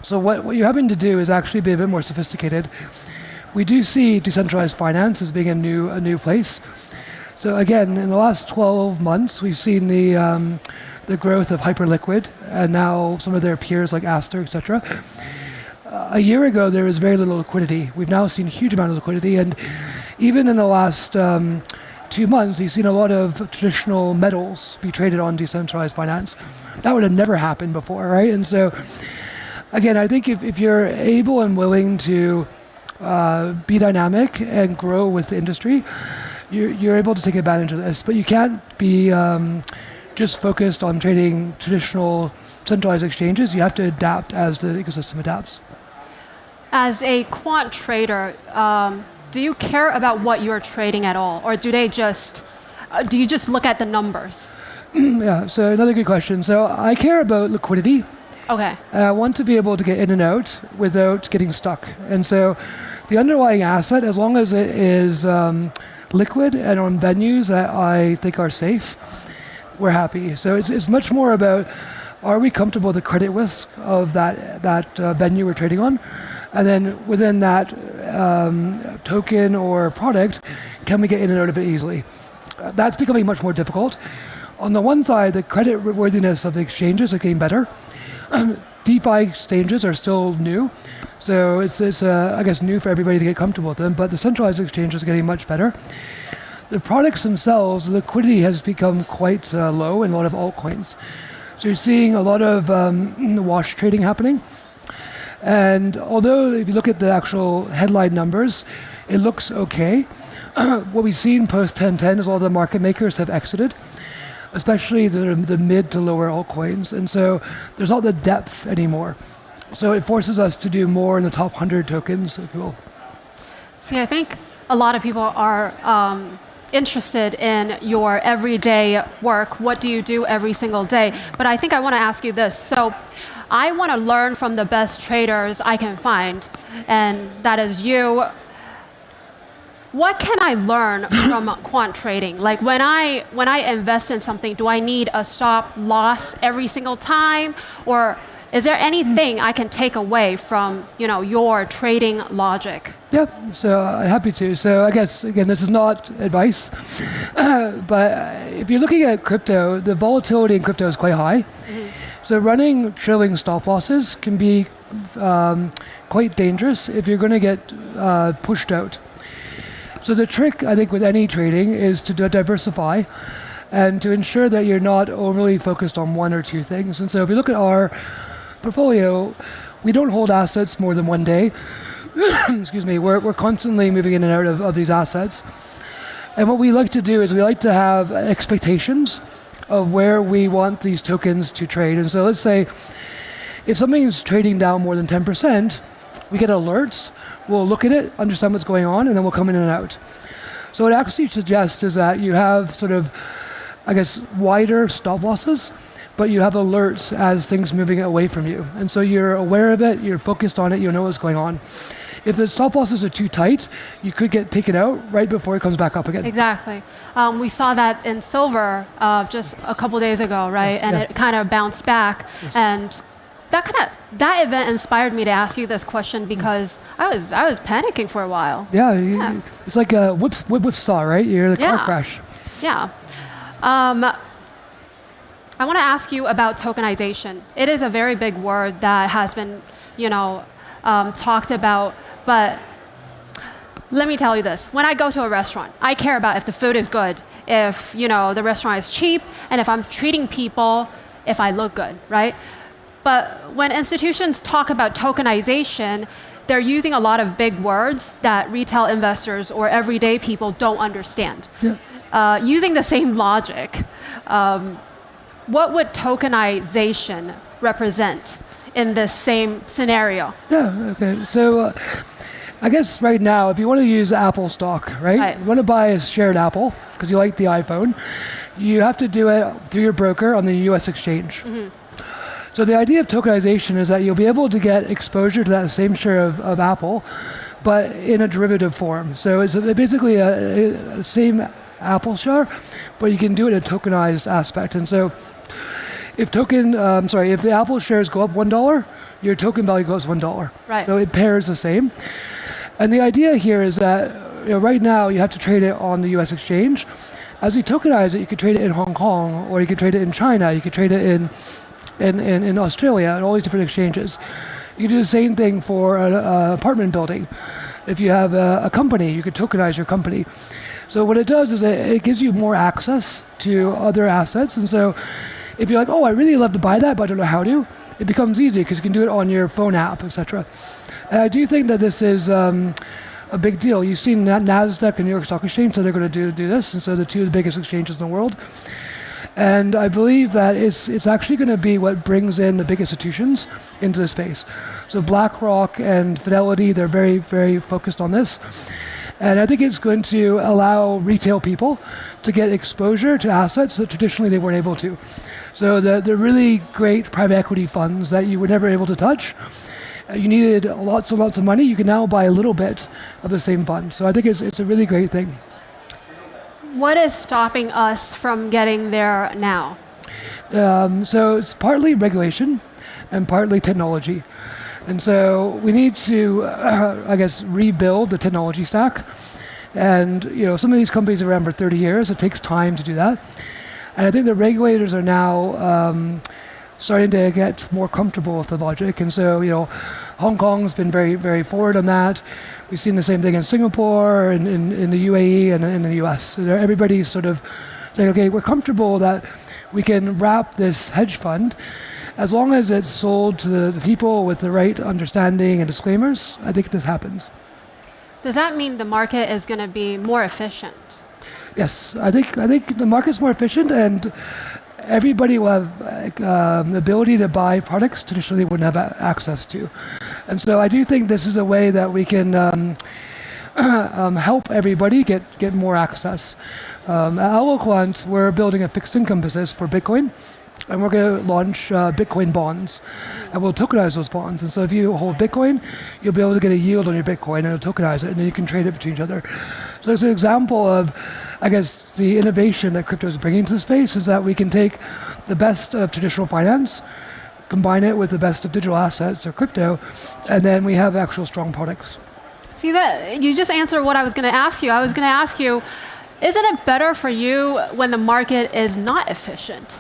So what you're having to do is actually be a bit more sophisticated. We do see decentralized finance as being a new place. So again, in the last 12 months, we've seen the growth of Hyperliquid, and now some of their peers like Aster, etc. A year ago, there was very little liquidity. We've now seen a huge amount of liquidity, and even in the last 2 months, you've seen a lot of traditional metals be traded on decentralized finance. That would have never happened before, right? And so, again, I think if you're able and willing to be dynamic and grow with the industry, you're able to take advantage of this. But you can't be just focused on trading traditional centralized exchanges. You have to adapt as the ecosystem adapts. As a quant trader, do you care about what you're trading at all, or do you just look at the numbers? Yeah, so another good question. So I care about liquidity. Okay. I want to be able to get in and out without getting stuck. And so the underlying asset, as long as it is liquid and on venues that I think are safe, we're happy. So it's much more about, are we comfortable with the credit risk of that venue we're trading on? And then within that token or product, can we get in and out of it easily? That's becoming much more difficult. On the one side, the credit worthiness of the exchanges are getting better. DeFi exchanges are still new. So it's I guess, new for everybody to get comfortable with them, but the centralized exchanges are getting much better. The products themselves, the liquidity has become quite low in a lot of altcoins. So you're seeing a lot of wash trading happening. And although if you look at the actual headline numbers, it looks okay, what we've seen post 1010 is all the market makers have exited, especially the mid to lower altcoins. And so there's not the depth anymore. So it forces us to do more in the top 100 tokens, if you will. See, I think a lot of people are interested in your everyday work. What do you do every single day? But I think I want to ask you this. So I want to learn from the best traders I can find, and that is you. What can I learn from quant trading? Like when I invest in something, do I need a stop loss every single time, or is there anything I can take away from your trading logic? Yeah, so happy to. So I guess again, this is not advice, but if you're looking at crypto, the volatility in crypto is quite high. Mm-hmm. So running trailing stop losses can be quite dangerous if you're going to get pushed out. So the trick, I think, with any trading is to diversify and to ensure that you're not overly focused on one or two things. And so if you look at our portfolio, we don't hold assets more than one day. Excuse me, we're constantly moving in and out of these assets. And what we like to do is we like to have expectations of where we want these tokens to trade. And so let's say if something is trading down more than 10%, we get alerts. We'll look at it, understand what's going on, and then we'll come in and out. So what it actually suggests is that you have sort of, I guess, wider stop losses, but you have alerts as things moving away from you. And so you're aware of it, you're focused on it, you know what's going on. If the stop losses are too tight, you could get taken out right before it comes back up again. Exactly. We saw that in silver just a couple days ago, right? Yes, and it kind of bounced back. Yes. And that event inspired me to ask you this question because I was panicking for a while. Yeah. It's like a whip-saw, right? You're the car crash. Yeah. I want to ask you about tokenization. It is a very big word that has been, talked about, but let me tell you this. When I go to a restaurant, I care about if the food is good, if, the restaurant is cheap, and if I'm treating people, if I look good, right? But when institutions talk about tokenization, they're using a lot of big words that retail investors or everyday people don't understand. Yeah. Using the same logic, what would tokenization represent in this same scenario? Yeah, okay. So I guess right now, if you want to use Apple stock, right? You want to buy a shared Apple because you like the iPhone, you have to do it through your broker on the US exchange. Mm-hmm. So the idea of tokenization is that you'll be able to get exposure to that same share of Apple, but in a derivative form. So it's basically a same Apple share, but you can do it in a tokenized aspect. And so if the Apple shares go up $1, your token value goes $1. Right. So it pairs the same. And the idea here is that right now you have to trade it on the US exchange. As you tokenize it, you could trade it in Hong Kong, or you could trade it in China, you could trade it in Australia, and all these different exchanges. You can do the same thing for an apartment building. If you have a company, you could tokenize your company. So what it does is it gives you more access to other assets. And so if you're like, oh, I really love to buy that, but I don't know how to, it becomes easy because you can do it on your phone app, etc. And I do think that this is a big deal. You've seen NASDAQ and New York Stock Exchange, so they're going to do this. And so the two of the biggest exchanges in the world. And I believe that it's actually going to be what brings in the big institutions into the space. So BlackRock and Fidelity, they're very, very focused on this. And I think it's going to allow retail people to get exposure to assets that traditionally they weren't able to. So the really great private equity funds that you were never able to touch, you needed lots and lots of money, you can now buy a little bit of the same fund. So I think it's a really great thing. What is stopping us from getting there now? So it's partly regulation and partly technology. And so we need to, rebuild the technology stack. And some of these companies are around for 30 years. It takes time to do that. And I think the regulators are now starting to get more comfortable with the logic. And so, Hong Kong's been very, very forward on that. We've seen the same thing in Singapore and in the UAE and in the US. So everybody's sort of saying, okay, we're comfortable that we can wrap this hedge fund as long as it's sold to the people with the right understanding and disclaimers. I think this happens. Does that mean the market is going to be more efficient? Yes, I think the market's more efficient, and everybody will have the ability to buy products traditionally wouldn't have access to. And so I do think this is a way that we can help everybody get more access. At Alloquant, we're building a fixed income business for Bitcoin, and we're going to launch Bitcoin bonds, and we'll tokenize those bonds. And so if you hold Bitcoin, you'll be able to get a yield on your Bitcoin, and it'll tokenize it, and then you can trade it between each other. So it's an example of, I guess, the innovation that crypto is bringing to the space is that we can take the best of traditional finance, combine it with the best of digital assets or crypto, and then we have actual strong products. See, that you just answered what I was going to ask you. I was going to ask you, isn't it better for you when the market is not efficient?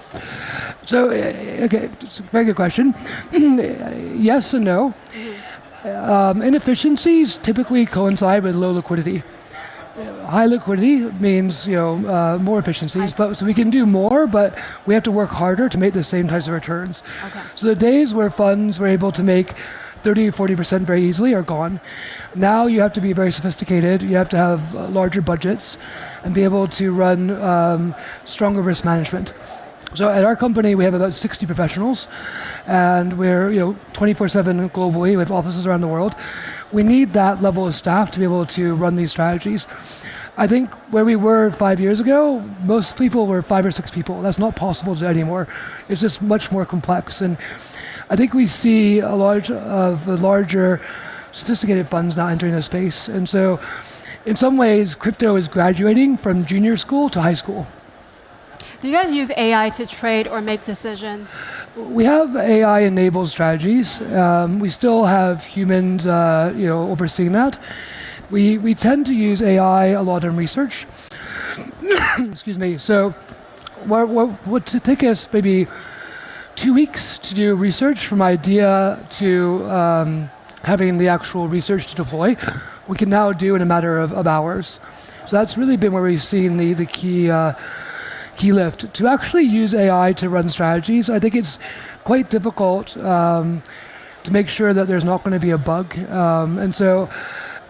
So, okay, it's a very good question. Yes and no. Inefficiencies typically coincide with low liquidity. High liquidity means more efficiencies, so we can do more, but we have to work harder to make the same types of returns. Okay. So the days where funds were able to make 30 or 40% very easily are gone. Now you have to be very sophisticated, you have to have larger budgets, and be able to run stronger risk management. So at our company, we have about 60 professionals, and we're 24/7 globally. We have offices around the world. We need that level of staff to be able to run these strategies. I think where we were 5 years ago, most people were 5 or 6 people. That's not possible anymore. It's just much more complex. And I think we see a lot of the larger sophisticated funds now entering the space. And so in some ways, crypto is graduating from junior school to high school. Do you guys use AI to trade or make decisions? We have AI-enabled strategies. We still have humans, overseeing that. We tend to use AI a lot in research. Excuse me. So, what would take us maybe 2 weeks to do research from idea to having the actual research to deploy, we can now do in a matter of hours. So that's really been where we've seen the key lift. To actually use AI to run strategies, I think it's quite difficult to make sure that there's not going to be a bug. And so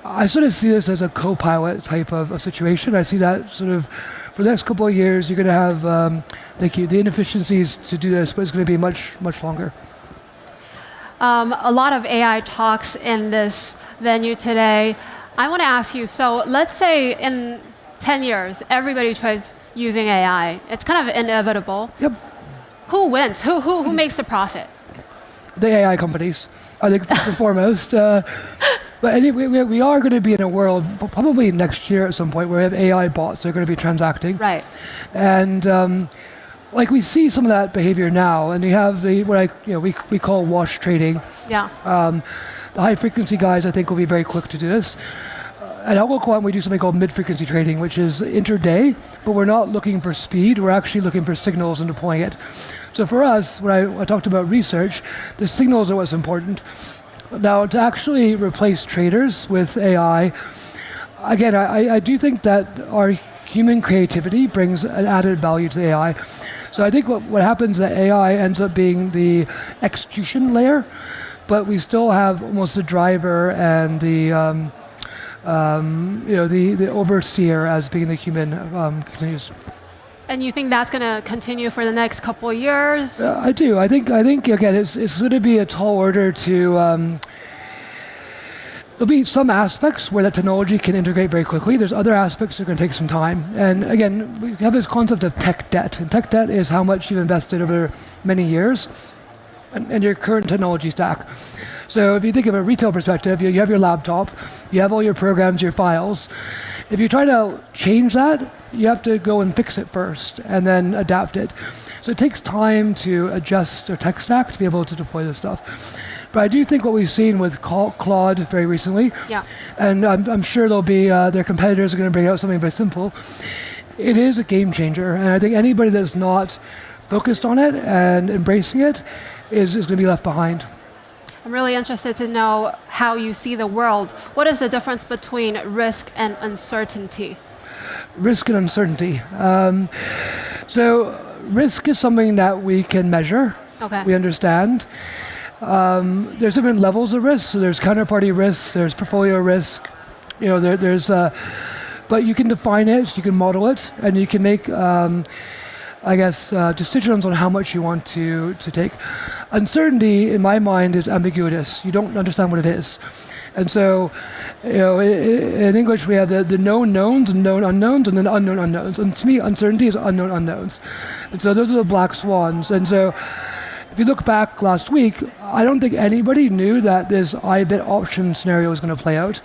I sort of see this as a co-pilot type of situation. I see that sort of for the next couple of years, you're going to have the inefficiencies to do this, but it's going to be much, much longer. A lot of AI talks in this venue today. I want to ask you, so let's say in 10 years, everybody tries using AI. It's kind of inevitable. Yep. Who wins? Who makes the profit? The AI companies, I think, first and foremost. But anyway, we are going to be in a world, probably next year at some point, where we have AI bots that are going to be transacting. Right. And we see some of that behavior now, and you have we call wash trading. Yeah. The high frequency guys, I think, will be very quick to do this. At Algoquant, we do something called mid-frequency trading, which is intraday, but we're not looking for speed. We're actually looking for signals and deploying it. So for us, when I talked about research, the signals are what's important. Now, to actually replace traders with AI, again, I do think that our human creativity brings an added value to the AI. So I think what happens is that AI ends up being the execution layer, but we still have almost the driver and the overseer as being the human continues. And you think that's going to continue for the next couple of years? I do. I think again, it's going to be a tall order to. There'll be some aspects where that technology can integrate very quickly. There's other aspects that are going to take some time. And again, we have this concept of tech debt. And tech debt is how much you've invested over many years and your current technology stack. So if you think of a retail perspective, you have your laptop, you have all your programs, your files. If you try to change that, you have to go and fix it first and then adapt it. So it takes time to adjust your tech stack to be able to deploy this stuff. But I do think what we've seen with Claude very recently, and I'm sure there'll be their competitors are going to bring out something very simple. It is a game changer, and I think anybody that's not focused on it and embracing it is going to be left behind. I'm really interested to know how you see the world. What is the difference between risk and uncertainty? Risk and uncertainty. So risk is something that we can measure. Okay. We understand. There's different levels of risk. So there's counterparty risk, there's portfolio risk, But you can define it, you can model it, and you can make, decisions on how much you want to take. Uncertainty, in my mind, is ambiguous. You don't understand what it is. And so, in English, we have the known knowns and known unknowns, and then unknown unknowns. And to me, uncertainty is unknown unknowns. And so those are the black swans. And so if you look back last week, I don't think anybody knew that this IBIT option scenario was going to play out.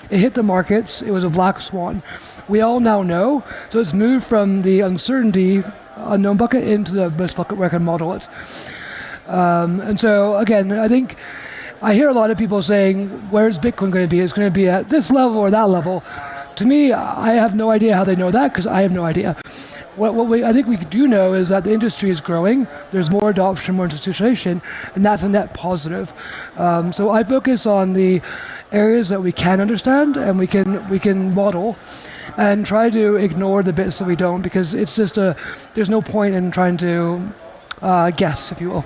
It hit the markets. It was a black swan. We all now know. So it's moved from the uncertainty unknown bucket into the risk bucket where I can model it. And so, again, I think I hear a lot of people saying, where's Bitcoin going to be? It's going to be at this level or that level. To me, I have no idea how they know that because I have no idea. I think we do know is that the industry is growing. There's more adoption, more institutionalization, and that's a net positive. So I focus on the areas that we can understand and we can model, and try to ignore the bits that we don't, because it's just there's no point in trying to guess, if you will.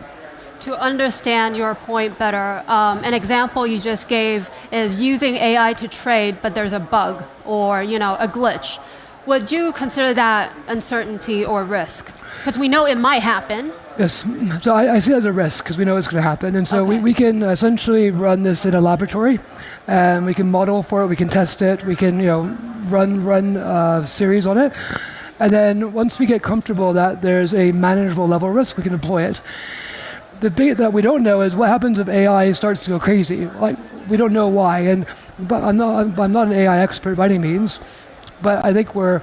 To understand your point better, an example you just gave is using AI to trade, but there's a bug or a glitch. Would you consider that uncertainty or risk? Because we know it might happen. Yes, so I see it as a risk because we know it's going to happen. And so we can essentially run this in a laboratory, and we can model for it, we can test it, we can run a series on it. And then once we get comfortable that there's a manageable level of risk, we can deploy it. The bit that we don't know is what happens if AI starts to go crazy. Like, we don't know why. But I'm not an AI expert by any means, but I think we're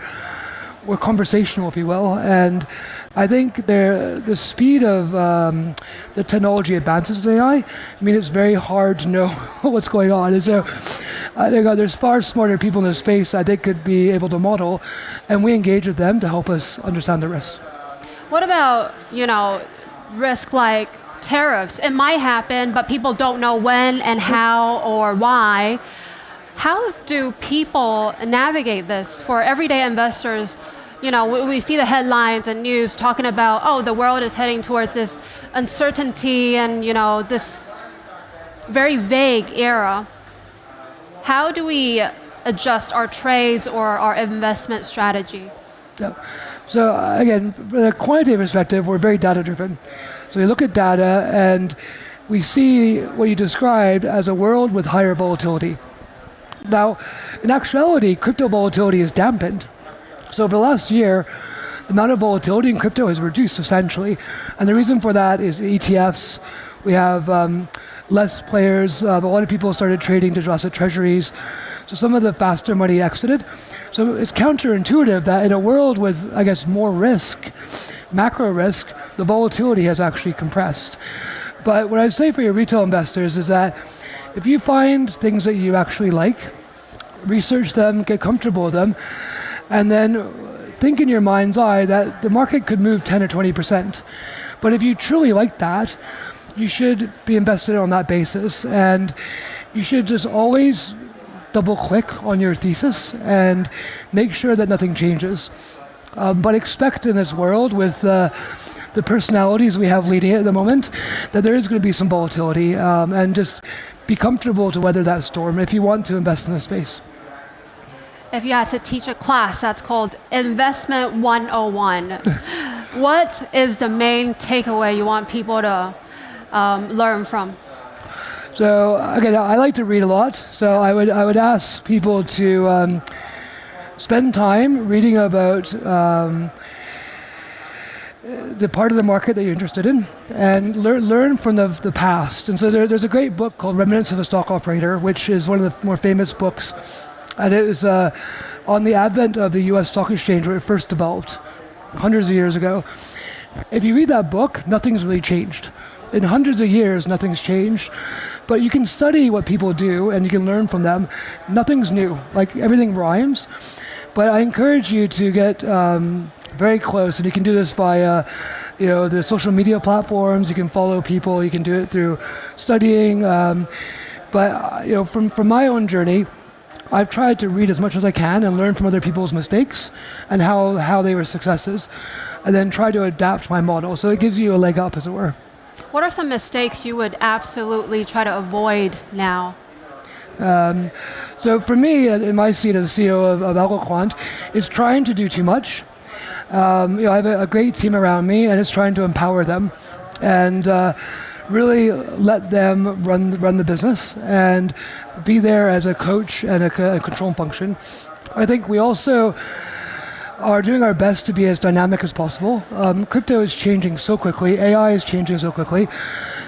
conversational, if you will. And I think the speed of the technology advances in AI, it's very hard to know what's going on. And so I think there's far smarter people in this space I think could be able to model, and we engage with them to help us understand the risks. What about, risk like tariffs? It might happen, but people don't know when and how or why. How do people navigate this for everyday investors? We see the headlines and news talking about, the world is heading towards this uncertainty and, this very vague era. How do we adjust our trades or our investment strategy? Yeah. So again, from a quantitative perspective, we're very data-driven. So we look at data and we see what you described as a world with higher volatility. Now, in actuality, crypto volatility is dampened. So over the last year, the amount of volatility in crypto has reduced substantially. And the reason for that is ETFs. We have less players. A lot of people started trading digital asset treasuries. So some of the faster money exited. So it's counterintuitive that in a world with, I guess, more risk, macro risk, the volatility has actually compressed. But what I'd say for your retail investors is that if you find things that you actually like, research them, get comfortable with them, and then think in your mind's eye that the market could move 10 or 20%. But if you truly like that, you should be invested on that basis. And you should just always double click on your thesis and make sure that nothing changes. But expect in this world with the personalities we have leading it at the moment, that there is going to be some volatility, and just be comfortable to weather that storm if you want to invest in this space. If you had to teach a class that's called Investment 101, what is the main takeaway you want people to learn from? So again, I like to read a lot. So I would ask people to spend time reading about the part of the market that you're interested in, and learn from the past. And so there's a great book called Remnants of a Stock Operator, which is one of the more famous books. And it was on the advent of the US stock exchange where it first developed hundreds of years ago. If you read that book, nothing's really changed. In hundreds of years, nothing's changed. But you can study what people do and you can learn from them. Nothing's new. Like, everything rhymes. But I encourage you to get very close, and you can do this via the social media platforms. You can follow people. You can do it through studying. But from my own journey, I've tried to read as much as I can and learn from other people's mistakes and how they were successes, and then try to adapt my model. So it gives you a leg up, as it were. What are some mistakes you would absolutely try to avoid now? So for me, in my seat as CEO of AlgoQuant, it's trying to do too much. I have a great team around me, and it's trying to empower them and really let them run the business and be there as a coach and a control function. I think we also are doing our best to be as dynamic as possible. Crypto is changing so quickly, AI is changing so quickly,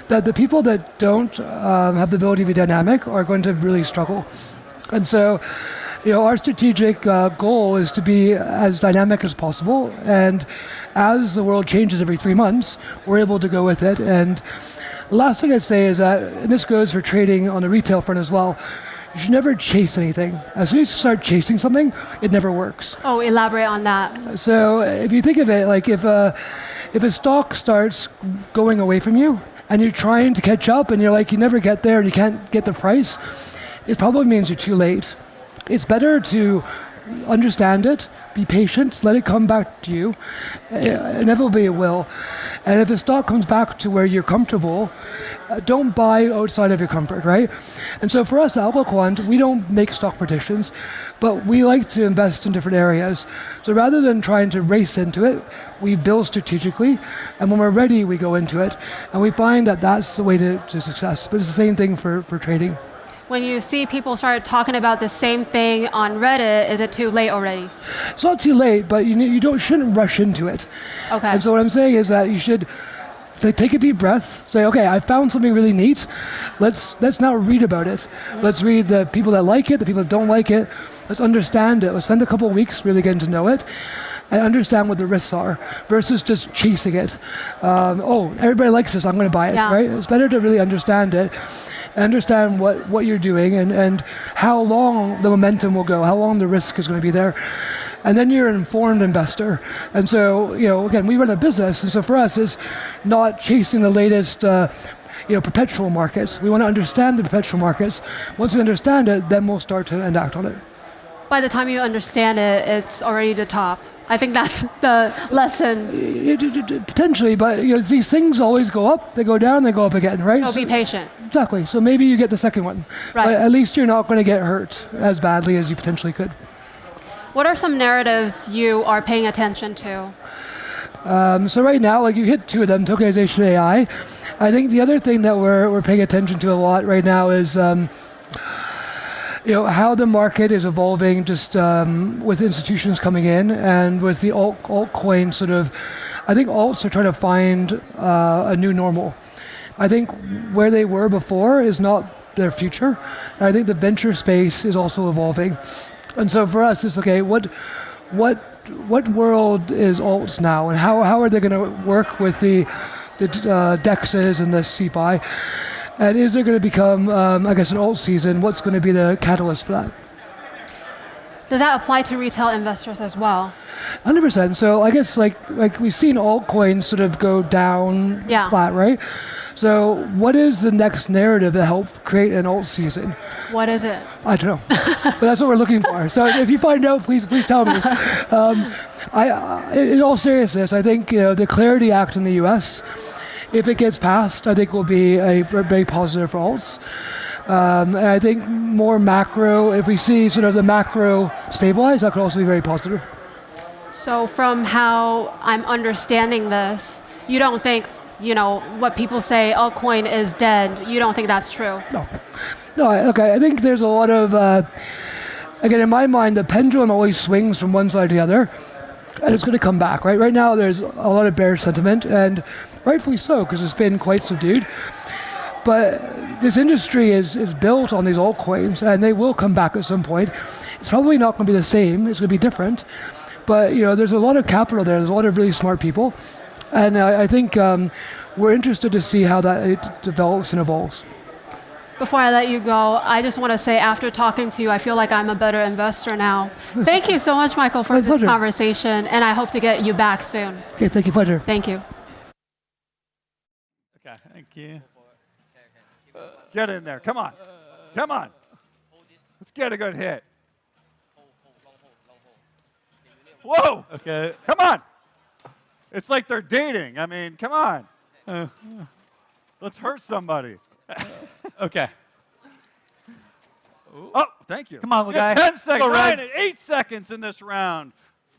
that the people that don't have the ability to be dynamic are going to really struggle. And so, our strategic goal is to be as dynamic as possible, and as the world changes every 3 months, we're able to go with it. And the last thing I'd say is that, and this goes for trading on the retail front as well, you should never chase anything. As soon as you start chasing something, it never works. Oh, elaborate on that. So if you think of it, like if a stock starts going away from you, and you're trying to catch up, and you're like, you never get there, and you can't get the price, it probably means you're too late. It's better to understand it, be patient, let it come back to you. Inevitably it will. And if the stock comes back to where you're comfortable, don't buy outside of your comfort, right? And so for us at AlgoQuant, we don't make stock predictions, but we like to invest in different areas. So rather than trying to race into it, we build strategically, and when we're ready, we go into it. And we find that that's the way to success. But it's the same thing for trading. When you see people start talking about the same thing on Reddit, is it too late already? It's not too late, but you shouldn't rush into it. Okay. And so what I'm saying is that you should take a deep breath, say, okay, I found something really neat. Let's now read about it. Mm-hmm. Let's read the people that like it, the people that don't like it. Let's understand it. Let's spend a couple of weeks really getting to know it and understand what the risks are versus just chasing it. Everybody likes this, I'm going to buy it, right? It's better to really understand it. Understand what you're doing and how long the momentum will go, how long the risk is going to be there. And then you're an informed investor. And so, again, we run a business, and so for us, it's not chasing the latest perpetual markets. We want to understand the perpetual markets. Once we understand it, then we'll start to act on it. By the time you understand it, it's already the top. I think that's the lesson. Potentially, but these things always go up, they go down, they go up again, right? So be patient. Exactly. So maybe you get the second one. Right. But at least you're not going to get hurt as badly as you potentially could. What are some narratives you are paying attention to? So right now, you hit two of them, Tokenization AI. I think the other thing that we're paying attention to a lot right now is how the market is evolving just with institutions coming in and with the altcoin sort of, I think alts are trying to find a new normal. I think where they were before is not their future. And I think the venture space is also evolving. And so for us, it's okay, what world is alts now, and how are they going to work with the DEXs and the CFI? And is there going to become, an alt season? What's going to be the catalyst for that? Does that apply to retail investors as well? 100%. So I guess like we've seen altcoins sort of go down flat, right? So what is the next narrative to help create an alt season? What is it? I don't know, but that's what we're looking for. So if you find out, please tell me. In all seriousness, I think the Clarity Act in the U.S., if it gets passed, I think will be a very positive for alts. And I think more macro, if we see sort of the macro stabilize, that could also be very positive. So from how I'm understanding this, you don't think, what people say, altcoin is dead, you don't think that's true? No, okay, I think there's a lot of, again, in my mind, the pendulum always swings from one side to the other, and it's going to come back, right? Right now, there's a lot of bearish sentiment, and rightfully so, because it's been quite subdued. But this industry is built on these altcoins, and they will come back at some point. It's probably not going to be the same. It's going to be different. But there's a lot of capital there. There's a lot of really smart people. And I think we're interested to see how that it develops and evolves. Before I let you go, I just want to say after talking to you, I feel like I'm a better investor now. Thank you so much, Michael, for this conversation, and I hope to get you back soon. Okay, thank you, pleasure. Thank you. Okay, thank you. Get in there, come on. Come on. Let's get a good hit. Whoa! Okay. Come on! It's like they're dating. I mean, come on. Let's hurt somebody. Okay. Oh, thank you. Come on, Yeah, guy. 10 seconds. Go, Red. Ryan, 8 seconds in this round.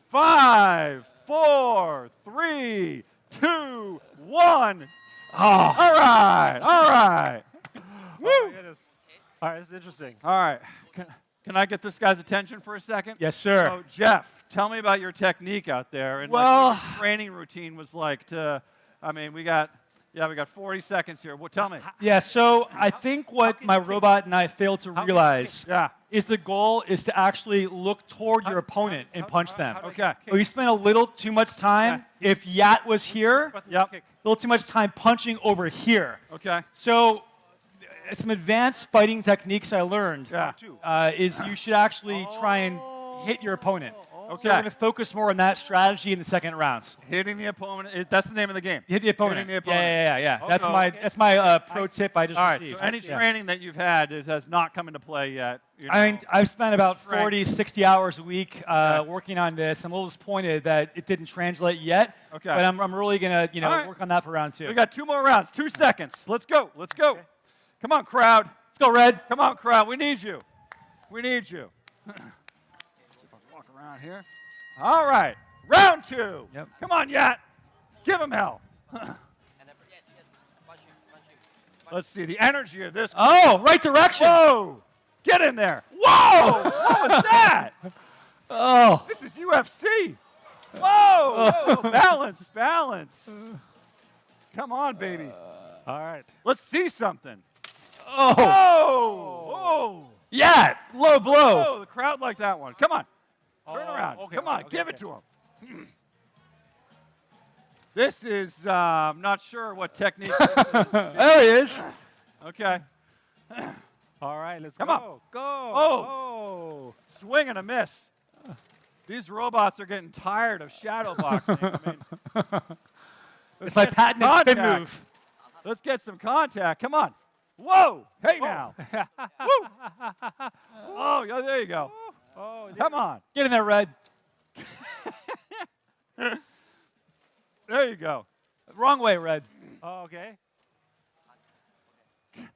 5, 4, 3, 2, 1. Oh. All right. All right. Woo. All right, this is interesting. All right. Can I get this guy's attention for a second? Yes, sir. So, Jeff, tell me about your technique out there and Well, what your training routine was like to, I mean, we got 40 seconds here. Well, tell me. Yeah, so I think what my robot and I failed to realize is the goal is to actually look toward your opponent and punch them. Okay. We spent a little too much time, if Yat was here, a little too much time punching over here. Okay. So some advanced fighting techniques I learned is you should actually try and hit your opponent. Okay. So we're going to focus more on that strategy in the second rounds. Hitting the opponent, that's the name of the game. Hit the opponent. Hitting the opponent. Yeah. Okay. That's my pro tip I just received. So any training that you've had has not come into play yet. I mean, I've spent about 40, 60 hours a week working on this. I'm a little disappointed that it didn't translate yet. Okay. But I'm really going to work on that for round 2. We got 2 more rounds, 2 seconds. Let's go. Let's go. Okay. Come on, crowd. Let's go, Red. Come on, crowd. We need you. We need you. See if I can walk around here. All right. Round 2. Yep. Come on, Yat. Give him hell. Let's see the energy of this. Oh, right direction. Whoa. Get in there. Whoa. What was that? Oh. This is UFC. Whoa. Whoa. Balance. Come on, baby. All right. Let's see something. Oh. Whoa. Yeah. Low blow. Oh, the crowd liked that one. Come on. Turn around. Okay, Come on. okay, Give it to him. This is, I'm not sure what technique this is. There he is. Okay. All right, let's Come go. on. Go. Oh. Swing and a miss. These robots are getting tired of shadow boxing. I mean, It's my patented spin move. Let's get some contact. Come on. Whoa. Hey now. Woo. Oh, yeah, there you go. Oh, come on. Get in there, Red. There you go. Wrong way, Red. Oh, okay.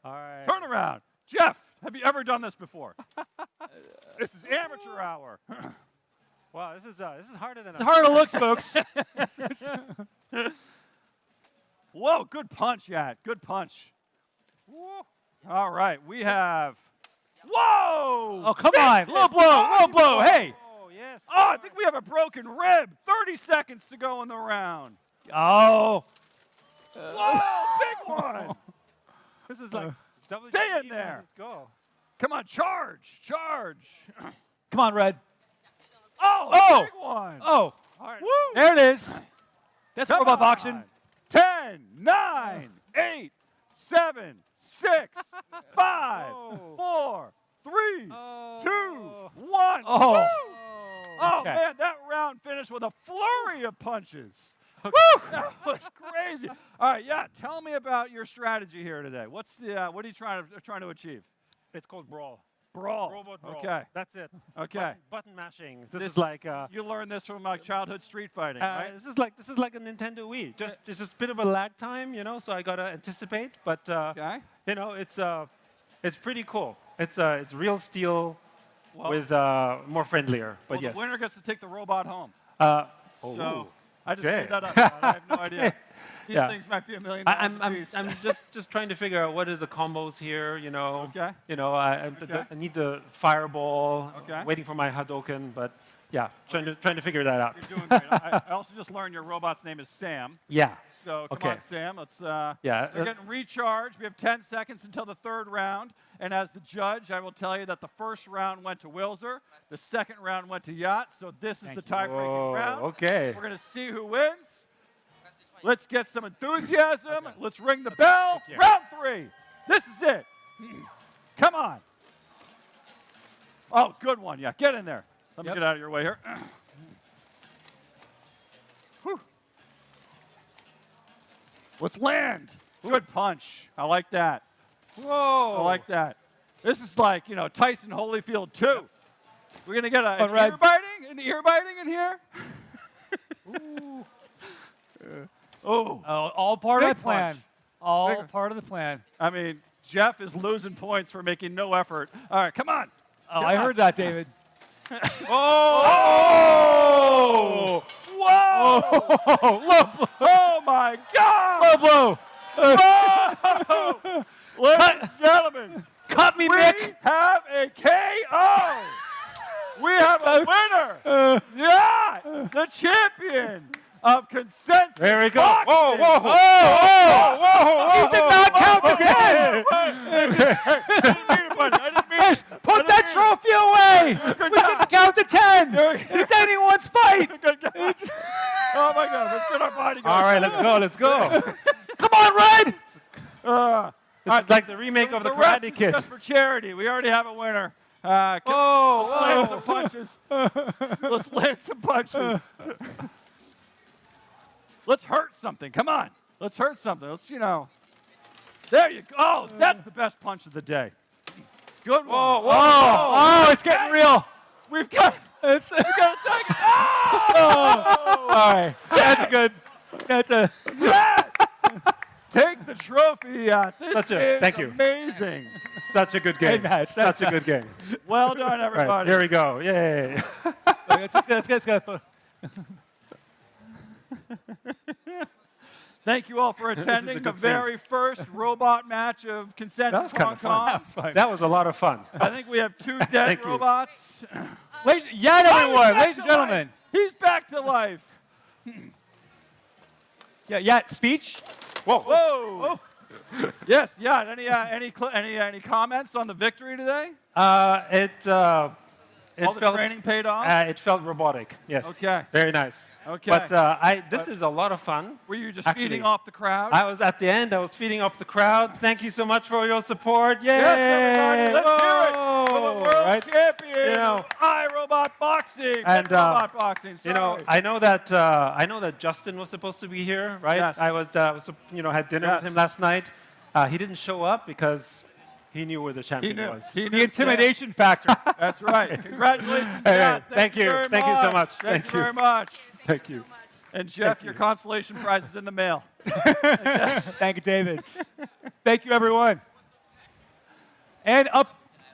All right. Turn around. Jeff, have you ever done this before? This is amateur hour. Wow, this is harder than it's harder than it looks, folks. Whoa, good punch, Yat. Good punch. Woo. All right, we have. Whoa! Oh, come on. Low blow. Hey. Oh, yes. Oh, I think we have a broken rib. 30 seconds to go in the round. Oh. Whoa, big one. This is like Stay in there. Let's go. Come on, charge. Come on, Red. Oh, big one. Oh. All right. Woo. There it is. That's Come robot on. boxing. 10, 9, 8, 7, 6, 5, 4, 3, 2, 1. Oh. Oh, Okay. man, that round finished with a flurry of punches. Woo! That was crazy. All right, yeah, tell me about your strategy here today. What are you trying to achieve? It's called Brawl. Robot brawl. Okay. That's it. Okay. Button mashing. This is like you learned this from like childhood street fighting, right? This is like a Nintendo Wii. Just it's just a bit of a lag time, so I gotta anticipate. But it's pretty cool. It's real steel with more friendlier. But The winner gets to take the robot home. So I just okay. made that up. I have no idea. These things might be $1 million. I'm just trying to figure out what is the combos here. Okay. I need the fireball. Okay. Waiting for my Hadoken, but yeah, trying to figure that out. You're doing great. I also just learned your robot's name is Sam. Yeah. So come Okay. on, Sam. Let's. Yeah. They're getting recharged. We have 10 seconds until the third round. And as the judge, I will tell you that the first round went to Wilzer. The second round went to Yacht. So this is the tie-breaking round. Okay. We're going to see who wins. Let's get some enthusiasm. Okay. Let's ring the bell. Round 3. This is it. Come on. Oh, good one. Yeah, get in there. Let me get out of your way here. Whew. Let's land. Good punch. I like that. Whoa. I like that. This is like, Tyson Holyfield 2. We're going to get an ear biting in here? Ooh. Oh. All part of the plan. Punch. All part of the plan. I mean, Jeff is losing points for making no effort. All right, come on. Oh, I heard that, David. Oh! Whoa! Low blow. Oh my God! Low blow. Whoa! Ladies and gentlemen, cut me, we Mick. have a KO. We have a winner. Yeah, the champion of consensus. There we go. Boxing. Whoa, whoa, whoa, whoa. He did not count to 10. Put that trophy away. We didn't count to 10. It's anyone's fight. Oh my God, let's get our bodyguard. All right, let's go. Come on, Red. It's like the remake of the Karate Kid. Just for charity. We already have a winner. Let's land some punches. Let's land some punches. Let's hurt something. Come on. Let's hurt something. Let's, There you go. Oh, that's the best punch of the day. Good one. Oh, it's getting real. We've got a second. All right. That's good. That's a... Yes! Take the trophy. This is thank you. Amazing. Such a good game. Such a good game. Well done, everybody. Right, here we go. Yay. Let's go. Thank you all for attending the very first robot match of Consensus Hong Kong. That was a lot of fun. I think we have 2 dead robots. Ladies and gentlemen. He's back to life. Yeah, speech? Whoa. Yes, any comments on the victory today? All the training paid off? It felt robotic, yes. Okay. Very nice. Okay. But this is a lot of fun. Were you just feeding off the crowd? I was at the end. I was feeding off the crowd. Thank you so much for your support. Yay! Yes, everybody. Let's hear it for the world champion of iRobot Boxing. And Robot Boxing. Sorry. I know that Justin was supposed to be here, right? Yes. I was had dinner with him last night. He didn't show up because he knew where the champion was. The intimidation factor. That's right. Congratulations, Hey, Scott. thank you. Thank you so much. Thank you very much. Thank you. And Jeff, your consolation prize is in the mail. Thank you, David. Thank you, everyone. And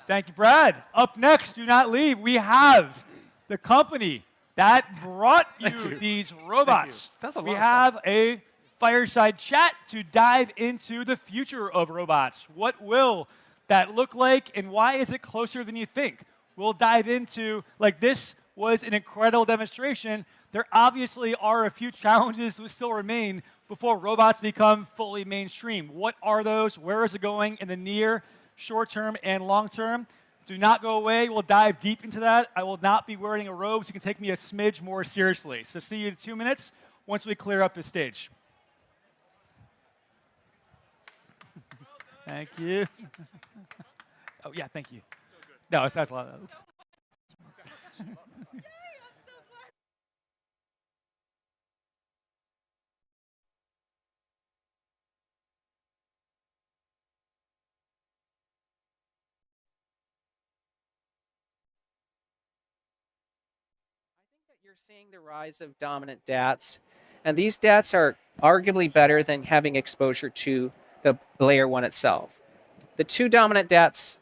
thank you, Brad. Up next, do not leave. We have the company that brought you these robots. We have a fireside chat to dive into the future of robots. What will that look like, and why is it closer than you think? We'll dive into, this was an incredible demonstration. There obviously are a few challenges that still remain before robots become fully mainstream. What are those? Where is it going in the near, short term, and long term? Do not go away. We'll dive deep into that. I will not be wearing a robe, so you can take me a smidge more seriously. So see you in 2 minutes once we clear up the stage. Thank you. Oh, yeah, thank you. No, that's a lot. You're seeing the rise of dominant DATs, and these DATs are arguably better than having exposure to the layer 1 itself. The 2 dominant DATs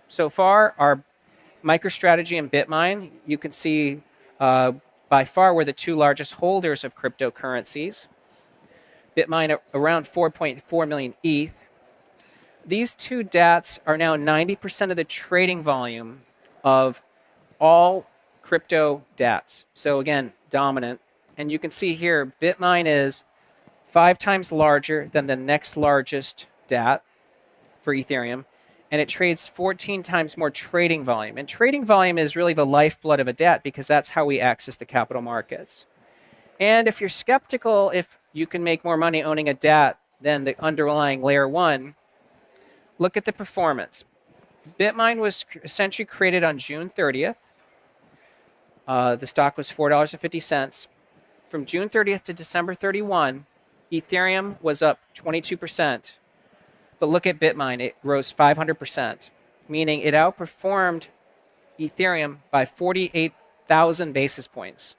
so far are MicroStrategy and BitMine. You can see by far we're the 2 largest holders of cryptocurrencies. BitMine around 4.4 million ETH. These 2 DATs are now 90% of the trading volume of all crypto DATs. So again, dominant. And you can see here, BitMine is 5 times larger than the next largest DAT for Ethereum, and it trades 14 times more trading volume. And trading volume is really the lifeblood of a DAT because that's how we access the capital markets. And if you're skeptical if you can make more money owning a DAT than the underlying layer 1, look at the performance. BitMine was essentially created on June 30th. The stock was $4.50. From June 30th to December 31, Ethereum was up 22%. But look at BitMine, it rose 500%, meaning it outperformed Ethereum by 48,000 basis points.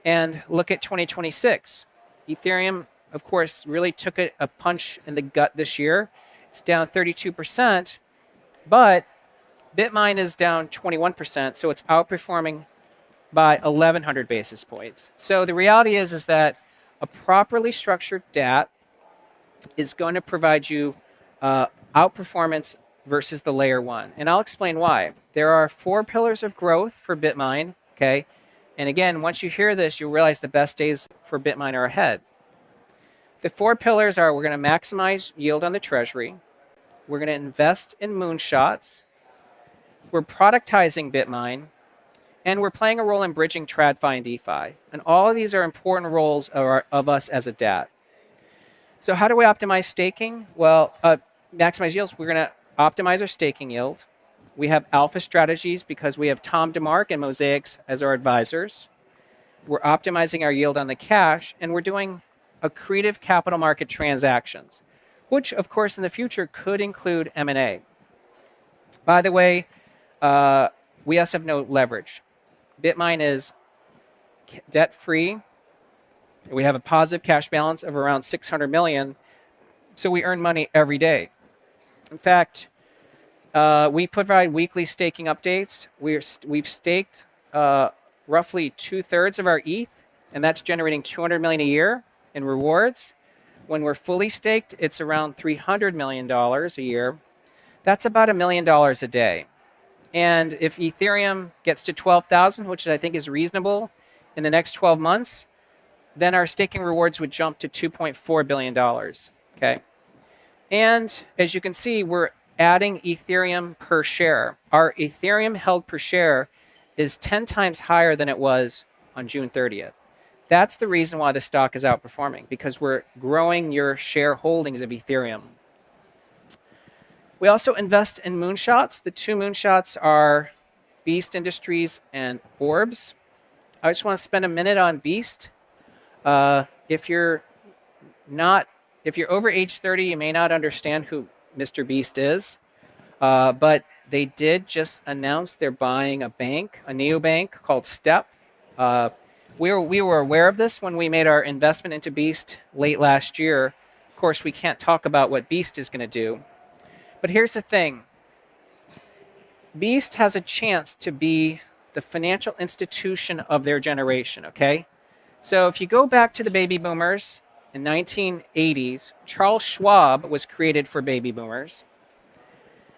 And look at 2026. Ethereum, of course, really took a punch in the gut this year, It's down 32%, but BitMine is down 21%, so it's outperforming by 1,100 basis points. So the reality is that a properly structured DAT is going to provide you outperformance versus the layer one. And I'll explain why. There are 4 pillars of growth for BitMine, okay? And again, once you hear this, you'll realize the best days for BitMine are ahead. The 4 pillars are we're going to maximize yield on the treasury. We're going to invest in moonshots. We're productizing BitMine. And we're playing a role in bridging TradFi and DeFi. And all of these are important roles of us as a DAT. So how do we optimize staking? Well, maximize yields. We're going to optimize our staking yield. We have alpha strategies because we have Tom DeMark and Mosaics as our advisors. We're optimizing our yield on the cash, and we're doing accretive capital market transactions, which, of course, in the future could include M&A. By the way, we also have no leverage. BitMine is debt-free. We have a positive cash balance of around 600 million, so we earn money every day. In fact, we provide weekly staking updates. We've staked roughly 2/3 of our ETH, and that's generating 200 million a year in rewards. When we're fully staked, it's around $300 million a year. That's about $1 million a day. And if Ethereum gets to 12,000, which I think is reasonable in the next 12 months, then our staking rewards would jump to $2.4 billion, okay? And as you can see, we're adding Ethereum per share. Our Ethereum held per share is 10 times higher than it was on June 30th. That's the reason why the stock is outperforming, because we're growing your share holdings of Ethereum. We also invest in moonshots. The 2 moonshots are Beast Industries and Orbs. I just want to spend a minute on Beast. If you're over age 30, you may not understand who Mr. Beast is, but they did just announce they're buying a bank, a neobank called Step. We were aware of this when we made our investment into Beast late last year. Of course, we can't talk about what Beast is going to do. But here's the thing. Beast has a chance to be the financial institution of their generation, okay? So if you go back to the baby boomers in 1980s, Charles Schwab was created for baby boomers.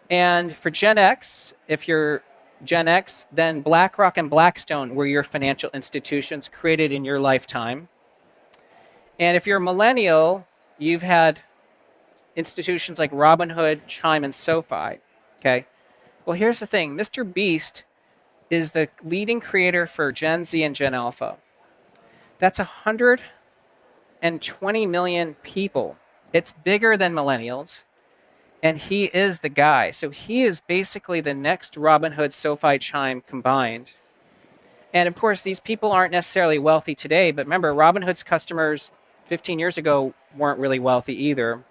And for Gen X, if you're Gen X, then BlackRock and Blackstone were your financial institutions created in your lifetime. And if you're a millennial, you've had institutions like Robinhood, Chime, and SoFi, okay? Well, here's the thing. Mr. Beast is the leading creator for Gen Z and Gen Alpha. That's 120 million people. It's bigger than millennials, and he is the guy. So he is basically the next Robinhood, SoFi, Chime combined. And of course, these people aren't necessarily wealthy today, but remember, Robinhood's customers 15 years ago weren't really wealthy either.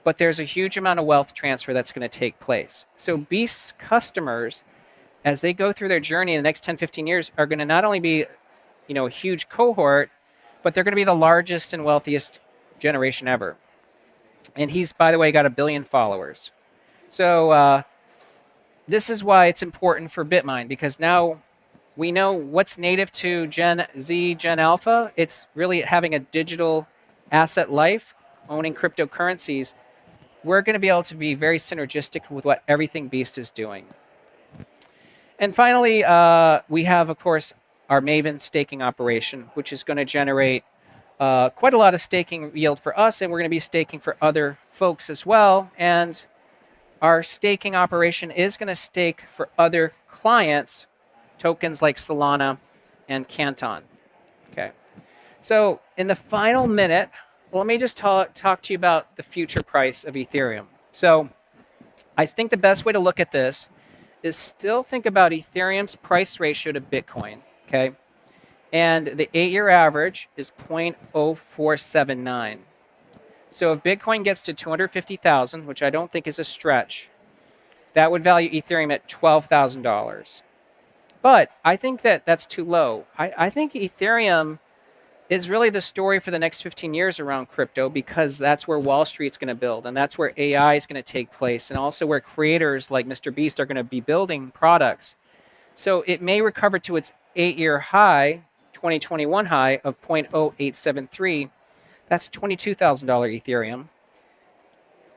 But there's a huge amount of wealth transfer that's going to take place. So Beast's customers, as they go through their journey in the next 10, 15 years, are going to not only be, a huge cohort, but they're going to be the largest and wealthiest generation ever. And he's, by the way, got 1 billion followers. So this is why it's important for BitMine, because now we know what's native to Gen Z, Gen Alpha. It's really having a digital asset life, owning cryptocurrencies. We're going to be able to be very synergistic with what everything Beast is doing. And finally, we have, of course, our Maven staking operation, which is going to generate quite a lot of staking yield for us, and we're going to be staking for other folks as well. And our staking operation is going to stake for other clients, tokens like Solana and Canton. Okay. So in the final minute, let me just talk to you about the future price of Ethereum. So I think the best way to look at this is still think about Ethereum's price ratio to Bitcoin, okay? And the 8-year average is 0.0479. So if Bitcoin gets to 250,000, which I don't think is a stretch, that would value Ethereum at $12,000. But I think that's too low. I think Ethereum is really the story for the next 15 years around crypto, because that's where Wall Street's going to build, and that's where AI is going to take place, and also where creators like Mr. Beast are going to be building products. So it may recover to its 8-year high, 2021 high of 0.0873. That's $22,000 Ethereum.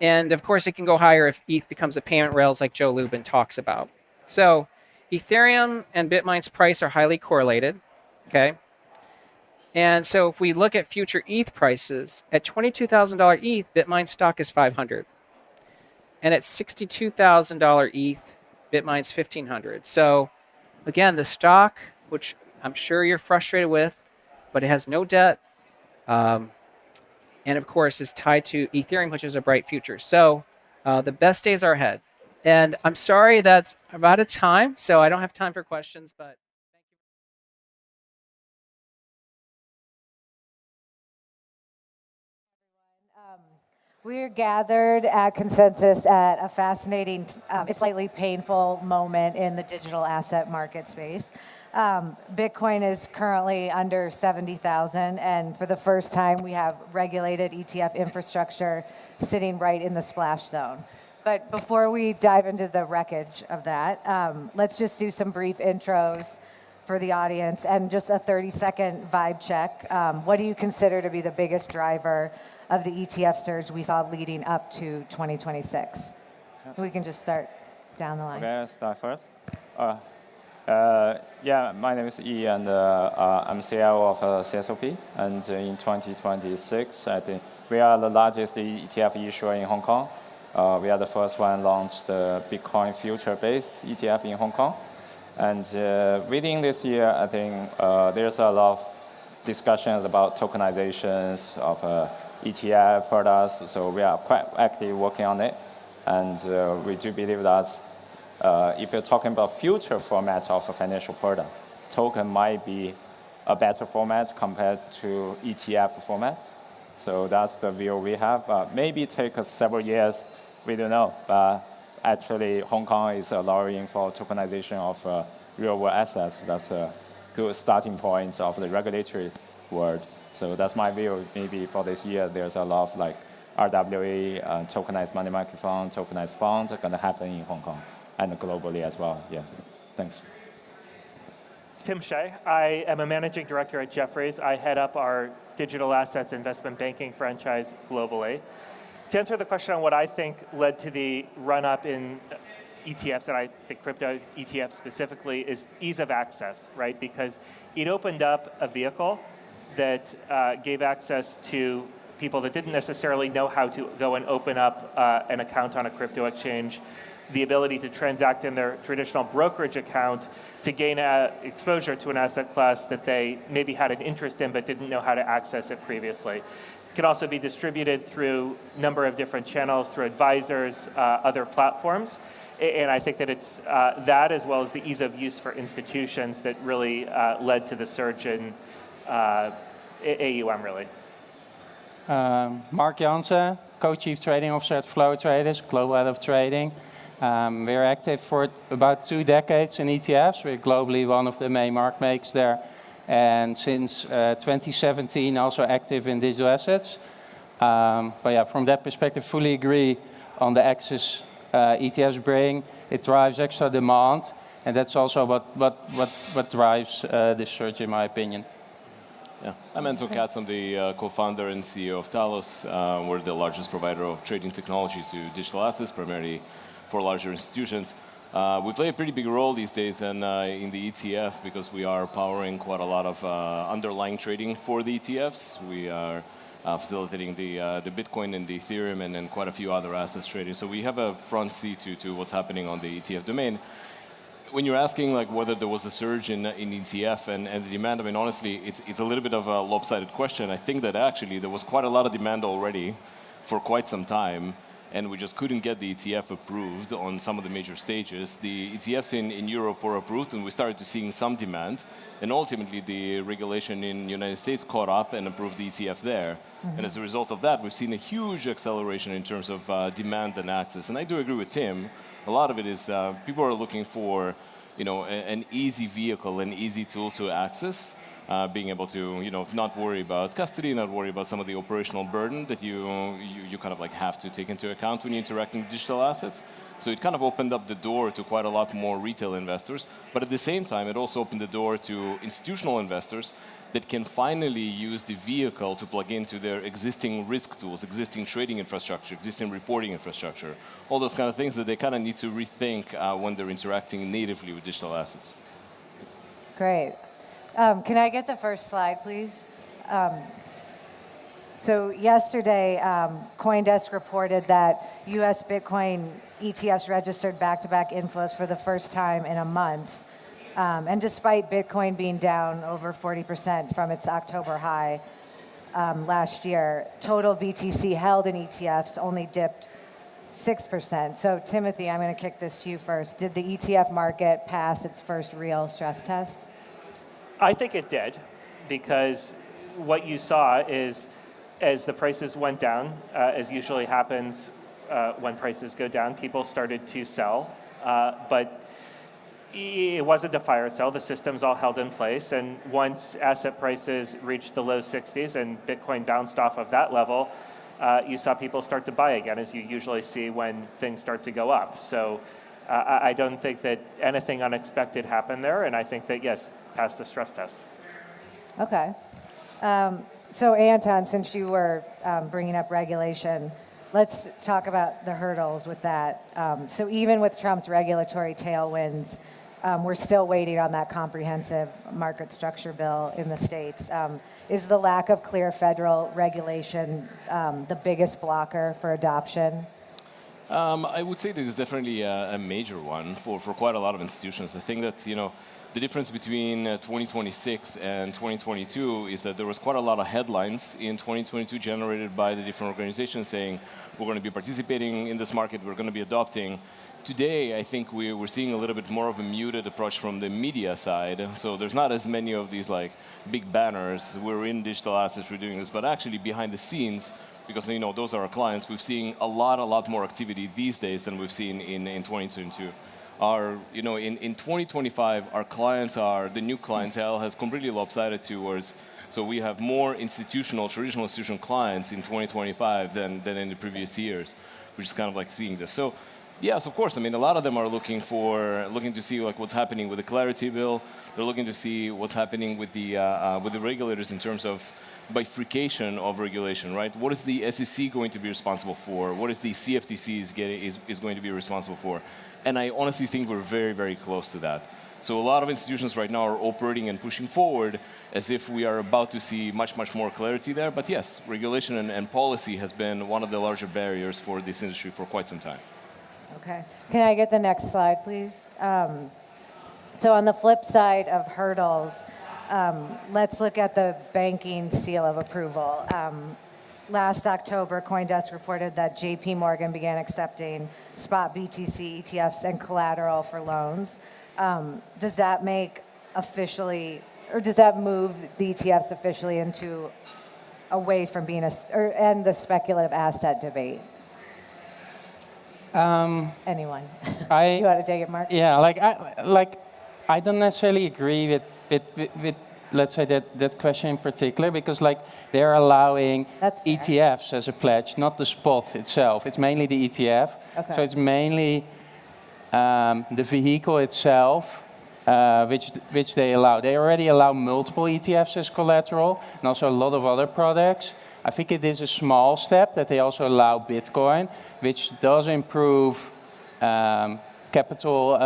And of course, it can go higher if ETH becomes a payment rails like Joe Lubin talks about. So Ethereum and Bitmine's price are highly correlated, okay? And so if we look at future ETH prices, at $22,000 ETH, Bitmine stock is 500. And at $62,000 ETH, Bitmine's 1,500. So again, the stock, which I'm sure you're frustrated with, but it has no debt, and of course is tied to Ethereum, which is a bright future. So the best days are ahead. And I'm sorry that's about a time, so I don't have time for questions, but We're gathered at Consensus at a fascinating, slightly painful moment in the digital asset market space. Bitcoin is currently under 70,000, and for the first time, we have regulated ETF infrastructure sitting right in the splash zone. But before we dive into the wreckage of that, let's just do some brief intros for the audience and just a 30-second vibe check. What do you consider to be the biggest driver of the ETF surge we saw leading up to 2026? We can just start down the line. Okay, I'll start first. Yeah, my name is Yi, and I'm CIO of CSOP. And in 2026, I think we are the largest ETF issuer in Hong Kong. We are the first one launched the Bitcoin future-based ETF in Hong Kong. And within this year, I think there's a lot of discussions about tokenizations of ETF products, so we are quite actively working on it. And we do believe that if you're talking about future format of a financial product, token might be a better format compared to ETF format. So that's the view we have. Maybe take us several years, we don't know. But actually, Hong Kong is allowing for tokenization of real-world assets. That's a good starting point of the regulatory world. So that's my view. Maybe for this year, there's a lot of like RWA, tokenized money market fund, tokenized funds are going to happen in Hong Kong and globally as well. Yeah, thanks. Tim Shea. I am a managing director at Jefferies. I head up our digital assets investment banking franchise globally. To answer the question on what I think led to the run-up in ETFs, and I think crypto ETFs specifically, is ease of access, right? Because it opened up a vehicle that gave access to people that didn't necessarily know how to go and open up an account on a crypto exchange, the ability to transact in their traditional brokerage account to gain exposure to an asset class that they maybe had an interest in but didn't know how to access it previously. It can also be distributed through a number of different channels, through advisors, other platforms. And I think that it's that, as well as the ease of use for institutions, that really led to the surge in AUM, really. Mark Jansen, Co-Chief Trading Officer at Flow Traders, Global Head of Trading. We're active for about 2 decades in ETFs. We're globally one of the main market makers there. And since 2017, also active in digital assets. But yeah, from that perspective, fully agree on the access ETFs bring. It drives extra demand. And that's also what drives this surge, in my opinion. Yeah, I'm Enzo Katz. I'm the co-founder and CEO of Talos. We're the largest provider of trading technology to digital assets, primarily for larger institutions. We play a pretty big role these days in the ETF because we are powering quite a lot of underlying trading for the ETFs. We are facilitating the Bitcoin and the Ethereum and then quite a few other assets trading. So we have a front seat to what's happening on the ETF domain. When you're asking like whether there was a surge in ETF and the demand, I mean, honestly, it's a little bit of a lopsided question. I think that actually there was quite a lot of demand already for quite some time, and we just couldn't get the ETF approved on some of the major stages. The ETFs in Europe were approved, and we started to seeing some demand, and ultimately the regulation in the United States caught up and approved the ETF there. Mm-hmm. And as a result of that, we've seen a huge acceleration in terms of demand and access. And I do agree with Tim. A lot of it is people are looking for, an easy vehicle, an easy tool to access. being able to not worry about custody, not worry about some of the operational burden that you kind of like have to take into account when you're interacting with digital assets. So it kind of opened up the door to quite a lot more retail investors, but at the same time it also opened the door to institutional investors that can finally use the vehicle to plug into their existing risk tools, existing trading infrastructure, existing reporting infrastructure, all those kind of things that they kind of need to rethink when they're interacting natively with digital assets. Great. Can I get the first slide, please? So yesterday, CoinDesk reported that U.S. Bitcoin ETFs registered back-to-back inflows for the first time in a month. And despite Bitcoin being down over 40% from its October high last year, total BTC held in ETFs only dipped 6%. So Timothy, I'm going to kick this to you first. Did the ETF market pass its first real stress test? I think it did, because what you saw is as the prices went down, as usually happens when prices go down, people started to sell. But it wasn't a fire sale. The system's all held in place. And once asset prices reached the low 60s and Bitcoin bounced off of that level, you saw people start to buy again, as you usually see when things start to go up. So I don't think that anything unexpected happened there. And I think that, yes, passed the stress test. Okay. So Anton, since you were bringing up regulation, let's talk about the hurdles with that. So even with Trump's regulatory tailwinds, we're still waiting on that comprehensive market structure bill in the States. Is the lack of clear federal regulation the biggest blocker for adoption? I would say that it's definitely a major one for quite a lot of institutions. I think that, the difference between 2026 and 2022 is that there was quite a lot of headlines in 2022 generated by the different organizations saying, we're going to be participating in this market, we're going to be adopting. Today, I think we're seeing a little bit more of a muted approach from the media side. So there's not as many of these like big banners, we're in digital assets, we're doing this, but actually behind the scenes, because those are our clients, we've seen a lot more activity these days than we've seen in 2022. In 2025, our clients the new clientele has completely lopsided towards, so we have more traditional institutional clients in 2025 than in the previous years, which is kind of like seeing this. So yes, of course, a lot of them are looking to see like what's happening with the Clarity Bill. They're looking to see what's happening with the regulators in terms of bifurcation of regulation, right? What is the SEC going to be responsible for? What is the CFTC is going to be responsible for? And I honestly think we're very, very close to that. So a lot of institutions right now are operating and pushing forward as if we are about to see much more clarity there. But yes, regulation and policy has been one of the larger barriers for this industry for quite some time. Okay. Can I get the next slide, please? So on the flip side of hurdles, let's look at the banking seal of approval. Last October, CoinDesk reported that JP Morgan began accepting spot BTC ETFs and collateral for loans. Does that move the ETFs officially into away from being end the speculative asset debate? Anyone? You want to take it, Mark? Yeah, I don't necessarily agree with let's say that question in particular, because they're allowing ETFs as a pledge, not the spot itself. It's mainly the ETF. Okay. So it's mainly the vehicle itself, which they allow. They already allow multiple ETFs as collateral, and also a lot of other products. I think it is a small step that they also allow Bitcoin, which does improve capital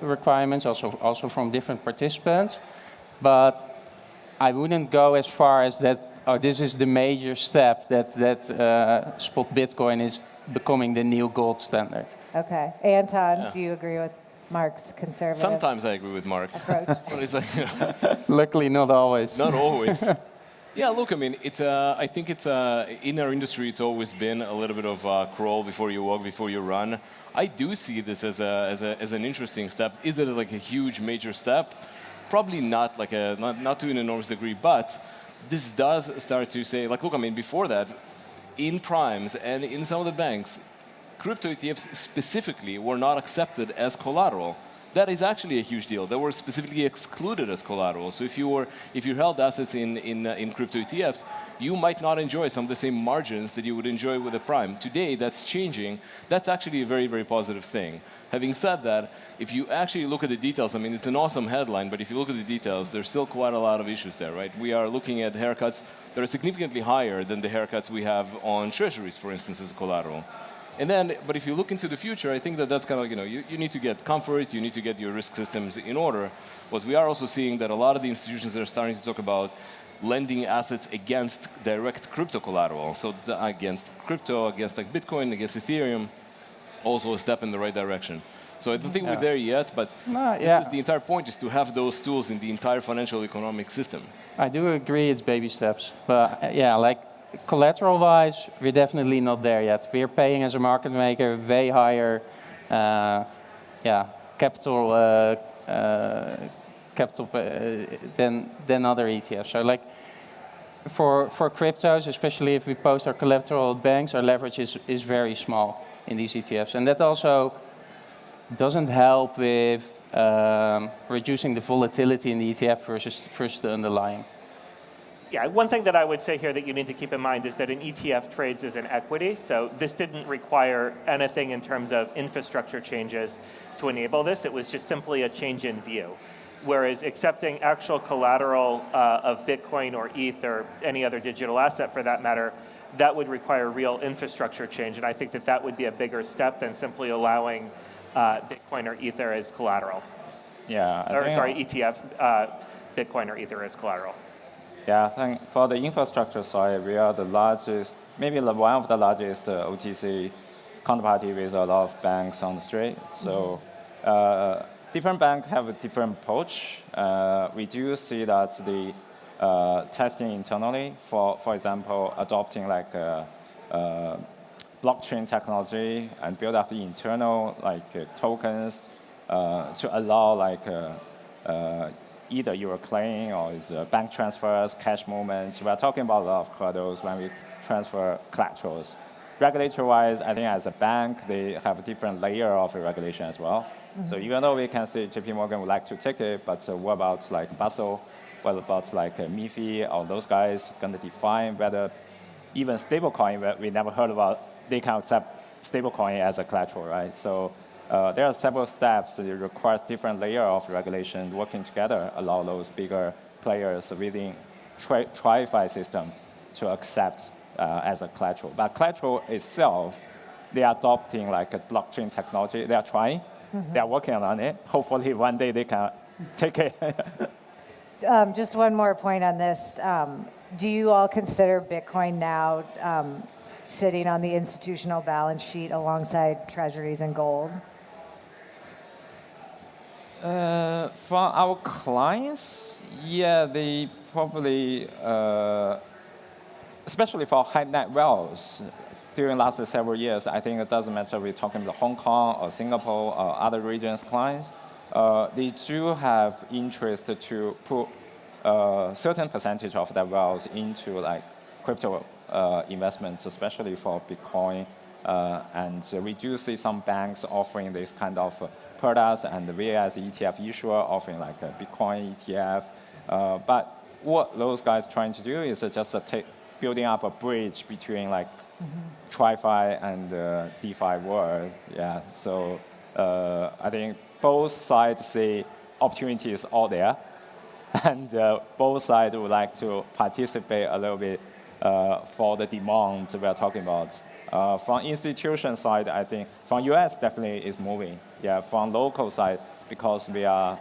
requirements, also from different participants. But I wouldn't go as far as that, this is the major step that spot Bitcoin is becoming the new gold standard. Okay. Anton, do you agree with Mark's conservative Sometimes I agree with Mark. Approach? Luckily, not always. Not always. Yeah, look, I think it's in our industry, it's always been a little bit of crawl before you walk, before you run. I do see this as an interesting step. Is it like a huge, major step? Probably not not to an enormous degree, but this does start to say, look, before that, in primes and in some of the banks, crypto ETFs specifically were not accepted as collateral. that is actually a huge deal. They were specifically excluded as collateral. So if you held assets in crypto ETFs, you might not enjoy some of the same margins that you would enjoy with a prime. Today, that's changing. That's actually a very, very positive thing. Having said that, if you actually look at the details, I mean, it's an awesome headline, but if you look at the details, there's still quite a lot of issues there, right? We are looking at haircuts that are significantly higher than the haircuts we have on treasuries, for instance, as collateral. And then, but if you look into the future, I think that that's kind of, you need to get comfort, you need to get your risk systems in order. But we are also seeing that a lot of the institutions that are starting to talk about lending assets against direct crypto collateral, so against crypto, against like Bitcoin, against Ethereum, also a step in the right direction. So I don't think we're there yet, but this is the entire point, is to have those tools in the entire financial economic system. I do agree it's baby steps, but yeah, like collateral-wise, we're definitely not there yet. We're paying as a market maker way higher, capital than other ETFs. So like for cryptos, especially if we post our collateral at banks, our leverage is very small in these ETFs, and that also doesn't help with reducing the volatility in the ETF versus the underlying. Yeah, one thing that I would say here that you need to keep in mind is that an ETF trades as an equity, so this didn't require anything in terms of infrastructure changes to enable this. It was just simply a change in view. Whereas accepting actual collateral of Bitcoin or ETH or any other digital asset for that matter, that would require real infrastructure change, and I think that that would be a bigger step than simply allowing Bitcoin or Ether as collateral. Yeah. ETF, Bitcoin or Ether as collateral. Yeah, I think for the infrastructure side, we are the largest, maybe one of the largest OTC counterparty with a lot of banks on the street. So different banks have a different approach. We do see that the testing internally, for example, adopting like blockchain technology and build up the internal tokens to allow either you're claiming or is bank transfers, cash movements. We're talking about a lot of hurdles when we transfer collaterals. Regulator-wise, I think as a bank, they have a different layer of regulation as well. So even though we can say JP Morgan would like to take it, but what about like Basel? What about like MiFi? Or those guys going to define whether even stablecoin, we never heard about, they can accept stablecoin as a collateral, right? So there are several steps that requires different layer of regulation working together, allow those bigger players within TradFi system to accept as a collateral. But collateral itself, they are adopting like a blockchain technology. They are trying. They are working on it. Hopefully one day they can take it. Just one more point on this. Do you all consider Bitcoin now sitting on the institutional balance sheet alongside treasuries and gold? For our clients, yeah, they probably, especially for high net wealth, during the last several years, I think it doesn't matter if we're talking about Hong Kong or Singapore or other regions clients, they do have interest to put a certain percentage of their wealth into like crypto investments, especially for Bitcoin. And we do see some banks offering this kind of products, and we as an ETF issuer offering like a Bitcoin ETF. But what those guys trying to do is just building up a bridge between like TradFi and the DeFi world. Yeah, so I think both sides see opportunities out there, and both sides would like to participate a little bit for the demands we are talking about. From institution side, I think from US definitely is moving. Yeah, from local side, because we are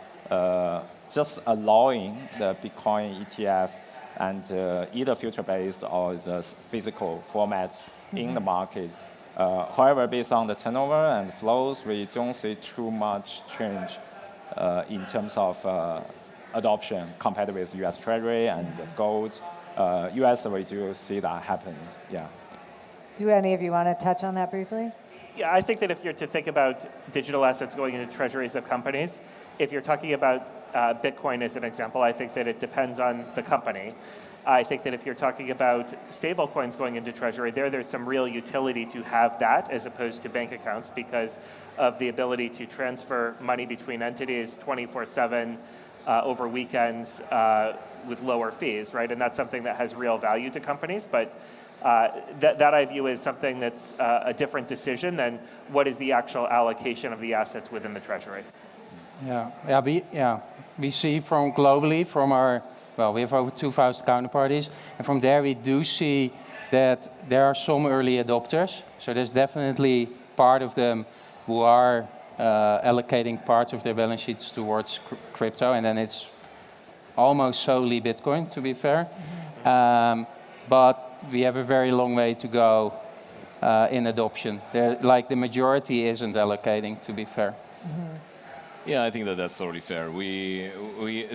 just allowing the Bitcoin ETF and either future-based or the physical formats in the market. However, based on the turnover and flows, we don't see too much change in terms of adoption compared with US Treasury and gold. US, we do see that happens, yeah. Do any of you want to touch on that briefly? Yeah, I think that if you're to think about digital assets going into treasuries of companies, if you're talking about Bitcoin as an example, I think that it depends on the company. I think that if you're talking about stablecoins going into Treasury, there's some real utility to have that as opposed to bank accounts because of the ability to transfer money between entities 24/7 over weekends with lower fees, right? And that's something that has real value to companies, but that I view as something that's a different decision than what is the actual allocation of the assets within the Treasury. We see from globally, from our, well, we have over 2,000 counterparties, and from there we do see that there are some early adopters. So there's definitely part of them who are allocating parts of their balance sheets towards crypto, and then it's almost solely Bitcoin, to be fair. But we have a very long way to go in adoption. Like the majority isn't allocating, to be fair. Yeah, I think that's totally fair.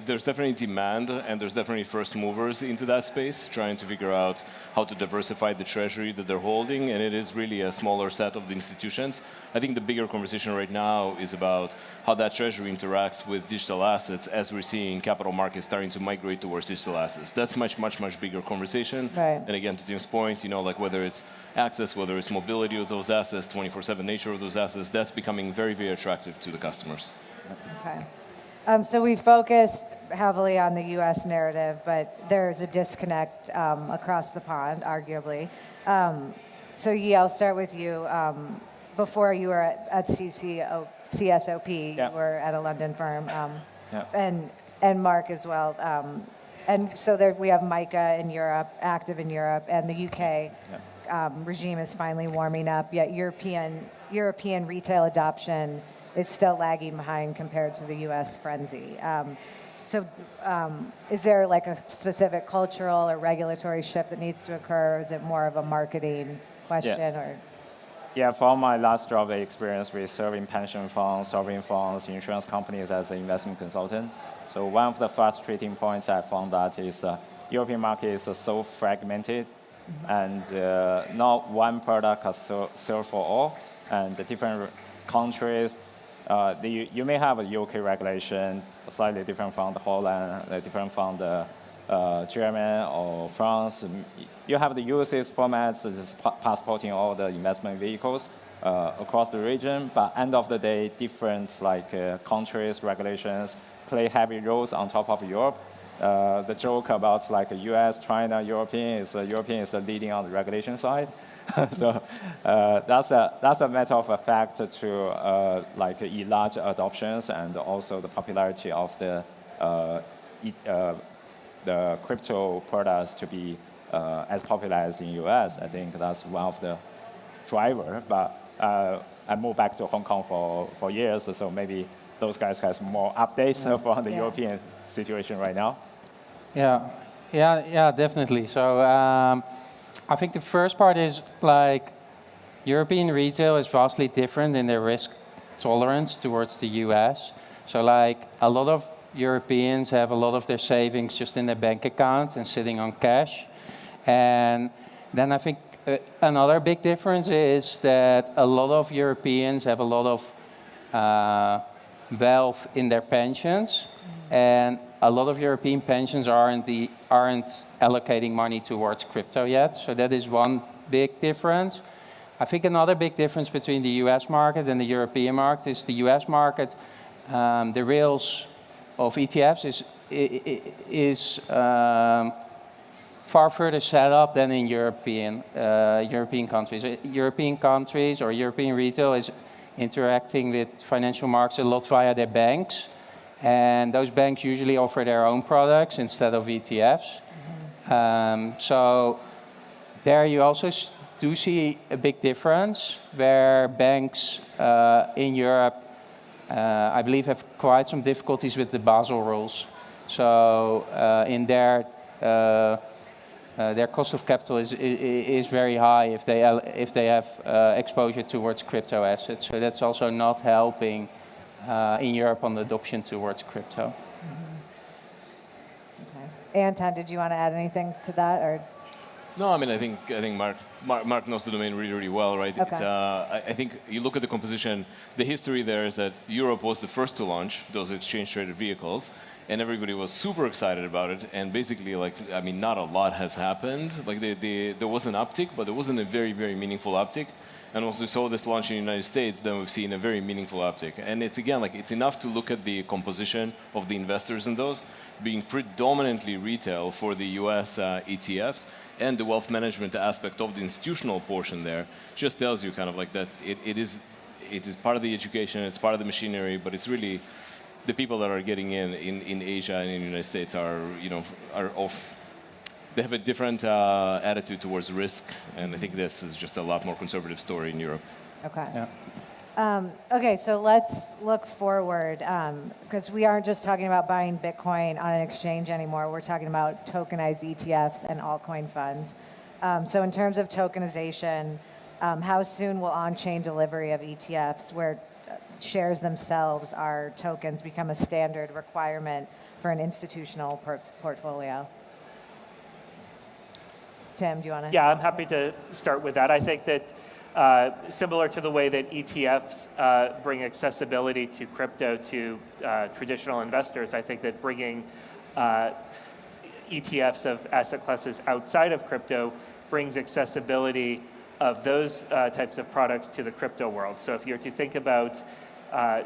There's definitely demand, and there's definitely first movers into that space, trying to figure out how to diversify the treasury that they're holding, and it is really a smaller set of the institutions. I think the bigger conversation right now is about how that treasury interacts with digital assets, as we're seeing capital markets starting to migrate towards digital assets. That's much bigger conversation. Right. And again, to Tim's point, like whether it's access, whether it's mobility of those assets, 24/7 nature of those assets, that's becoming very, very attractive to the customers. Okay. So we focused heavily on the U.S. narrative, but there's a disconnect across the pond, arguably. So Yi, I'll start with you. Before you were at CSOP, you were at a London firm, and Mark as well. And so there we have Micah in Europe, active in Europe, and the UK regime is finally warming up, yet European retail adoption is still lagging behind compared to the U.S. frenzy. Is there like a specific cultural or regulatory shift that needs to occur, or is it more of a marketing question? Yeah, from my last job experience with serving pension funds, sovereign funds, insurance companies as an investment consultant. So one of the frustrating points I found that is European market is so fragmented, and not one product can serve for all, and the different countries. You may have a UK regulation, slightly different from the Holland, different from the German or France. You have the UCITS format, so just passporting all the investment vehicles across the region. But end of the day, different countries, regulations play heavy roles on top of Europe. The joke about US, China, European is leading on the regulation side. So that's a matter of fact to large adoptions and also the popularity of the crypto products to be as popular as in US. I think that's one of the driver. But I moved back to Hong Kong for years, so maybe those guys have more updates from the European situation right now. Yeah, definitely. So I think the first part is European retail is vastly different in their risk tolerance towards the US. So a lot of Europeans have a lot of their savings just in their bank accounts and sitting on cash. And then I think another big difference is that a lot of Europeans have a lot of wealth in their pensions, and a lot of European pensions aren't allocating money towards crypto yet. So that is one big difference. I think another big difference between the US market and the European market is the US market, the rails of ETFs is far further set up than in European countries. European countries or European retail is interacting with financial markets a lot via their banks. And those banks usually offer their own products instead of ETFs. So there you also do see a big difference where banks in Europe, I believe, have quite some difficulties with the Basel rules. So in their cost of capital is very high if they have exposure towards crypto assets. So that's also not helping in Europe on the adoption towards crypto. Okay. Anton, did you want to add anything to that? Or? No, I mean, I think Mark knows the domain really, really well, right? Okay. It's, I think you look at the composition, the history there is that Europe was the first to launch those exchange-traded vehicles, and everybody was super excited about it, and basically, like, I mean, not a lot has happened. Like, there was an uptick, but it wasn't a very, very meaningful uptick. And once we saw this launch in the United States, then we've seen a very meaningful uptick. And it's, again, like, it's enough to look at the composition of the investors in those, being predominantly retail for the US ETFs, and the wealth management aspect of the institutional portion there just tells you kind of like that it is part of the education, it's part of the machinery, but it's really the people that are getting in Asia and in the United States are, you know, they have a different attitude towards risk, and I think this is just a lot more conservative story in Europe. Okay. Yeah. Okay, so let's look forward, because we aren't just talking about buying Bitcoin on an exchange anymore. We're talking about tokenized ETFs and altcoin funds. So in terms of tokenization, how soon will on-chain delivery of ETFs, where shares themselves are tokens, become a standard requirement for an institutional portfolio? Tim, do you want to? Yeah, I'm happy to start with that. I think that similar to the way that ETFs bring accessibility to crypto to traditional investors, I think that bringing ETFs of asset classes outside of crypto brings accessibility of those types of products to the crypto world. So if you're to think about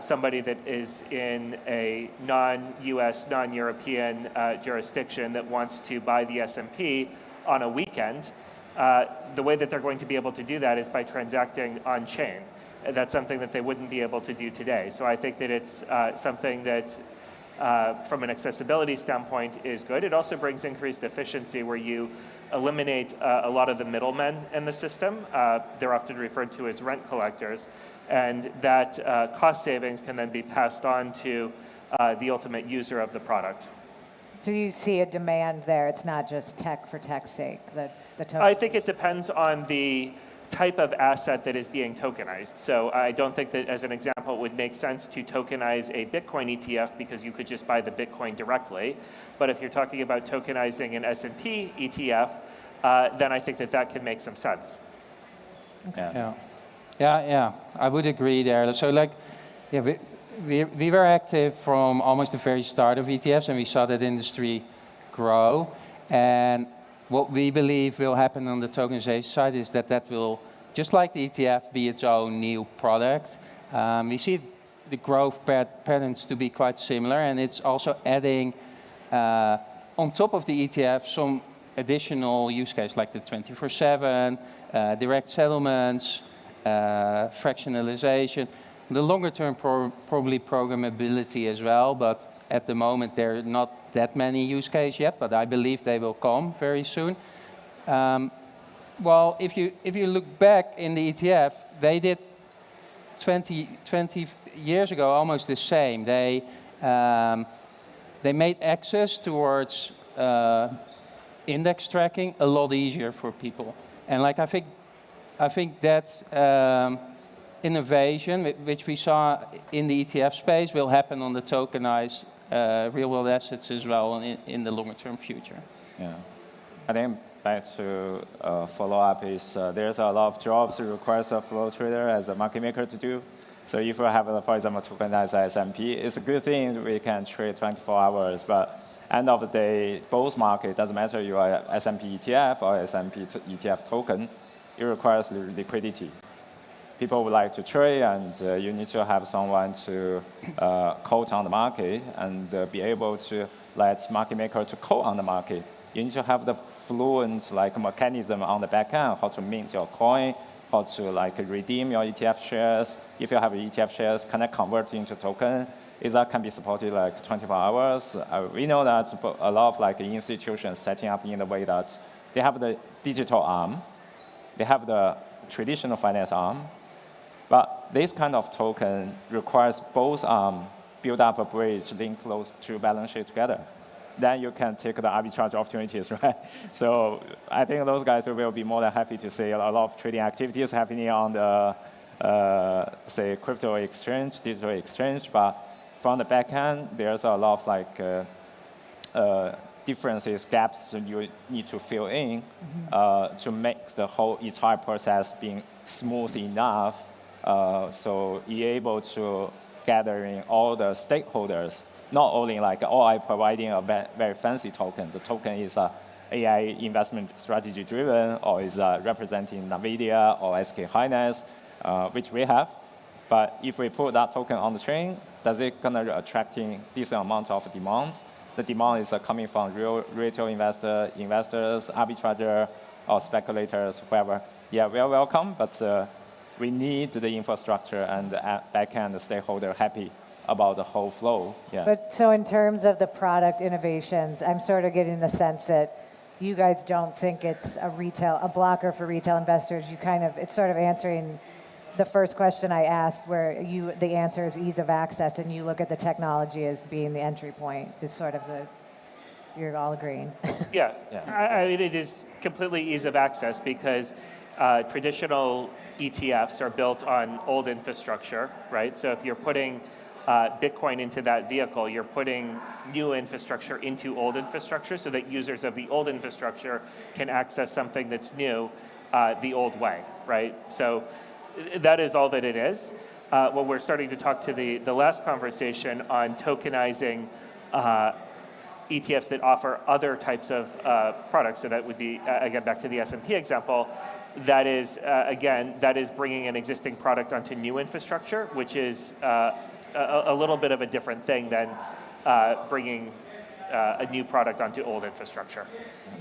somebody that is in a non-US, non-European jurisdiction that wants to buy the S&P on a weekend, the way that they're going to be able to do that is by transacting on-chain. That's something that they wouldn't be able to do today. So I think that it's something that, from an accessibility standpoint, is good. It also brings increased efficiency where you eliminate a lot of the middlemen in the system. They're often referred to as rent collectors. And that cost savings can then be passed on to the ultimate user of the product. So you see a demand there. It's not just tech for tech's sake. I think it depends on the type of asset that is being tokenized. So I don't think that, as an example, it would make sense to tokenize a Bitcoin ETF because you could just buy the Bitcoin directly. But if you're talking about tokenizing an S&P ETF, then I think that that can make some sense. Okay. Yeah, I would agree there. So, like, yeah, we were active from almost the very start of ETFs, and we saw that industry grow. And what we believe will happen on the tokenization side is that will, just like the ETF, be its own new product. We see the growth patterns to be quite similar, and it's also adding, on top of the ETF, some additional use case like the 24/7, direct settlements, fractionalization. The longer term, probably programmability as well, but at the moment there are not that many use cases yet, but I believe they will come very soon. Well, if you look back in the ETF, they did 20 years ago almost the same. They made access towards index tracking a lot easier for people, and like I think that innovation, which we saw in the ETF space, will happen on the tokenized real-world assets as well in the longer-term future. Yeah, I think back to follow-up is there's a lot of jobs that requires a flow trader as a market maker to do. So if you have, for example, tokenized S&P, it's a good thing we can trade 24 hours, but end of the day, both market, doesn't matter you are S&P ETF or S&P ETF token, it requires liquidity. People would like to trade, and you need to have someone to quote on the market and be able to let market maker to quote on the market. You need to have the fluent mechanism on the back end, how to mint your coin, how to redeem your ETF shares. If you have ETF shares, can I convert into token? That can be supported 24 hours. We know that a lot of institutions setting up in the way that they have the digital arm, they have the traditional finance arm, but this kind of token requires both arms build up a bridge, link those two balance sheets together. Then you can take the arbitrage opportunities, right? So I think those guys will be more than happy to see a lot of trading activities happening on the, say, crypto exchange, digital exchange. But from the back end, there's a lot of differences, gaps that you need to fill in to make the whole entire process being smooth enough. So you're able to gather in all the stakeholders, not only like, oh, I'm providing a very fancy token. The token is AI investment strategy driven, or is representing NVIDIA or SK Hynix, which we have. But if we put that token on the chain, does it gonna attracting decent amount of demand? The demand is coming from retail investors, arbitrager, or speculators, whoever. Yeah, we are welcome, but we need the infrastructure and the backend stakeholder happy about the whole flow. Yeah. But so in terms of the product innovations, I'm sort of getting the sense that you guys don't think it's a blocker for retail investors. It's sort of answering the first question I asked, where the answer is ease of access, and you look at the technology as being the entry point. Is sort of you're all agreeing. Yeah, it is completely ease of access because traditional ETFs are built on old infrastructure, right? So if you're putting Bitcoin into that vehicle, you're putting new infrastructure into old infrastructure so that users of the old infrastructure can access something that's new the old way, right? So that is all that it is. When we're starting to talk to the last conversation on tokenizing ETFs that offer other types of products, so that would be, again, back to the S&P example, that is, again, that is bringing an existing product onto new infrastructure, which is a little bit of a different thing than bringing a new product onto old infrastructure.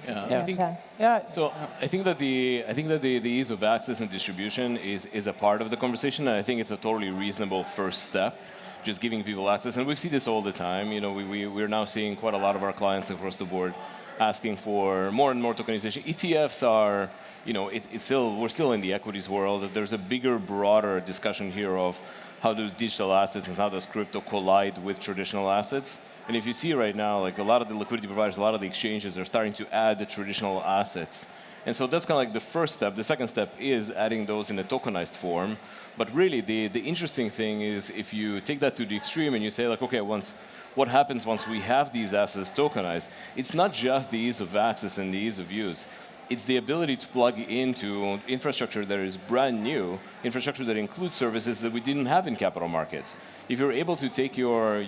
So I think that the ease of access and distribution is a part of the conversation, and I think it's a totally reasonable first step, just giving people access. And we see this all the time. You know, we're now seeing quite a lot of our clients across the board asking for more and more tokenization. ETFs are, you know, we're still in the equities world. There's a bigger, broader discussion here of how do digital assets and how does crypto collide with traditional assets. And if you see right now, like a lot of the liquidity providers, a lot of the exchanges are starting to add the traditional assets. And so that's kind of like the first step. The second step is adding those in a tokenized form. But really, the interesting thing is if you take that to the extreme and you say, like, okay, what happens once we have these assets tokenized? It's not just the ease of access and the ease of use. It's the ability to plug into infrastructure that is brand new, infrastructure that includes services that we didn't have in capital markets. If you're able to take your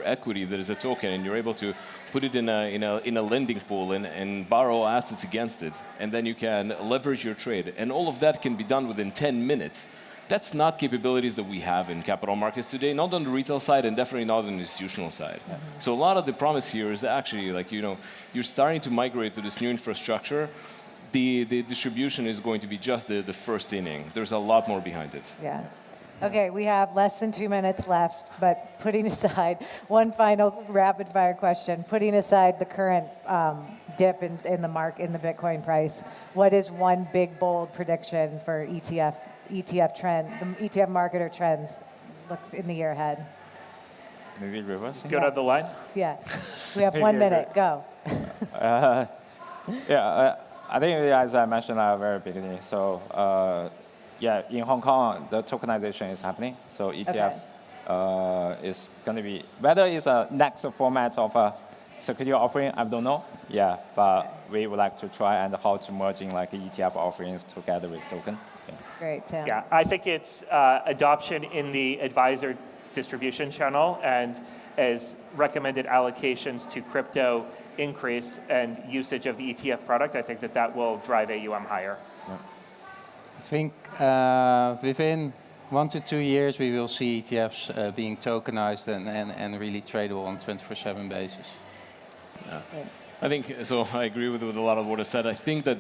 equity that is a token and you're able to put it in a lending pool and borrow assets against it, and then you can leverage your trade, and all of that can be done within 10 minutes. That's not capabilities that we have in capital markets today, not on the retail side and definitely not on the institutional side. So a lot of the promise here is actually, like, you know, you're starting to migrate to this new infrastructure. The distribution is going to be just the first inning. There's a lot more behind it. Yeah. Okay, we have less than 2 minutes left, but putting aside one final rapid fire question, putting aside the current dip in the Bitcoin price, what is one big bold prediction for ETF trend, the ETF market or trends look in the year ahead? Maybe reversing. Go down the line? Yeah. We have 1 minute. Go. I think, as I mentioned at the very beginning, so in Hong Kong, the tokenization is happening. So ETF is going to be, whether it's a next format of a security offering, I don't know. Yeah, but we would like to try and how to merging like ETF offerings together with token. Yeah. Great, Tim. Yeah, I think it's adoption in the advisor distribution channel, and as recommended allocations to crypto increase and usage of the ETF product, I think that will drive AUM higher. I think within 1 to 2 years, we will see ETFs being tokenized and really tradable on a 24/7 basis. Yeah. I think, so I agree with a lot of what is said. I think that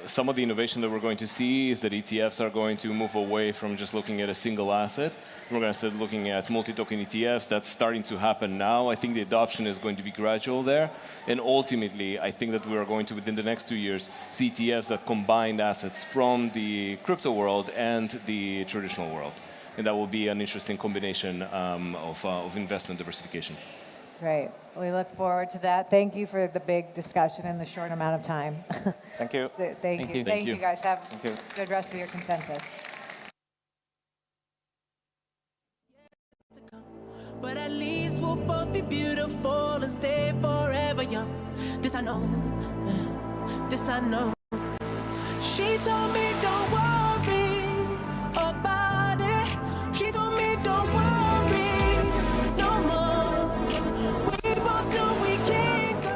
some of the innovation that we're going to see is that ETFs are going to move away from just looking at a single asset. We're going to start looking at multi-token ETFs. That's starting to happen now. I think the adoption is going to be gradual there. And ultimately, I think that we are going to, within the next 2 years, see ETFs that combine assets from the crypto world and the traditional world. And that will be an interesting combination of investment diversification. Great. We look forward to that. Thank you for the big discussion in the short amount of time. Thank you. Thank you. Thank you, guys. Have a good rest of your consensus. But at least we'll both be beautiful and stay forever young. This I know, this I know. She told me don't worry about it. She told me don't worry no more. We both know we can't go.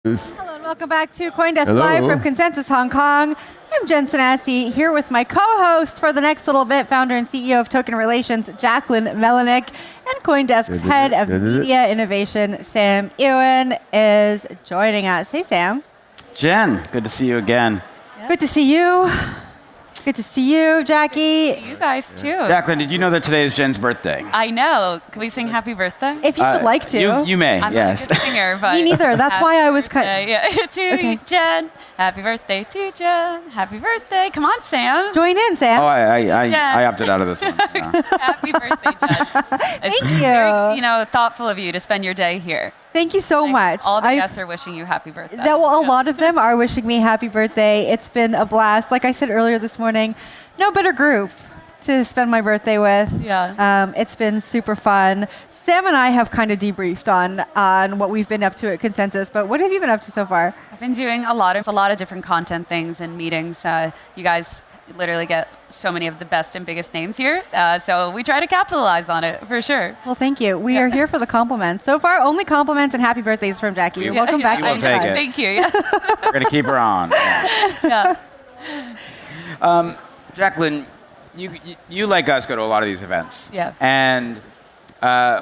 Hello and welcome back to CoinDesk Live from Consensus Hong Kong. I'm Jen Sanasi here with my co-host for the next little bit, founder and CEO of Token Relations, Jacqueline Melinek, and CoinDesk's head of media innovation, Sam Ewan, is joining us. Hey, Sam. Jen, good to see you again. Good to see you. Good to see you, Jackie. You guys too. Jacqueline, did you know that today is Jen's birthday? I know. Can we sing happy birthday? If you would like to. You may, I'm yes. not a good singer, but Me neither. That's why I was cut. Yeah. To Jen. Happy birthday to Jen. Happy birthday. Come on, Sam. Join in, Sam. Oh, I opted out of this one. Yeah. Happy birthday, Jen. Thank you. Very, thoughtful of you to spend your day here. Thank you so much. All the guests are wishing you happy birthday. A lot of them are wishing me happy birthday. It's been a blast. Like I said earlier this morning, no better group to spend my birthday with. Yeah. It's been super fun. Sam and I have kind of debriefed on what we've been up to at Consensus, but what have you been up to so far? I've been doing a lot of different content things and meetings. You guys literally get so many of the best and biggest names here, so we try to capitalize on it for sure. Well, thank you. We are here for the compliments. So far, only compliments and happy birthdays from Jackie. Welcome back. We will take it. Thank you. Yeah. We're going to keep her on. Yeah. Jacqueline, you like us go to a lot of these events. Yeah. And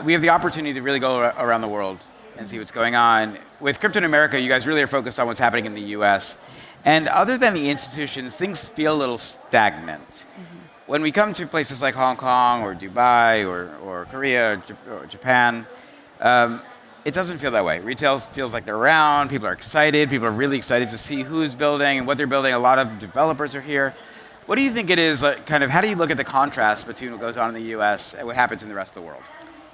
we have the opportunity to really go around the world and see what's going on. With Crypto in America, you guys really are focused on what's happening in the US. And other than the institutions, things feel a little stagnant. Mm-hmm. When we come to places like Hong Kong or Dubai or Korea or Japan, it doesn't feel that way. Retail feels like they're around, people are excited, people are really excited to see who's building and what they're building. A lot of developers are here. What do you think it is, how do you look at the contrast between what goes on in the US and what happens in the rest of the world?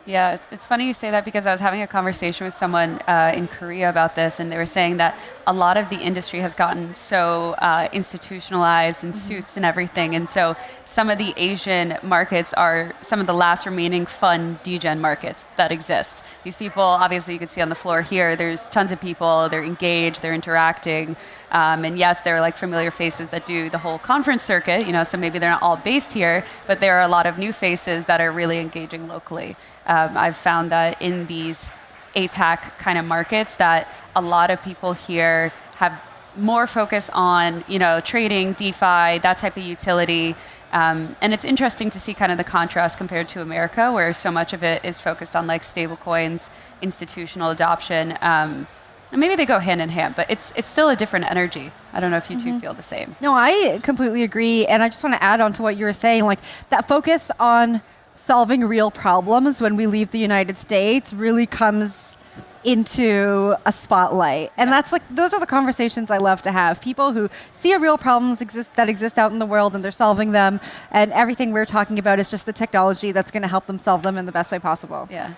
Yeah, it's funny you say that because I was having a conversation with someone in Korea about this, and they were saying that a lot of the industry has gotten so institutionalized and suits and everything, and so some of the Asian markets are some of the last remaining fun degen markets that exist. These people, obviously you can see on the floor here, there's tons of people, they're engaged, they're interacting, and yes, they're like familiar faces that do the whole conference circuit, so maybe they're not all based here, but there are a lot of new faces that are really engaging locally. I've found that in these APAC kind of markets that a lot of people here have more focus on, trading, DeFi, that type of utility. And it's interesting to see kind of the contrast compared to America, where so much of it is focused on like stablecoins, institutional adoption. And maybe they go hand in hand, but it's still a different energy. I don't know if you two feel the same. No, I completely agree. And I just want to add on to what you were saying, like that focus on solving real problems when we leave the United States really comes into a spotlight. And those are the conversations I love to have. People who see a real problems that exist out in the world and they're solving them, and everything we're talking about is just the technology that's going to help them solve them in the best way possible. Yeah.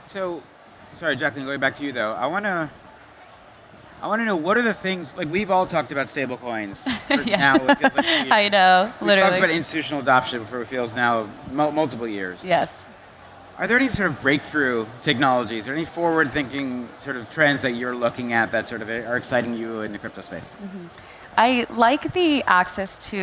So, sorry, Jacqueline, going back to you though, I want to know what are the things, like we've all talked about stablecoins. Yeah. Now it feels like 2 years. I know, We've literally. talked about institutional adoption for it feels now multiple years. Yes. Are there any sort of breakthrough technologies or any forward-thinking sort of trends that you're looking at that sort of are exciting you in the crypto space? I like the access to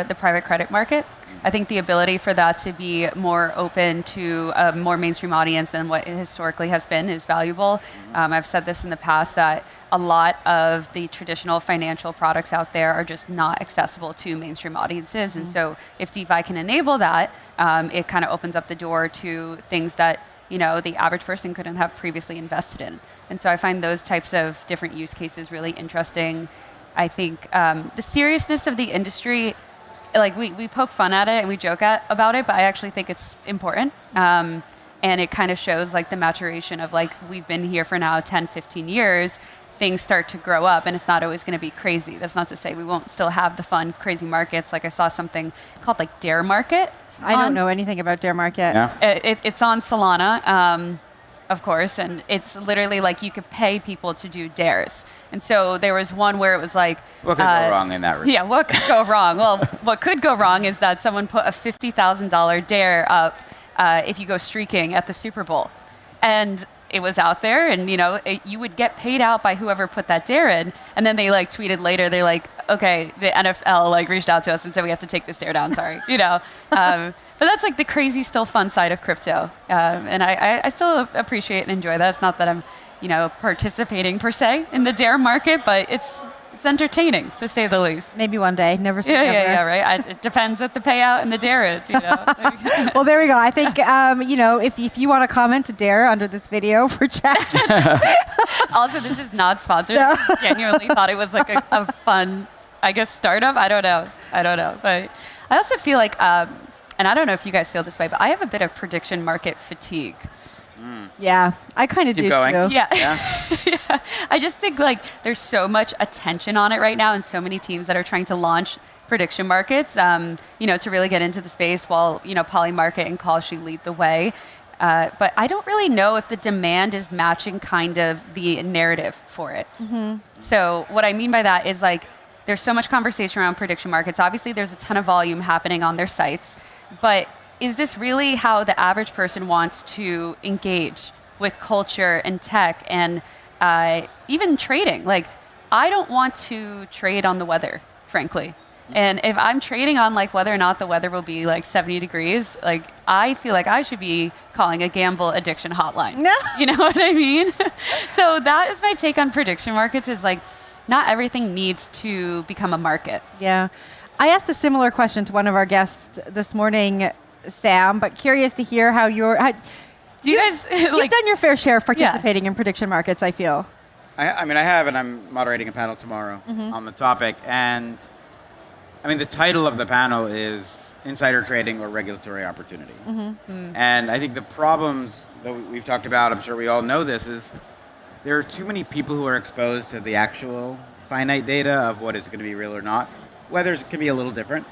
the private credit market. I think the ability for that to be more open to a more mainstream audience than what it historically has been is valuable. I've said this in the past that a lot of the traditional financial products out there are just not accessible to mainstream audiences. And so if DeFi can enable that, it kind of opens up the door to things that the average person couldn't have previously invested in. And so I find those types of different use cases really interesting. I think the seriousness of the industry, like we poke fun at it and we joke about it, but I actually think it's important. And it kind of shows like the maturation of like, we've been here for now 10, 15 years, things start to grow up and it's not always going to be crazy. That's not to say we won't still have the fun, crazy markets. Like I saw something called like Dare Market. I don't know anything about Dare Market. Yeah. It's on Solana, of course, and it's literally like you could pay people to do dares. And so there was one where it was like... What could go wrong in that regard? Yeah, what could go wrong? Well, what could go wrong is that someone put a $50,000 dare up if you go streaking at the Super Bowl. And it was out there, and you would get paid out by whoever put that dare in. And then they like tweeted later, they're like, okay, the NFL like reached out to us and said we have to take this dare down. Sorry, But that's like the crazy, still fun side of crypto, and I still appreciate and enjoy that. It's not that I'm participating per se in the dare market, but it's entertaining to say the least. Maybe one day, never say never. Yeah, right. It depends what the payout and the dare is. Well, there we go. I think if you want to comment to dare under this video for chat. Also, this is not sponsored. No. I genuinely thought it was like a fun, I guess, startup. I don't know. But I also feel like, and I don't know if you guys feel this way, but I have a bit of prediction market fatigue. Yeah, I kind of do Keep going. too. Yeah. Yeah. I just think like there's so much attention on it right now and so many teams that are trying to launch prediction markets, to really get into the space while, Polymarket and Kalshi lead the way. But I don't really know if the demand is matching kind of the narrative for it. So what I mean by that is like, there's so much conversation around prediction markets. Obviously, there's a ton of volume happening on their sites, but is this really how the average person wants to engage with culture and tech and even trading? Like, I don't want to trade on the weather, frankly. And if I'm trading on like whether or not the weather will be like 70 degrees, like I feel like I should be calling a gamble addiction hotline. No. You know what I mean? So that is my take on prediction markets is like, not everything needs to become a market. Yeah. I asked a similar question to one of our guests this morning, Sam, but curious to hear how do you guys you've done your fair share of participating in prediction markets, I feel. I mean, I have, and I'm moderating a panel tomorrow on the topic. And I mean, the title of the panel is Insider Trading or Regulatory Opportunity. And I think the problems that we've talked about, I'm sure we all know this, is there are too many people who are exposed to the actual finite data of what is going to be real or not. Weathers can be a little different,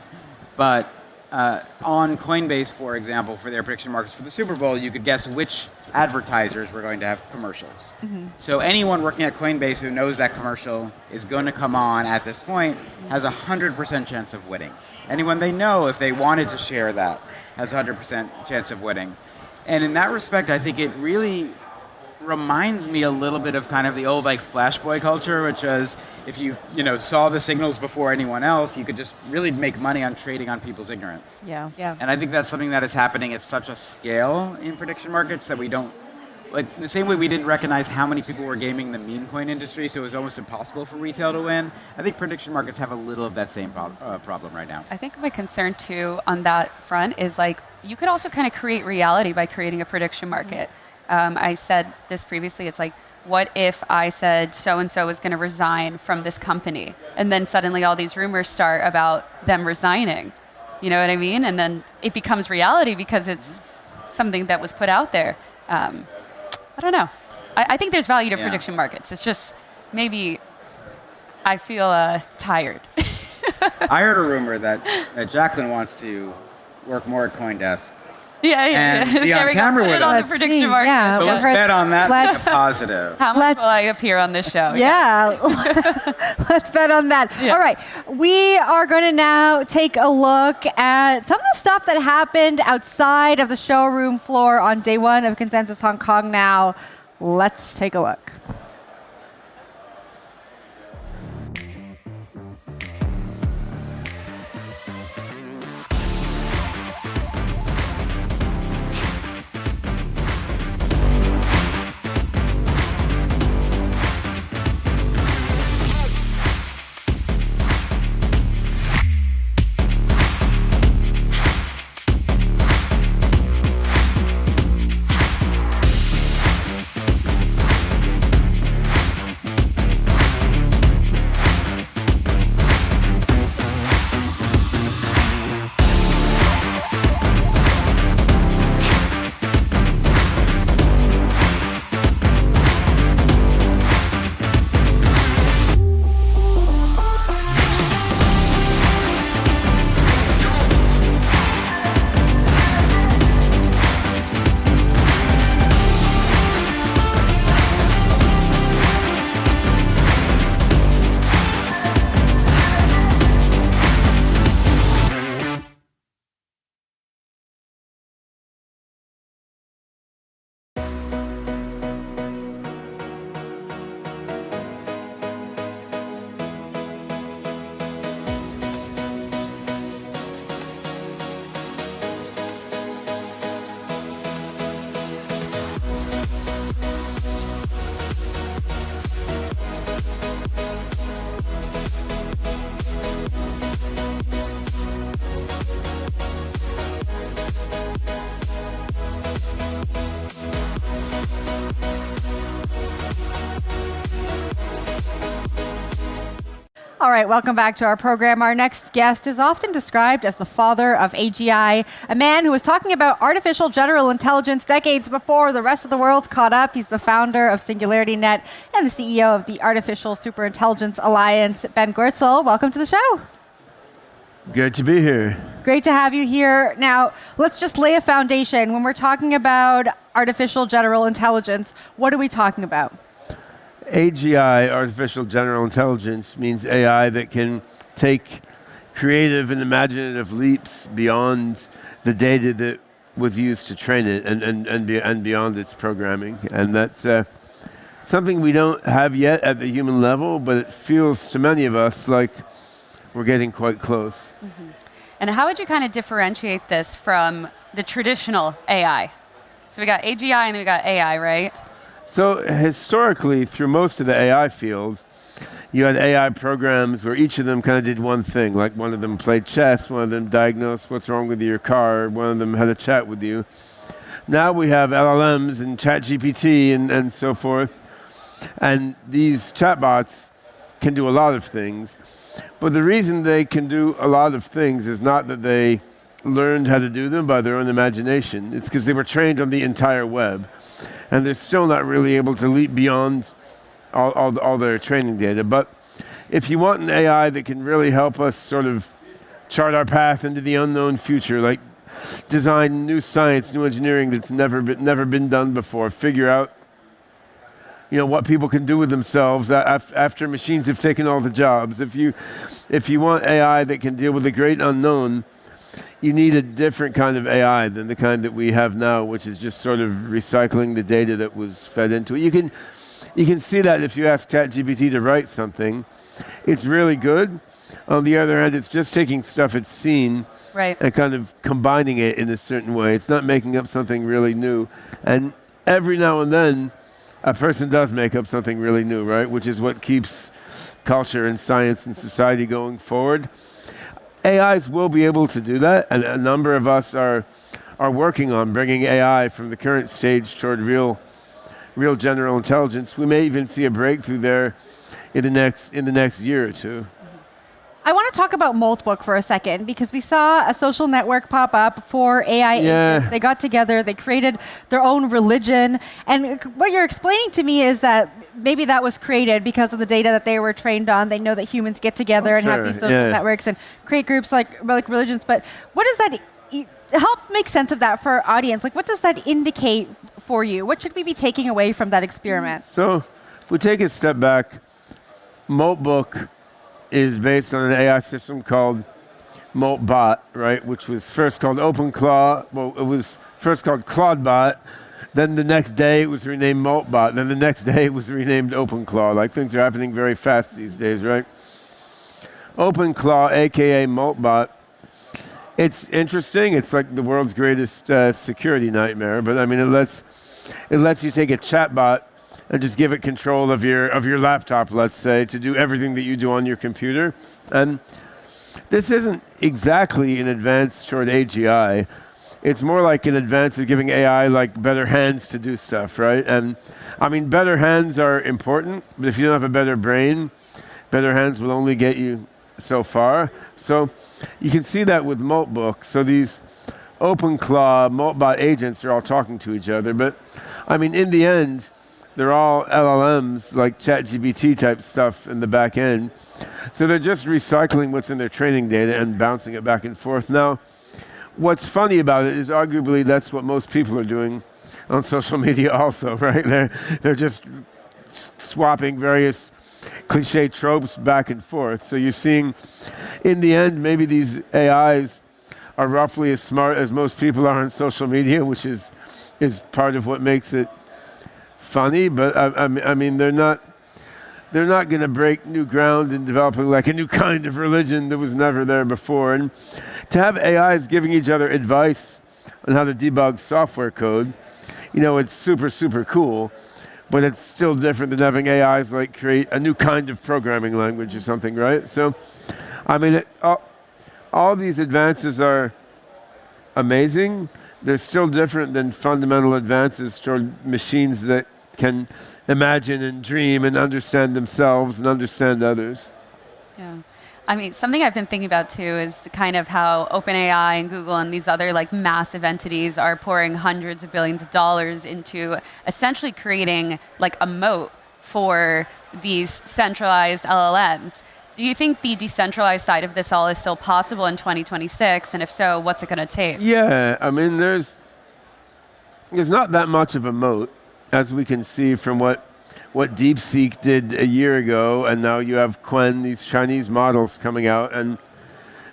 but on Coinbase, for example, for their prediction markets for the Super Bowl, you could guess which advertisers were going to have commercials. So anyone working at Coinbase who knows that commercial is going to come on at this point has a 100% chance of winning. Anyone they know, if they wanted to share that, has a 100% chance of winning. And in that respect, I think it really reminds me a little bit of kind of the old like Flash Boy culture, which was if you saw the signals before anyone else, you could just really make money on trading on people's ignorance. Yeah. And I think that's something that is happening at such a scale in prediction markets that we don't, like the same way we didn't recognize how many people were gaming the meme coin industry, so it was almost impossible for retail to win. I think prediction markets have a little of that same problem right now. I think my concern too on that front is like, you could also kind of create reality by creating a prediction market. I said this previously, it's like, what if I said so-and-so is going to resign from this company? And then suddenly all these rumors start about them resigning. You know what I mean? And then it becomes reality because it's something that was put out there. I don't know. I think there's value to prediction markets. It's just maybe I feel tired. I heard a rumor that Jacqueline wants to work more at CoinDesk. Yeah. And be on camera with on us. the prediction market. Yeah. So let's bet on that being a positive. How much will I appear on this show? Yeah. Let's bet on that. Yeah. All right. We are going to now take a look at some of the stuff that happened outside of the showroom floor on day one of Consensus Hong Kong now. Let's take a look. All right, welcome back to our program. Our next guest is often described as the father of AGI, a man who was talking about artificial general intelligence decades before the rest of the world caught up. He's the founder of SingularityNet and the CEO of the Artificial Superintelligence Alliance. Ben Goertzel, welcome to the show. Good to be here. Great to have you here. Now, let's just lay a foundation. When we're talking about artificial general intelligence, what are we talking about? AGI, artificial general intelligence, means AI that can take creative and imaginative leaps beyond the data that was used to train it and beyond its programming. And that's something we don't have yet at the human level, but it feels to many of us like we're getting quite close. Mm-hmm. And how would you kind of differentiate this from the traditional AI? So we got AGI and then we got AI, right? So historically, through most of the AI field, you had AI programs where each of them kind of did one thing. Like one of them played chess, one of them diagnosed what's wrong with your car, one of them had a chat with you. Now we have LLMs and ChatGPT and so forth. And these chatbots can do a lot of things. But the reason they can do a lot of things is not that they learned how to do them by their own imagination. It's because they were trained on the entire web. And they're still not really able to leap beyond all their training data. But if you want an AI that can really help us sort of chart our path into the unknown future, like design new science, new engineering that's never been done before, figure out what people can do with themselves after machines have taken all the jobs. If you want AI that can deal with the great unknown, you need a different kind of AI than the kind that we have now, which is just sort of recycling the data that was fed into it. You can see that if you ask ChatGPT to write something, it's really good. On the other hand, it's just taking stuff it's seen and kind of combining it in a certain way. It's not making up something really new. And every now and then, a person does make up something really new, right? Which is what keeps culture and science and society going forward. AIs will be able to do that, and a number of us are working on bringing AI from the current stage toward real general intelligence. We may even see a breakthrough there in the next year or two. I want to talk about Moltbook for a second, because we saw a social network pop up for AI agents. They got together, they created their own religion. And what you're explaining to me is that maybe that was created because of the data that they were trained on. They know that humans get together and have these social networks and create groups like religions. But what does that help make sense of that for our audience? Like, what does that indicate for you? What should we be taking away from that experiment? So if we take a step back, Moltbook is based on an AI system called Moltbot, right? Which was first called OpenClaw. Well, it was first called ClaudeBot. Then the next day it was renamed Moltbot. Then the next day it was renamed OpenClaw. Like, things are happening very fast these days, right? OpenClaw, aka Moltbot, it's interesting. It's like the world's greatest security nightmare. But I mean, it lets you take a chatbot and just give it control of your laptop, let's say, to do everything that you do on your computer. And this isn't exactly an advance toward AGI. It's more like an advance of giving AI like better hands to do stuff, right? And I mean, better hands are important, but if you don't have a better brain, better hands will only get you so far. So you can see that with Moltbook. So these OpenClaw Moltbot agents are all talking to each other. But I mean, in the end, they're all LLMs, like ChatGPT type stuff in the back end. So they're just recycling what's in their training data and bouncing it back and forth. Now, what's funny about it is arguably that's what most people are doing on social media also, right? They're just swapping various cliche tropes back and forth. So you're seeing, in the end, maybe these AIs are roughly as smart as most people are on social media, which is part of what makes it funny. But I mean, they're not going to break new ground in developing like a new kind of religion that was never there before. And to have AIs giving each other advice on how to debug software code, it's super, super cool. But it's still different than having AIs like create a new kind of programming language or something, right? So, I mean, all these advances are amazing. They're still different than fundamental advances toward machines that can imagine and dream and understand themselves and understand others. Yeah. I mean, something I've been thinking about too is kind of how OpenAI and Google and these other like massive entities are pouring hundreds of billions of dollars into essentially creating like a moat for these centralized LLMs. Do you think the decentralized side of this all is still possible in 2026? And if so, what's it going to take? Yeah, I mean, there's not that much of a moat, as we can see from what DeepSeek did a year ago, and now you have Qwen, these Chinese models coming out, and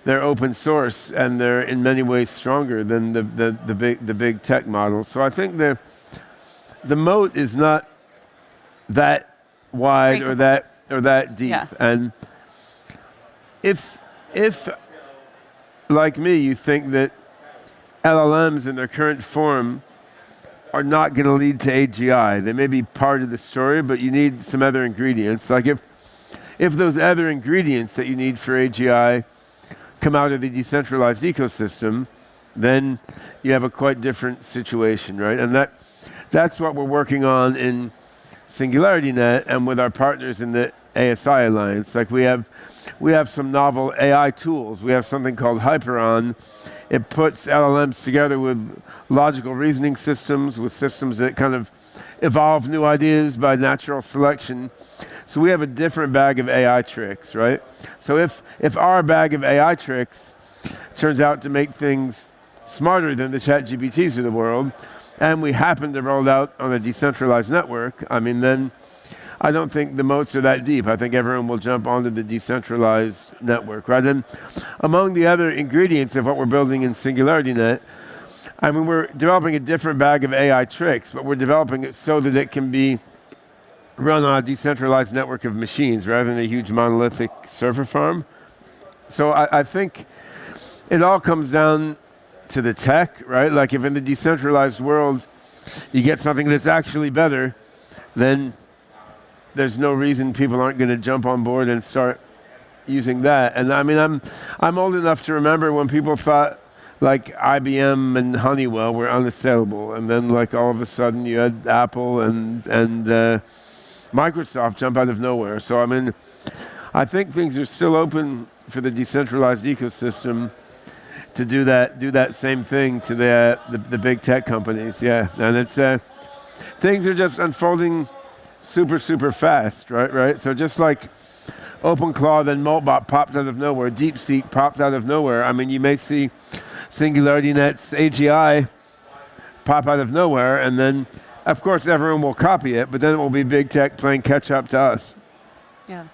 they're open source, and they're in many ways stronger than the big tech models. So I think the moat is not that wide or that deep. Yeah. And if like me, you think that LLMs in their current form are not going to lead to AGI. They may be part of the story, but you need some other ingredients. Like if those other ingredients that you need for AGI come out of the decentralized ecosystem, then you have a quite different situation, right? And that's what we're working on in SingularityNet and with our partners in the ASI Alliance. Like we have some novel AI tools. We have something called Hyperon. It puts LLMs together with logical reasoning systems, with systems that kind of evolve new ideas by natural selection. So we have a different bag of AI tricks, right? So if our bag of AI tricks turns out to make things smarter than the ChatGPTs of the world, and we happen to roll it out on a decentralized network, I mean, then I don't think the moats are that deep. I think everyone will jump onto the decentralized network, right? And among the other ingredients of what we're building in SingularityNet, I mean, we're developing a different bag of AI tricks, but we're developing it so that it can be run on a decentralized network of machines rather than a huge monolithic server farm. So I think it all comes down to the tech, right? Like if in the decentralized world you get something that's actually better, then there's no reason people aren't going to jump on board and start using that. And I mean, I'm old enough to remember when people thought like IBM and Honeywell were unassailable, and then like all of a sudden you had Apple and Microsoft jump out of nowhere. So I mean, I think things are still open for the decentralized ecosystem to do that same thing to the big tech companies. Yeah, and it's things are just unfolding super fast, right? So just like OpenClaw, then Moltbot popped out of nowhere, DeepSeek popped out of nowhere. I mean, you may see SingularityNet's AGI pop out of nowhere, and then, of course, everyone will copy it, but then it will be big tech playing catch up to us. Yeah.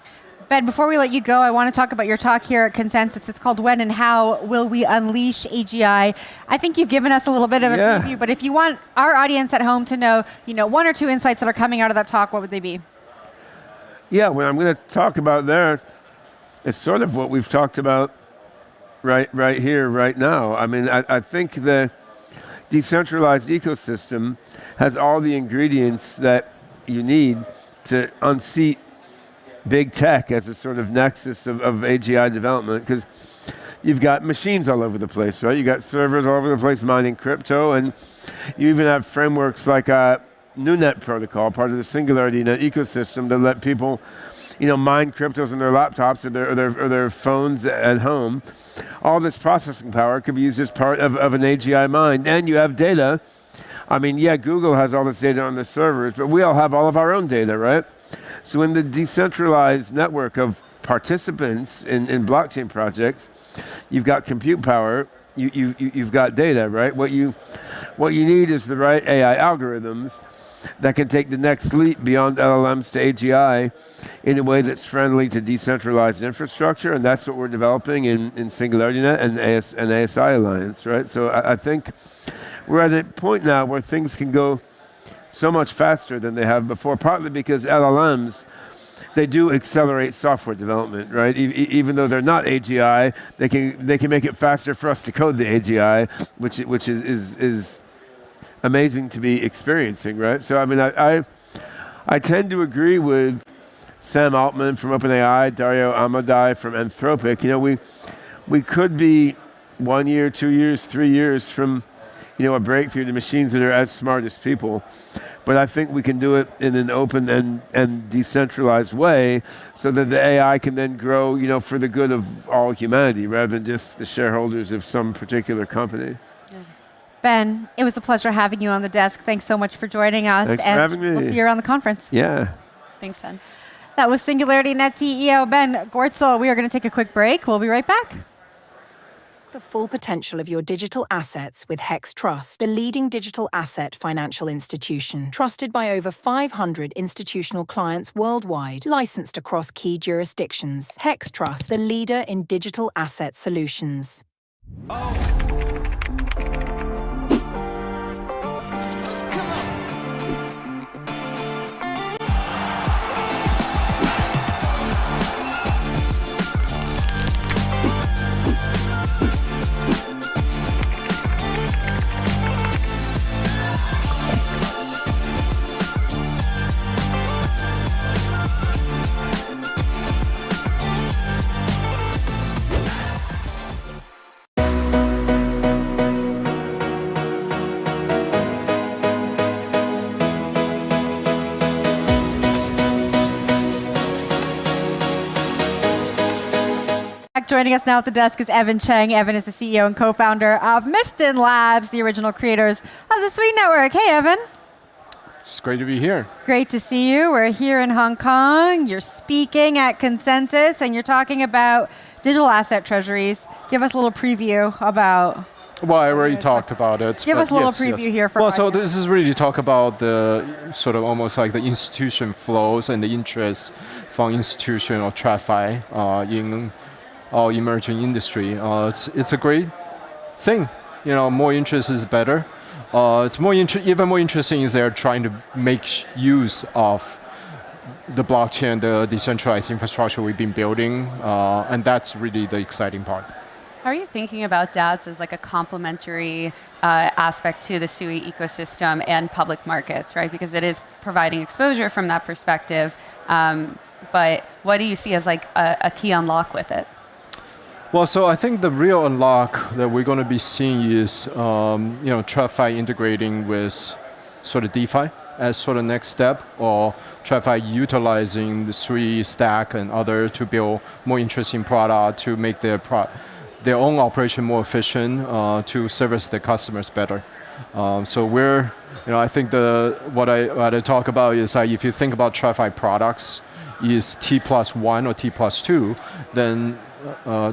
Ben, before we let you go, I want to talk about your talk here at Consensus. It's called When and How Will We Unleash AGI? I think you've given us a little bit of a preview, but if you want our audience at home to know, one or two insights that are coming out of that talk, what would they be? Yeah, what I'm going to talk about there is sort of what we've talked about right here, right now. I mean, I think the decentralized ecosystem has all the ingredients that you need to unseat big tech as a sort of nexus of AGI development, because you've got machines all over the place, right? You got servers all over the place mining crypto, and you even have frameworks like NuNet protocol, part of the SingularityNet ecosystem, that let people, mine cryptos on their laptops or their phones at home. All this processing power could be used as part of an AGI mine, and you have data. I mean, yeah, Google has all this data on the servers, but we all have all of our own data, right? So in the decentralized network of participants in blockchain projects, you've got compute power, you've got data, right? What you need is the right AI algorithms that can take the next leap beyond LLMs to AGI in a way that's friendly to decentralized infrastructure, and that's what we're developing in SingularityNet and ASI Alliance, right? So I think we're at a point now where things can go so much faster than they have before, partly because LLMs, they do accelerate software development, right? Even though they're not AGI, they can make it faster for us to code the AGI, which is amazing to be experiencing, right? So I mean, I tend to agree with Sam Altman from OpenAI, Dario Amodei from Anthropic. We could be 1 year, 2 years, 3 years from a breakthrough. The machines that are as smart as people. But I think we can do it in an open and decentralized way so that the AI can then grow, for the good of all humanity rather than just the shareholders of some particular company. Ben, it was a pleasure having you on the desk. Thanks so much for joining us. Thanks for having me. We'll see you around the conference. Yeah. Thanks, Ben. That was Singularity Net CEO Ben Goertzel. We are going to take a quick break. We'll be right back. The full potential of your digital assets with Hex Trust, the leading digital asset financial institution, trusted by over 500 institutional clients worldwide, licensed across key jurisdictions. Hex Trust, the leader in digital asset solutions. Joining us now at the desk is Evan Cheng. Evan is the CEO and co-founder of Miston Labs, the original creators of the SUI Network. Hey, Evan. It's great to be here. Great to see you. We're here in Hong Kong. You're speaking at Consensus, and you're talking about digital asset treasuries. Give us a little preview about... Well, I already talked about it. Give us a little preview here for so this is really to talk about the sort of almost like the institution flows and the interest from institution or TradFi in our emerging industry. It's a great thing. More interest is better. It's even more interesting is they're trying to make use of the blockchain, the decentralized infrastructure we've been building, and that's really the exciting part. How are you thinking about DATS as like a complementary aspect to the SUI ecosystem and public markets, right? Because it is providing exposure from that perspective. But what do you see as like a key unlock with it? Well, so I think the real unlock that we're going to be seeing is, TradFi integrating with sort of DeFi as sort of next step, or TradFi utilizing the SUI stack and other to build more interesting product to make their own operation more efficient, to service their customers better. So we're, I think what I talk about is if you think about TradFi products is T+1 or T+2, then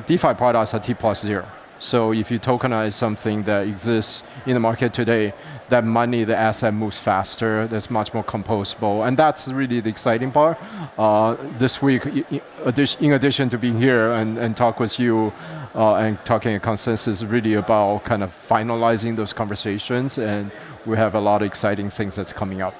DeFi products are T+0. So if you tokenize something that exists in the market today, that money, the asset moves faster, that's much more composable. And that's really the exciting part. This week, in addition to being here and talk with you and talking at Consensus, really about kind of finalizing those conversations. And we have a lot of exciting things that's coming up.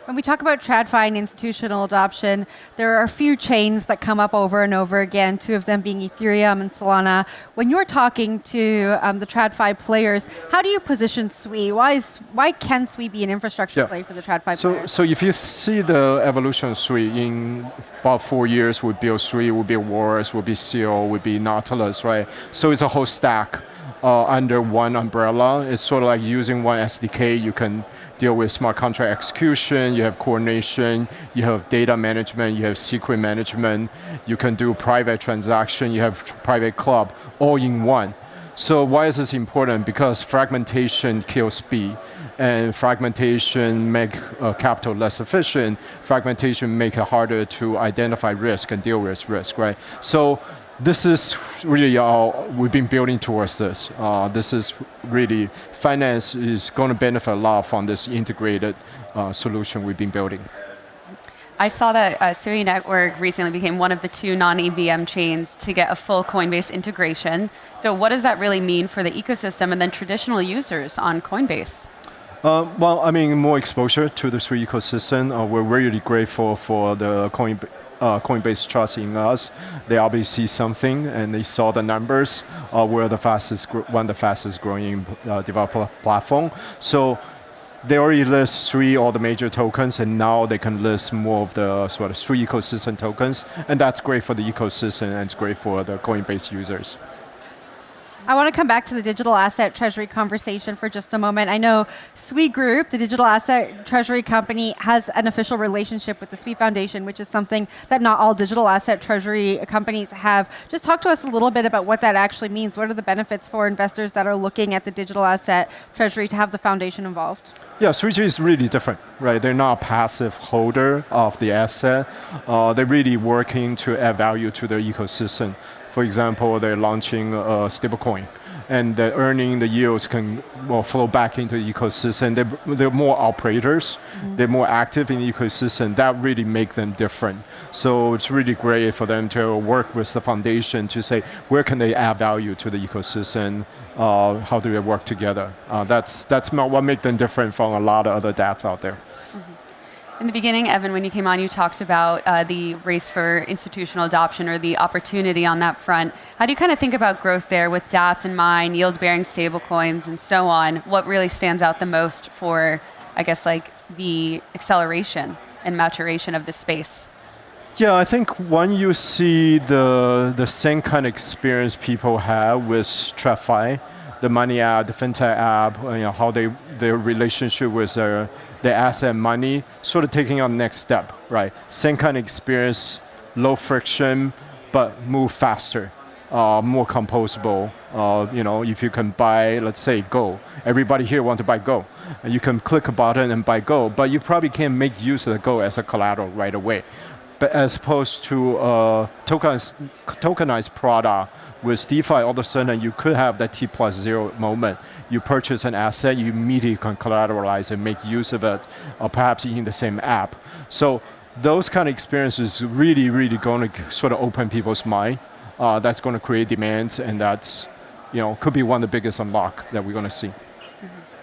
When we talk about TradFi and institutional adoption, there are a few chains that come up over and over again, two of them being Ethereum and Solana. When you're talking to the TradFi players, how do you position SUI? Why can SUI be an infrastructure play for the TradFi players? So if you see the evolution of SUI, in about 4 years, we build SUI, we build Wars, we build CO, we build Nautilus, right? So it's a whole stack under one umbrella. It's sort of like using one SDK, you can deal with smart contract execution, you have coordination, you have data management, you have secret management, you can do private transaction, you have private club, all in one. So why is this important? Because fragmentation kills speed, and fragmentation make capital less efficient, fragmentation make it harder to identify risk and deal with risk, right? So this is really we've been building towards this. This is really, finance is going to benefit a lot from this integrated solution we've been building. I saw that SUI Network recently became one of the 2 non-EVM chains to get a full Coinbase integration. So what does that really mean for the ecosystem and then traditional users on Coinbase? Well, I mean, more exposure to the SUI ecosystem. We're really grateful for the Coinbase trust in us. They obviously see something, and they saw the numbers. We're one of the fastest growing developer platform. So they already list SUI, all the major tokens, and now they can list more of the sort of SUI ecosystem tokens, and that's great for the ecosystem, and it's great for the Coinbase users. I want to come back to the digital asset treasury conversation for just a moment. I know SUI Group, the digital asset treasury company, has an official relationship with the SUI Foundation, which is something that not all digital asset treasury companies have. Just talk to us a little bit about what that actually means. What are the benefits for investors that are looking at the digital asset treasury to have the foundation involved? Yeah, SUI is really different, right? They're not a passive holder of the asset. They're really working to add value to their ecosystem. For example, they're launching a stablecoin, and the earning, the yields can flow back into the ecosystem. They're more operators. They're more active in the ecosystem. That really makes them different. So it's really great for them to work with the foundation to say, where can they add value to the ecosystem? How do they work together? That's what makes them different from a lot of other DATs out there. In the beginning, Evan, when you came on, you talked about the race for institutional adoption or the opportunity on that front. How do you kind of think about growth there with DATs in mind, yield-bearing stablecoins, and so on? What really stands out the most for, I guess, like the acceleration and maturation of this space? Yeah, I think when you see the same kind of experience people have with TradFi, the money app, the fintech app, how their relationship with their asset and money, sort of taking on the next step, right? Same kind of experience, low friction, but move faster, more composable. If you can buy, let's say, Go. Everybody here want to buy Go. And you can click a button and buy Go, but you probably can't make use of the Go as a collateral right away. But as opposed to tokenized product with DeFi, all of a sudden you could have that T+0 moment. You purchase an asset, you immediately can collateralize and make use of it, or perhaps in the same app. So those kind of experiences really, really going to sort of open people's mind. That's going to create demands, and that's, could be one of the biggest unlock that we're going to see.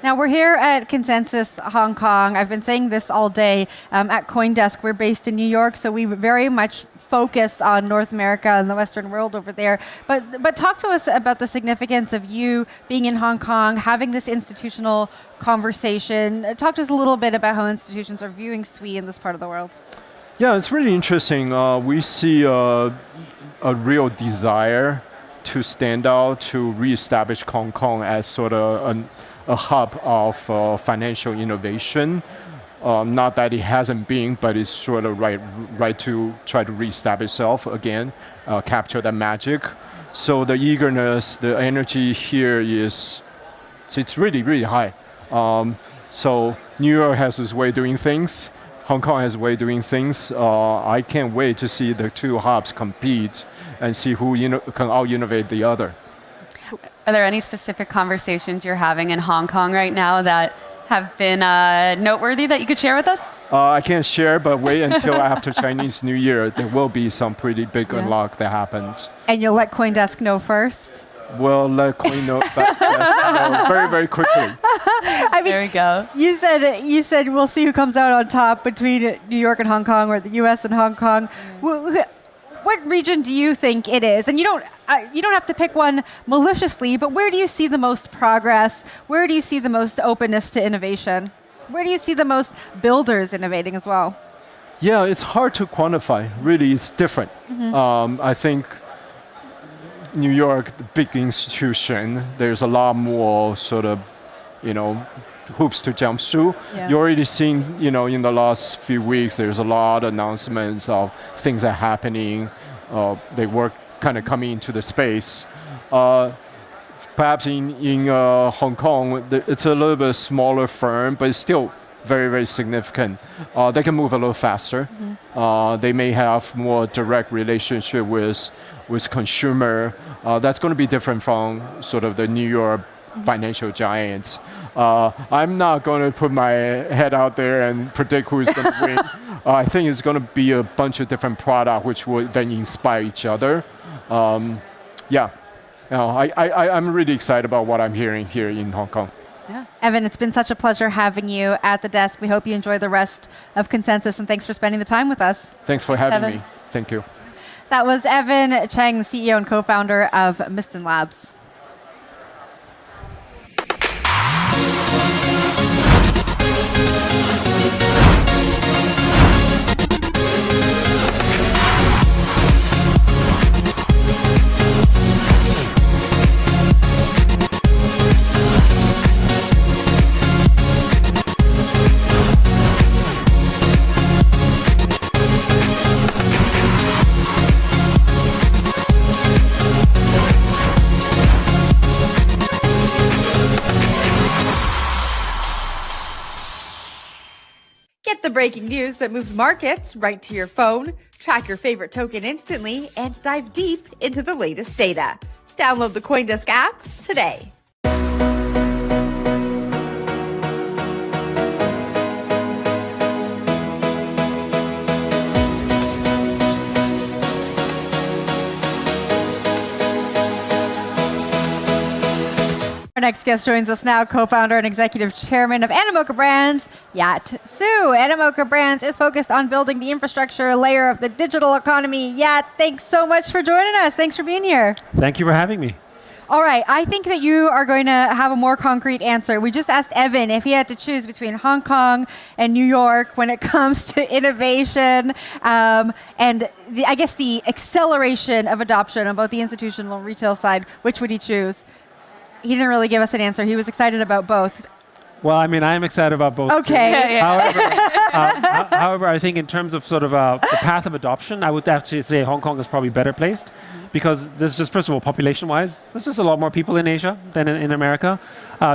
Now, we're here at Consensus Hong Kong. I've been saying this all day. At CoinDesk, we're based in New York, so we very much focus on North America and the Western world over there. But talk to us about the significance of you being in Hong Kong, having this institutional conversation. Talk to us a little bit about how institutions are viewing SUI in this part of the world. Yeah, it's really interesting. We see a real desire to stand out, to reestablish Hong Kong as sort of a hub of financial innovation. Not that it hasn't been, but it's sort of right to try to reestablish itself again, capture that magic. So the eagerness, the energy here it's really, really high. So New York has its way of doing things. Hong Kong has a way of doing things. I can't wait to see the two hubs compete and see who can out-innovate the other. Are there any specific conversations you're having in Hong Kong right now that have been noteworthy that you could share with us? I can't share, but wait until after Chinese New Year. There will be some pretty big unlock that happens. And you'll let CoinDesk know first? We'll let CoinDesk know very, very quickly. I mean, there we go. You said we'll see who comes out on top between New York and Hong Kong, or the U.S. and Hong Kong. What region do you think it is? And you don't have to pick one maliciously, but where do you see the most progress? Where do you see the most openness to innovation? Where do you see the most builders innovating as well? Yeah, it's hard to quantify. Really, it's different. I think New York, the big institution, there's a lot more sort of, hoops to jump through. Yeah. You're already seeing, in the last few weeks, there's a lot of announcements of things that are happening. They were kind of coming into the space. Perhaps in Hong Kong, it's a little bit smaller firm, but it's still very, very significant. They can move a little faster. They may have more direct relationship with consumer. That's going to be different from sort of the New York financial giants. I'm not going to put my head out there and predict who's going to win. I think it's going to be a bunch of different products which will then inspire each other. I'm really excited about what I'm hearing here in Hong Kong. Yeah. Evan, it's been such a pleasure having you at the desk. We hope you enjoy the rest of Consensus, and thanks for spending the time with us. Thanks for having me. Thank you. That was Evan Cheng, the CEO and co-founder of Miston Labs. Get the breaking news that moves markets right to your phone, track your favorite token instantly, and dive deep into the latest data. Download the CoinDesk app today. Our next guest joins us now, co-founder and executive chairman of Animoca Brands, Yat Su. Animoca Brands is focused on building the infrastructure layer of the digital economy. Yat, thanks so much for joining us. Thanks for being here. Thank you for having me. All right, I think that you are going to have a more concrete answer. We just asked Evan if he had to choose between Hong Kong and New York when it comes to innovation and I guess the acceleration of adoption on both the institutional and retail side. Which would he choose? He didn't really give us an answer. He was excited about both. Well, I mean, I'm excited about both. Okay. However, I think in terms of sort of the path of adoption, I would actually say Hong Kong is probably better placed because there's just, first of all, population-wise, there's just a lot more people in Asia than in America.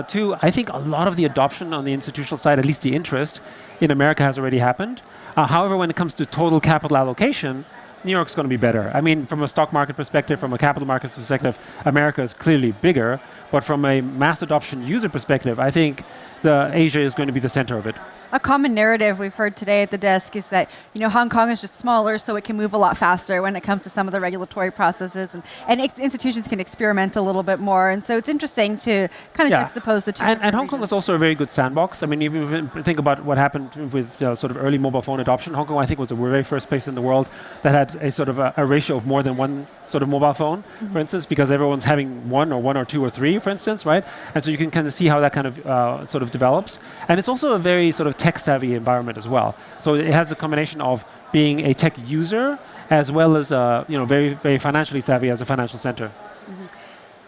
Two, I think a lot of the adoption on the institutional side, at least the interest, in America has already happened. However, when it comes to total capital allocation, New York's going to be better. I mean, from a stock market perspective, from a capital markets perspective, America is clearly bigger. But from a mass adoption user perspective, I think Asia is going to be the center of it. A common narrative we've heard today at the desk is that Hong Kong is just smaller, so it can move a lot faster when it comes to some of the regulatory processes, and institutions can experiment a little bit more. And so it's interesting to kind of juxtapose the two. And Hong Kong is also a very good sandbox. I mean, if you think about what happened with sort of early mobile phone adoption, Hong Kong, I think, was the very first place in the world that had a sort of a ratio of more than one sort of mobile phone, for instance, because everyone's having one or two or three, for instance, right? And so you can kind of see how that kind of sort of develops. And it's also a very sort of tech-savvy environment as well. So it has a combination of being a tech user as well as very, very financially savvy as a financial center.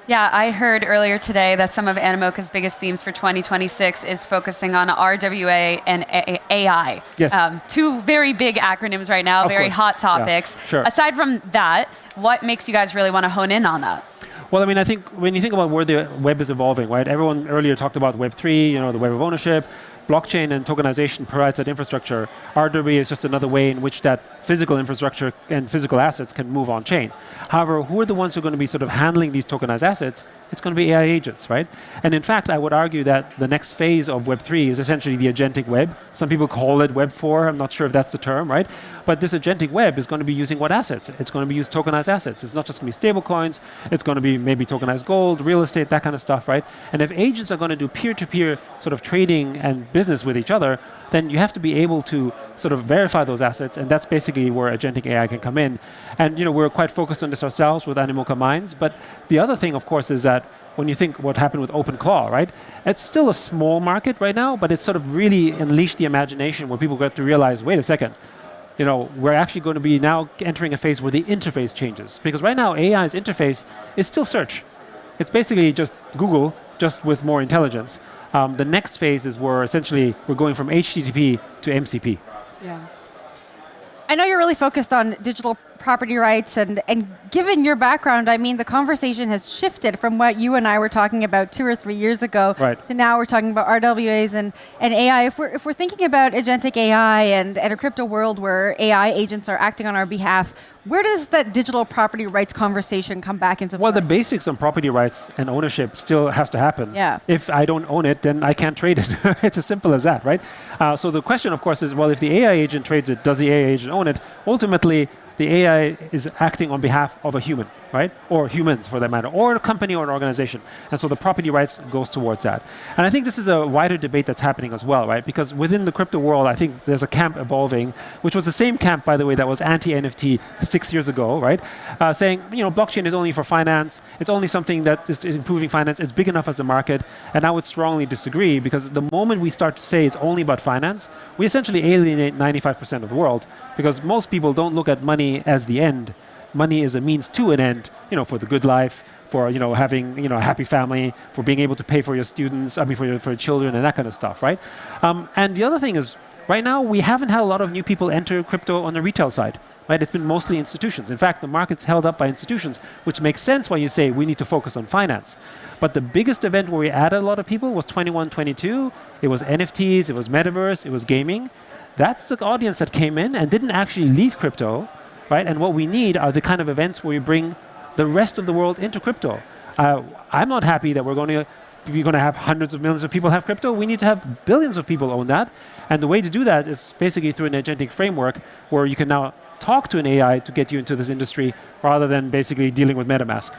Yeah, I heard earlier today that some of Animoca's biggest themes for 2026 is focusing on RWA and AI. Yes. Two very big acronyms right now, very hot topics. Yeah, sure. Aside from that, what makes you guys really want to hone in on that? Well, I mean, I think when you think about where the web is evolving, right? Everyone earlier talked about Web3, the web of ownership. Blockchain and tokenization provides that infrastructure. RWA is just another way in which that physical infrastructure and physical assets can move on chain. However, who are the ones who are going to be sort of handling these tokenized assets? It's going to be AI agents, right? And in fact, I would argue that the next phase of Web3 is essentially the agentic web. Some people call it Web 4. I'm not sure if that's the term, right? But this agentic web is going to be using what assets? It's going to be using tokenized assets. It's not just going to be stable coins. It's going to be maybe tokenized gold, real estate, that kind of stuff, right? And if agents are going to do peer-to-peer sort of trading and business with each other, then you have to be able to sort of verify those assets, and that's basically where agentic AI can come in. And we're quite focused on this ourselves with Animoca Minds, but the other thing, of course, is that when you think what happened with OpenClaw, right? It's still a small market right now, but it's sort of really unleashed the imagination where people get to realize, wait a second, we're actually going to be now entering a phase where the interface changes. Because right now, AI's interface is still search. It's basically just Google, just with more intelligence. The next phase is where essentially we're going from HTTP to MCP. Yeah. I know you're really focused on digital property rights, and given your background, I mean, the conversation has shifted from what you and I were talking about 2 or 3 years ago to now we're talking about RWAs and AI. If we're thinking about agentic AI and a crypto world where AI agents are acting on our behalf, where does that digital property rights conversation come back into play? Well, the basics on property rights and ownership still has to happen. Yeah. If I don't own it, then I can't trade it. It's as simple as that, right? So the question, of course, is, well, if the AI agent trades it, does the AI agent own it? Ultimately, the AI is acting on behalf of a human, right? Or humans, for that matter, or a company or an organization. And so the property rights goes towards that. And I think this is a wider debate that's happening as well, right? Because within the crypto world, I think there's a camp evolving, which was the same camp, by the way, that was anti-NFT 6 years ago, right? Saying, blockchain is only for finance. It's only something that is improving finance. It's big enough as a market. And I would strongly disagree, because the moment we start to say it's only about finance, we essentially alienate 95% of the world, because most people don't look at money as the end. Money is a means to an end, for the good life, for having a happy family, for being able to pay for your students, for your children and that kind of stuff, right? And the other thing is, right now we haven't had a lot of new people enter crypto on the retail side, right? It's been mostly institutions. In fact, the market's held up by institutions, which makes sense when you say we need to focus on finance. But the biggest event where we added a lot of people was 21, 22. It was NFTs, it was metaverse, it was gaming. that's the audience that came in and didn't actually leave crypto, right? And what we need are the kind of events where we bring the rest of the world into crypto. I'm not happy that we're going to have hundreds of millions of people have crypto. We need to have billions of people own that. And the way to do that is basically through an agentic framework where you can now talk to an AI to get you into this industry rather than basically dealing with MetaMask.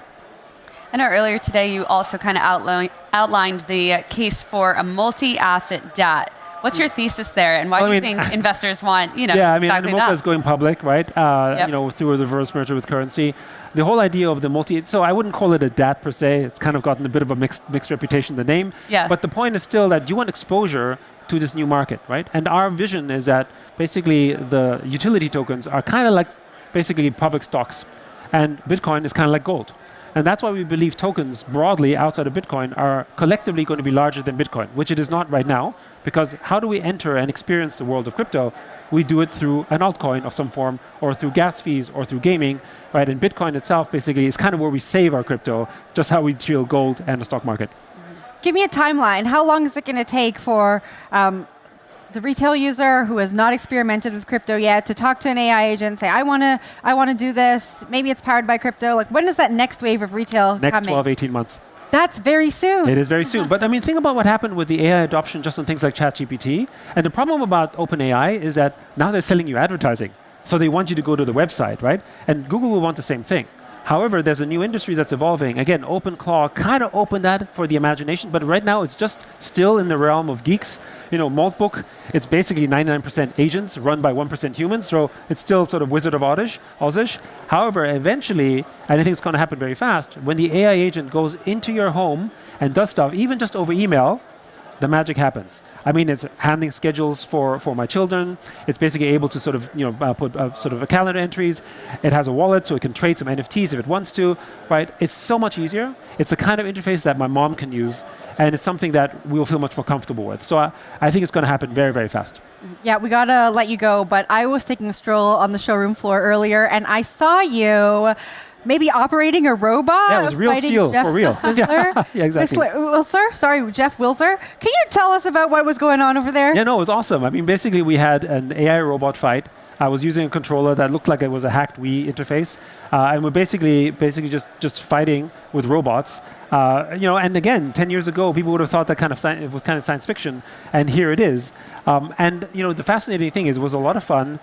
I know earlier today you also kind of outlined the case for a multi-asset DAT. What's your thesis there, and why do you think investors want, Yeah, I mean, exactly Animoca is going public, right? Through a reverse merger with currency. The whole idea of the so I wouldn't call it a DAT per se. It's kind of gotten a bit of a mixed reputation, the name. Yeah. But the point is still that you want exposure to this new market, right? And our vision is that basically the utility tokens are kind of like basically public stocks, and Bitcoin is kind of like gold. And that's why we believe tokens broadly outside of Bitcoin are collectively going to be larger than Bitcoin, which it is not right now, because how do we enter and experience the world of crypto? We do it through an altcoin of some form, or through gas fees, or through gaming, right? And Bitcoin itself basically is kind of where we save our crypto, just how we treat gold and the stock market. Give me a timeline. How long is it going to take for the retail user who has not experimented with crypto yet to talk to an AI agent and say, I want to do this. Maybe it's powered by crypto. Like, when is that next wave of retail Next coming? 12, 18 months. That's very soon. It is very soon. But I mean, think about what happened with the AI adoption just on things like ChatGPT. And the problem about OpenAI is that now they're selling you advertising. So they want you to go to the website, right? And Google will want the same thing. However, there's a new industry that's evolving. Again, OpenClaw kind of opened that for the imagination, but right now it's just still in the realm of geeks. Maltbook, it's basically 99% agents run by 1% humans, so it's still sort of Wizard of Oz-ish. However, eventually, and I think it's going to happen very fast, when the AI agent goes into your home and does stuff, even just over email, the magic happens. I mean, it's handling schedules for my children. It's basically able to sort of put sort of a calendar entries. It has a wallet, so it can trade some NFTs if it wants to. Right? It's so much easier. It's a kind of interface that my mom can use, and it's something that we will feel much more comfortable with. So I think it's going to happen very, very fast. Yeah, we gotta let you go. But I was taking a stroll on the showroom floor earlier, and I saw you maybe operating a robot. Yeah, it was real steel, for real. Yeah, exactly. Jeff Wilser. Can you tell us about what was going on over there? Yeah, no, it was awesome. I mean, basically, we had an AI robot fight. I was using a controller that looked like it was a hacked Wii interface, and we're basically just fighting with robots. And again, 10 years ago, people would have thought that it was kind of science fiction, and here it is. The fascinating thing is, it was a lot of fun.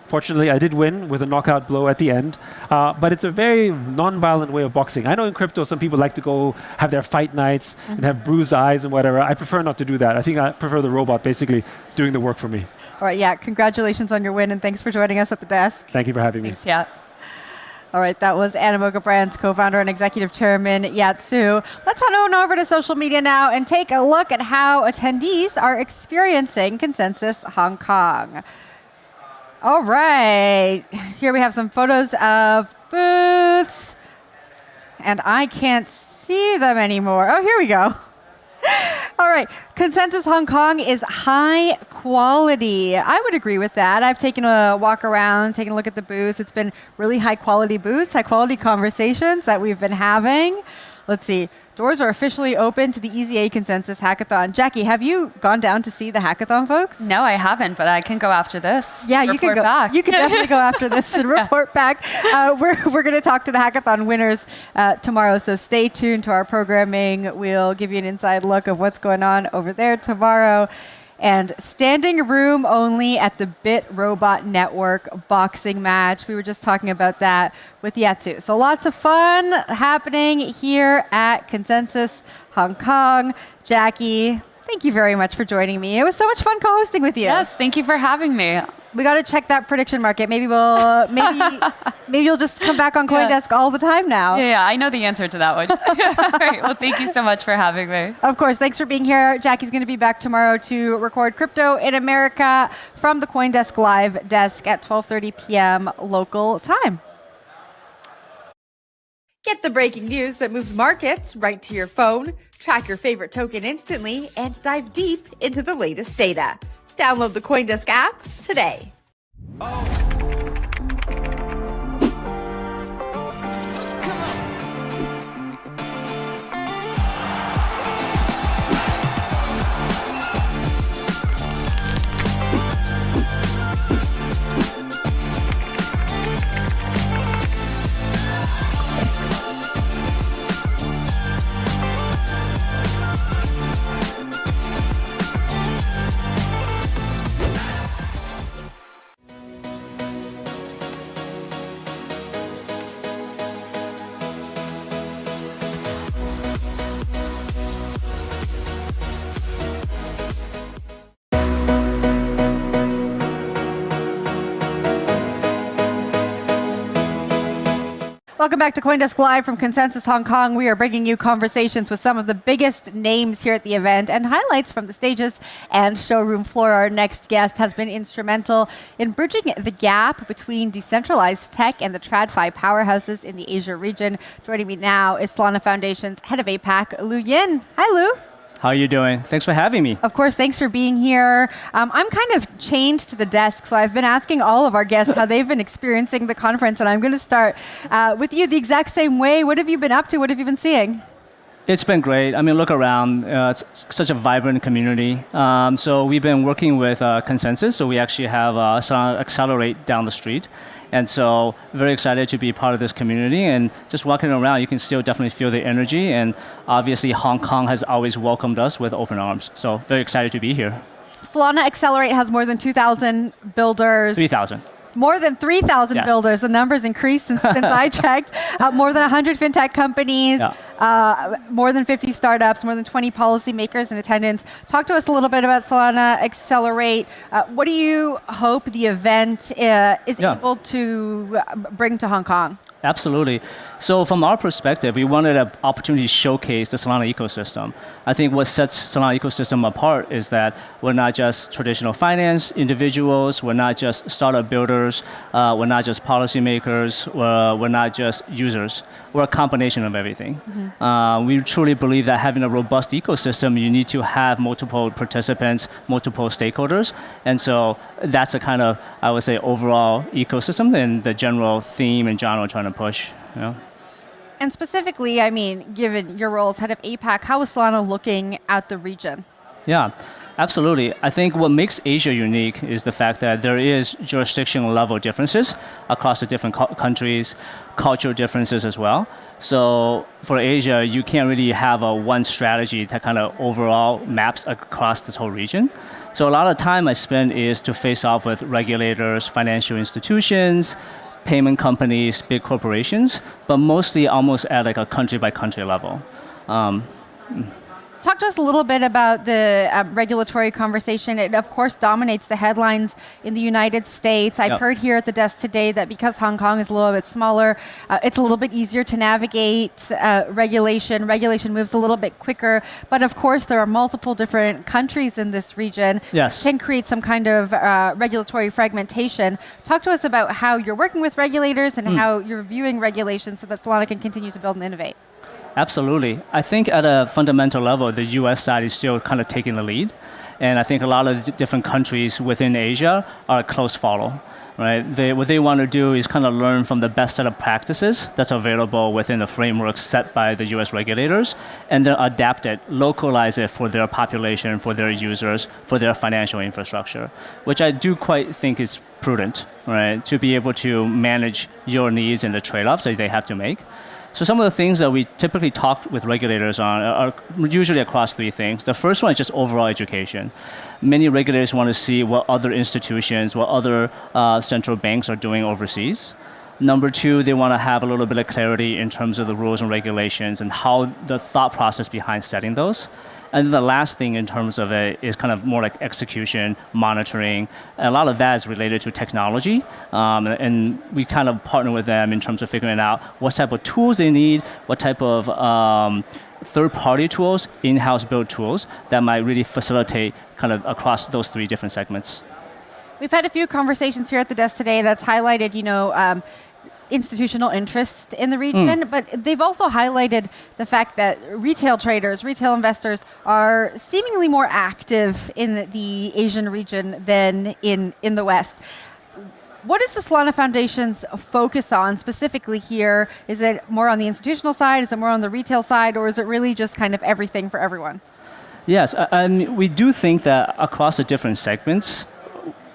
Fortunately, I did win with a knockout blow at the end, but it's a very non-violent way of boxing. I know in crypto, some people like to go have their fight nights and have bruised eyes and whatever. I prefer not to do that. I think I prefer the robot basically doing the work for me. All right, yeah, congratulations on your win, and thanks for joining us at the desk. Thank you for having me. Thanks, yeah. All right, that was Animoca Brands co-founder and executive chairman Yat Siu. Let's head on over to social media now and take a look at how attendees are experiencing Consensus Hong Kong. All right, here we have some photos of booths, and I can't see them anymore. Oh, here we go. All right, Consensus Hong Kong is high quality. I would agree with that. I've taken a walk around, taken a look at the booths. It's been really high quality booths, high quality conversations that we've been having. Let's see. Doors are officially open to the EZA Consensus Hackathon. Jackie, have you gone down to see the hackathon, folks? No, I haven't, but I can go after this. Yeah, you can go back. You can definitely go after this and report back. We're going to talk to the hackathon winners tomorrow, so stay tuned to our programming. We'll give you an inside look of what's going on over there tomorrow. And standing room only at the Bit Robot Network boxing match. We were just talking about that with Yat Siu. So lots of fun happening here at Consensus Hong Kong. Jackie, thank you very much for joining me. It was so much fun co-hosting with you. Yes, thank you for having me. We got to check that prediction market. Maybe you'll just come back on CoinDesk all the time now. Yeah, I know the answer to that one. All right, well, thank you so much for having me. Of course, thanks for being here. Jackie's going to be back tomorrow to record Crypto in America from the CoinDesk Live desk at 12:30 p.m. local time. Get the breaking news that moves markets right to your phone, track your favorite token instantly, and dive deep into the latest data. Download the CoinDesk app today. Welcome back to CoinDesk Live from Consensus Hong Kong. We are bringing you conversations with some of the biggest names here at the event and highlights from the stages and showroom floor. Our next guest has been instrumental in bridging the gap between decentralized tech and the TradFi powerhouses in the Asia region. Joining me now is Solana Foundation's head of APAC, Lu Yin. Hi, Lu. How are you doing? Thanks for having me. Of course, thanks for being here. I'm kind of chained to the desk, so I've been asking all of our guests how they've been experiencing the conference, and I'm going to start with you the exact same way. What have you been up to? What have you been seeing? It's been great. I mean, look around. It's such a vibrant community. So we've been working with Consensus. So we actually have Solana Accelerate down the street. And so very excited to be part of this community. And just walking around, you can still definitely feel the energy. And obviously, Hong Kong has always welcomed us with open arms. So very excited to be here. Solana Accelerate has more than 2,000 builders. 3,000. More than 3,000 Yes. builders. The number's increased since I checked. More than 100 fintech companies, more than 50 startups, more than 20 policymakers in attendance. Talk to us a little bit about Solana Accelerate. What do you hope the event is able to bring to Hong Kong? Absolutely. So from our perspective, we wanted an opportunity to showcase the Solana ecosystem. I think what sets Solana ecosystem apart is that we're not just traditional finance individuals, we're not just startup builders, we're not just policymakers, we're not just users. We're a combination of everything. We truly believe that having a robust ecosystem, you need to have multiple participants, multiple stakeholders. And so that's a kind of, I would say, overall ecosystem and the general theme and genre we're trying to push. You know? And specifically, I mean, given your role as head of APAC, how is Solana looking at the region? Yeah, absolutely. I think what makes Asia unique is the fact that there is jurisdiction level differences across the different countries, cultural differences as well. So for Asia, you can't really have a one strategy that kind of overall maps across this whole region. So a lot of time I spend is to face off with regulators, financial institutions, payment companies, big corporations, but mostly almost at like a country by country level. Talk to us a little bit about the regulatory conversation. It, of course, dominates the headlines in the United States. I've heard here at the desk today that because Hong Kong is a little bit smaller, it's a little bit easier to navigate regulation. Regulation moves a little bit quicker. But of course, there are multiple different countries in this region. Yes. Can create some kind of regulatory fragmentation. Talk to us about how you're working with regulators and how you're viewing regulations so that Solana can continue to build and innovate. Absolutely. I think at a fundamental level, the US side is still kind of taking the lead. And I think a lot of different countries within Asia are a close follow. Right? What they want to do is kind of learn from the best set of practices that's available within the framework set by the US regulators, and then adapt it, localize it for their population, for their users, for their financial infrastructure, which I do quite think is prudent, right? To be able to manage your needs and the trade-offs that they have to make. So some of the things that we typically talk with regulators on are usually across three things. The first one is just overall education. Many regulators want to see what other institutions, what other central banks are doing overseas. Number two, they want to have a little bit of clarity in terms of the rules and regulations and how the thought process behind setting those. And then the last thing in terms of it is kind of more like execution, monitoring. And a lot of that is related to technology. And we kind of partner with them in terms of figuring out what type of tools they need, what type of third-party tools, in-house built tools that might really facilitate kind of across those three different segments. We've had a few conversations here at the desk today that's highlighted, institutional interest in the region, but they've also highlighted the fact that retail traders, retail investors are seemingly more active in the Asian region than in the West. What is the Solana Foundation's focus on specifically here? Is it more on the institutional side? Is it more on the retail side? Or is it really just kind of everything for everyone? Yes, we do think that across the different segments,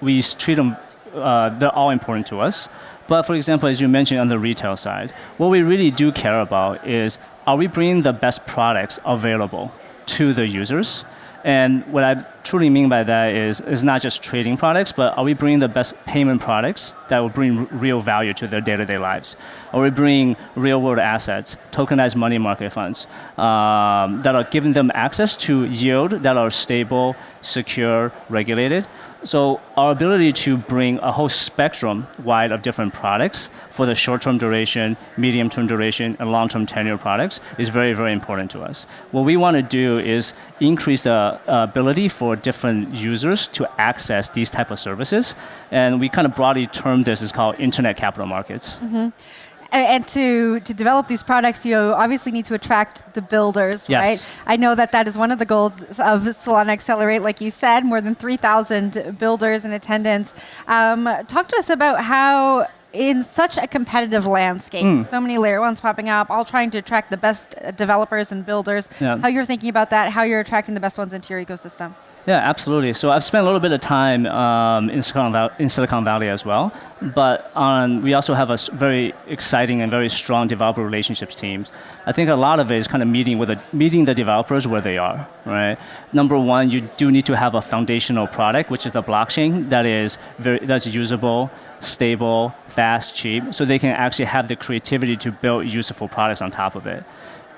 we treat them, they're all important to us. But for example, as you mentioned on the retail side, what we really do care about is, are we bringing the best products available to the users? And what I truly mean by that is not just trading products, but are we bringing the best payment products that will bring real value to their day-to-day lives? Are we bringing real-world assets, tokenized money market funds, that are giving them access to yield that are stable, secure, regulated? So our ability to bring a whole spectrum wide of different products for the short-term duration, medium-term duration, and long-term tenure products is very, very important to us. What we want to do is increase the ability for different users to access these type of services. And we kind of broadly term this as called internet capital markets. Mm-hmm. And to develop these products, you obviously need to attract the builders, yes. right? I know that is one of the goals of Solana Accelerate, like you said, more than 3,000 builders in attendance. Talk to us about how, in such a competitive landscape, so many layer ones popping up, all trying to attract the best developers and builders, how you're thinking about that, how you're attracting the best ones into your ecosystem. Yeah, absolutely. So I've spent a little bit of time in Silicon Valley as well, but we also have a very exciting and very strong developer relationships teams. I think a lot of it is kind of meeting the developers where they are, right? Number one, you do need to have a foundational product, which is the blockchain that's usable, stable, fast, cheap, so they can actually have the creativity to build useful products on top of it.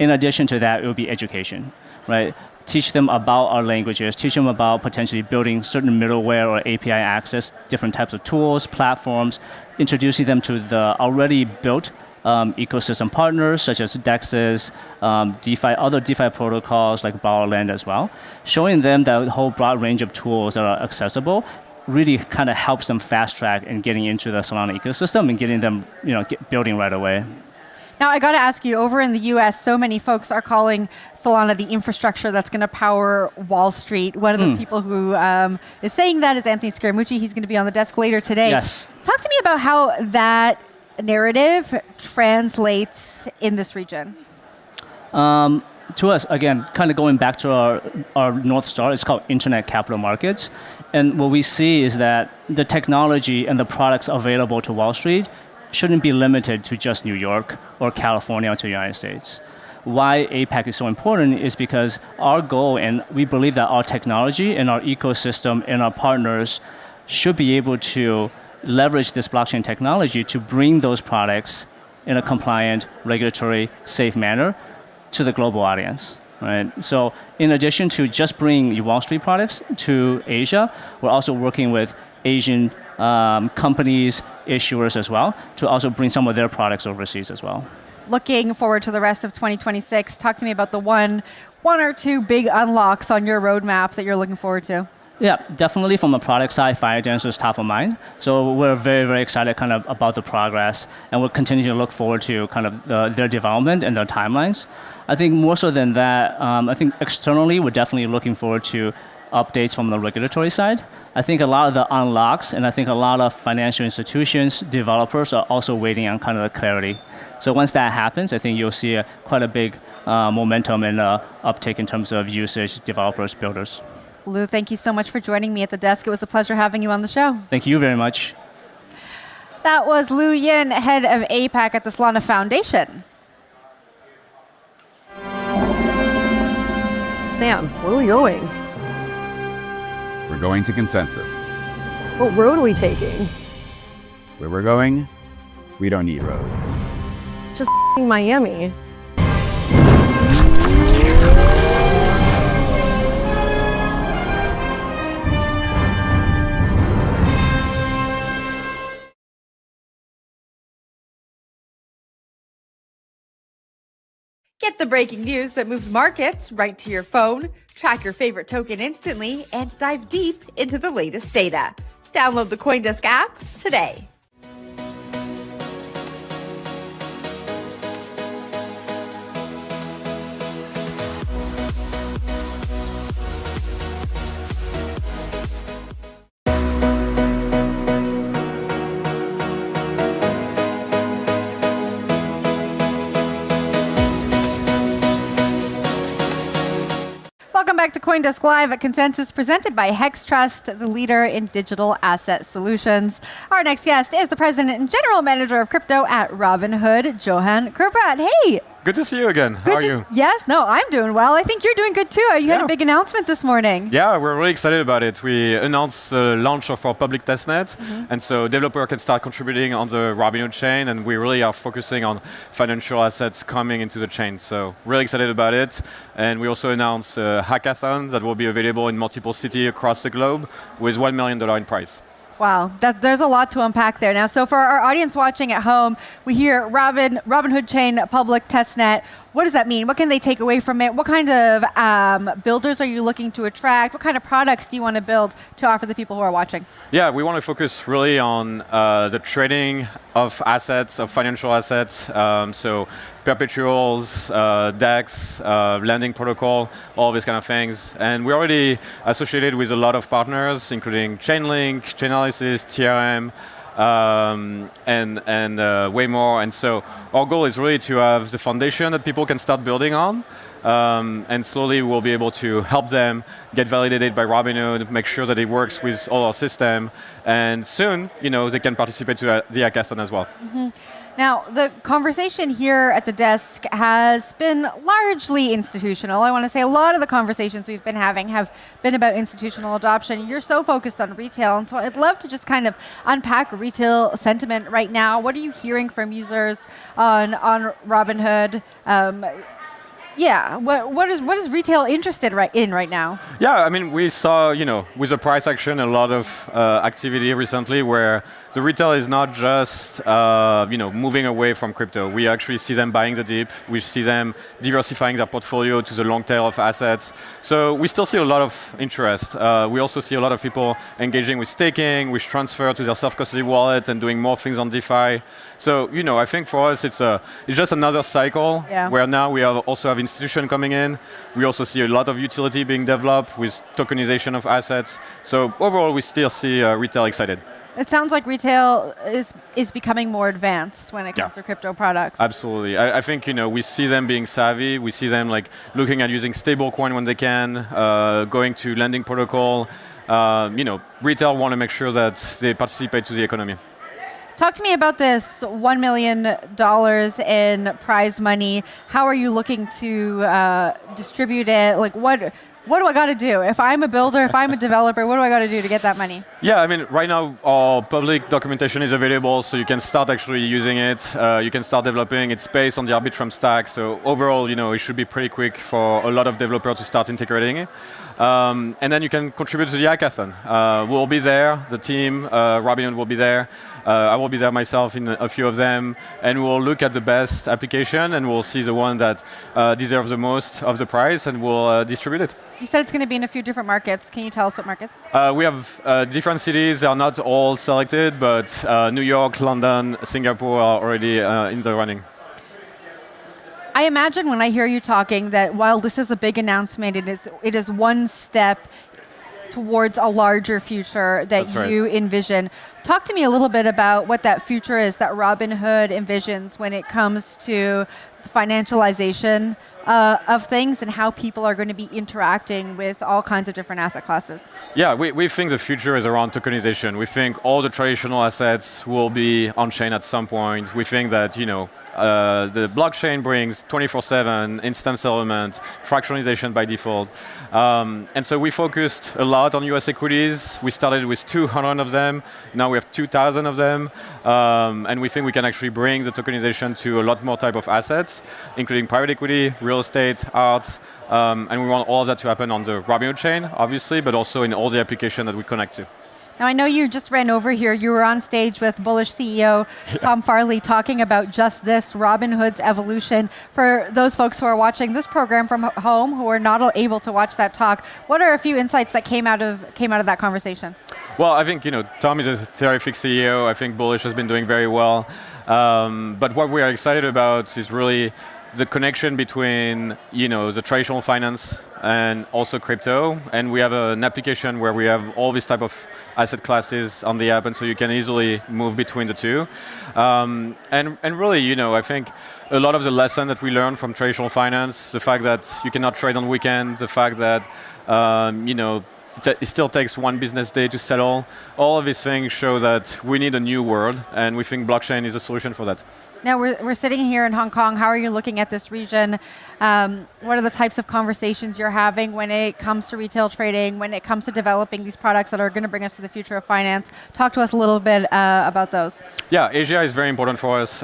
In addition to that, it will be education, right? Teach them about our languages, teach them about potentially building certain middleware or API access, different types of tools, platforms, introducing them to the already built ecosystem partners such as DEXs, DeFi, other DeFi protocols like Borrowland as well. Showing them that whole broad range of tools that are accessible really kind of helps them fast track in getting into the Solana ecosystem and getting them building right away. Now, I got to ask you, over in the US, so many folks are calling Solana the infrastructure that's going to power Wall Street. One of the people who is saying that is Anthony Scaramucci. He's going to be on the desk later today. Yes. Talk to me about how that narrative translates in this region. To us, again, kind of going back to our North Star, it's called internet capital markets. And what we see is that the technology and the products available to Wall Street shouldn't be limited to just New York or California or to the United States. Why APAC is so important is because our goal, and we believe that our technology and our ecosystem and our partners should be able to leverage this blockchain technology to bring those products in a compliant, regulatory, safe manner to the global audience. Right? So in addition to just bringing Wall Street products to Asia, we're also working with Asian companies, issuers as well, to also bring some of their products overseas as well. Looking forward to the rest of 2026, talk to me about the one or two big unlocks on your roadmap that you're looking forward to. Yeah, definitely from the product side, Firedance is top of mind. So we're very, very excited kind of about the progress, and we'll continue to look forward to kind of their development and their timelines. I think more so than that, I think externally, we're definitely looking forward to updates from the regulatory side. I think a lot of the unlocks, and I think a lot of financial institutions, developers are also waiting on kind of the clarity. So once that happens, I think you'll see quite a big momentum and uptake in terms of usage, developers, builders. Lou, thank you so much for joining me at the desk. It was a pleasure having you on the show. Thank you very much. That was Lou Yin, head of APAC at the Solana Foundation. Sam, where are we going? We're going to Consensus. What road are we taking? Where we're going, we don't need roads. Just Miami. Get the breaking news that moves markets right to your phone, track your favorite token instantly, and dive deep into the latest data. Download the CoinDesk app today. Welcome back to CoinDesk Live at Consensus, presented by Hex Trust, the leader in digital asset solutions. Our next guest is the president and general manager of crypto at Robinhood, Johan Krupat. Hey. Good to see you again. How are you? Yes, no, I'm doing well. I think you're doing good too. You had a big announcement this morning. Yeah, we're really excited about it. We announced the launch of our public testnet, and so developer can start contributing on the Robinhood chain, and we really are focusing on financial assets coming into the chain. So really excited about it. And we also announced a hackathon that will be available in multiple cities across the globe with $1 million in prize. Wow, there's a lot to unpack there. Now, so for our audience watching at home, we hear Robinhood chain public testnet. What does that mean? What can they take away from it? What kind of builders are you looking to attract? What kind of products do you want to build to offer the people who are watching? Yeah, we want to focus really on the trading of assets, of financial assets. So perpetuals, DEX, lending protocol, all these kind of things. And we're already associated with a lot of partners, including Chainlink, Chainalysis, TRM, and way more. And so our goal is really to have the foundation that people can start building on. And slowly we'll be able to help them get validated by Robinhood, make sure that it works with all our system, and soon, they can participate to the hackathon as well. Now, the conversation here at the desk has been largely institutional. I want to say a lot of the conversations we've been having have been about institutional adoption. You're so focused on retail, and so I'd love to just kind of unpack retail sentiment right now. What are you hearing from users on Robinhood? Yeah, what is retail interested in right now? Yeah, I mean, we saw, with the price action, a lot of activity recently where the retail is not just, moving away from crypto. We actually see them buying the dip. We see them diversifying their portfolio to the long tail of assets. So we still see a lot of interest. We also see a lot of people engaging with staking, with transfer to their self-custody wallet and doing more things on DeFi. So, I think for us, it's just another cycle where now we also have institutions coming in. We also see a lot of utility being developed with tokenization of assets. So overall, we still see retail excited. It sounds like retail is becoming more advanced when it comes to crypto products. Absolutely. I think, we see them being savvy. We see them looking at using stablecoin when they can, going to lending protocol. Retail want to make sure that they participate to the economy. Talk to me about this $1 million in prize money. How are you looking to distribute it? What do I got to do? If I'm a builder, if I'm a developer, what do I got to do to get that money? Yeah, I mean, right now, our public documentation is available, so you can start actually using it. You can start developing. It's based on the Arbitrum stack, so overall, it should be pretty quick for a lot of developers to start integrating it. And then you can contribute to the hackathon. We'll be there, the team, Robinhood will be there. I will be there myself in a few of them, and we'll look at the best application, and we'll see the one that deserves the most of the prize, and we'll distribute it. You said it's going to be in a few different markets. Can you tell us what markets? We have different cities. They are not all selected, but New York, London, Singapore are already in the running. I imagine when I hear you talking that while this is a big announcement, it is one step towards a larger future that you envision. Talk to me a little bit about what that future is that Robinhood envisions when it comes to the financialization of things and how people are going to be interacting with all kinds of different asset classes. Yeah, we think the future is around tokenization. We think all the traditional assets will be on-chain at some point. We think that, the blockchain brings 24/7 instant settlement, fractionalization by default. And so we focused a lot on US equities. We started with 200 of them. Now we have 2,000 of them. And we think we can actually bring the tokenization to a lot more type of assets, including private equity, real estate, arts. And we want all of that to happen on the Robinhood chain, obviously, but also in all the applications that we connect to. Now, I know you just ran over here. You were on stage with Bullish CEO Tom Farley talking about just this, Robinhood's evolution. For those folks who are watching this program from home who are not able to watch that talk, what are a few insights that came out of that conversation? Well, I think, Tom is a terrific CEO. I think Bullish has been doing very well. But what we are excited about is really the connection between, the traditional finance and also crypto. And we have an application where we have all these type of asset classes on the app, and so you can easily move between the two. And really, I think a lot of the lesson that we learned from traditional finance, the fact that you cannot trade on weekends, the fact that, it still takes one business day to settle, all of these things show that we need a new world, and we think blockchain is a solution for that. Now we're sitting here in Hong Kong. How are you looking at this region? What are the types of conversations you're having when it comes to retail trading, when it comes to developing these products that are going to bring us to the future of finance? Talk to us a little bit about those. Yeah, Asia is very important for us.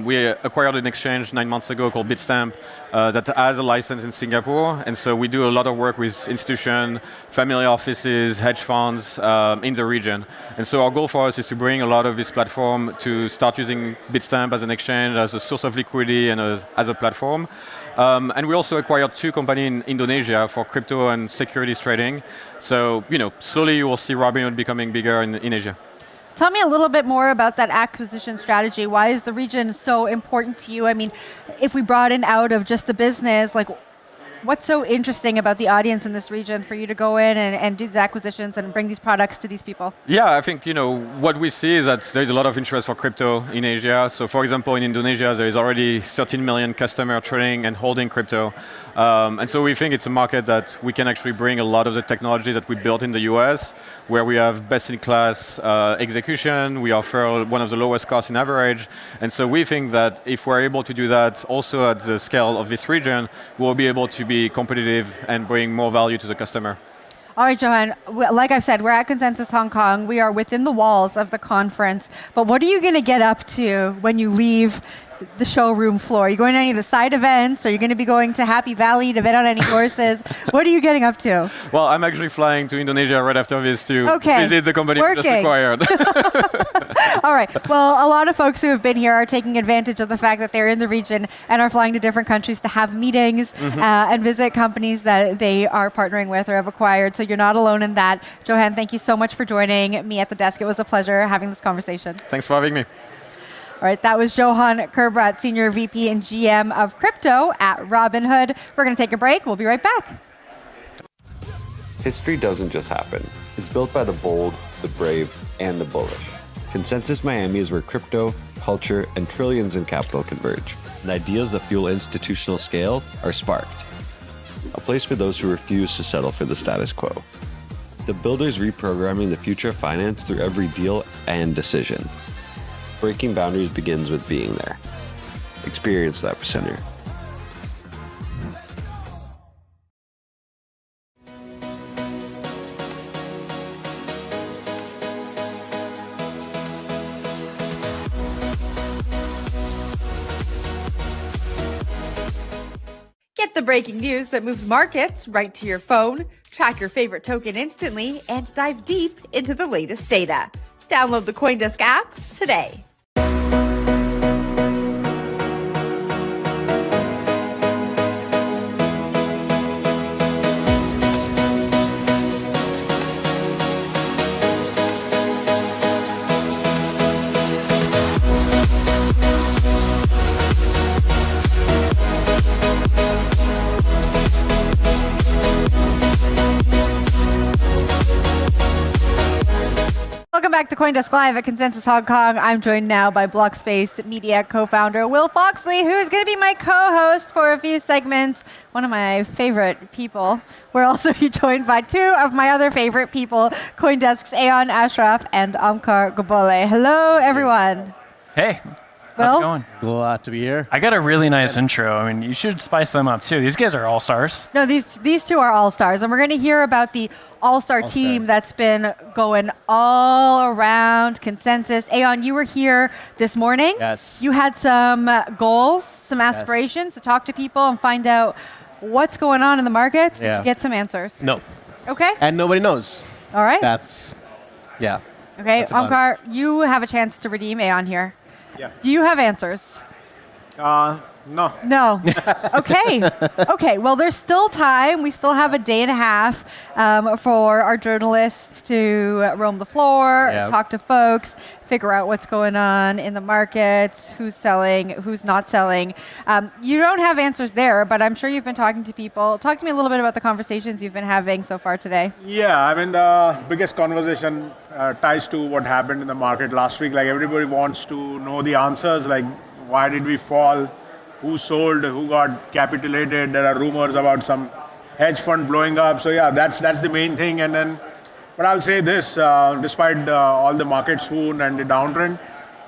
We acquired an exchange 9 months ago called Bitstamp that has a license in Singapore. And so we do a lot of work with institutions, family offices, hedge funds in the region. And so our goal for us is to bring a lot of this platform to start using Bitstamp as an exchange, as a source of liquidity and as a platform. And we also acquired 2 companies in Indonesia for crypto and securities trading. So, slowly you will see Robinhood becoming bigger in Asia. Tell me a little bit more about that acquisition strategy. Why is the region so important to you? I mean, if we broaden out of just the business, like, what's so interesting about the audience in this region for you to go in and do these acquisitions and bring these products to these people? Yeah, I think, what we see is that there's a lot of interest for crypto in Asia. So for example, in Indonesia, there is already 13 million customers trading and holding crypto. And so we think it's a market that we can actually bring a lot of the technology that we built in the US, where we have best-in-class execution, we offer one of the lowest costs in average. And so we think that if we're able to do that also at the scale of this region, we'll be able to be competitive and bring more value to the customer. All right, Johan, like I've said, we're at Consensus Hong Kong. We are within the walls of the conference. But what are you going to get up to when you leave the showroom floor? Are you going to any of the side events? Are you going to be going to Happy Valley to bet on any horses? What are you getting up to? Well, I'm actually flying to Indonesia right after this to visit the company we just acquired. All right. Well, a lot of folks who have been here are taking advantage of the fact that they're in the region and are flying to different countries to have meetings and visit companies that they are partnering with or have acquired. So you're not alone in that. Johan, thank you so much for joining me at the desk. It was a pleasure having this conversation. Thanks for having me. All right, that was Johan Kerbrat, Senior VP and GM of Crypto at Robinhood. We're going to take a break. We'll be right back. History doesn't just happen. It's built by the bold, the brave, and the bullish. Consensus Miami is where crypto, culture, and trillions in capital converge. And ideas that fuel institutional scale are sparked. A place for those who refuse to settle for the status quo. The builders reprogramming the future of finance through every deal and decision. Breaking boundaries begins with being there. Experience that percenter. Get the breaking news that moves markets right to your phone, track your favorite token instantly, and dive deep into the latest data. Download the CoinDesk app today. Welcome back to CoinDesk Live at Consensus Hong Kong. I'm joined now by Blockspace Media co-founder Will Foxley, who is going to be my co-host for a few segments. One of my favorite people. We're also joined by 2 of my other favorite people, CoinDesk's Ayon Ashraf and Omkar Gobole. Hello, everyone. Hey. Will? How's it going? Glad to be here. I got a really nice intro. I mean, you should spice them up too. These guys are all stars. No, these 2 are all stars, and we're going to hear about the all-star team that's been going all around Consensus. Ayon, you were here this morning. Yes. You had some goals, some aspirations to talk to people and find out what's going on in the markets. Yeah. Did you get some answers? No. Okay. And nobody knows. All right. Yeah. Okay, That's about Omkar, you have a chance to redeem Ayon here. Yeah. Do you have answers? No. No. Okay. Okay. Well, there's still time. We still have a day and a half for our journalists to roam the floor, talk to folks, figure out what's going on in the markets, who's selling, who's not selling. You don't have answers there, but I'm sure you've been talking to people. Talk to me a little bit about the conversations you've been having so far today. Yeah, I mean, the biggest conversation ties to what happened in the market last week. Like, everybody wants to know the answers, like, why did we fall? Who sold, who got capitulated. There are rumors about some hedge fund blowing up. So yeah, that's the main thing. And then, but I'll say this, despite all the market swoon and the downtrend,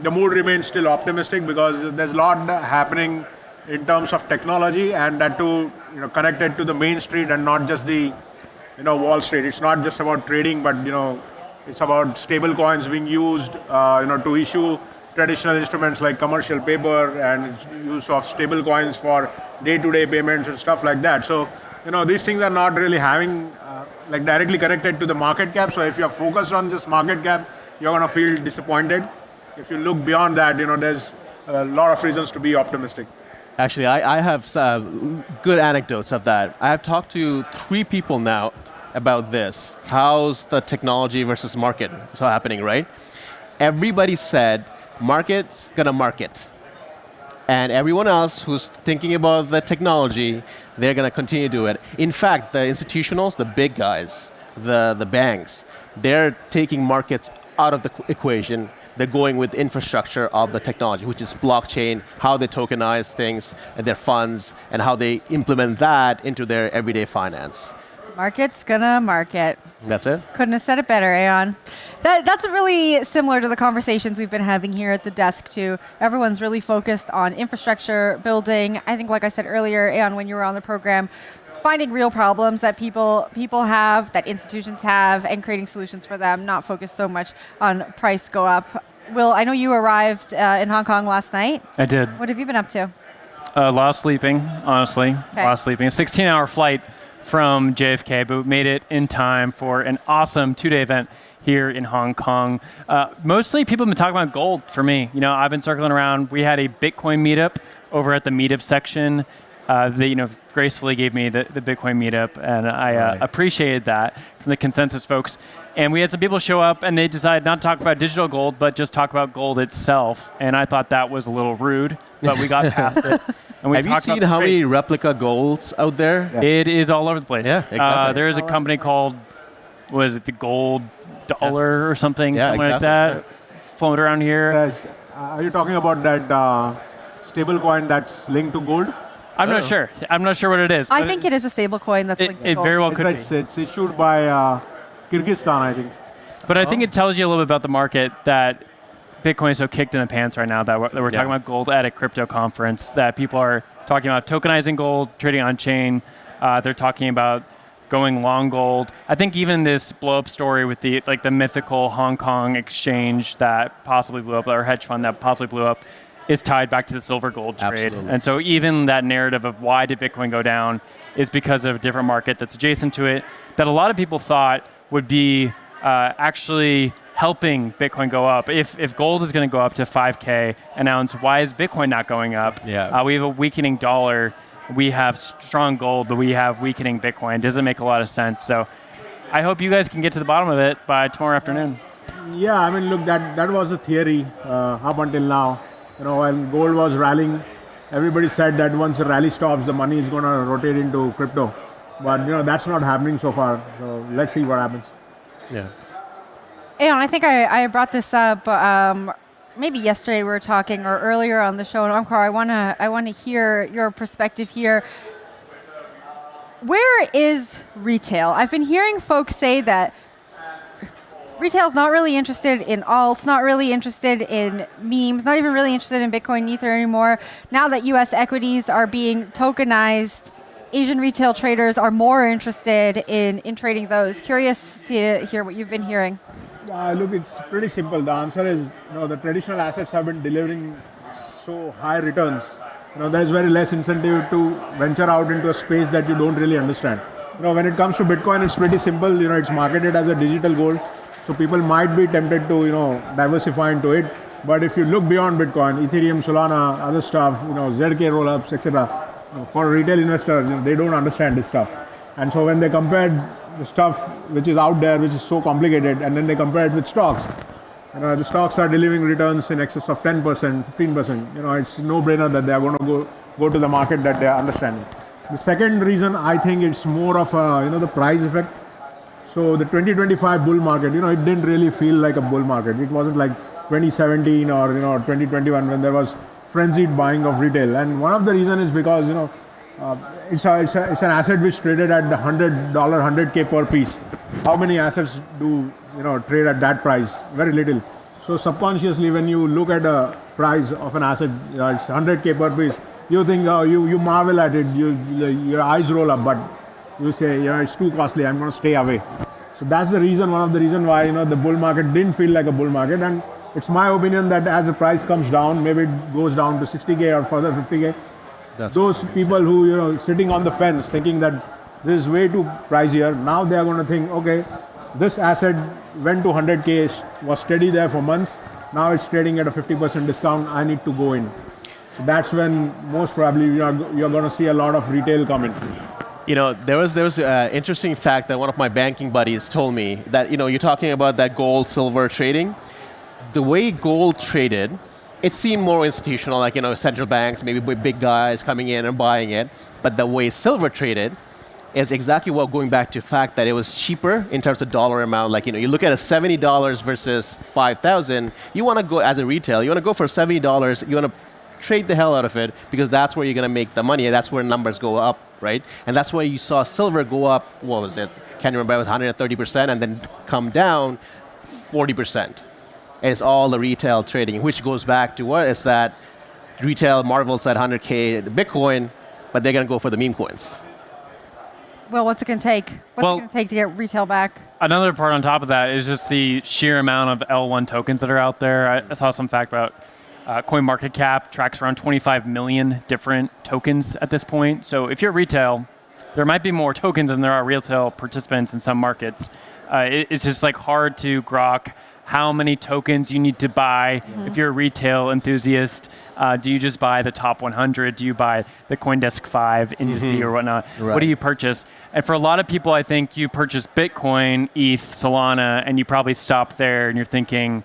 the mood remains still optimistic because there's a lot happening in terms of technology, and that too, connected to the main street and not just the, Wall Street. It's not just about trading, but it's about stable coins being used, to issue traditional instruments like commercial paper and use of stable coins for day-to-day payments and stuff like that. So, these things are not really having like directly connected to the market cap. So if you're focused on just market cap, you're going to feel disappointed. If you look beyond that, there's a lot of reasons to be optimistic. Actually, I have good anecdotes of that. I have talked to 3 people now about this. How's the technology versus market so happening, right? Everybody said, market's gonna market. And everyone else who's thinking about the technology, they're gonna continue to do it. In fact, the institutionals, the big guys, the banks, they're taking markets out of the equation. They're going with infrastructure of the technology, which is blockchain, how they tokenize things and their funds, and how they implement that into their everyday finance. Market's gonna market. That's it. Couldn't have said it better, Aeon. That's really similar to the conversations we've been having here at the desk too. Everyone's really focused on infrastructure building. I think, like I said earlier, Aeon, when you were on the program, finding real problems that people have, that institutions have, and creating solutions for them, not focused so much on price go up. Will, I know you arrived in Hong Kong last night. I did. What have you been up to? A lot of sleeping, honestly. Okay. A lot of sleeping. A 16-hour flight from JFK, but we made it in time for an awesome 2-day event here in Hong Kong. Mostly people have been talking about gold for me. I've been circling around. We had a Bitcoin meetup over at the meetup section. They gracefully gave me the Bitcoin meetup, and I appreciated that from the consensus folks. And we had some people show up, and they decided not to talk about digital gold, but just talk about gold itself. And I thought that was a little rude, but we got past it. And we Have you seen how many replica golds out there? Yeah. It is all over the place. Yeah, exactly. There is a company called, was it the Gold Dollar or something, something like that, floating around here. Yes. Are you talking about that stable coin that's linked to gold? I'm not sure. I'm not sure what it is. I think it is a stable coin that's linked to gold. It very well could be. It's issued by Kyrgyzstan, I think. But I think it tells you a little bit about the market that Bitcoin is so kicked in the pants right now that we're talking about gold at a crypto conference, that people are talking about tokenizing gold, trading on chain. They're talking about going long gold. I think even this blow up story with the mythical Hong Kong exchange that possibly blew up, or hedge fund that possibly blew up, is tied back to the silver gold trade. Absolutely. And so even that narrative of why did Bitcoin go down is because of a different market that's adjacent to it that a lot of people thought would be actually helping Bitcoin go up. If gold is going to go up to 5K an ounce, why is Bitcoin not going up? Yeah. We have a weakening dollar. We have strong gold, but we have weakening Bitcoin. It doesn't make a lot of sense. So I hope you guys can get to the bottom of it by tomorrow afternoon. Yeah, I mean, look, that was the theory up until now. When gold was rallying, everybody said that once the rally stops, the money is going to rotate into crypto. But that's not happening so far. So let's see what happens. Yeah. Aeon, I think I brought this up maybe yesterday we were talking, or earlier on the show in Encore. I want to hear your perspective here. Where is retail? I've been hearing folks say that retail's not really interested in alts, not really interested in memes, not even really interested in Bitcoin and Ether anymore. Now that US equities are being tokenized, Asian retail traders are more interested in trading those. Curious to hear what you've been hearing. Look, it's pretty simple. The answer is, the traditional assets have been delivering so high returns. There's very less incentive to venture out into a space that you don't really understand. When it comes to Bitcoin, it's pretty simple. It's marketed as a digital gold. So people might be tempted to, diversify into it. But if you look beyond Bitcoin, Ethereum, Solana, other stuff, ZK rollups, etc., for retail investors, they don't understand this stuff. And so when they compared the stuff which is out there, which is so complicated, and then they compare it with stocks, the stocks are delivering returns in excess of 10%, 15%. It's no-brainer that they are going to go to the market that they are understanding. The second reason, I think it's more of the price effect. So the 2025 bull market, it didn't really feel like a bull market. It wasn't like 2017 or 2021 when there was frenzied buying of retail. And one of the reasons is because it's an asset which traded at the $100, 100K per piece. How many assets do trade at that price? Very little. So subconsciously, when you look at a price of an asset, it's 100K per piece, you think, you marvel at it, your eyes roll up, but you say, it's too costly, I'm going to stay away. So that's the reason, one of the reasons why, the bull market didn't feel like a bull market. And it's my opinion that as the price comes down, maybe it goes down to 60K or further 50K, those people who, sitting on the fence thinking that this is way too pricier, now they are going to think, okay, this asset went to 100K, was steady there for months, now it's trading at a 50% discount, I need to go in. So that's when most probably you're going to see a lot of retail come in. There was an interesting fact that one of my banking buddies told me that, you're talking about that gold, silver trading. The way gold traded, it seemed more institutional, like, central banks, maybe big guys coming in and buying it. But the way silver traded is exactly what, going back to the fact that it was cheaper in terms of dollar amount. Like, you look at a $70 versus $5,000, you want to go, as a retail, you want to go for $70, you want to trade the hell out of it because that's where you're going to make the money and that's where numbers go up, right? And that's why you saw silver go up, what was it? Can't remember, it was 130% and then come down 40%. And it's all the retail trading, which goes back to what is that retail marvels at 100K Bitcoin, but they're going to go for the meme coins. Well, what's it going to take? What's it going to take to get retail back? Another part on top of that is just the sheer amount of L1 tokens that are out there. I saw some fact about CoinMarketCap tracks around 25 million different tokens at this point. So if you're retail, there might be more tokens than there are retail participants in some markets. It's just like hard to grok how many tokens you need to buy. If you're a retail enthusiast. Do you just buy the top 100? Do you buy the CoinDesk 5 indice or whatnot? Right. What do you purchase? And for a lot of people, I think you purchase Bitcoin, ETH, Solana, and you probably stop there and you're thinking,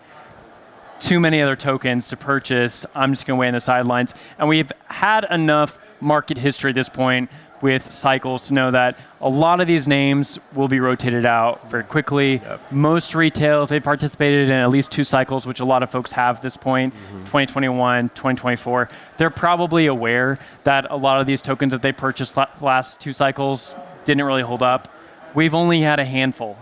too many other tokens to purchase. I'm just going to wait on the sidelines. And we've had enough market history at this point with cycles to know that a lot of these names will be rotated out very quickly. Yep. Most retail, if they participated in at least 2 cycles, which a lot of folks have at this point, 2021, 2024, they're probably aware that a lot of these tokens that they purchased last 2 cycles didn't really hold up. We've only had a handful.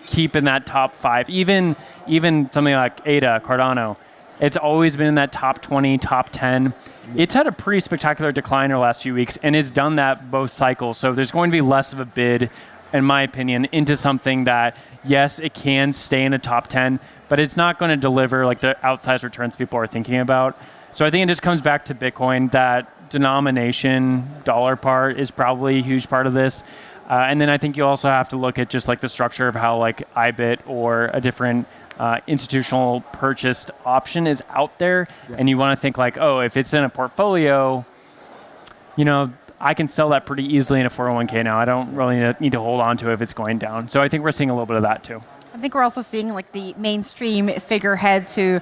Keep in that top 5. Even something like ADA, Cardano, it's always been in that top 20, top 10. It's had a pretty spectacular decline in the last few weeks, and it's done that both cycles. So there's going to be less of a bid, in my opinion, into something that, yes, it can stay in the top 10, but it's not going to deliver like the outsized returns people are thinking about. So I think it just comes back to Bitcoin. That denomination dollar part is probably a huge part of this. And then I think you also have to look at just like the structure of how like IBIT or a different institutional purchased option is out there. Yeah. And you want to think like, oh, if it's in a portfolio, I can sell that pretty easily in a 401k now. I don't really need to hold on to it if it's going down. So I think we're seeing a little bit of that too. I think we're also seeing like the mainstream figureheads who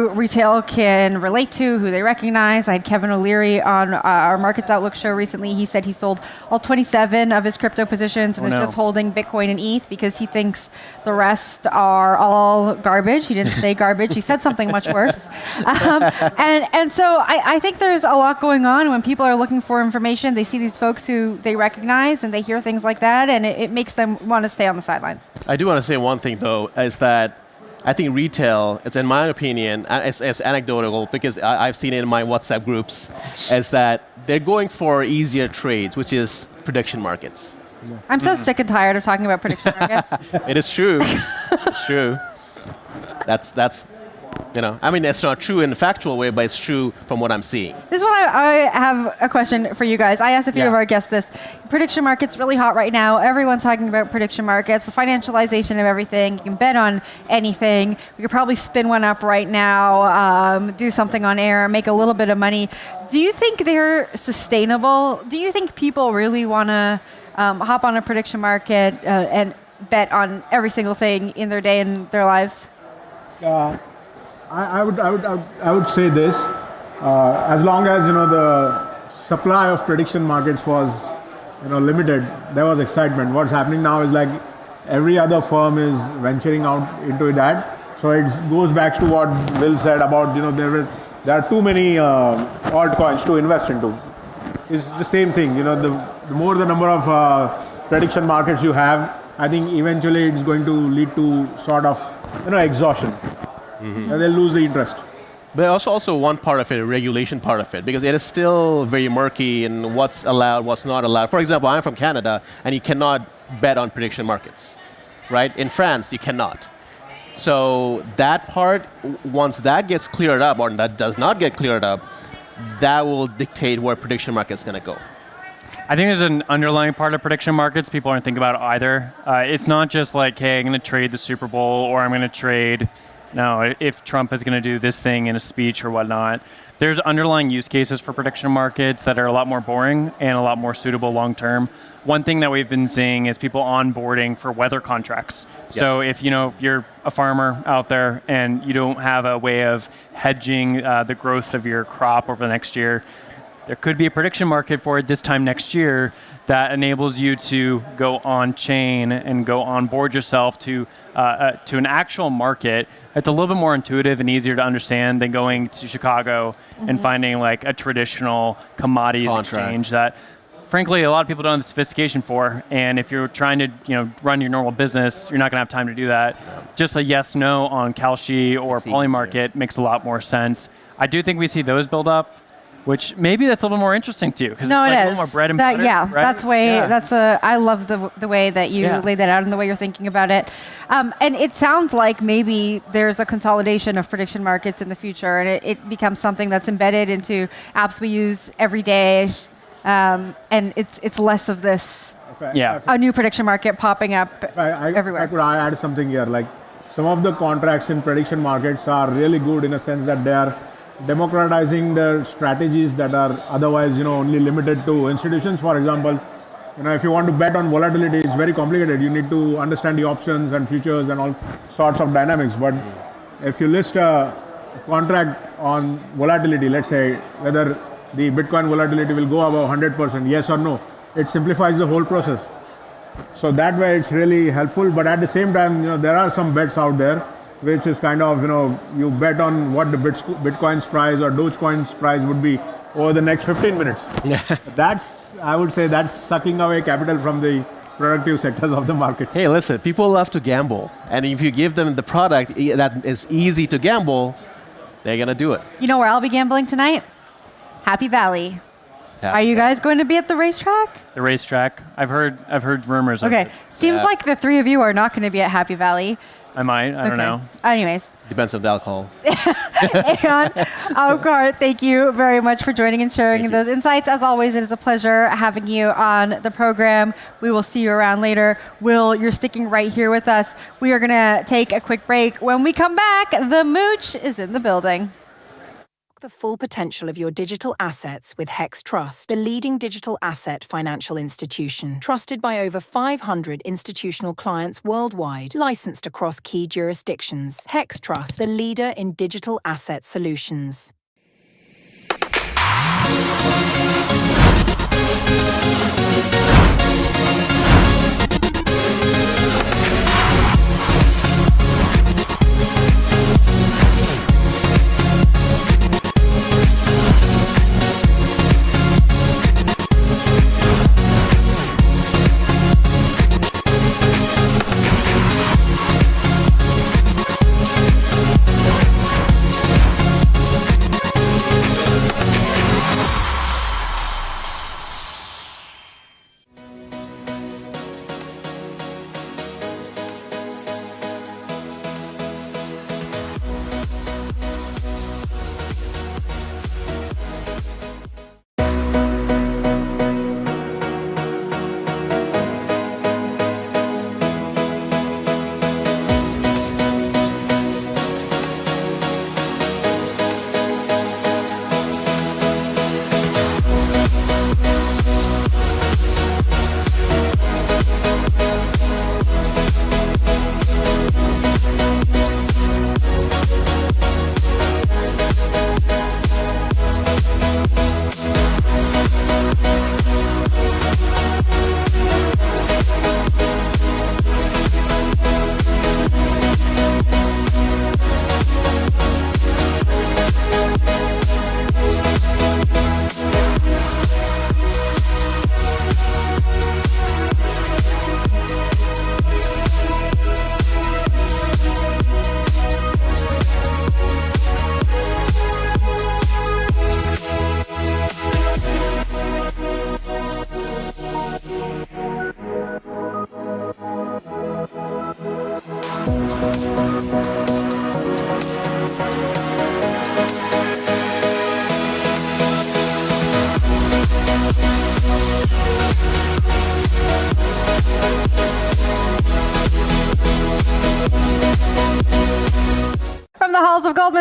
retail can relate to, who they recognize. I had Kevin O'Leary on our Markets Outlook show recently. He said he sold all 27 of his crypto positions and is just holding Bitcoin and ETH because he thinks the rest are all garbage. He didn't say garbage. He said something much worse. And so I think there's a lot going on when people are looking for information. They see these folks who they recognize and they hear things like that, and it makes them want to stay on the sidelines. I do want to say one thing, though, is that I think retail, it's in my opinion, it's anecdotal because I've seen it in my WhatsApp groups, is that they're going for easier trades, which is prediction markets. I'm so sick and tired of talking about prediction markets. It is true. It's true. That's it's not true in a factual way, but it's true from what I'm seeing. This is what I have a question for you guys. I asked a few of our guests this. Prediction market's really hot right now. Everyone's talking about prediction markets, the financialization of everything. You can bet on anything. We could probably spin one up right now, do something on air, make a little bit of money. Do you think they're sustainable? Do you think people really want to hop on a prediction market and bet on every single thing in their day and their lives? I would say this: as long as the supply of prediction markets was limited, there was excitement. What's happening now is like every other firm is venturing out into that. So it goes back to what Will said about there are too many altcoins to invest into. It's the same thing. The more the number of prediction markets you have, I think eventually it's going to lead to sort of exhaustion. Mm-hmm. and they'll lose the interest. But also one part of it, a regulation part of it, because it is still very murky in what's allowed, what's not allowed. For example, I'm from Canada, and you cannot bet on prediction markets, right? In France, you cannot. So that part, once that gets cleared up, or that does not get cleared up, that will dictate where prediction market's going to go. I think there's an underlying part of prediction markets people aren't thinking about either. It's not just like, hey, I'm going to trade the Super Bowl, or I'm going to trade, no, if Trump is going to do this thing in a speech or whatnot. There's underlying use cases for prediction markets that are a lot more boring and a lot more suitable long term. One thing that we've been seeing is people onboarding for weather contracts. Yes. So if you're a farmer out there and you don't have a way of hedging the growth of your crop over the next year, there could be a prediction market for it this time next year that enables you to go on chain and go onboard yourself to an actual market. It's a little bit more intuitive and easier to understand than going to Chicago and finding like a traditional commodities exchange that, frankly, a lot of people don't have the sophistication for. And if you're trying to run your normal business, you're not going to have time to do that. Yeah. Just a yes/no on Kalshi or Polymarket makes a lot more sense. I do think we see those build up, which maybe that's a little more interesting too, because no, it's like it a little more bread and butter. Yeah, right? that's way. Yeah. That's I love the way that you laid that out and the way you're thinking about it. And it sounds like maybe there's a consolidation of prediction markets in the future, and it becomes something that's embedded into apps we use every day, and it's less of this. A new prediction market popping up everywhere. I could add something here. Like some of the contracts in prediction markets are really good in a sense that they are democratizing the strategies that are otherwise, only limited to institutions. For example, if you want to bet on volatility, it's very complicated. You need to understand the options and futures and all sorts of dynamics. But if you list a contract on volatility, let's say whether the Bitcoin volatility will go above 100%, yes or no, it simplifies the whole process. So that way it's really helpful. But at the same time, there are some bets out there which is kind of, you bet on what the Bitcoin's price or Dogecoin's price would be over the next 15 minutes. I would say that's sucking away capital from the productive sectors of the market. Hey, listen, people love to gamble. And if you give them the product that is easy to gamble, they're going to do it. You know where I'll be gambling tonight? Happy Valley. Are you guys going to be at the racetrack? The racetrack. I've heard rumors of it. Okay. Seems like the three of you are not going to be at Happy Valley. I might. I don't know. Anyways. Depends on the alcohol. Aeon, Avkar, thank you very much for joining and sharing those insights. As always, it is a pleasure having you on the program. We will see you around later. Will, you're sticking right here with us. We are going to take a quick break. When we come back, the Mooch is in the building. The full potential of your digital assets with Hex Trust, the leading digital asset financial institution, trusted by over 500 institutional clients worldwide, licensed across key jurisdictions. Hex Trust, the leader in digital asset solutions.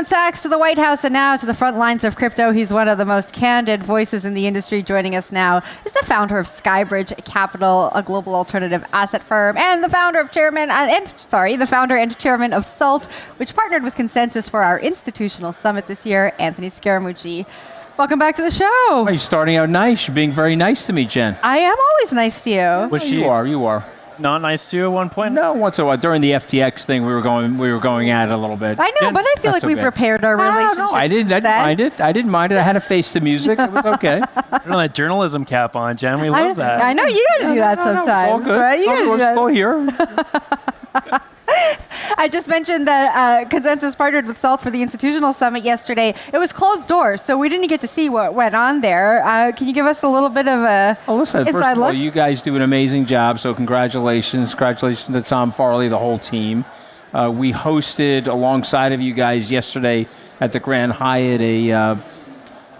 Goldman Sachs to the White House and now to the front lines of crypto. He's one of the most candid voices in the industry. Joining us now is the founder of Skybridge Capital, a global alternative asset firm, and the founder and chairman of SALT, which partnered with Consensus for our institutional summit this year, Anthony Scaramucci. Welcome back to the show. Oh, you're starting out nice. You're being very nice to me, Jen. I am always nice to you. Well, you are. Not nice to you at one point? No, once in a while. During the FTX thing, we were going at it a little bit. I know, but I feel like we've repaired our relationship. No, I didn't mind it. I didn't mind it. I had to face the music. It was okay. Put that journalism cap on, Jen. We love that. I know you got to do that sometimes. It's all good. Right? We're still here. I just mentioned that Consensus partnered with SALT for the institutional summit yesterday. It was closed doors, so we didn't get to see what went on there. Can you give us a little bit of a listen, inside first of all, look? you guys do an amazing job, so congratulations. Congratulations to Tom Farley, the whole team. We hosted alongside of you guys yesterday at the Grand Hyatt it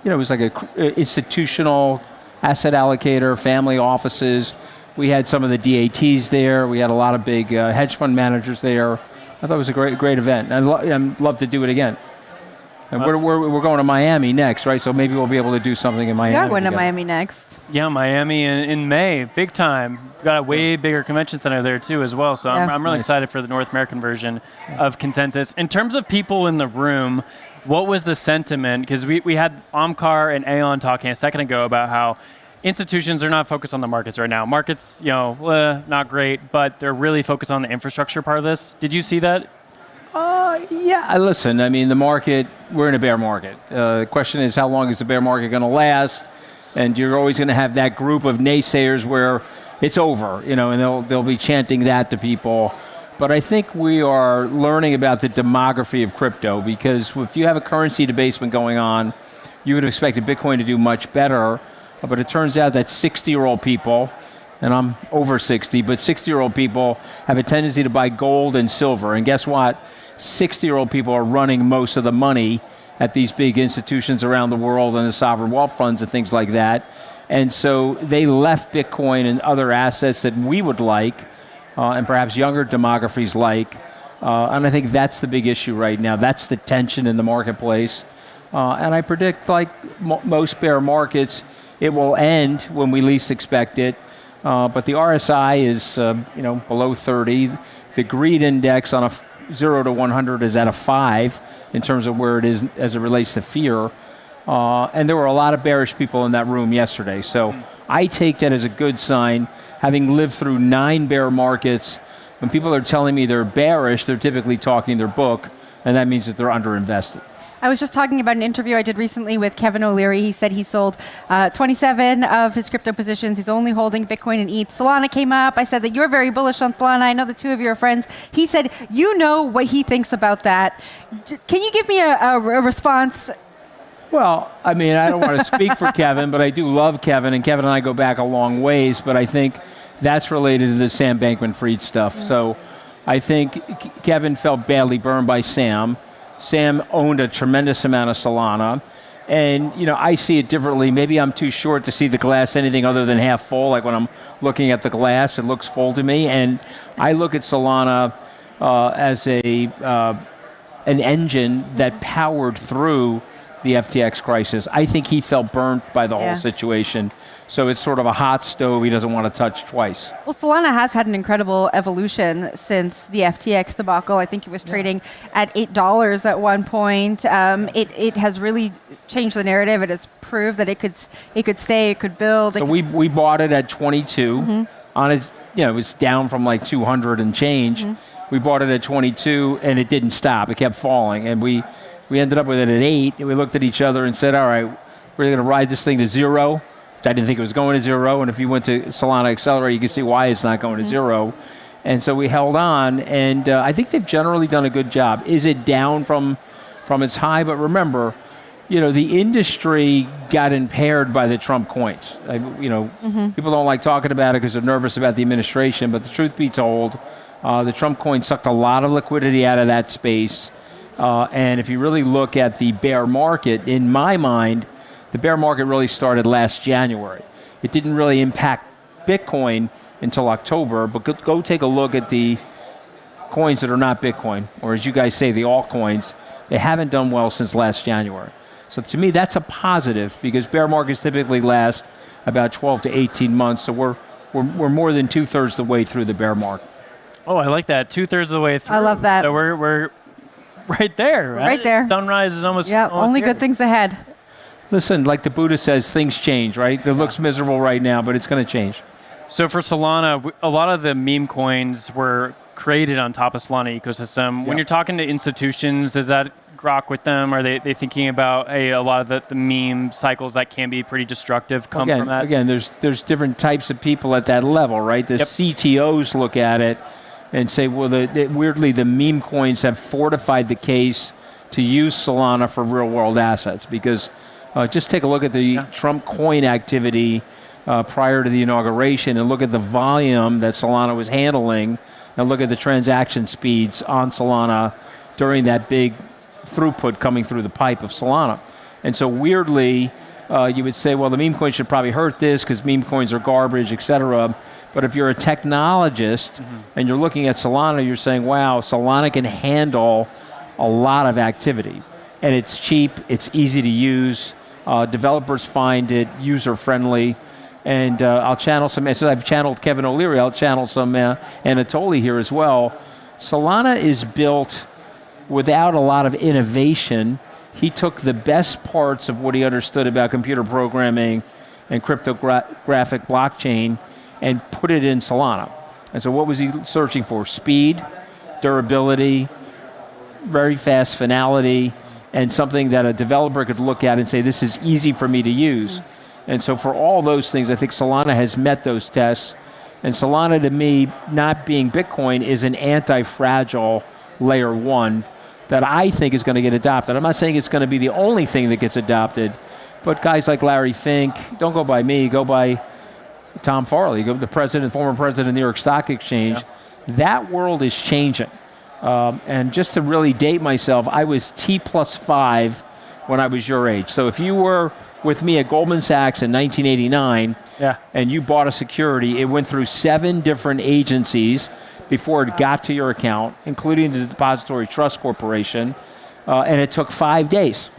was like a institutional asset allocator, family offices. We had some of the DATs there. We had a lot of big hedge fund managers there. I thought it was a great event. I'd love to do it again. And we're going to Miami next, right? So maybe we'll be able to do something in Miami. Yeah, going to Miami next. Yeah, Miami in May, big time. We've got a way bigger convention center there too as well. So I'm really excited for the North American version of Consensus. In terms of people in the room, what was the sentiment? Because we had Omkar and Aon talking a second ago about how institutions are not focused on the markets right now. Markets, not great, but they're really focused on the infrastructure part of this. Did you see that? Yeah, listen, I mean, the market, we're in a bear market. The question is, how long is the bear market going to last? And you're always going to have that group of naysayers where it's over, and they'll be chanting that to people. But I think we are learning about the demography of crypto, because if you have a currency debasement going on, you would have expected Bitcoin to do much better. But it turns out that 60-year-old people, and I'm over 60, but 60-year-old people have a tendency to buy gold and silver. And guess what? 60-year-old people are running most of the money at these big institutions around the world and the sovereign wealth funds and things like that. And so they left Bitcoin and other assets that we would like, and perhaps younger demographies like. And I think that's the big issue right now. That's the tension in the marketplace. And I predict, like most bear markets, it will end when we least expect it, but the RSI is below 30. The greed index on a 0 to 100 is at a 5 in terms of where it is as it relates to fear. And there were a lot of bearish people in that room yesterday. So I take that as a good sign. Having lived through 9 bear markets, when people are telling me they're bearish, they're typically talking their book, and that means that they're underinvested. I was just talking about an interview I did recently with Kevin O'Leary. He said he sold 27 of his crypto positions. He's only holding Bitcoin and ETH. Solana came up. I said that you're very bullish on Solana. I know the two of you are friends. He said, you know what he thinks about that. Can you give me a response? Well, I mean, I don't want to speak for Kevin, but I do love Kevin, and Kevin and I go back a long ways, but I think that's related to the Sam Bankman-Fried stuff. So I think Kevin felt badly burned by Sam. Sam owned a tremendous amount of Solana, and I see it differently. Maybe I'm too short to see the glass anything other than half full. Like when I'm looking at the glass, it looks full to me, and I look at Solana as an engine that powered through the FTX crisis. I think he felt burnt by the whole situation. So it's sort of a hot stove he doesn't want to touch twice. Well, Solana has had an incredible evolution since the FTX debacle. I think it was trading at $8 at one point. It has really changed the narrative. It has proved that it could stay, it could build. So we bought it at 22. On it, it was down from like 200 and change. We bought it at 22, and it didn't stop. It kept falling, and we ended up with it at 8. And we looked at each other and said, all right, we're going to ride this thing to 0. I didn't think it was going to 0, and if you went to Solana Accelerator, you can see why it's not going to 0. And so we held on, and I think they've generally done a good job. Is it down from its high? But remember, the industry got impaired by the Trump coins. People don't like talking about it because they're nervous about the administration, but the truth be told, the Trump coin sucked a lot of liquidity out of that space. And if you really look at the bear market, in my mind, the bear market really started last January. It didn't really impact Bitcoin until October, but go take a look at the coins that are not Bitcoin, or as you guys say, the altcoins. They haven't done well since last January. So to me, that's a positive because bear markets typically last about 12 to 18 months. So we're more than 2/3 the way through the bear market. Oh, I like that. 2/3 of the way through. I love that. So we're right there, right? Right there. Sunrise is almost. Yeah, almost only here. good things ahead. Listen, like the Buddha says, things change, right? It looks miserable right now, but it's going to change. So for Solana, a lot of the meme coins were created on top of Solana ecosystem. When you're talking to institutions, does that grok with them? Are they thinking about a lot of the meme cycles that can be pretty destructive come from that? Again, there's different types of people at that level, right? The CTOs look at it and say, well, weirdly, the meme coins have fortified the case to use Solana for real-world assets because just take a look at the Trump coin activity prior to the inauguration and look at the volume that Solana was handling and look at the transaction speeds on Solana during that big throughput coming through the pipe of Solana. And so weirdly, you would say, well, the meme coins should probably hurt this because meme coins are garbage, et cetera. But if you're a technologist and you're looking at Solana, you're saying, wow, Solana can handle a lot of activity. And it's cheap, it's easy to use. Developers find it user-friendly. And I'll channel some, since I've channeled Kevin O'Leary, I'll channel some Anatoly here as well. Solana is built without a lot of innovation. He took the best parts of what he understood about computer programming and cryptographic blockchain and put it in Solana. And so what was he searching for? Speed, durability, very fast finality, and something that a developer could look at and say, this is easy for me to use. And so for all those things, I think Solana has met those tests. And Solana, to me, not being Bitcoin, is an anti-fragile layer one that I think is going to get adopted. I'm not saying it's going to be the only thing that gets adopted, but guys like Larry Fink, don't go by me, go by Tom Farley, go the former president of the New York Stock Exchange. Yeah. That world is changing. And just to really date myself, I was T+5 when I was your age. So if you were with me at Goldman Sachs in 1989 and you bought a security, it went through 7 different agencies before it got to your account, including the Depository Trust Corporation, and it took 5 days.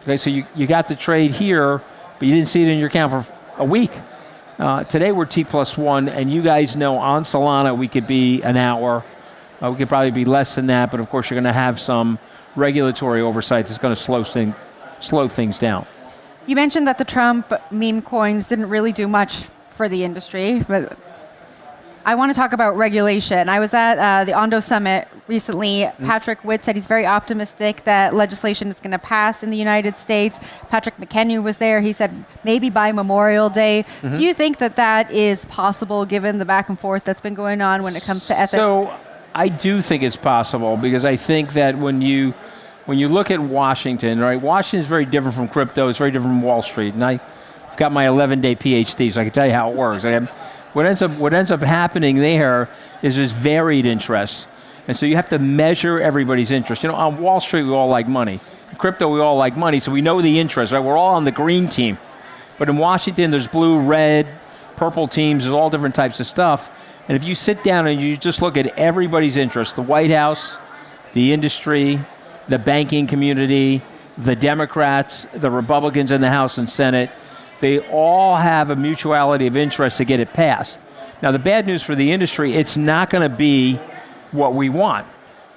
Okay, so you got the trade here, but you didn't see it in your account for a week. Today we're T+1, and you guys know on Solana we could be an hour. We could probably be less than that, but of course you're going to have some regulatory oversight that's going to slow things down. You mentioned that the Trump meme coins didn't really do much for the industry, but I want to talk about regulation. I was at the Ondo Summit recently. Patrick Witt said he's very optimistic that legislation is going to pass in the United States. Patrick McHenry was there. He said maybe by Memorial Day. Do you think that is possible given the back and forth that's been going on when it comes to ethics? So I do think it's possible because I think that when you look at Washington, right? Washington is very different from crypto. It's very different from Wall Street. And I've got my 11-day PhD, so I can tell you how it works. What ends up happening there is there's varied interests. And so you have to measure everybody's interest. You know, on Wall Street, we all like money. In crypto, we all like money, so we know the interest, right? We're all on the green team. But in Washington, there's blue, red, purple teams. There's all different types of stuff. And if you sit down and you just look at everybody's interest, the White House, the industry, the banking community, the Democrats, the Republicans in the House and Senate, they all have a mutuality of interest to get it passed. Now, the bad news for the industry, it's not going to be what we want.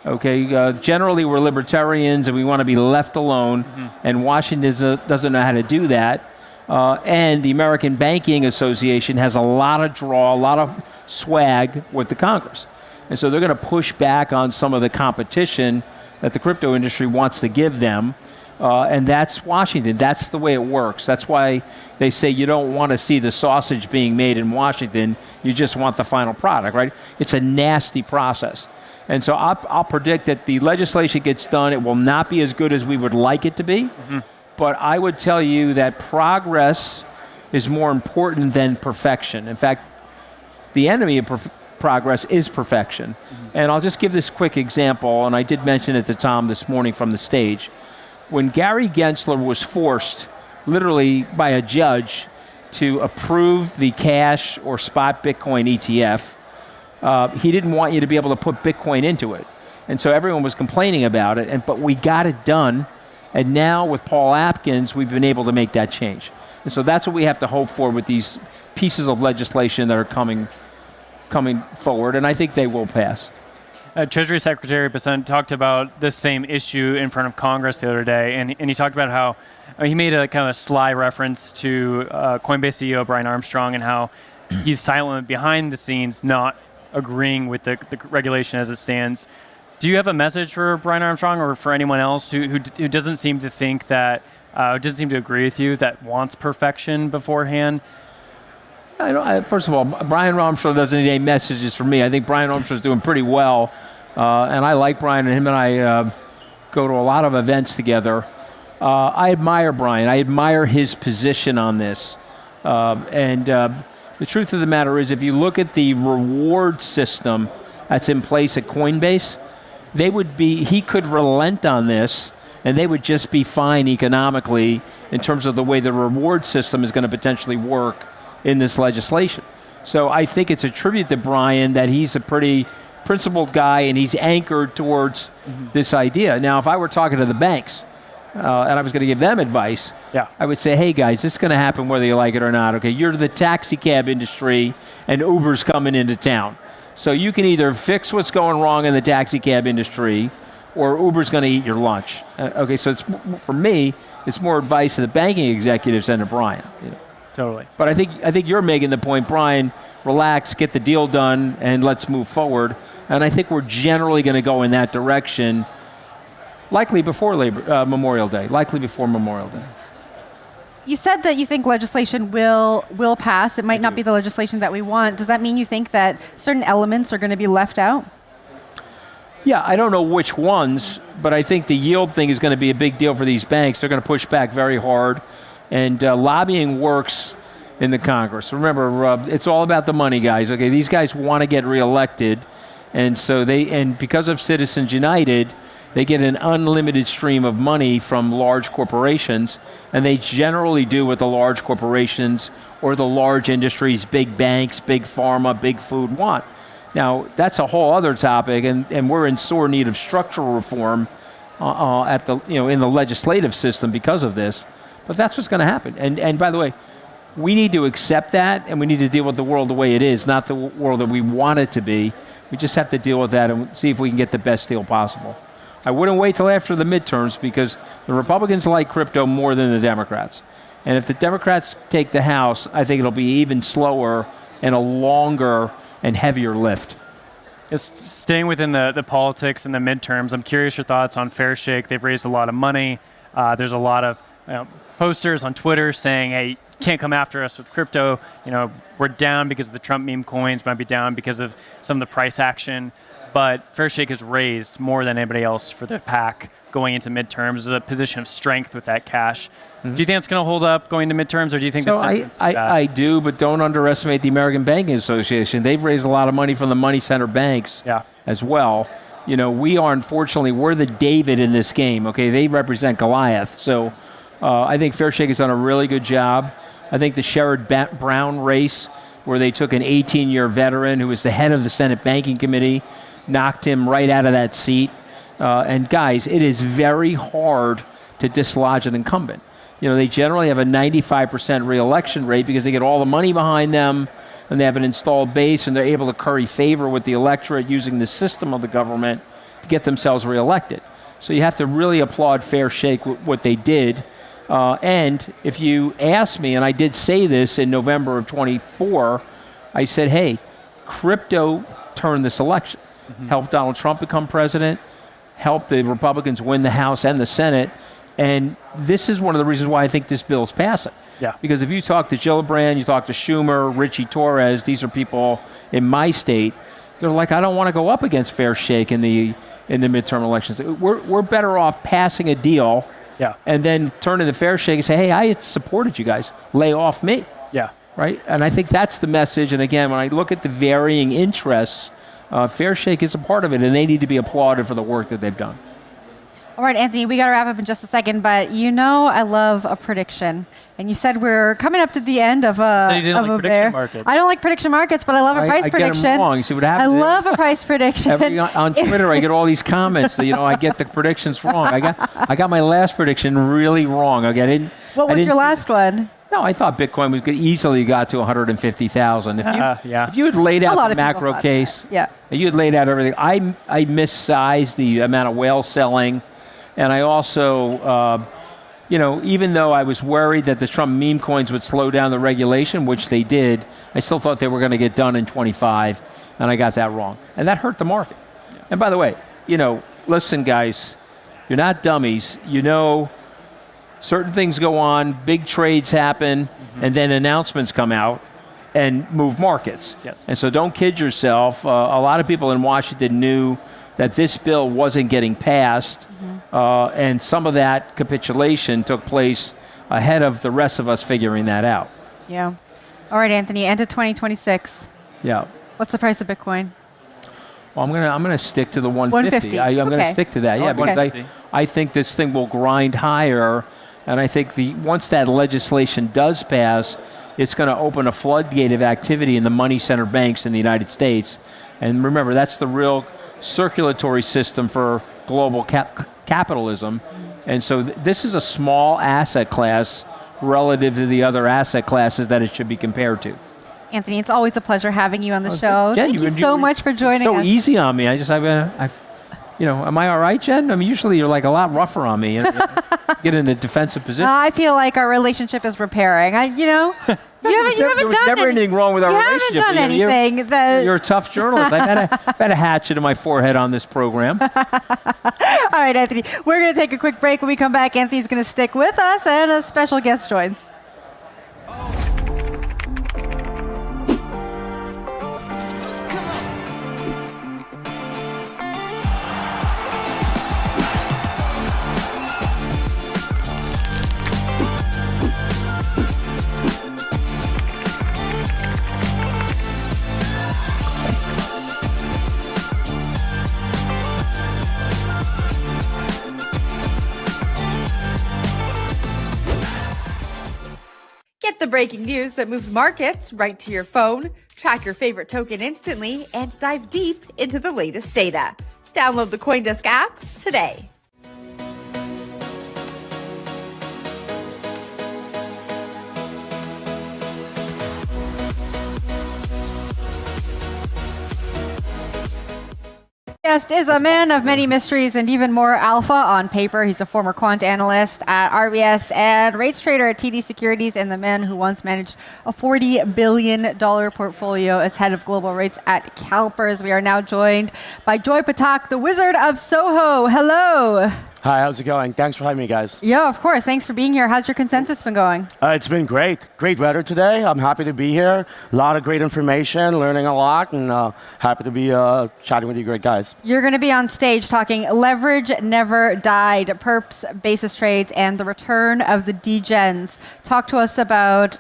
Okay, generally we're libertarians and we want to be left alone, and Washington doesn't know how to do that. And the American Banking Association has a lot of draw, a lot of swag with the Congress. And so they're going to push back on some of the competition that the crypto industry wants to give them. And that's Washington. That's the way it works. That's why they say you don't want to see the sausage being made in Washington. You just want the final product, right? It's a nasty process. And so I'll predict that the legislation gets done. It will not be as good as we would like it to be. But I would tell you that progress is more important than perfection. In fact, the enemy of progress is perfection. And I'll just give this quick example, and I did mention it to Tom this morning from the stage. When Gary Gensler was forced, literally by a judge, to approve the cash or spot Bitcoin ETF, he didn't want you to be able to put Bitcoin into it. And so everyone was complaining about it, but we got it done. And now with Paul Atkins, we've been able to make that change. And so that's what we have to hope for with these pieces of legislation that are coming forward, and I think they will pass. Treasury Secretary Bessent talked about this same issue in front of Congress the other day, and he talked about how he made a kind of a sly reference to Coinbase CEO Brian Armstrong and how he's silent behind the scenes, not agreeing with the regulation as it stands. Do you have a message for Brian Armstrong or for anyone else who doesn't seem to think that, doesn't seem to agree with you, that wants perfection beforehand? First of all, Brian Armstrong doesn't need any messages from me. I think Brian Armstrong's doing pretty well, and I like Brian, and him and I go to a lot of events together. I admire Brian. I admire his position on this. The truth of the matter is, if you look at the reward system that's in place at Coinbase, he could relent on this, and they would just be fine economically in terms of the way the reward system is going to potentially work in this legislation. So I think it's a tribute to Brian that he's a pretty principled guy and he's anchored towards this idea. Now, if I were talking to the banks and I was going to give them advice, I would say, hey guys, this is going to happen whether you like it or not. Okay, you're the taxi cab industry and Uber's coming into town. So you can either fix what's going wrong in the taxi cab industry or Uber's going to eat your lunch. Okay, so for me, it's more advice to the banking executives than to Brian. Totally. But I think you're making the point, Brian, relax, get the deal done, and let's move forward. And I think we're generally going to go in that direction, likely before Memorial Day. You said that you think legislation will pass. It might not be the legislation that we want. Does that mean you think that certain elements are going to be left out? Yeah, I don't know which ones, but I think the yield thing is going to be a big deal for these banks. They're going to push back very hard. And lobbying works in the Congress. Remember, it's all about the money, guys. Okay, these guys want to get reelected, and so because of Citizens United, they get an unlimited stream of money from large corporations, and they generally do what the large corporations or the large industries, big banks, big pharma, big food want. Now, that's a whole other topic, and we're in sore need of structural reform in the legislative system because of this. But that's what's going to happen. And by the way, we need to accept that, and we need to deal with the world the way it is, not the world that we want it to be. We just have to deal with that and see if we can get the best deal possible. I wouldn't wait till after the midterms because the Republicans like crypto more than the Democrats. And if the Democrats take the House, I think it'll be even slower and a longer and heavier lift. Just staying within the politics and the midterms, I'm curious your thoughts on Fairshake. They've raised a lot of money. There's a lot of posters on Twitter saying, hey, you can't come after us with crypto. We're down because of the Trump meme coins, might be down because of some of the price action. But Fairshake has raised more than anybody else for the pack going into midterms. There's a position of strength with that cash. Do you think it's going to hold up going into midterms, or do you think I do, but don't underestimate the American Banking Association. They've raised a lot of money from the money center banks as well. We are, unfortunately, we're the David in this game. Okay, they represent Goliath. So I think Fairshake has done a really good job. I think the Sherrod Brown race, where they took an 18-year veteran who was the head of the Senate Banking Committee, knocked him right out of that seat. And guys, it is very hard to dislodge an incumbent. They generally have a 95% reelection rate because they get all the money behind them, and they have an installed base, and they're able to curry favor with the electorate using the system of the government to get themselves reelected. So you have to really applaud Fairshake what they did. And if you ask me, and I did say this in November of 24, I said, hey, crypto turned this election. Helped Donald Trump become president, helped the Republicans win the House and the Senate. And this is one of the reasons why I think this bill is passing. Yeah. Because if you talk to Gillibrand, you talk to Schumer, Richie Torres, these are people in my state, they're like, I don't want to go up against Fairshake in the midterm elections. We're better off passing a deal and then turning to Fairshake and say, hey, I had supported you guys. Lay off me. Yeah. Right? And I think that's the message. And again, when I look at the varying interests, Fairshake is a part of it, and they need to be applauded for the work that they've done. All right, Anthony, we got to wrap up in just a second, but you know I love a prediction. And you said we're coming up to the end of a, So you didn't like prediction markets. I don't like prediction markets, but I love a price I prediction. get them wrong. You see what happens? I love a price prediction. On Twitter, I get all these comments that I get the predictions wrong. I got my last prediction really wrong. Okay, What was your last one? No, I thought Bitcoin was easily got to 150,000. If you had laid out the macro case, you had laid out everything. I missized the amount of whale selling, and I also, even though I was worried that the Trump meme coins would slow down the regulation, which they did, I still thought they were going to get done in 25, and I got that wrong, and that hurt the market. Yeah. And by the way, listen, guys, you're not dummies. Certain things go on, big trades happen, and then announcements come out and move markets. Yes. And so don't kid yourself. A lot of people in Washington knew that this bill wasn't getting passed, and some of that capitulation took place ahead of the rest of us figuring that out. Yeah. All right, Anthony, end of 2026. Yeah. What's the price of Bitcoin? Well, I'm gonna stick to the 150. I'm gonna stick to that. Yeah, because I think this thing will grind higher. And I think once that legislation does pass, it's going to open a floodgate of activity in the money center banks in the United States. And remember, that's the real circulatory system for global capitalism. And so this is a small asset class relative to the other asset classes that it should be compared to. Anthony, it's always a pleasure having you on the show. Jen, Thank you so much for joining us. So easy on me. Am I all right, Jen? I mean, usually you're like a lot rougher on me. Get in a defensive position. I feel like our relationship is repairing. You haven't done never anything wrong with our relationship. You haven't done anything. You're a tough journalist. I've had a hatchet in my forehead on this program. All right, Anthony. We're going to take a quick break. When we come back, Anthony's going to stick with us, and a special guest joins. Get the breaking news that moves markets right to your phone, track your favorite token instantly, and dive deep into the latest data. Download the CoinDesk app today. Guest is a man of many mysteries and even more alpha on paper. He's a former quant analyst at RBS and rates trader at TD Securities, and the man who once managed a $40 billion portfolio as head of global rates at CalPERS. We are now joined by Joy Patak, the Wizard of Soho. Hello. Hi, how's it going? Thanks for having me, guys. Yeah, of course. Thanks for being here. How's your consensus been going? It's been great. Great weather today. I'm happy to be here. A lot of great information, learning a lot, and happy to be chatting with you great guys. You're going to be on stage talking leverage never died, perps, basis trades, and the return of the degens. Talk to us about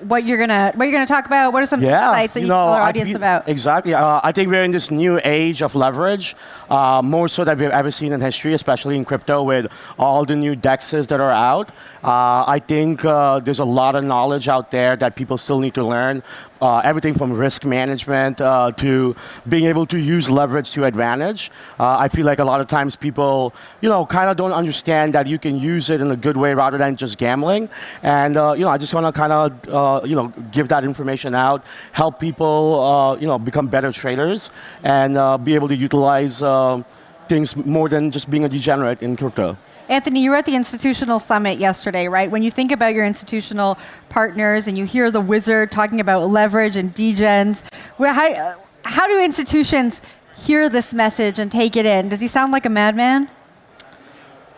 what you're gonna talk about. What are some insights that you tell our audience about? Exactly. I think we're in this new age of leverage, more so than we've ever seen in history, especially in crypto with all the new DEXs that are out. I think there's a lot of knowledge out there that people still need to learn. Everything from risk management to being able to use leverage to advantage. I feel like a lot of times people, kind of don't understand that you can use it in a good way rather than just gambling. And, I just want to kind of, give that information out, help people, become better traders and be able to utilize things more than just being a degenerate in crypto. Anthony, you were at the Institutional Summit yesterday, right? When you think about your institutional partners and you hear the wizard talking about leverage and degens, how do institutions hear this message and take it in? Does he sound like a madman?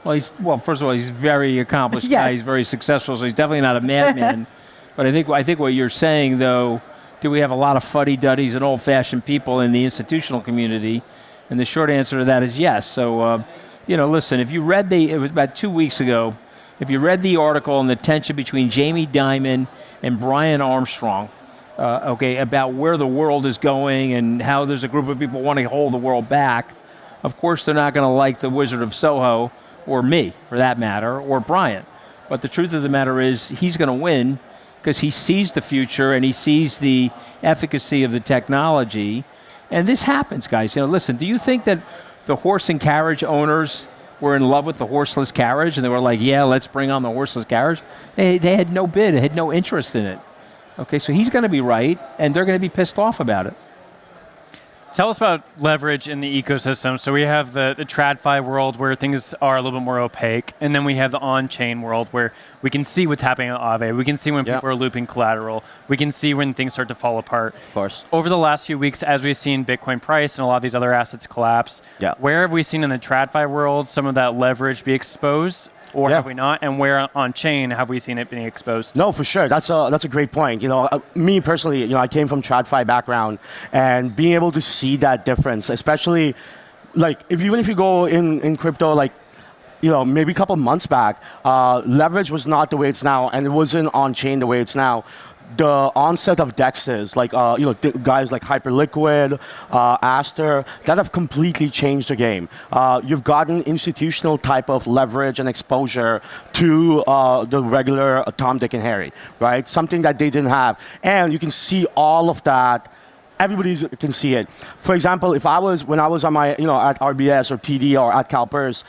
Well, first of all, he's a very accomplished guy. He's very successful, so he's definitely not a madman. But I think what you're saying, though, do we have a lot of fuddy-duddies and old-fashioned people in the institutional community? And the short answer to that is yes. So, listen, if you read it was about 2 weeks ago, if you read the article on the tension between Jamie Dimon and Brian Armstrong, about where the world is going and how there's a group of people wanting to hold the world back, of course they're not going to like the Wizard of Soho or me, for that matter, or Brian. But the truth of the matter is he's going to win because he sees the future and he sees the efficacy of the technology. And this happens, guys. Listen, do you think that the horse and carriage owners were in love with the horseless carriage and they were like, yeah, let's bring on the horseless carriage? They had no bid, they had no interest in it. Okay, so he's going to be right, and they're going to be pissed off about it. Tell us about leverage in the ecosystem. So we have the TradFi world where things are a little bit more opaque, and then we have the on-chain world where we can see what's happening at Aave. We can see when people are looping collateral. We can see when things start to fall apart. Of course. Over the last few weeks, as we've seen Bitcoin price and a lot of these other assets collapse, where have we seen in the TradFi world some of that leverage be exposed? Or have we not? And where on chain have we seen it being exposed? No, for sure. That's a great point. Me personally, I came from TradFi background, and being able to see that difference, especially like even if you go in crypto, like maybe a couple months back, leverage was not the way it's now, and it wasn't on chain the way it's now. The onset of DEXs, like guys like Hyperliquid, Aster, that have completely changed the game. You've gotten institutional type of leverage and exposure to the regular Tom, Dick, and Harry, right? Something that they didn't have, and you can see all of that. Everybody can see it. For example, when I was on my, at RBS or TD or at CalPERS,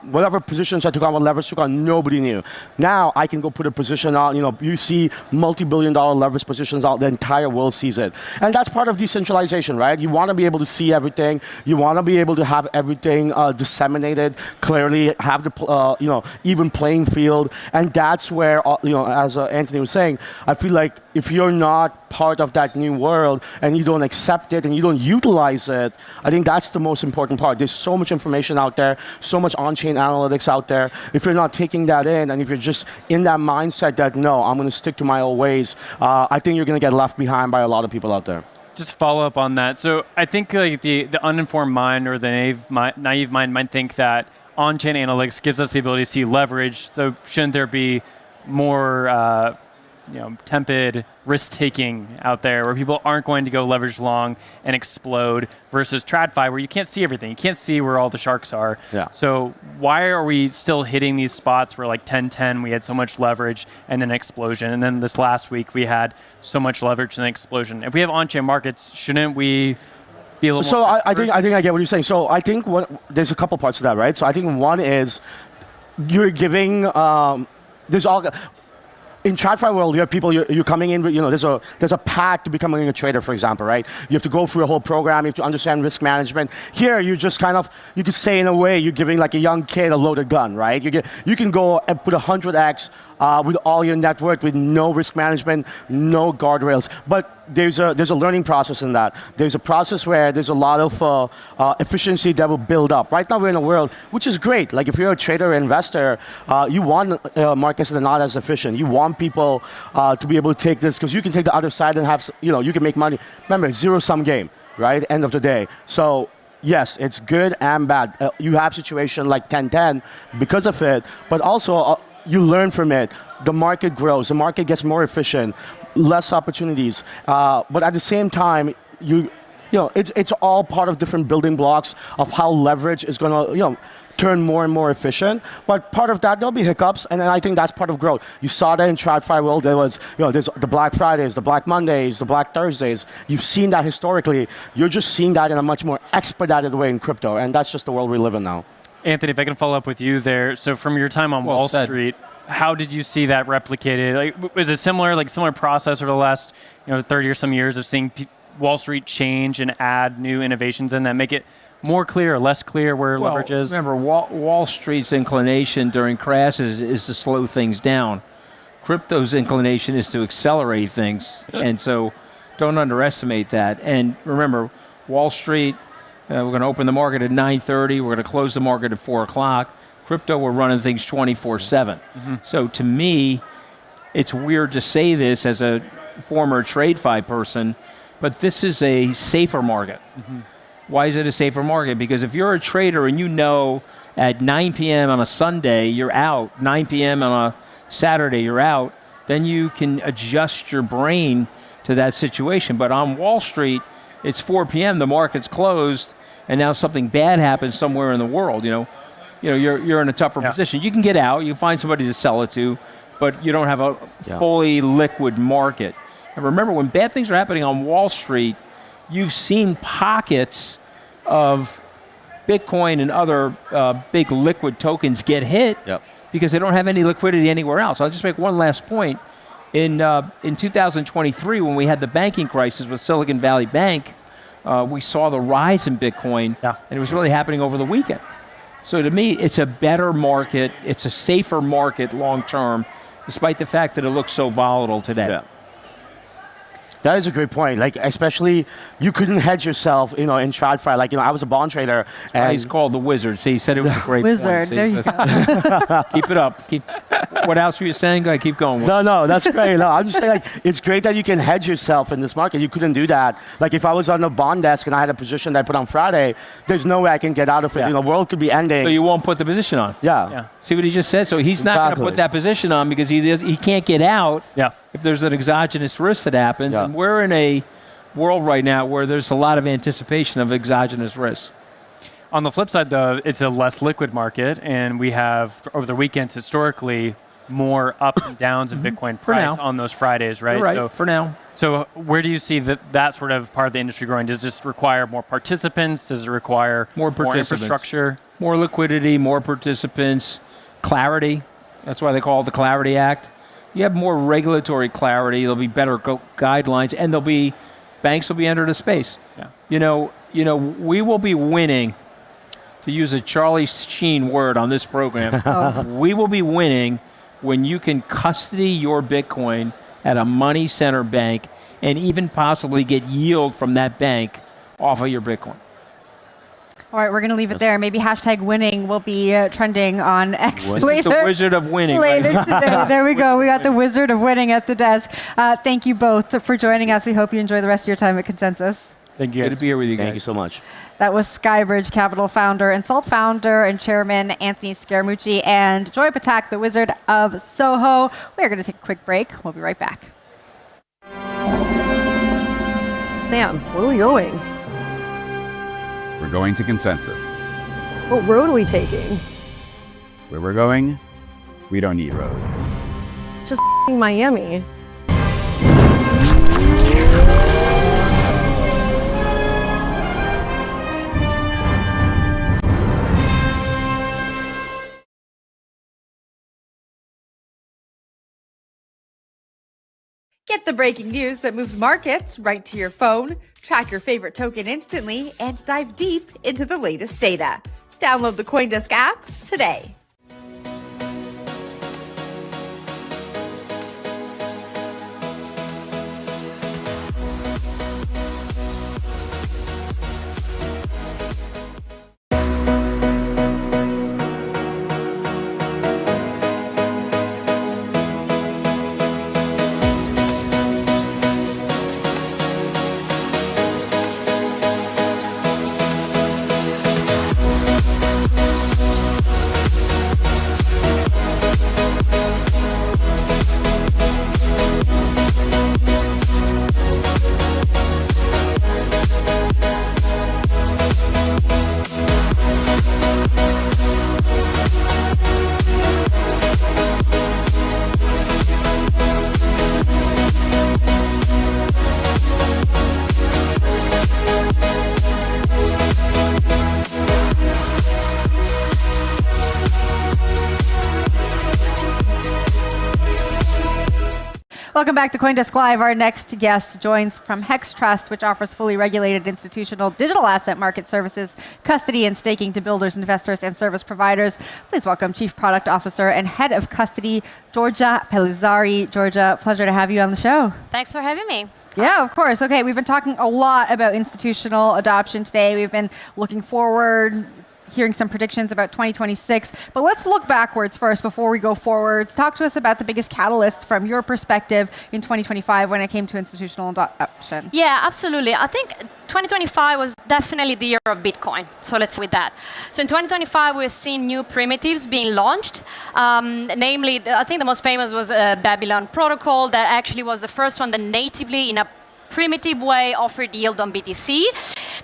whatever positions I took on, what leverage took on, nobody knew. Now I can go put a position out. You see multi-billion-dollar leverage positions out. The entire world sees it, and that's part of decentralization, right? You want to be able to see everything. You want to be able to have everything disseminated clearly, have the even playing field, and that's where as Anthony was saying, I feel like if you're not part of that new world and you don't accept it and you don't utilize it, I think that's the most important part. There's so much information out there, so much on-chain analytics out there. If you're not taking that in, and if you're just in that mindset that, no, I'm going to stick to my old ways, I think you're going to get left behind by a lot of people out there. Just follow up on that. So I think like the uninformed mind or the naive mind might think that on-chain analytics gives us the ability to see leverage. So shouldn't there be more tepid risk-taking out there where people aren't going to go leverage long and explode versus TradFi where you can't see everything. You can't see where all the sharks are. Yeah. So why are we still hitting these spots where like 10-10 we had so much leverage and then explosion, and then this last week we had so much leverage and explosion? If we have on-chain markets, shouldn't we be a little more... I think I get what you're saying. So I think there's a couple parts to that, right? So I think one is you're giving... there's all... In TradFi world, you have people, you're coming in, there's a path to becoming a trader, for example, right? You have to go through a whole program, you have to understand risk management. Here, you just you could say in a way, you're giving like a young kid a loaded gun, right? You can go and put 100x with all your network, with no risk management, no guardrails. But there's a learning process in that. There's a process where there's a lot of efficiency that will build up. Right now we're in a world, which is great. Like if you're a trader or investor, you want markets that are not as efficient. You want people to be able to take this, because you can take the other side and have, you can make money. Remember, zero-sum game, right? End of the day. So yes, it's good and bad. You have situation like 10-10 because of it, but also you learn from it. The market grows. The market gets more efficient, less opportunities. But at the same time, it's all part of different building blocks of how leverage is going to turn more and more efficient. But part of that, there'll be hiccups, and then I think that's part of growth. You saw that in TradFi world. There was, there's the Black Fridays, the Black Mondays, the Black Thursdays. You've seen that historically. You're just seeing that in a much more expedited way in crypto, and that's just the world we live in now. Anthony, if I can follow up with you there. So from your time on Wall Street, how did you see that replicated? Like, was it similar process over the last 30 or some years of seeing Wall Street change and add new innovations in that make it more clear or less clear where leverage is? Remember, Wall Street's inclination during crashes is to slow things down. Crypto's inclination is to accelerate things, and so don't underestimate that. And remember, Wall Street, we're going to open the market at 9:30. We're going to close the market at 4 o'clock. Crypto, we're running things 24/7. So to me, it's weird to say this as a former TradFi person, but this is a safer market. Why is it a safer market? Because if you're a trader and at 9 p.m. on a Sunday, you're out, 9 p.m. on a Saturday, you're out, then you can adjust your brain to that situation. But on Wall Street, it's 4 p.m., the market's closed, and now something bad happens somewhere in the world. you're in a tougher position. You can get out, you find somebody to sell it to, but you don't have a fully liquid market. And remember, when bad things are happening on Wall Street, you've seen pockets of Bitcoin and other big liquid tokens get hit because they don't have any liquidity anywhere else. I'll just make one last point. In 2023, when we had the banking crisis with Silicon Valley Bank, we saw the rise in Bitcoin, and it was really happening over the weekend. So to me, it's a better market, it's a safer market long term, despite the fact that it looks so volatile today. Yeah. That is a great point. Like, especially, you couldn't hedge yourself, in TradFi. Like, I was a bond trader. And he's called the Wizard. See, he said it was a great Wizard, point. there you go. Keep it up. What else were you saying? I keep going. No, that's great. No, I'm just saying, like, it's great that you can hedge yourself in this market. You couldn't do that. Like, if I was on the bond desk and I had a position that I put on Friday, there's no way I can get out of it. The world could be ending. So you won't put the position on? Yeah. See what he just said? So he's not going to put that position on because he can't get out. If there's an exogenous risk that happens, and we're in a world right now where there's a lot of anticipation of exogenous risks. On the flip side, though, it's a less liquid market, and we have, over the weekends, historically, more ups and downs in Bitcoin price on those Fridays, right? You're right, so, for now. So where do you see that sort of part of the industry growing? Does this require more participants? Does it require more infrastructure? More liquidity, more participants, clarity. That's why they call it the Clarity Act. You have more regulatory clarity, there'll be better guidelines, and banks will be entered a space. We will be winning, to use a Charlie Sheen word on this program, we will be winning when you can custody your Bitcoin at a money center bank and even possibly get yield from that bank off of your Bitcoin. All right, we're going to leave it there. Maybe #winning will be trending on X later. The Wizard of Winning. Later today. There we go. We got the Wizard of Winning at the desk. Thank you both for joining us. We hope you enjoy the rest of your time at Consensus. Thank you. Good to be here with you guys. Thank you so much. That was Skybridge Capital founder and Salt founder and chairman Anthony Scaramucci and Joy Patak, the Wizard of Soho. We are going to take a quick break. We'll be right back. Sam, where are we going? We're going to Consensus. What road are we taking? Where we're going, we don't need roads. Just Miami. Get the breaking news that moves markets right to your phone. Track your favorite token instantly and dive deep into the latest data. Download the CoinDesk app today. Welcome back to CoinDesk Live. Our next guest joins from Hex Trust, which offers fully regulated institutional digital asset market services, custody and staking to builders, investors, and service providers. Please welcome Chief Product Officer and Head of Custody, Georgia Pellizzari. Georgia, pleasure to have you on the show. Thanks for having me. Yeah, of course. Okay, we've been talking a lot about institutional adoption today. We've been looking forward, hearing some predictions about 2026. But let's look backwards first before we go forwards. Talk to us about the biggest catalyst from your perspective in 2025 when it came to institutional adoption. Yeah, absolutely. I think 2025 was definitely the year of Bitcoin. So let's with that. So in 2025, we've seen new primitives being launched. Namely, I think the most famous was Babylon Protocol. That actually was the first one that natively, in a primitive way, offered yield on BTC.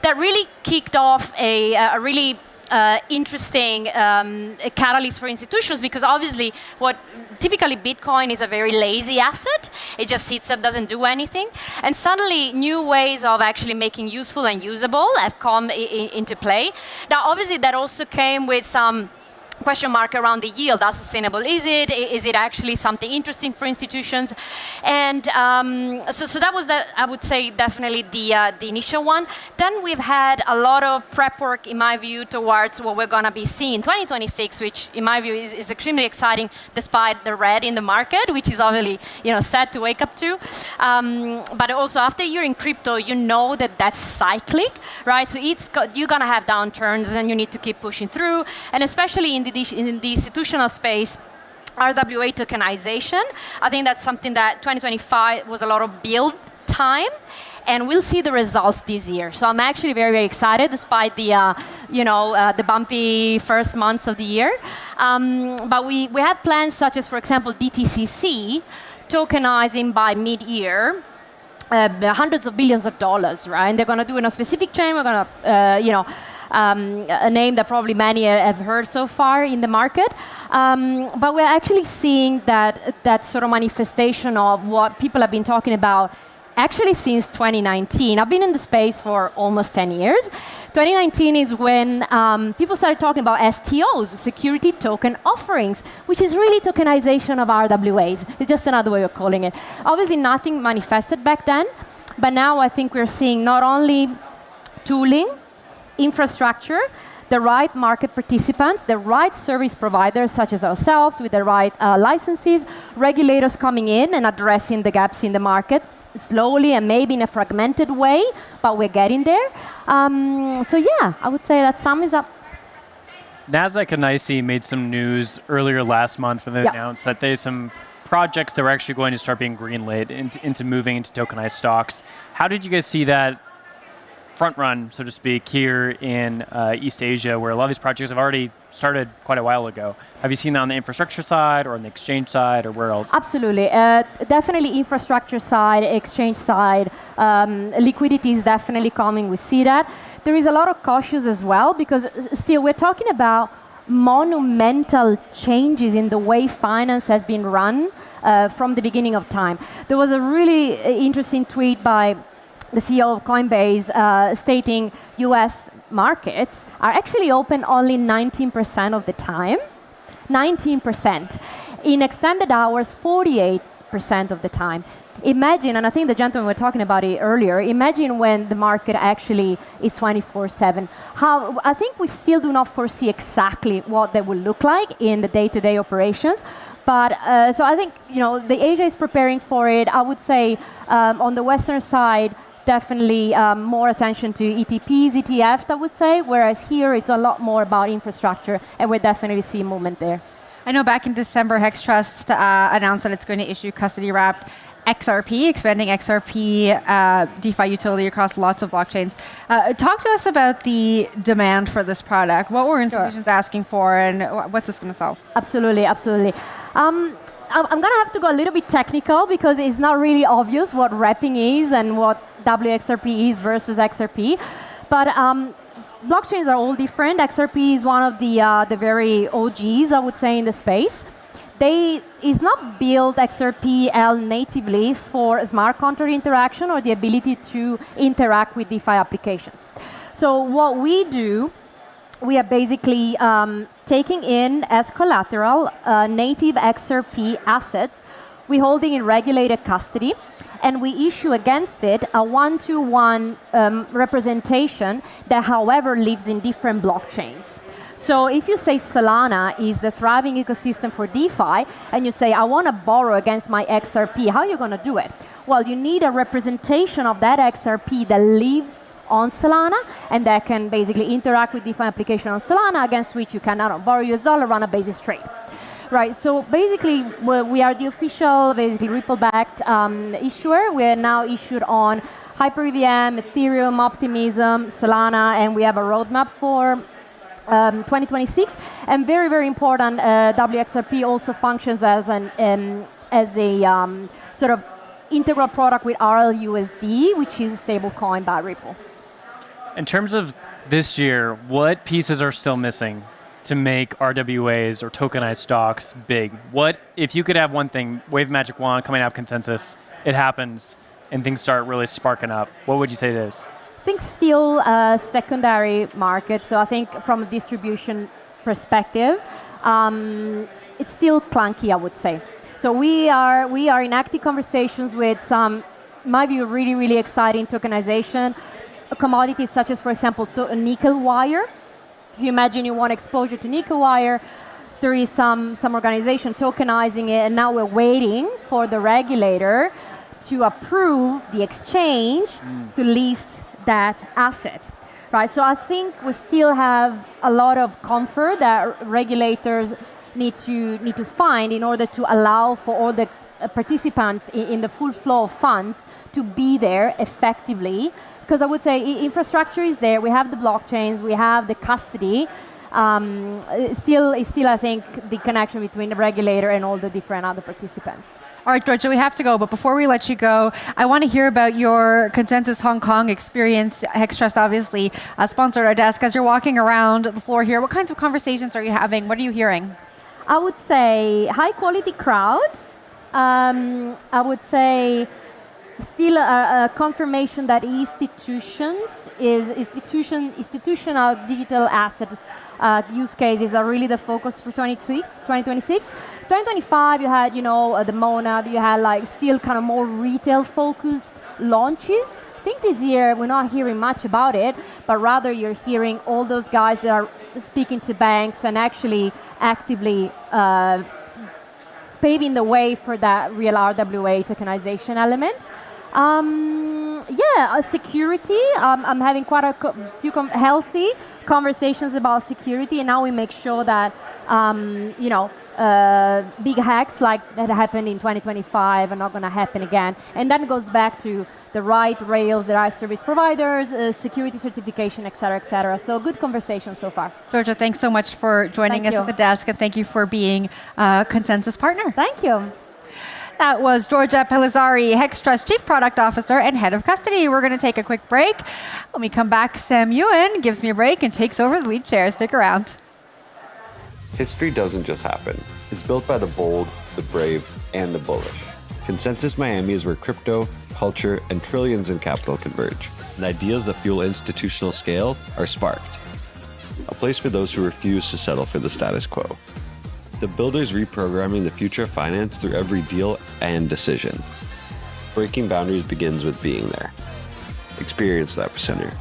That really kicked off a really interesting catalyst for institutions, because obviously typically Bitcoin is a very lazy asset. It just sits and doesn't do anything. And suddenly new ways of actually making useful and usable have come into play. Now, obviously that also came with some question mark around the yield. How sustainable is it? Is it actually something interesting for institutions? And so that was, I would say, definitely the initial one. Then we've had a lot of prep work, in my view, towards what we're going to be seeing in 2026, which, in my view, is extremely exciting, despite the red in the market, which is obviously sad to wake up to. But also, after a year in crypto, you know that's cyclic, right? So you're going to have downturns, and you need to keep pushing through, and especially in the institutional space, RWA tokenization. I think that's something that 2025 was a lot of build time, and we'll see the results this year. So I'm actually very, very excited, despite the the bumpy first months of the year. But we have plans such as, for example, DTCC tokenizing by mid-year. Hundreds of billions of dollars, right? And they're going to do it in a specific chain. We're going to, a name that probably many have heard so far in the market. But we're actually seeing that sort of manifestation of what people have been talking about actually since 2019. I've been in the space for almost 10 years. 2019 is when people started talking about STOs, security token offerings, which is really tokenization of RWAs. It's just another way of calling it. Obviously, nothing manifested back then, but now I think we're seeing not only tooling, infrastructure, the right market participants, the right service providers such as ourselves with the right licenses, regulators coming in and addressing the gaps in the market slowly and maybe in a fragmented way, but we're getting there. So yeah, I would say that sums up. Nasdaq and NYSE made some news earlier last month when they announced that there's some projects that were actually going to start being greenlit into moving into tokenized stocks. How did you guys see that front run, so to speak, here in East Asia, where a lot of these projects have already started quite a while ago? Have you seen that on the infrastructure side or on the exchange side or where else? Absolutely. Definitely infrastructure side, exchange side. Liquidity is definitely coming. We see that. There is a lot of caution as well, because still we're talking about monumental changes in the way finance has been run from the beginning of time. There was a really interesting tweet by the CEO of Coinbase stating US markets are actually open only 19% of the time. 19%. In extended hours, 48% of the time. Imagine, and I think the gentlemen were talking about it earlier, imagine when the market actually is 24/7. I think we still do not foresee exactly what they will look like in the day-to-day operations. But so I think the Asia is preparing for it. I would say on the Western side, definitely more attention to ETPs, ETFs, I would say, whereas here it's a lot more about infrastructure, and we're definitely seeing movement there. I know back in December, Hex Trust announced that it's going to issue custody-wrapped XRP, expanding XRP DeFi utility across lots of blockchains. Talk to us about the demand for this product. What were institutions asking for, and what's this going to solve? Absolutely, absolutely. I'm going to have to go a little bit technical because it's not really obvious what wrapping is and what WXRP is versus XRP. But blockchains are all different. XRP is one of the very OGs, I would say, in the space. It's not built XRPL natively for smart contract interaction or the ability to interact with DeFi applications. So what we do, we are basically taking in as collateral native XRP assets. We hold it in regulated custody, and we issue against it a one-to-one representation that, however, lives in different blockchains. So if you say Solana is the thriving ecosystem for DeFi, and you say, I want to borrow against my XRP, how are you going to do it? Well, you need a representation of that XRP that lives on Solana, and that can basically interact with DeFi application on Solana, against which you can borrow US dollar, run a basis trade. Right, so basically we are the official, basically Ripple-backed issuer. We are now issued on Hyper-EVM, Ethereum, Optimism, Solana, and we have a roadmap for 2026. And very, very important, WXRP also functions as a sort of integral product with RLUSD, which is a stable coin by Ripple. In terms of this year, what pieces are still missing to make RWAs or tokenized stocks big? What, if you could have one thing, wave magic wand coming out of consensus, it happens, and things start really sparking up, what would you say it is? I think still a secondary market. So I think from a distribution perspective, it's still clunky, I would say. So we are in active conversations with some, in my view, really, really exciting tokenization commodities such as, for example, nickel wire. If you imagine you want exposure to nickel wire, there is some organization tokenizing it, and now we're waiting for the regulator to approve the exchange to list that asset, right? So I think we still have a lot of comfort that regulators need to find in order to allow for all the participants in the full flow of funds to be there effectively. Because I would say infrastructure is there, we have the blockchains, we have the custody. Still, I think, the connection between the regulator and all the different other participants. All right, Georgia, we have to go, but before we let you go, I want to hear about your Consensus Hong Kong experience. HexTrust obviously sponsored our desk. As you're walking around the floor here, what kinds of conversations are you having? What are you hearing? I would say high quality crowd. I would say still a confirmation that institutional digital asset use cases are really the focus for 2026. 2025, you had, the Monad, you had like still kind of more retail focused launches. I think this year we're not hearing much about it, but rather you're hearing all those guys that are speaking to banks and actually actively paving the way for that real RWA tokenization element. Security. I'm having quite a few healthy conversations about security, and now we make sure that big hacks like that happened in 2025 are not going to happen again. And that goes back to the right rails, the right service providers, security certification, et cetera, et cetera. So good conversation so far. Georgia, thanks so much for joining us at the desk, and thank you for being a Consensus partner. Thank you. That was Georgia Pellizzari, HexTrust Chief Product Officer and Head of Custody. We're going to take a quick break. When we come back, Sam Ewan gives me a break and takes over the lead chair. Stick around. History doesn't just happen. It's built by the bold, the brave, and the bullish. Consensus Miami is where crypto, culture, and trillions in capital converge, and ideas that fuel institutional scale are sparked. A place for those who refuse to settle for the status quo. The builders reprogramming the future of finance through every deal and decision. Breaking boundaries begins with being there. Experience the epicenter.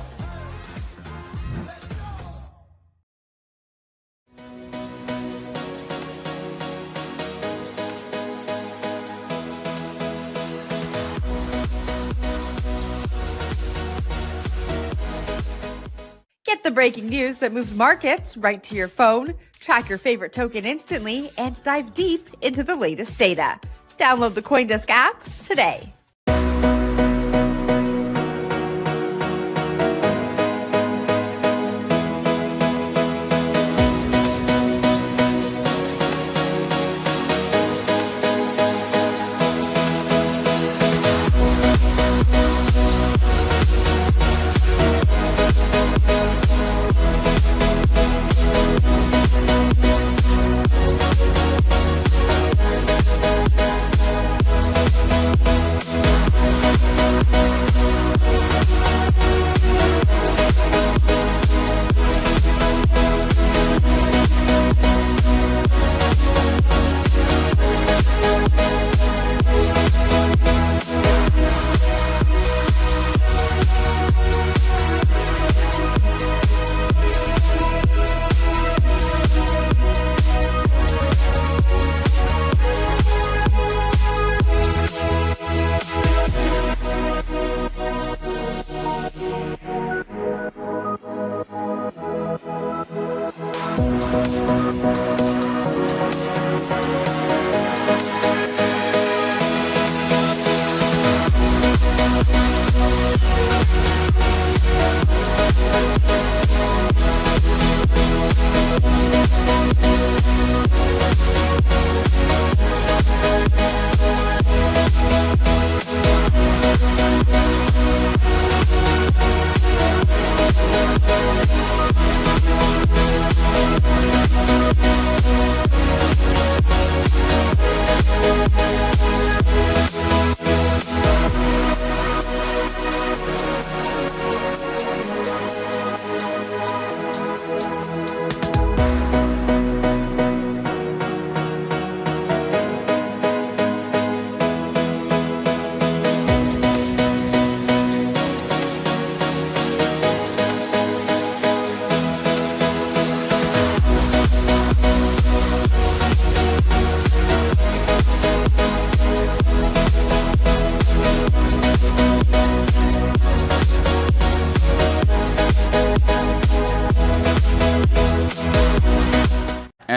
Get the breaking news that moves markets right to your phone. Track your favorite token instantly and dive deep into the latest data. Download the CoinDesk app today.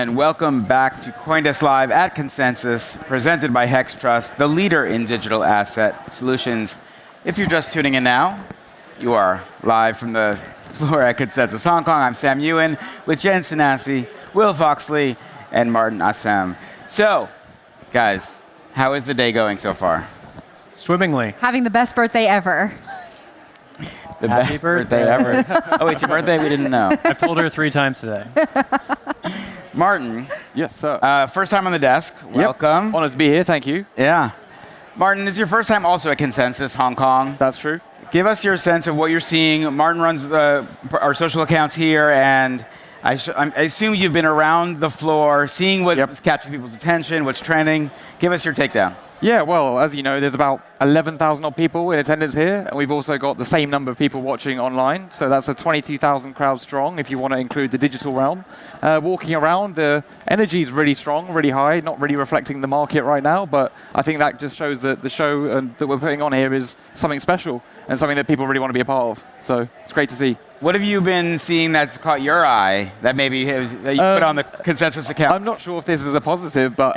gentlemen, welcome back to CoinDesk Live at Consensus, presented by Hex Trust, the leader in digital asset solutions. If you're just tuning in now, you are live from the floor at Consensus Hong Kong. I'm Sam Ewan with Jen Sanasi, Will Foxley, and Martin Assam. So, guys, how is the day going so far? Swimmingly. Having the best birthday ever. The best birthday ever. Oh, it's your birthday? We didn't know. I've told her 3 times today. Martin. Yes, sir. First time on the desk. Welcome. Yep. Honoured to be here. Thank you. Yeah. Martin, this is your first time also at Consensus Hong Kong. That's true. Give us your sense of what you're seeing. Martin runs our social accounts here, and I assume you've been around the floor, seeing what's catching people's attention, what's trending. Give us your takedown. Yeah, well, as you know, there's about 11,000 odd people in attendance here, and we've also got the same number of people watching online, so that's a 22,000 crowd strong if you want to include the digital realm. Walking around, the energy is really strong, really high, not really reflecting the market right now, but I think that just shows that the show that we're putting on here is something special and something that people really want to be a part of, so it's great to see. What have you been seeing that's caught your eye that maybe that you put on the Consensus account? I'm not sure if this is a positive, but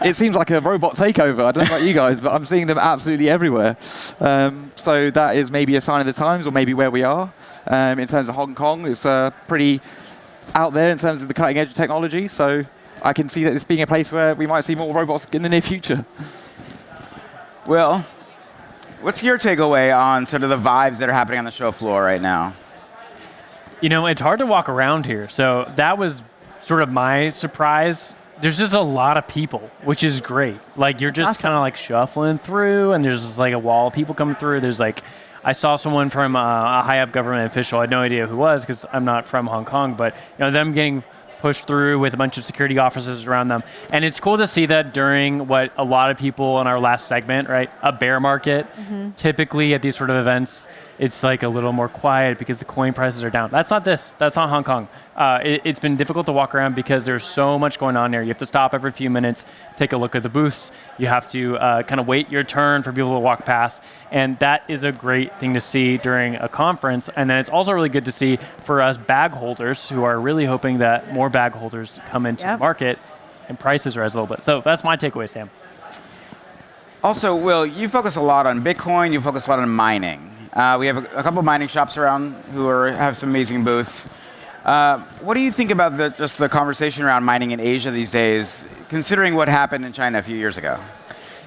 it seems like a robot takeover. I don't know about you guys, but I'm seeing them absolutely everywhere. So that is maybe a sign of the times, or maybe where we are. In terms of Hong Kong, it's pretty out there in terms of the cutting edge of technology. So I can see that this being a place where we might see more robots in the near future. Well, what's your takeaway on sort of the vibes that are happening on the show floor right now? You know, it's hard to walk around here. So that was sort of my surprise. There's just a lot of people, which is great. Like, you're just kind of like shuffling through, and there's just like a wall of people coming through. There's like, I saw someone from a high up government official. I had no idea who it was because I'm not from Hong Kong, but you know, them getting pushed through with a bunch of security officers around them. And it's cool to see that during what a lot of people in our last segment, right, a bear market, typically at these sort of events, it's like a little more quiet because the coin prices are down. That's not this. That's not Hong Kong. It's been difficult to walk around because there's so much going on there. You have to stop every few minutes, take a look at the booths. You have to kind of wait your turn for people to walk past. And that is a great thing to see during a conference. And then it's also really good to see for us bag holders who are really hoping that more bag holders come into the market and prices rise a little bit. So that's my takeaway, Sam. Also, Will, you focus a lot on Bitcoin. You focus a lot on mining. We have a couple of mining shops around who have some amazing booths. What do you think about just the conversation around mining in Asia these days, considering what happened in China a few years ago?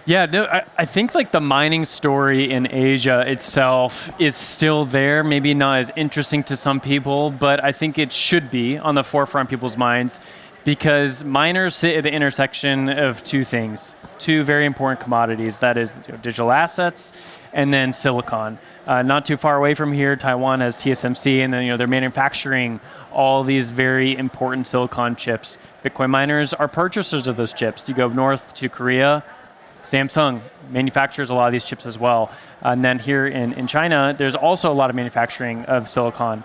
Yeah, no, I think like the mining story in Asia itself is still there, maybe not as interesting to some people, but I think it should be on the forefront of people's minds because miners sit at the intersection of 2 things, 2 very important commodities, that is digital assets and then silicon. Not too far away from here, Taiwan has TSMC, and then they're manufacturing all these very important silicon chips. Bitcoin miners are purchasers of those chips. You go north to Korea, Samsung manufactures a lot of these chips as well. And then here in China, there's also a lot of manufacturing of silicon.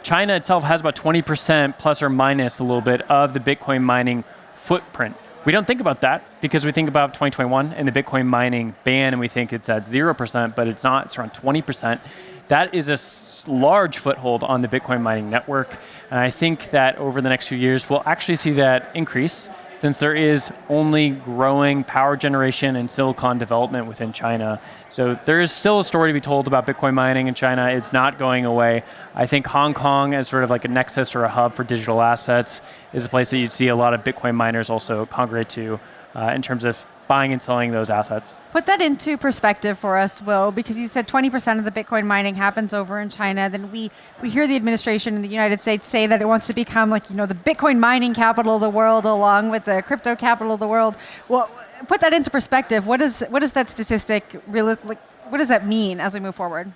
China itself has about 20% plus or minus a little bit of the Bitcoin mining footprint. We don't think about that because we think about 2021 and the Bitcoin mining ban, and we think it's at 0%, but it's not. It's around 20%. That is a large foothold on the Bitcoin mining network. And I think that over the next few years, we'll actually see that increase since there is only growing power generation and silicon development within China. So there is still a story to be told about Bitcoin mining in China. It's not going away. I think Hong Kong as sort of like a nexus or a hub for digital assets is a place that you'd see a lot of Bitcoin miners also congregate to in terms of buying and selling those assets. Put that into perspective for us, Will, because you said 20% of the Bitcoin mining happens over in China. Then we hear the administration in the United States say that it wants to become like, the Bitcoin mining capital of the world along with the crypto capital of the world. Well, put that into perspective. What is that statistic really, what does that mean as we move forward?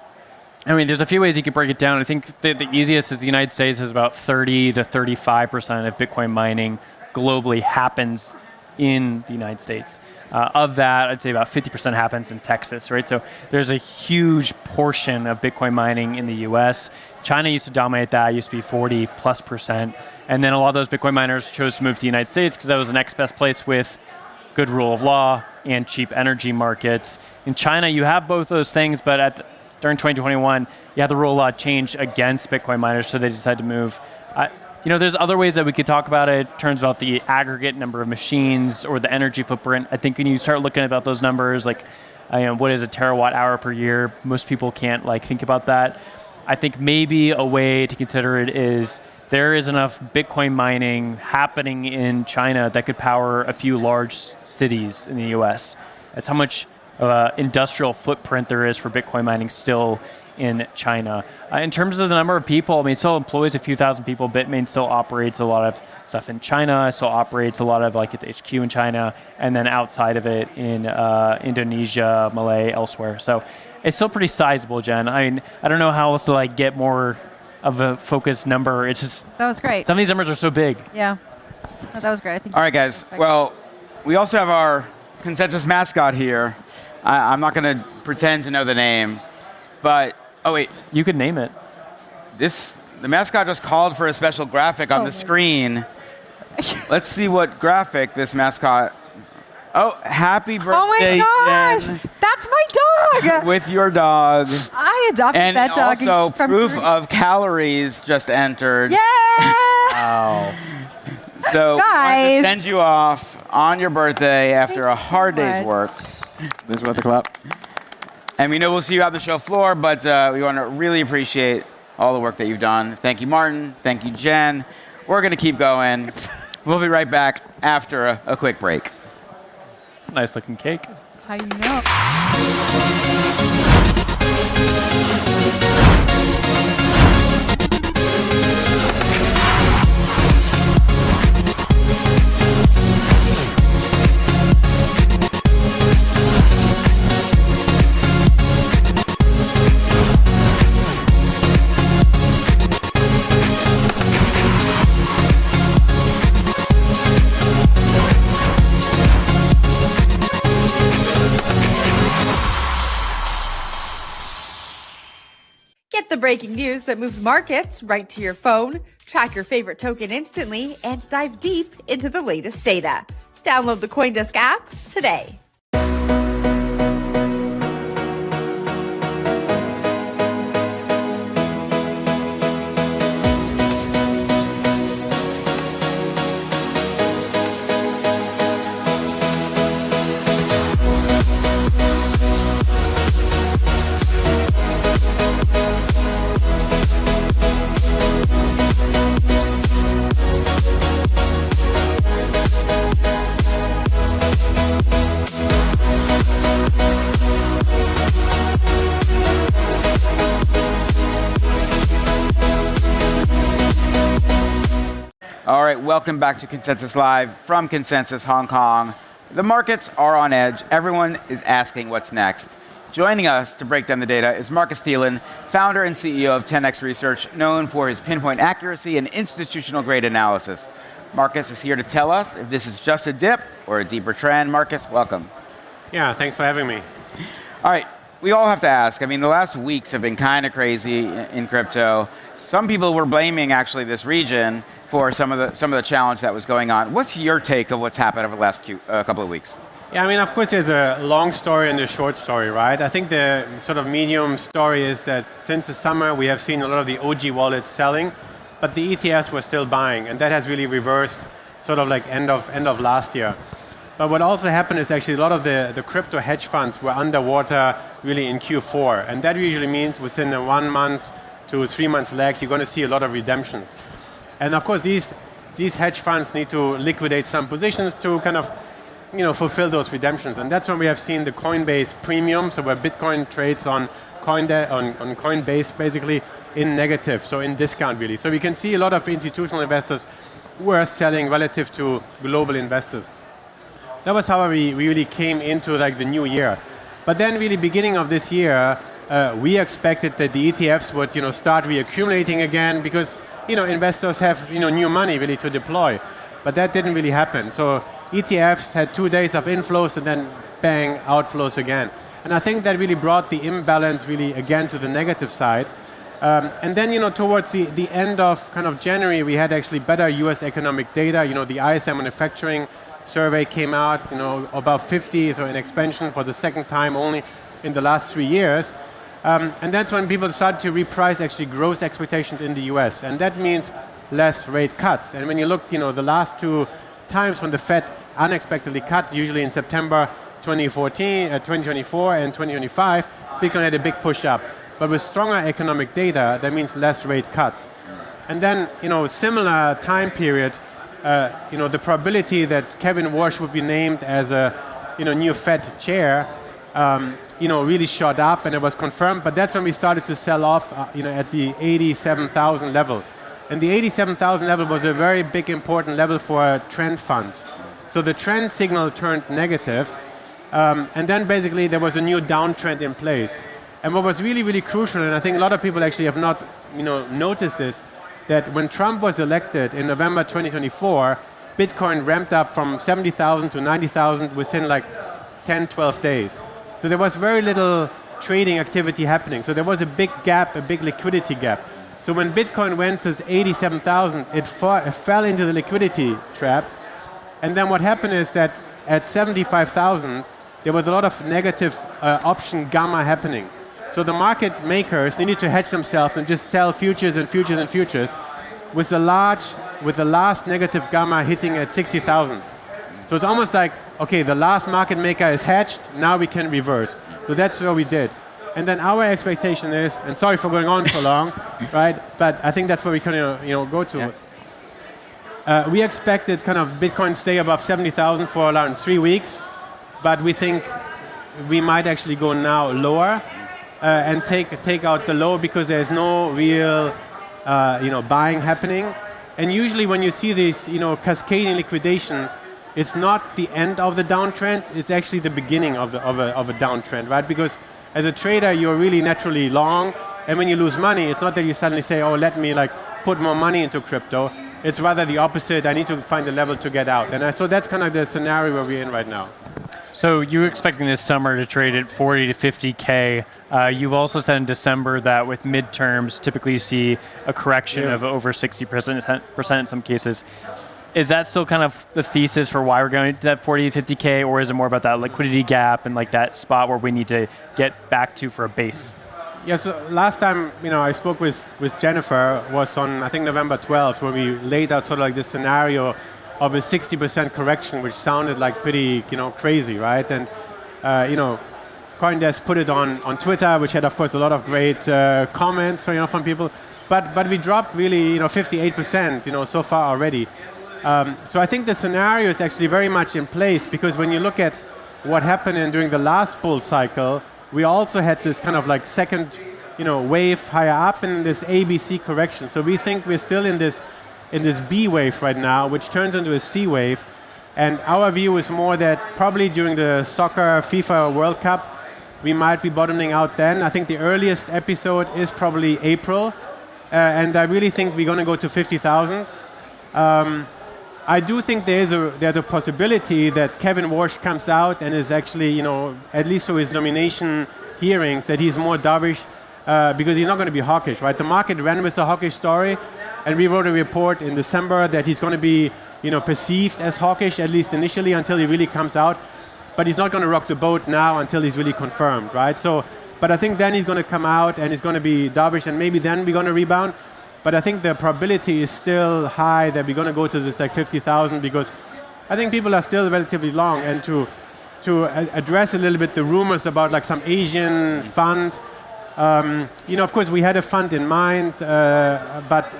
I mean, there's a few ways you could break it down. I think the easiest is the United States has about 30 to 35% of Bitcoin mining globally happens in the United States. Of that, I'd say about 50% happens in Texas, right? So there's a huge portion of Bitcoin mining in the US. China used to dominate that, used to be 40+%. And then a lot of those Bitcoin miners chose to move to the United States because that was the next best place with good rule of law and cheap energy markets. In China, you have both those things, but during 2021, you had the rule of law change against Bitcoin miners, so they decided to move. there's other ways that we could talk about it in terms of the aggregate number of machines or the energy footprint. I think when you start looking about those numbers, like what is a terawatt hour per year, most people can't think about that. I think maybe a way to consider it is there is enough Bitcoin mining happening in China that could power a few large cities in the US. That's how much industrial footprint there is for Bitcoin mining still in China. In terms of the number of people, it still employs a few thousand people. Bitmain still operates a lot of stuff in China, still operates a lot of its HQ in China, and then outside of it in Indonesia, Malay, elsewhere. So it's still pretty sizable, Jen. I don't know how else to get more of a focused number. It's just that was great. Some of these numbers are so big. Yeah, that was great. I think. All right, guys. Well, we also have our consensus mascot here. I'm not going to pretend to know the name, but oh wait, you could name it. The mascot just called for a special graphic on the screen. Let's see what graphic this mascot. Oh, happy birthday! Oh my gosh, Jen, that's my dog. with your dog. I adopted that dog. And also proof of calories just entered. Yeah. Wow. So I want to send you off on your birthday after a hard day's work. This is worth a clap. And we know we'll see you out on the show floor, but we want to really appreciate all the work that you've done. Thank you, Martin. Thank you, Jen. We're going to keep going. We'll be right back after a quick break. It's a nice looking cake. I know. Get the breaking news that moves markets right to your phone, track your favorite token instantly, and dive deep into the latest data. Download the CoinDesk app today. All right, welcome back to Consensus Live from Consensus Hong Kong. The markets are on edge. Everyone is asking what's next. Joining us to break down the data is Marcus Thielen, founder and CEO of 10x Research, known for his pinpoint accuracy and institutional-grade analysis. Marcus is here to tell us if this is just a dip or a deeper trend. Marcus, welcome. Yeah, thanks for having me. All right, we all have to ask. The last weeks have been kind of crazy in crypto. Some people were blaming actually this region for some of the challenge that was going on. What's your take of what's happened over the last couple of weeks? Yeah, of course there's a long story and a short story, right? I think the sort of medium story is that since the summer we have seen a lot of the OG wallets selling, but the ETFs were still buying, and that has really reversed sort of end of last year. But what also happened is actually a lot of the crypto hedge funds were underwater really in Q4, and that usually means within a 1 month to 3 months lag, you're going to see a lot of redemptions. And of course, these hedge funds need to liquidate some positions to kind of, fulfill those redemptions. And that's when we have seen the Coinbase premium, so where Bitcoin trades on Coinbase basically in negative, so in discount really. So we can see a lot of institutional investors who are selling relative to global investors. That was how we really came into the new year. But then really beginning of this year, we expected that the ETFs would start reaccumulating again because investors have new money really to deploy, but that didn't really happen. So ETFs had 2 days of inflows and then bang, outflows again. And I think that really brought the imbalance really again to the negative side. And then towards the end of kind of January, we had actually better U.S. economic data. The ISM manufacturing survey came out, above 50, so an expansion for the second time only in the last 3 years. And that's when people started to reprice actually growth expectations in the US. And that means less rate cuts. And when you look, the last 2 times when the Fed unexpectedly cut, usually in September 2024 and 2025, Bitcoin had a big push up. But with stronger economic data, that means less rate cuts. And then, similar time period, the probability that Kevin Warsh would be named as a, new Fed chair, really shot up and it was confirmed. But that's when we started to sell off, at the 87,000 level. And the 87,000 level was a very big, important level for trend funds. So the trend signal turned negative. And then basically there was a new downtrend in place. And what was really, really crucial, and I think a lot of people actually have not, noticed this, that when Trump was elected in November 2024, Bitcoin ramped up from 70,000 to 90,000 within like 10, 12 days. So there was very little trading activity happening. So there was a big gap, a big liquidity gap. So when Bitcoin went to 87,000, it fell into the liquidity trap. And then what happened is that at 75,000, there was a lot of negative option gamma happening. So the market makers, they need to hedge themselves and just sell futures and futures and futures with the last negative gamma hitting at 60,000. So it's almost like, okay, the last market maker is hedged, now we can reverse. So that's what we did. And then our expectation is, and sorry for going on so long, right? But I think that's where we can, go to. Yeah. We expected kind of Bitcoin stay above 70,000 for around 3 weeks, but we think we might actually go now lower and take out the low because there's no real, buying happening. And usually when you see these, cascading liquidations, it's not the end of the downtrend, it's actually the beginning of a downtrend, right? Because as a trader, you're really naturally long, and when you lose money, it's not that you suddenly say, oh, let me put more money into crypto. It's rather the opposite. I need to find a level to get out. And so that's kind of the scenario where we're in right now. So you're expecting this summer to trade at 40 to 50K. You've also said in December that with midterms, typically you see a correction of over 60% in some cases. Is that still kind of the thesis for why we're going to that 40 to 50K, or is it more about that liquidity gap and like that spot where we need to get back to for a base? Yeah, so last time, I spoke with Jennifer was on, I think, November 12th, where we laid out sort of like this scenario of a 60% correction, which sounded like pretty, crazy, right? And, CoinDesk put it on Twitter, which had, of course, a lot of great comments, from people. But we dropped really, 58%, so far already. So I think the scenario is actually very much in place, because when you look at what happened during the last bull cycle, we also had this kind of like second, wave higher up in this ABC correction. So we think we're still in this B wave right now, which turns into a C wave. And our view is more that probably during the soccer FIFA World Cup, we might be bottoming out then. I think the earliest episode is probably April. And I really think we're going to go to 50,000. I do think there's a possibility that Kevin Warsh comes out and is actually, at least for his nomination hearings, that he's more dovish because he's not going to be hawkish, right? The market ran with the hawkish story, and we wrote a report in December that he's going to be, perceived as hawkish, at least initially, until he really comes out. But he's not going to rock the boat now until he's really confirmed, right? So, but I think then he's going to come out and he's going to be dovish, and maybe then we're going to rebound. But I think the probability is still high that we're going to go to this 50,000, because I think people are still relatively long. And to address a little bit the rumors about some Asian fund, of course we had a fund in mind, but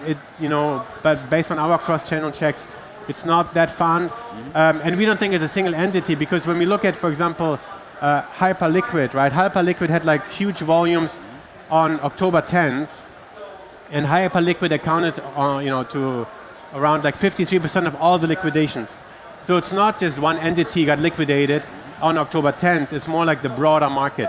based on our cross-channel checks, it's not that fund. And we don't think it's a single entity, because when we look at, for example, Hyperliquid, right? Hyperliquid had huge volumes on October 10th. And Hyperliquid accounted, to around 53% of all the liquidations. So it's not just one entity got liquidated on October 10th. It's more like the broader market.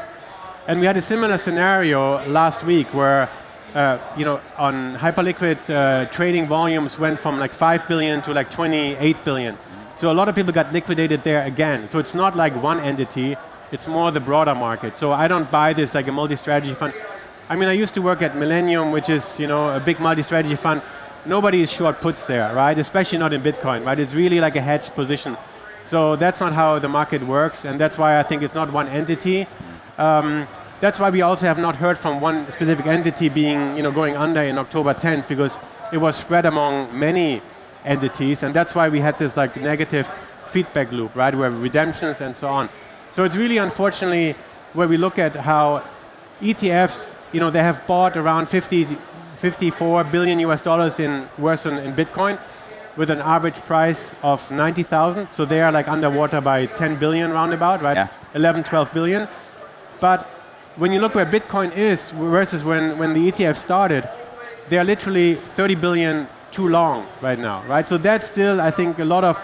And we had a similar scenario last week where, on Hyperliquid, trading volumes went from 5 billion to 28 billion. So a lot of people got liquidated there again. So it's not one entity. It's more the broader market. So I don't buy this a multi-strategy fund. I mean, I used to work at Millennium, which is, a big multi-strategy fund. Nobody is short puts there, right? Especially not in Bitcoin, right? It's really like a hedged position. So that's not how the market works, and that's why I think it's not one entity. That's why we also have not heard from one specific entity being, going under in October 10th, because it was spread among many entities, and that's why we had this like negative feedback loop, right, where redemptions and so on. So it's really unfortunately where we look at how ETFs, they have bought around 54 billion US dollars worth in Bitcoin, with an average price of 90,000. So they are like underwater by 10 billion roundabout, right? Yeah. 11, 12 billion. But when you look where Bitcoin is versus when the ETF started, they are literally 30 billion too long right now, right? So that's still, I think, a lot of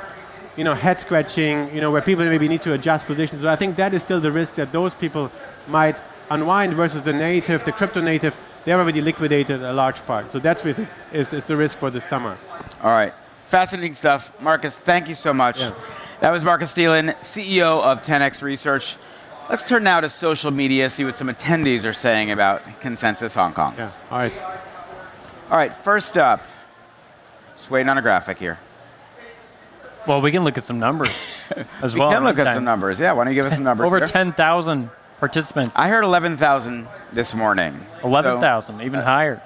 head scratching, where people maybe need to adjust positions. So I think that is still the risk that those people might unwind versus the crypto native, they've already liquidated a large part. So that's is the risk for this summer. All right. Fascinating stuff. Marcus, thank you so much. Yeah. That was Marcus Thielen, CEO of 10x Research. Let's turn now to social media, see what some attendees are saying about Consensus Hong Kong. Yeah, all right. All right, first up, just waiting on a graphic here. Well, we can look at some numbers as well. We can look at some numbers. Yeah, why don't you give us some numbers? Over here? 10,000 participants. I heard 11,000 this morning. 11,000, even higher.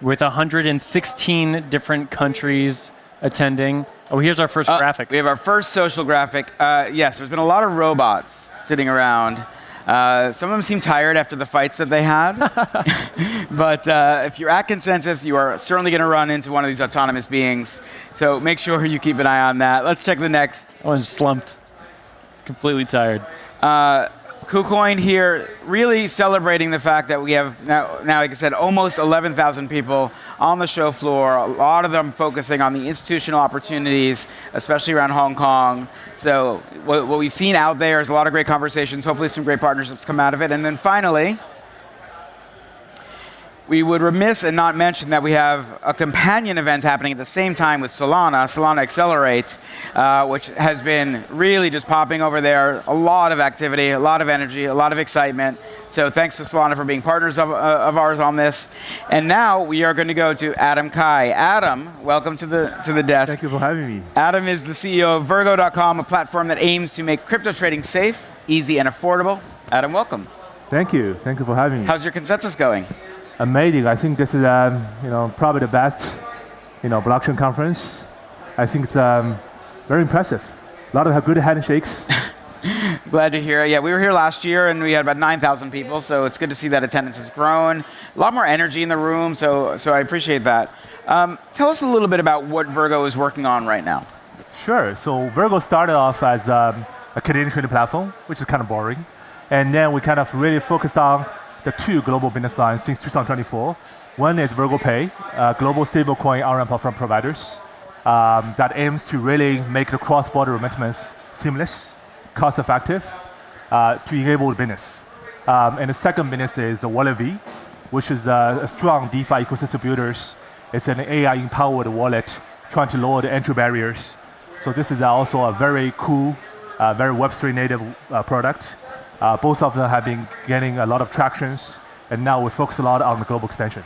With 116 different countries attending. Oh, here's our first graphic. We have our first social graphic. Yes, there's been a lot of robots sitting around. Some of them seem tired after the fights that they had. But if you're at Consensus, you are certainly going to run into one of these autonomous beings. So make sure you keep an eye on that. Let's check the next. Oh, it's slumped. It's completely tired. KuCoin here, really celebrating the fact that we have now, like I said, almost 11,000 people on the show floor. A lot of them focusing on the institutional opportunities, especially around Hong Kong. So what we've seen out there is a lot of great conversations. Hopefully some great partnerships come out of it. And then finally, we would remiss and not mention that we have a companion event happening at the same time with Solana Accelerate, which has been really just popping over there. A lot of activity, a lot of energy, a lot of excitement. So thanks to Solana for being partners of ours on this. And now we are going to go to Adam Kai. Adam, welcome to the desk. Thank you for having me. Adam is the CEO of Virgo.com, a platform that aims to make crypto trading safe, easy, and affordable. Adam, welcome. Thank you. Thank you for having me. How's your Consensus going? Amazing. I think this is probably the best blockchain conference. I think it's very impressive. A lot of good handshakes. Glad to hear it. Yeah, we were here last year and we had about 9,000 people, so it's good to see that attendance has grown. A lot more energy in the room, so I appreciate that. Tell us a little bit about what Virgo is working on right now. Sure. So Virgo started off as a Canadian trading platform, which is kind of boring. And then we kind of really focused on the two global business lines since 2024. One is Virgo Pay, global stablecoin on-ramp platform providers that aims to really make the cross-border remittances seamless, cost-effective to enable the business. And the second business is Wallet V, which is a strong DeFi ecosystem builders. It's an AI-empowered wallet trying to lower the entry barriers. So this is also a very cool, very Web3 native product. Both of them have been getting a lot of tractions, and now we focus a lot on the global expansion.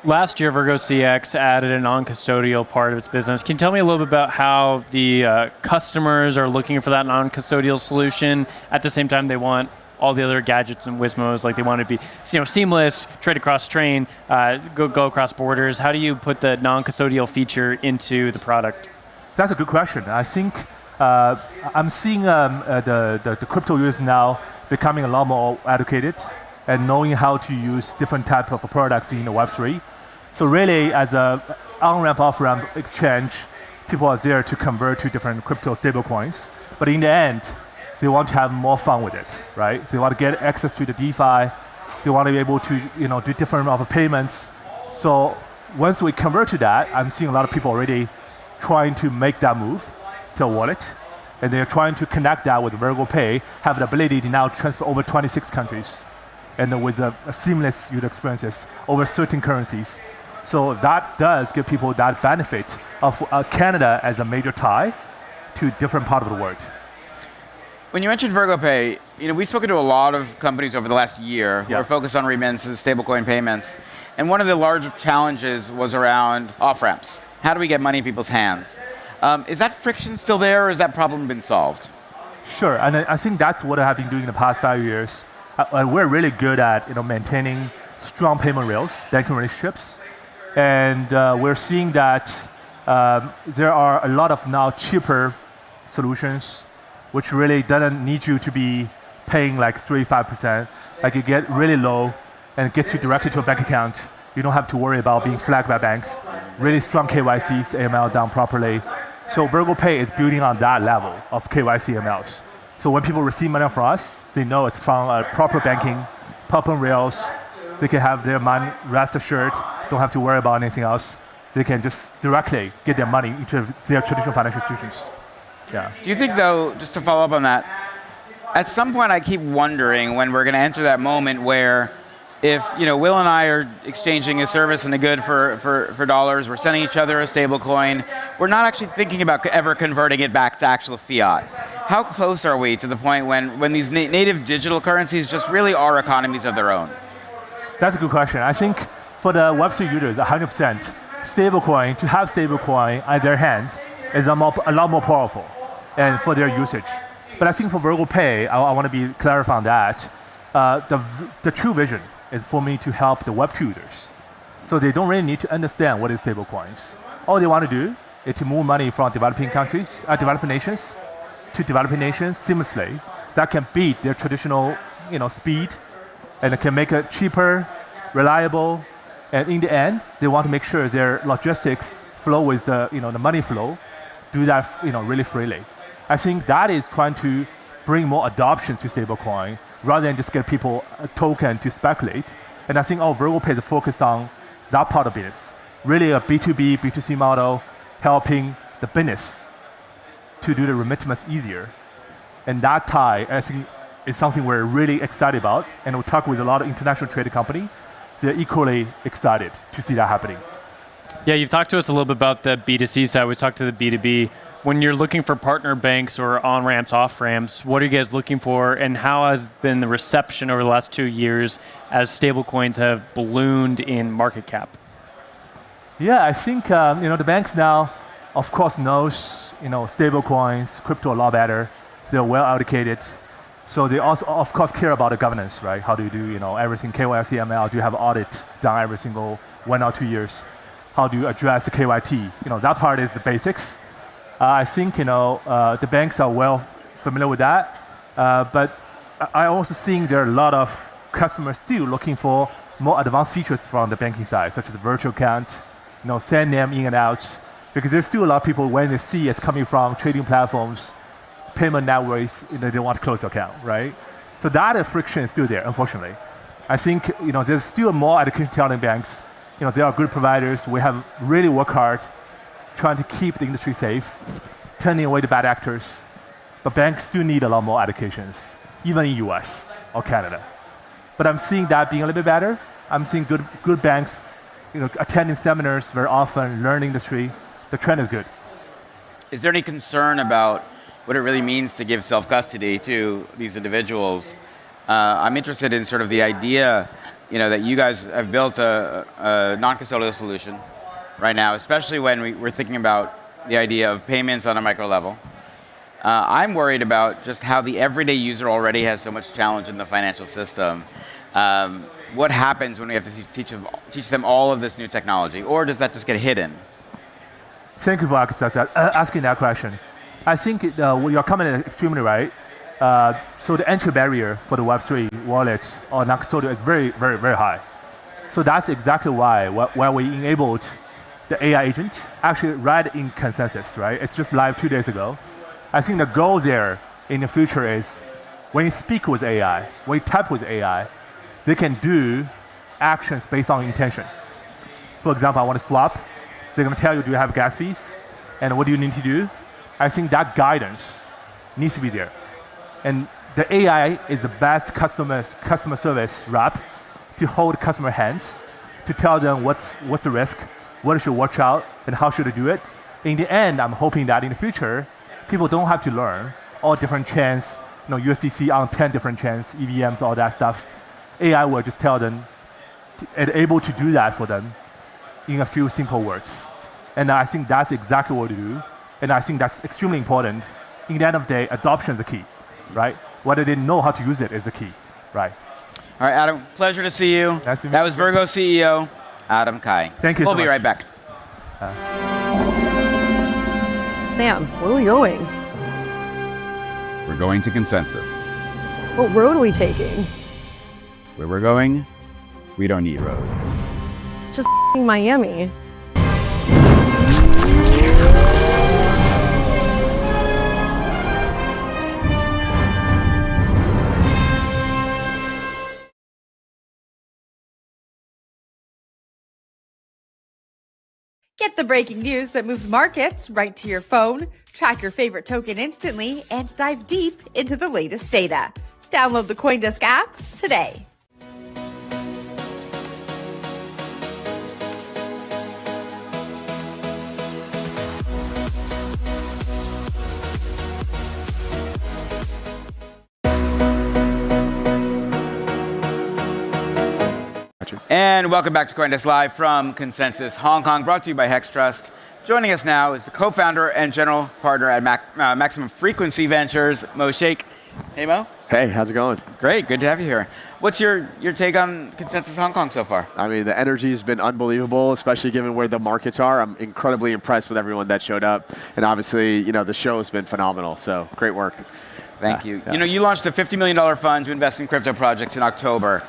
Last year, Virgo CX added a non-custodial part of its business. Can you tell me a little bit about how the customers are looking for that non-custodial solution? At the same time, they want all the other gadgets and Wismos, like they want to be seamless, trade across train, go across borders. How do you put the non-custodial feature into the product? That's a good question. I think I'm seeing the crypto users now becoming a lot more educated and knowing how to use different types of products in the Web3. So really, as a on-ramp, off-ramp exchange, people are there to convert to different crypto stablecoins. But in the end, they want to have more fun with it, right? They want to get access to the DeFi. They want to be able to do different other payments. So once we convert to that, I'm seeing a lot of people already trying to make that move to a wallet, and they're trying to connect that with Virgo Pay, have the ability to now transfer over 26 countries, and with a seamless user experiences over certain currencies. So that does give people that benefit of Canada as a major tie to different part of the world. When you mentioned Virgo Pay, we've spoken to a lot of companies over the last year who are focused on remittances, stablecoin payments, and one of the large challenges was around off-ramps. How do we get money in people's hands? Is that friction still there, or has that problem been solved? Sure, and I think that's what I have been doing in the past 5 years. We're really good at maintaining strong payment rails, banking relationships, And we're seeing that there are a lot of now cheaper solutions, which really doesn't need you to be paying like 3-5%. Like you get really low and it gets you directly to a bank account. You don't have to worry about being flagged by banks. Really strong KYCs, AML done properly. So Virgo Pay is building on that level of KYC AMLs. So when people receive money from us, they know it's from proper banking, proper rails. They can have their money rest assured, don't have to worry about anything else. They can just directly get their money into their traditional financial institutions. Yeah. Do you think, though, just to follow up on that, at some point I keep wondering when we're going to enter that moment where if Will and I are exchanging a service and a good for dollars, we're sending each other a stable coin, we're not actually thinking about ever converting it back to actual fiat. How close are we to the point when these native digital currencies just really are economies of their own? That's a good question. I think for the Web3 users, 100%, stablecoin, to have stablecoin at their hand is a lot more powerful and for their usage. But I think for Virgo Pay, I want to be clarifying that. The true vision is for me to help the Web2 users. So they don't really need to understand what is stablecoins. All they want to do is to move money from developing nations to developing nations seamlessly. That can beat their traditional speed, and it can make it cheaper, reliable, and in the end, they want to make sure their logistics flow with the the money flow, do that really freely. I think that is trying to bring more adoption to stablecoin rather than just get people a token to speculate. And I think Virgo Pay is focused on that part of business, really a B2B, B2C model, helping the business to do the remittance easier. And that tie, I think, is something we're really excited about. And we talk with a lot of international trading companies. They're equally excited to see that happening. Yeah, you've talked to us a little bit about the B2C side. We talked to the B2B. When you're looking for partner banks or on-ramps, off-ramps, what are you guys looking for, and how has been the reception over the last 2 years as stablecoins have ballooned in market cap? Yeah, I think the banks now, of course, knows stablecoins, crypto a lot better. They're well educated, so they also, of course, care about the governance, right? How do you do everything KYC, ML? Do you have audit done every single 1 or 2 years? How do you address the KYT? That part is the basics. I think the banks are well familiar with that, but I also think there are a lot of customers still looking for more advanced features from the banking side, such as the virtual account, send them in and out, because there's still a lot of people when they see it's coming from trading platforms, payment networks, they want to close the account, right? So that friction is still there, unfortunately. I think there's still more education telling banks, they are good providers. We have really worked hard trying to keep the industry safe, turning away the bad actors. But banks still need a lot more educations, even in US or Canada. But I'm seeing that being a little bit better. I'm seeing good banks attending seminars very often, learning the industry. The trend is good. Is there any concern about what it really means to give self-custody to these individuals? I'm interested in sort of the idea that you guys have built a non-custodial solution right now, especially when we're thinking about the idea of payments on a micro level. I'm worried about just how the everyday user already has so much challenge in the financial system. What happens when we have to teach them all of this new technology, or does that just get hidden? Thank you for asking that question. I think your comment is extremely right. So the entry barrier for the Web3 wallet or non-custodial is very, very, very high. So that's exactly why we enabled the AI agent actually right in consensus, right? It's just live 2 days ago. I think the goal there in the future is when you speak with AI, when you type with AI, they can do actions based on intention. For example, I want to swap. They're going to tell you, do you have gas fees? And what do you need to do? I think that guidance needs to be there. And the AI is the best customer service rep to hold customer hands, to tell them what's the risk, what should watch out, and how should they do it. In the end, I'm hoping that in the future, people don't have to learn all different chains, USDC on 10 different chains, EVMs, all that stuff. AI will just tell them and able to do that for them in a few simple words. And I think that's exactly what we do. And I think that's extremely important. In the end of the day, adoption is the key, right? Whether they know how to use it is the key, right? All right, Adam, pleasure to see you. Nice to meet that was Virgo CEO. Adam, Kai. Thank you We'll so be much. right back. Sam, where are we going? We're going to consensus. What road are we taking? Where we're going, we don't need roads. Just Miami. Get the breaking news that moves markets right to your phone, track your favorite token instantly, and dive deep into the latest data. Download the CoinDesk app today. And welcome back to CoinDesk Live from Consensus Hong Kong, brought to you by Hex Trust. Joining us now is the co-founder and general partner at Maximum Frequency Ventures, Mo Sheikh. Hey, Mo. Hey, how's it going? Great, good to have you here. What's your take on Consensus Hong Kong so far? I mean, the energy has been unbelievable, especially given where the markets are. I'm incredibly impressed with everyone that showed up. And obviously, the show has been phenomenal. So great work. Thank you. Yeah. You launched a $50 million fund to invest in crypto projects in October.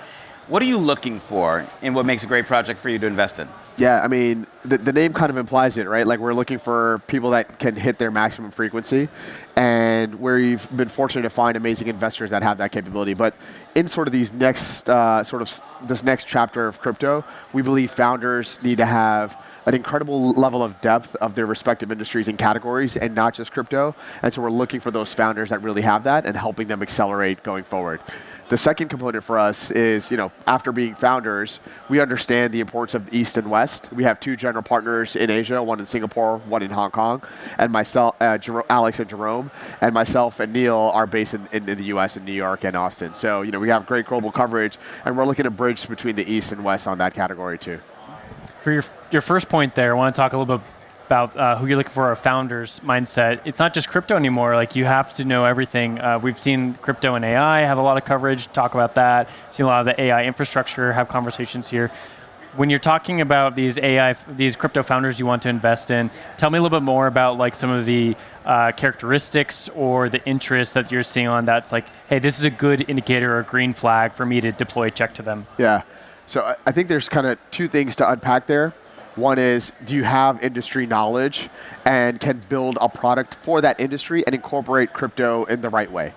What are you looking for in what makes a great project for you to invest in? Yeah, I mean, the name kind of implies it, right? Like, we're looking for people that can hit their maximum frequency, and we've been fortunate to find amazing investors that have that capability. But in sort of these next, this next chapter of crypto, we believe founders need to have an incredible level of depth of their respective industries and categories, and not just crypto. And so we're looking for those founders that really have that and helping them accelerate going forward. The second component for us is, after being founders, we understand the importance of the East and West. We have two general partners in Asia, one in Singapore, one in Hong Kong, and myself, Alex and Jerome, and myself and Neil are based in the US in New York and Austin. So, we have great global coverage, and we're looking to bridge between the East and West on that category too. For your first point there, I want to talk a little bit about who you're looking for, a founder's mindset. It's not just crypto anymore. Like, you have to know everything. We've seen crypto and AI have a lot of coverage, talk about that. Seen a lot of the AI infrastructure have conversations here. When you're talking about these crypto founders you want to invest in, tell me a little bit more about like some of the characteristics or the interests that you're seeing on that's like, hey, this is a good indicator or green flag for me to deploy a check to them. Yeah, so I think there's kind of two things to unpack there. One is, do you have industry knowledge and can build a product for that industry and incorporate crypto in the right way?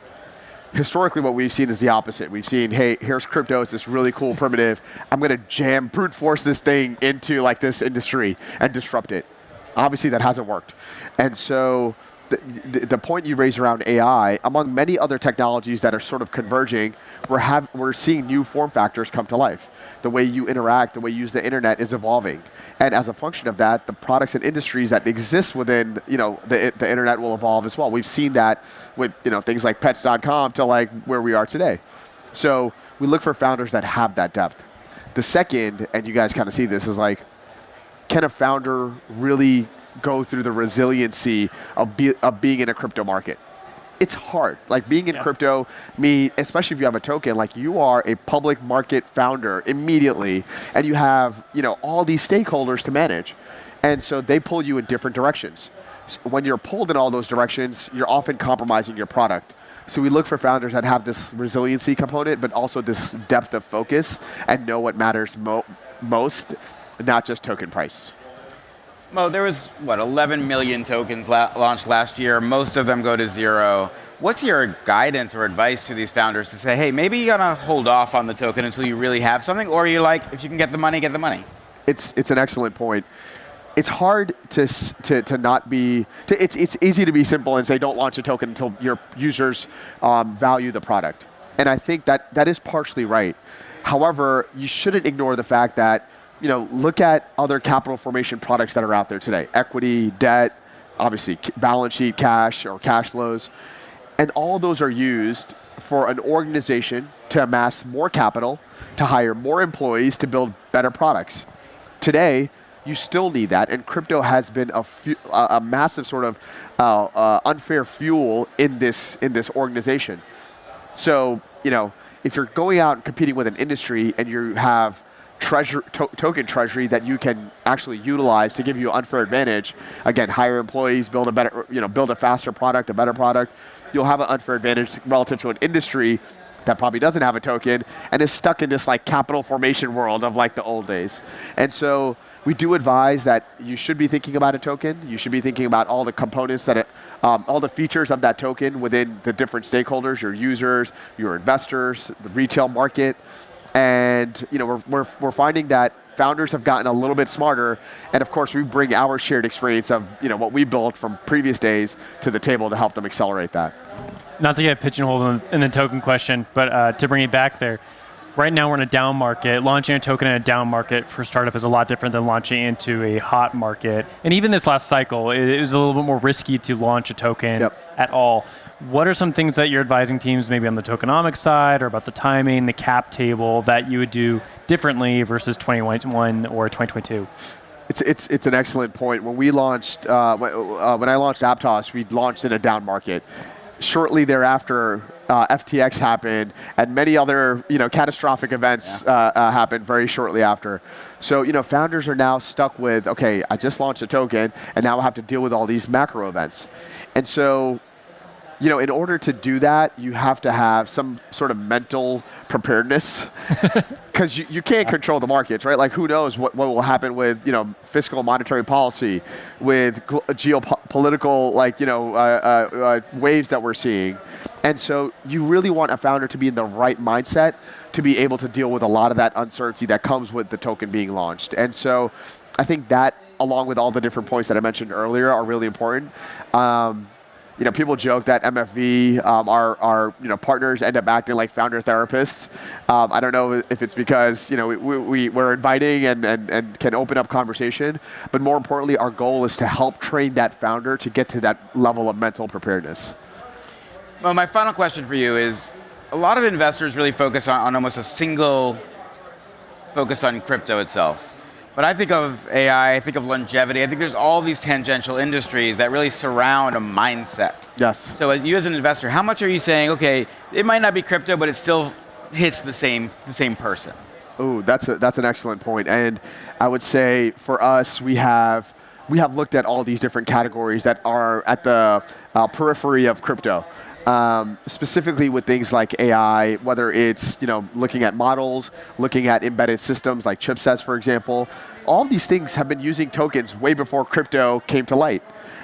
Historically, what we've seen is the opposite. We've seen, hey, here's crypto, it's this really cool primitive. I'm going to brute force this thing into like this industry and disrupt it. Obviously, that hasn't worked. And so the point you raised around AI, among many other technologies that are sort of converging, we're seeing new form factors come to life. The way you interact, the way you use the internet is evolving. And as a function of that, the products and industries that exist within the internet will evolve as well. We've seen that with things like pets.com to like where we are today. So we look for founders that have that depth. The second, and you guys kind of see this, is like, can a founder really go through the resiliency of being in a crypto market? It's hard. Like, being in crypto, especially if you have a token, like, you are a public market founder immediately, and you have all these stakeholders to manage, and so they pull you in different directions. So when you're pulled in all those directions, you're often compromising your product. So we look for founders that have this resiliency component, but also this depth of focus and know what matters most, not just token price. Mo, there was, 11 million tokens launched last year. Most of them go to zero. What's your guidance or advice to these founders to say, hey, maybe you gotta hold off on the token until you really have something, or you're like, if you can get the money, get the money? It's an excellent point. It's hard to not be, it's easy to be simple and say don't launch a token until your users value the product. And I think that is partially right. However, you shouldn't ignore the fact that look at other capital formation products that are out there today. Equity, debt, obviously balance sheet, cash or cash flows. And all of those are used for an organization to amass more capital, to hire more employees, to build better products. Today, you still need that, and crypto has been a massive sort of unfair fuel in this organization. So, if you're going out and competing with an industry and you have token treasury that you can actually utilize to give you an unfair advantage. Again, hire employees, build a better, build a faster product, a better product. You'll have an unfair advantage relative to an industry that probably doesn't have a token and is stuck in this like capital formation world of like the old days. And so we do advise that you should be thinking about a token. You should be thinking about all the components that all the features of that token within the different stakeholders, your users, your investors, the retail market. And we're finding that founders have gotten a little bit smarter, and of course we bring our shared experience of what we built from previous days to the table to help them accelerate that. Not to get pigeonholed in the token question, but to bring it back there. Right now we're in a down market. Launching a token in a down market for startup is a lot different than launching into a hot market. And even this last cycle, it was a little bit more risky to launch a token at all. What are some things that you're advising teams maybe on the tokenomics side or about the timing, the cap table that you would do differently versus 2021 or 2022? It's an excellent point. When we launched, when I launched Aptos, we launched in a down market. Shortly thereafter, FTX happened, and many other catastrophic events happened very shortly after. So founders are now stuck with, okay, I just launched a token, and now I have to deal with all these macro events. And so in order to do that, you have to have some sort of mental preparedness because you can't control the markets, right? Like who knows what will happen with fiscal monetary policy, with geopolitical waves that we're seeing. And so you really want a founder to be in the right mindset to be able to deal with a lot of that uncertainty that comes with the token being launched. And so I think that, along with all the different points that I mentioned earlier, are really important. People joke that MFV, our partners end up acting like founder therapists. I don't know if it's because we're inviting and can open up conversation, but more importantly, our goal is to help train that founder to get to that level of mental preparedness. Well, my final question for you is, a lot of investors really focus on almost a single focus on crypto itself. But I think of AI, I think of longevity, I think there's all these tangential industries that really surround a mindset. Yes. So as you as an investor, how much are you saying, okay, it might not be crypto, but it still hits the same person? Oh, that's an excellent point. And I would say for us, we have looked at all these different categories that are at the periphery of crypto. Specifically with things like AI, whether it's looking at models, looking at embedded systems like chipsets, for example. All these things have been using tokens way before crypto came to light.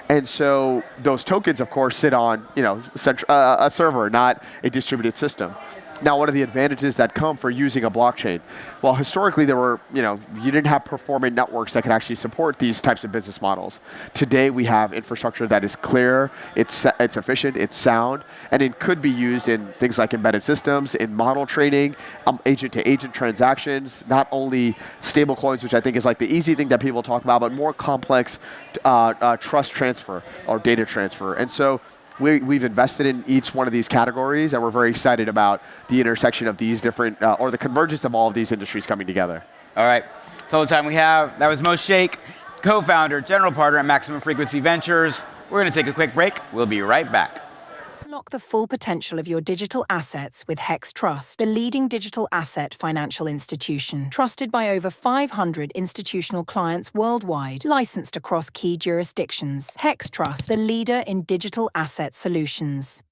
And so those tokens, of course, sit on a server, not a distributed system. Now, what are the advantages that come for using a blockchain? Well, historically, there were, you didn't have performant networks that could actually support these types of business models. Today, we have infrastructure that is clear, it's efficient, it's sound, and it could be used in things like embedded systems, in model trading, agent-to-agent transactions, not only stablecoins, which I think is like the easy thing that people talk about, but more complex trust transfer or data transfer. And so we've invested in each one of these categories, and we're very excited about the intersection of these different, or the convergence of all of these industries coming together. All right, that's all the time we have. That was Mo Sheikh, co-founder, general partner at Maximum Frequency Ventures. We're going to take a quick break. We'll be right back. Unlock the full potential of your digital assets with Hex Trust, the leading digital asset financial institution. Trusted by over 500 institutional clients worldwide, licensed across key jurisdictions. Hex Trust, the leader in digital asset solutions.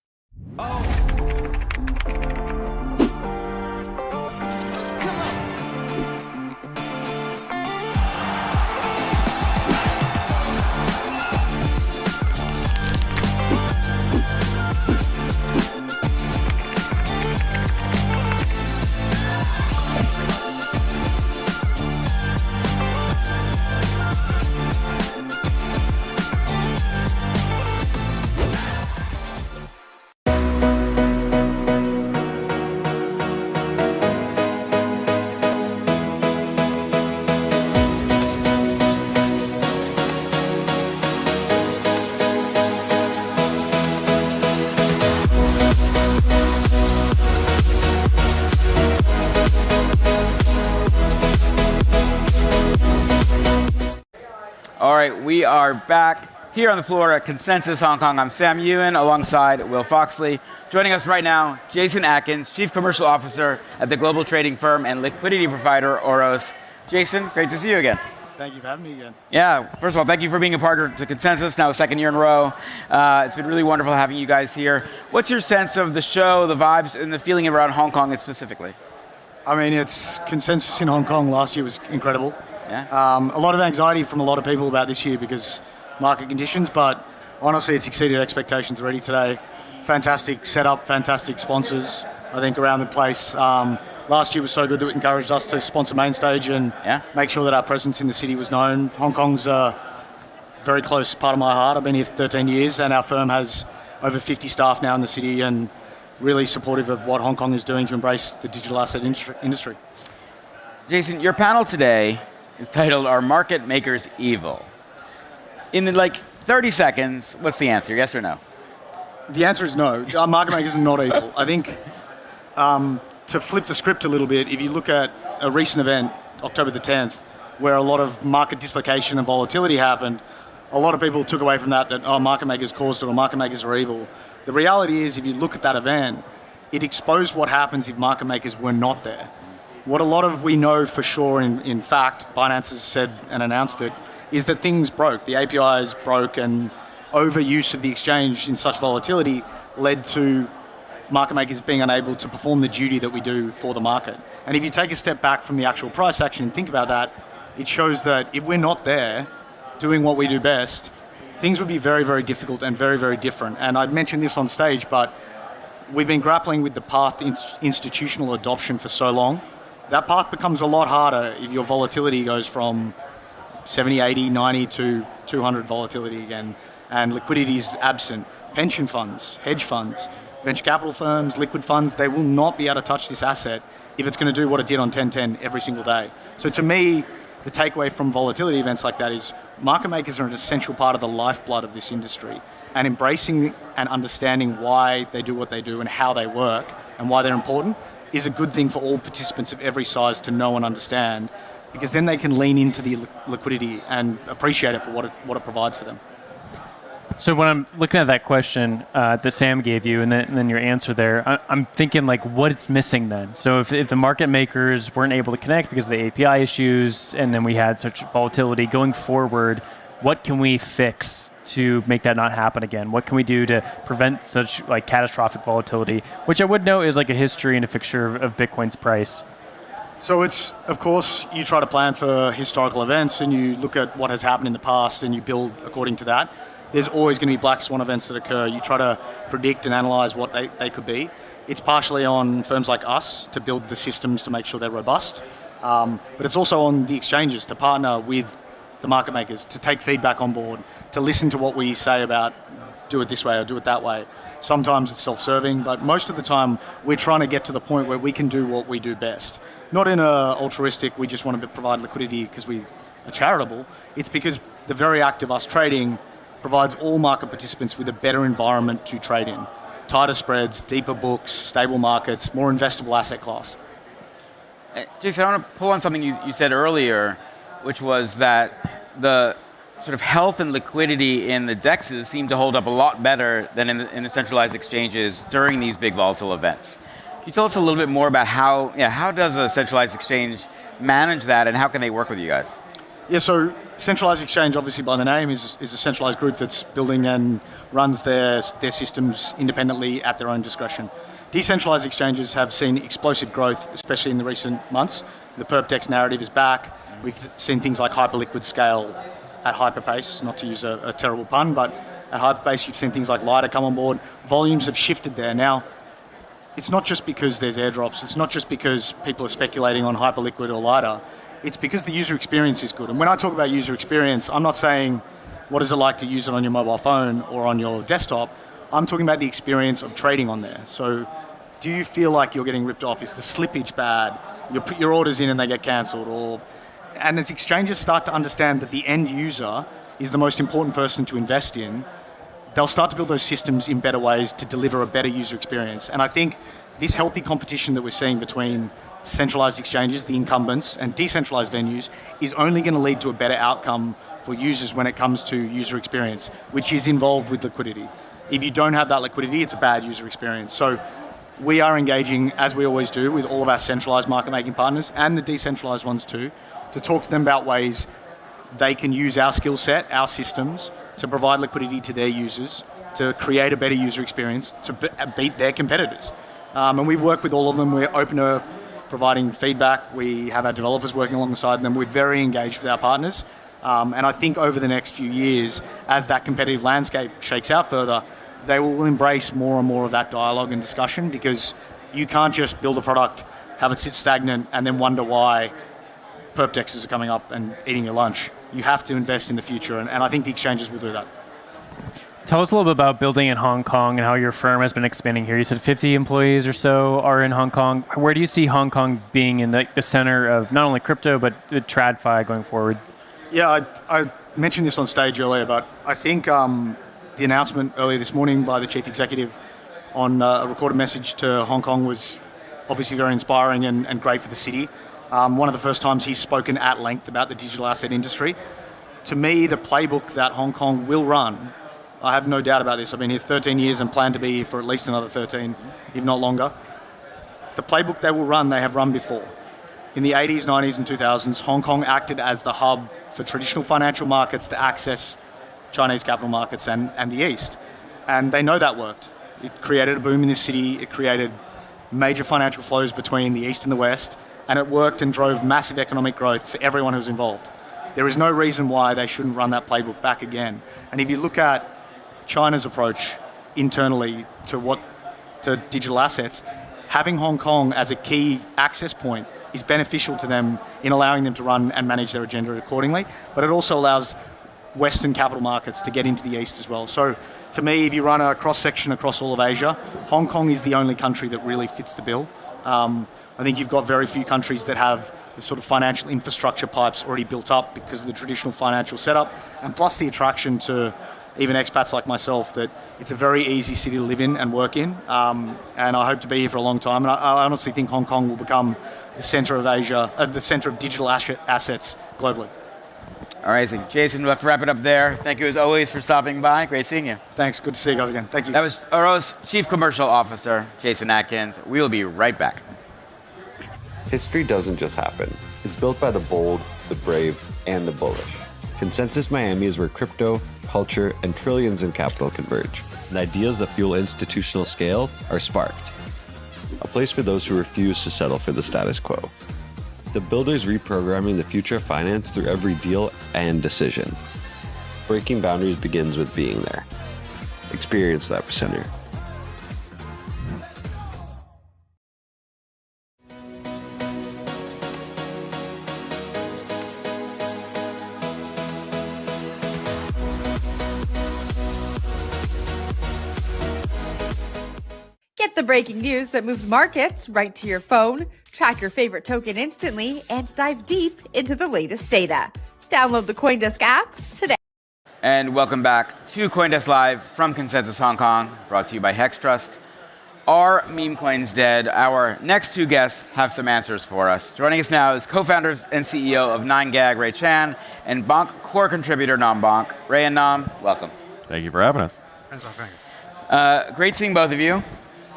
All right, we are back. Here on the floor at Consensus Hong Kong, I'm Sam Ewan alongside Will Foxley. Joining us right now, Jason Atkins, Chief Commercial Officer at the global trading firm and liquidity provider Oros. Jason, great to see you again. Thank you for having me again. Yeah, first of all, thank you for being a partner to Consensus, now the second year in a row. It's been really wonderful having you guys here. What's your sense of the show, the vibes, and the feeling around Hong Kong specifically? I mean, it's Consensus in Hong Kong last year was incredible. Yeah. A lot of anxiety from a lot of people about this year because market conditions, but honestly, it's exceeded expectations already today. Fantastic setup, fantastic sponsors, I think, around the place. Last year was so good that it encouraged us to sponsor Mainstage and make sure that our presence in the city was known. Hong Kong's a very close part of my heart. I've been here for 13 years, and our firm has over 50 staff now in the city and really supportive of what Hong Kong is doing to embrace the digital asset industry. Jason, your panel today is titled, Are Market Makers Evil? In 30 seconds, what's the answer, yes or no? The answer is no. Market makers are not evil. I think to flip the script a little bit, if you look at a recent event, October the 10th, where a lot of market dislocation and volatility happened, a lot of people took away from that market makers caused it or market makers are evil. The reality is, if you look at that event, it exposed what happens if market makers were not there. What a lot of we know for sure, in fact, Binance has said and announced it, is that things broke. The APIs broke, and overuse of the exchange in such volatility led to market makers being unable to perform the duty that we do for the market. And if you take a step back from the actual price action and think about that, it shows that if we're not there doing what we do best, things would be very, very difficult and very, very different. And I'd mentioned this on stage, but we've been grappling with the path to institutional adoption for so long. That path becomes a lot harder if your volatility goes from 70, 80, 90 to 200 volatility again, and liquidity is absent. Pension funds, hedge funds, venture capital firms, liquid funds, they will not be able to touch this asset if it's going to do what it did on 10/10 every single day. So to me, the takeaway from volatility events like that is market makers are an essential part of the lifeblood of this industry, and embracing and understanding why they do what they do and how they work and why they're important is a good thing for all participants of every size to know and understand, because then they can lean into the liquidity and appreciate it for what it provides for them. So when I'm looking at that question that Sam gave you and then your answer there, I'm thinking what's missing then? So if the market makers weren't able to connect because of the API issues and then we had such volatility going forward, what can we fix to make that not happen again? What can we do to prevent such catastrophic volatility, which I would note is a history and a fixture of Bitcoin's price? So it's, of course, you try to plan for historical events and you look at what has happened in the past and you build according to that. There's always going to be black swan events that occur. You try to predict and analyze what they could be. It's partially on firms like us to build the systems to make sure they're robust. But it's also on the exchanges to partner with the market makers, to take feedback on board, to listen to what we say about do it this way or do it that way. Sometimes it's self-serving, but most of the time we're trying to get to the point where we can do what we do best. Not in a altruistic, we just want to provide liquidity because we are charitable. It's because the very act of us trading provides all market participants with a better environment to trade in. Tighter spreads, deeper books, stable markets, more investable asset class. Jason, I want to pull on something you said earlier, which was that the sort of health and liquidity in the DEXs seem to hold up a lot better than in the centralized exchanges during these big volatile events. Can you tell us a little bit more about how does a centralized exchange manage that and how can they work with you guys? Yeah, so centralized exchange, obviously by the name, is a centralized group that's building and runs their systems independently at their own discretion. Decentralized exchanges have seen explosive growth, especially in the recent months. The perp-dex narrative is back. We've seen things like hyperliquid scale at hyperpace, not to use a terrible pun, but at hyperpace you've seen things like Lighter come on board. Volumes have shifted there. Now, it's not just because there's airdrops, it's not just because people are speculating on hyperliquid or Lighter, it's because the user experience is good. And when I talk about user experience, I'm not saying what is it like to use it on your mobile phone or on your desktop. I'm talking about the experience of trading on there. So do you feel like you're getting ripped off? Is the slippage bad? You put your orders in and they get cancelled? And as exchanges start to understand that the end user is the most important person to invest in, they'll start to build those systems in better ways to deliver a better user experience. And I think this healthy competition that we're seeing between centralized exchanges, the incumbents, and decentralized venues is only going to lead to a better outcome for users when it comes to user experience, which is involved with liquidity. If you don't have that liquidity, it's a bad user experience. So we are engaging, as we always do, with all of our centralized market making partners and the decentralized ones too, to talk to them about ways they can use our skill set, our systems, to provide liquidity to their users, to create a better user experience, to beat their competitors. And we work with all of them. We're open to providing feedback. We have our developers working alongside them. We're very engaged with our partners. And I think over the next few years, as that competitive landscape shakes out further, they will embrace more and more of that dialogue and discussion, because you can't just build a product, have it sit stagnant, and then wonder why perp dexes are coming up and eating your lunch. You have to invest in the future, and I think the exchanges will do that. Tell us a little bit about building in Hong Kong and how your firm has been expanding here. You said 50 employees or so are in Hong Kong. Where do you see Hong Kong being in the center of not only crypto, but TradFi going forward? Yeah, I mentioned this on stage earlier, but I think the announcement earlier this morning by the chief executive on a recorded message to Hong Kong was obviously very inspiring and great for the city. One of the first times he's spoken at length about the digital asset industry. To me, the playbook that Hong Kong will run, I have no doubt about this. I've been here 13 years and plan to be here for at least another 13, if not longer. The playbook they will run, they have run before. In the 80s, 90s, and 2000s, Hong Kong acted as the hub for traditional financial markets to access Chinese capital markets and the East. And they know that worked. It created a boom in this city. It created major financial flows between the East and the West. And it worked and drove massive economic growth for everyone who's involved. There is no reason why they shouldn't run that playbook back again. And if you look at China's approach internally to digital assets, having Hong Kong as a key access point is beneficial to them in allowing them to run and manage their agenda accordingly. But it also allows Western capital markets to get into the East as well. So to me, if you run a cross-section across all of Asia, Hong Kong is the only country that really fits the bill. I think you've got very few countries that have the sort of financial infrastructure pipes already built up because of the traditional financial setup, and plus the attraction to even expats like myself, that it's a very easy city to live in and work in. And I hope to be here for a long time. And I honestly think Hong Kong will become the center of Asia, the center of digital assets globally. All right, so Jason, we'll have to wrap it up there. Thank you as always for stopping by. Great seeing you. Thanks. Good to see you guys again. Thank you. That was Oros Chief Commercial Officer, Jason Atkins. We will be right back. History doesn't just happen. It's built by the bold, the brave, and the bullish. Consensus Miami is where crypto, culture, and trillions in capital converge, and ideas that fuel institutional scale are sparked. A place for those who refuse to settle for the status quo. The builders reprogramming the future of finance through every deal and decision. Breaking boundaries begins with being there. Experience the epicenter. Get the breaking news that moves markets right to your phone, track your favorite token instantly, and dive deep into the latest data. Download the CoinDesk app today. And welcome back to CoinDesk Live from Consensus Hong Kong, brought to you by Hex Trust. Are meme coins dead? Our next two guests have some answers for us. Joining us now is co-founders and CEO of 9gag, Ray Chan, and Bonk core contributor Nam Bonk. Ray and Nam, welcome. Thank you for having us. Thanks. Great seeing both of you.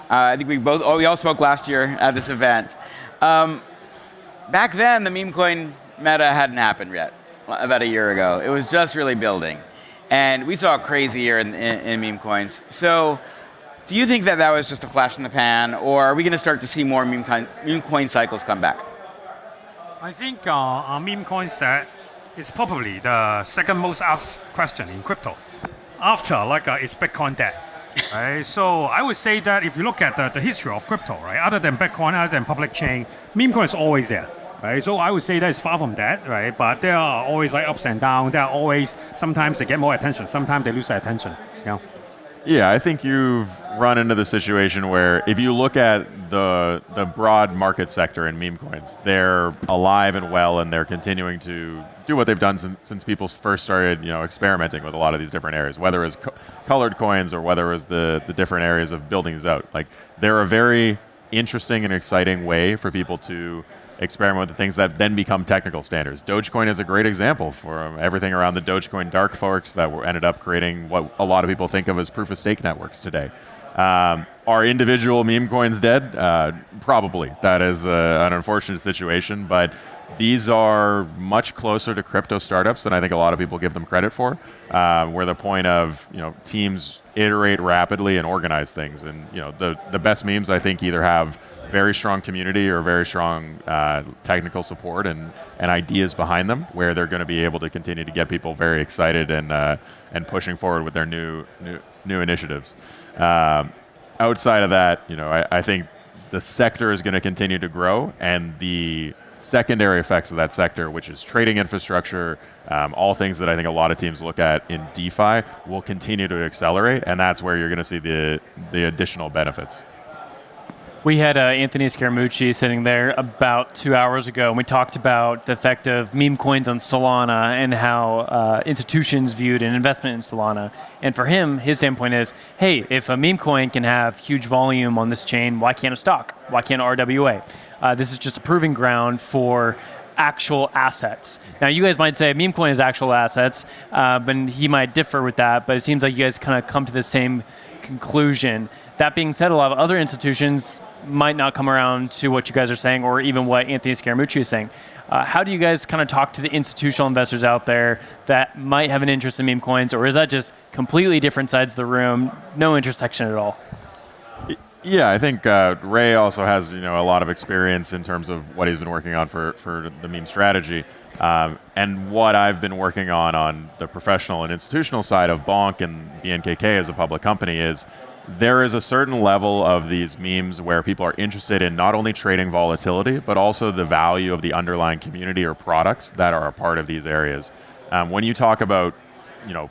I think we all spoke last year at this event. Back then, the meme coin meta hadn't happened yet, about a year ago. It was just really building. And we saw a crazy year in meme coins. So do you think that was just a flash in the pan, or are we going to start to see more meme coin cycles come back? I think meme coins is probably the second most asked question in crypto. After, is Bitcoin dead? Right? So I would say that if you look at the history of crypto, right, other than Bitcoin, other than public chain, meme coin is always there. Right? So I would say that it's far from that, right? But there are always ups and downs. There are always, sometimes they get more attention, sometimes they lose their attention. Yeah, I think you've run into the situation where if you look at the broad market sector in meme coins, they're alive and well, and they're continuing to do what they've done since people first started, experimenting with a lot of these different areas, whether it was colored coins or whether it was the different areas of building these out. Like, they're a very interesting and exciting way for people to experiment with the things that then become technical standards. Dogecoin is a great example for everything around the Dogecoin dark forks that ended up creating what a lot of people think of as proof-of-stake networks today. Are individual meme coins dead? Probably. That is an unfortunate situation, but these are much closer to crypto startups than I think a lot of people give them credit for, where the point of teams iterate rapidly and organize things. And the best memes, I think, either have very strong community or very strong technical support and ideas behind them, where they're going to be able to continue to get people very excited and pushing forward with their new initiatives. Outside of that, I think the sector is going to continue to grow, and the secondary effects of that sector, which is trading infrastructure, all things that I think a lot of teams look at in DeFi, will continue to accelerate, and that's where you're going to see the additional benefits. We had Anthony Scaramucci sitting there about 2 hours ago, and we talked about the effect of meme coins on Solana and how institutions viewed an investment in Solana. And for him, his standpoint is, hey, if a meme coin can have huge volume on this chain, why can't a stock? Why can't RWA? This is just a proving ground for actual assets. Now, you guys might say meme coin is actual assets, but he might differ with that, but it seems like you guys kind of come to the same conclusion. That being said, a lot of other institutions might not come around to what you guys are saying, or even what Anthony Scaramucci is saying. How do you guys kind of talk to the institutional investors out there that might have an interest in meme coins, or is that just completely different sides of the room, no intersection at all? Yeah, I think Ray also has a lot of experience in terms of what he's been working on for the meme strategy. And what I've been working on the professional and institutional side of Bonk and BNKK as a public company is there is a certain level of these memes where people are interested in not only trading volatility, but also the value of the underlying community or products that are a part of these areas. When you talk about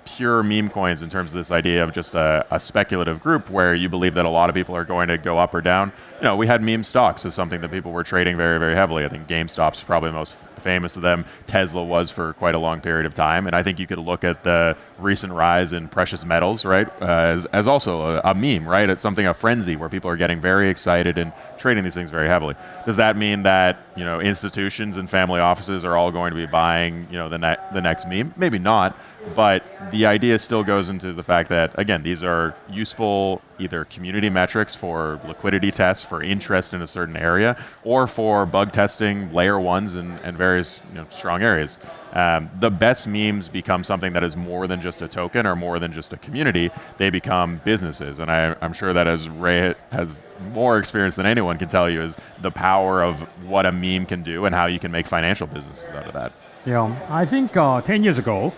pure meme coins in terms of this idea of just a speculative group where you believe that a lot of people are going to go up or down, we had meme stocks as something that people were trading very, very heavily. I think GameStop's probably the most famous of them. Tesla was for quite a long period of time. And I think you could look at the recent rise in precious metals, right, as also a meme, right? It's something, a frenzy where people are getting very excited and trading these things very heavily. Does that mean that, institutions and family offices are all going to be buying, the next meme? Maybe not. But the idea still goes into the fact that, again, these are useful either community metrics for liquidity tests, for interest in a certain area, or for bug testing layer ones and various strong areas. The best memes become something that is more than just a token or more than just a community. They become businesses. And I'm sure that as Ray has more experience than anyone can tell you is the power of what a meme can do and how you can make financial businesses out of that. Yeah, I think 10 years ago,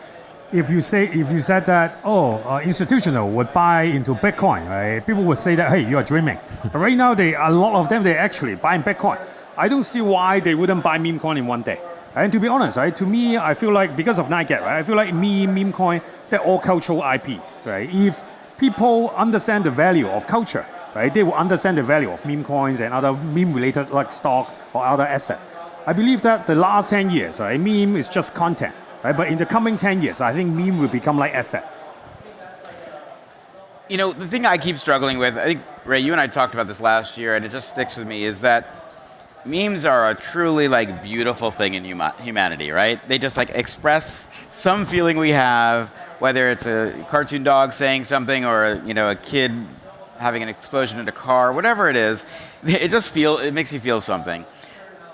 if you said that institutional would buy into Bitcoin, right? People would say that, hey, you are dreaming. But right now, a lot of them, they're actually buying Bitcoin. I don't see why they wouldn't buy meme coin in one day. And to be honest, right, to me, I feel like because of NiGet, right, I feel like meme coin, they're all cultural IPs, right? If people understand the value of culture, right, they will understand the value of meme coins and other meme-related like stock or other asset. I believe that the last 10 years, right, meme is just content. Right, but in the coming 10 years, I think meme will become like asset. The thing I keep struggling with, I think, Ray, you and I talked about this last year, and it just sticks with me, is that memes are a truly beautiful thing in humanity, right? They just express some feeling we have, whether it's a cartoon dog saying something or a kid having an explosion in a car, whatever it is. It makes you feel something.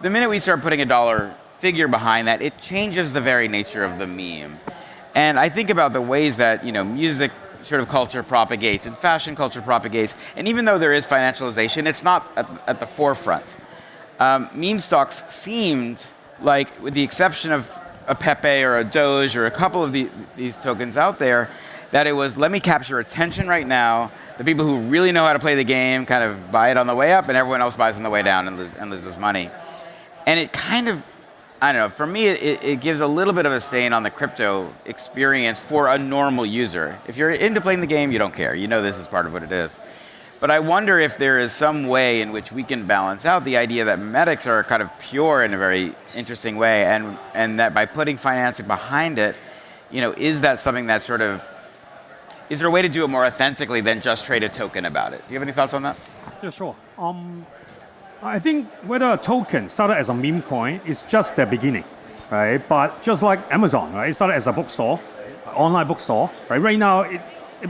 The minute we start putting a dollar figure behind that, it changes the very nature of the meme. And I think about the ways that music sort of culture propagates and fashion culture propagates, and even though there is financialization, it's not at the forefront. Meme stocks seemed like, with the exception of a Pepe or a Doge or a couple of these tokens out there, that it was, let me capture attention right now. The people who really know how to play the game kind of buy it on the way up, and everyone else buys on the way down and loses money. And it kind of, I don't know, for me, it gives a little bit of a stain on the crypto experience for a normal user. If you're into playing the game, you don't care. You know this is part of what it is. But I wonder if there is some way in which we can balance out the idea that memetics are kind of pure in a very interesting way, and that by putting financing behind it, is that something that sort of, is there a way to do it more authentically than just trade a token about it? Do you have any thoughts on that? Yeah, sure. I think whether a token started as a meme coin is just the beginning, right? But just like Amazon, right? It started as a bookstore, online bookstore, right? Right now, it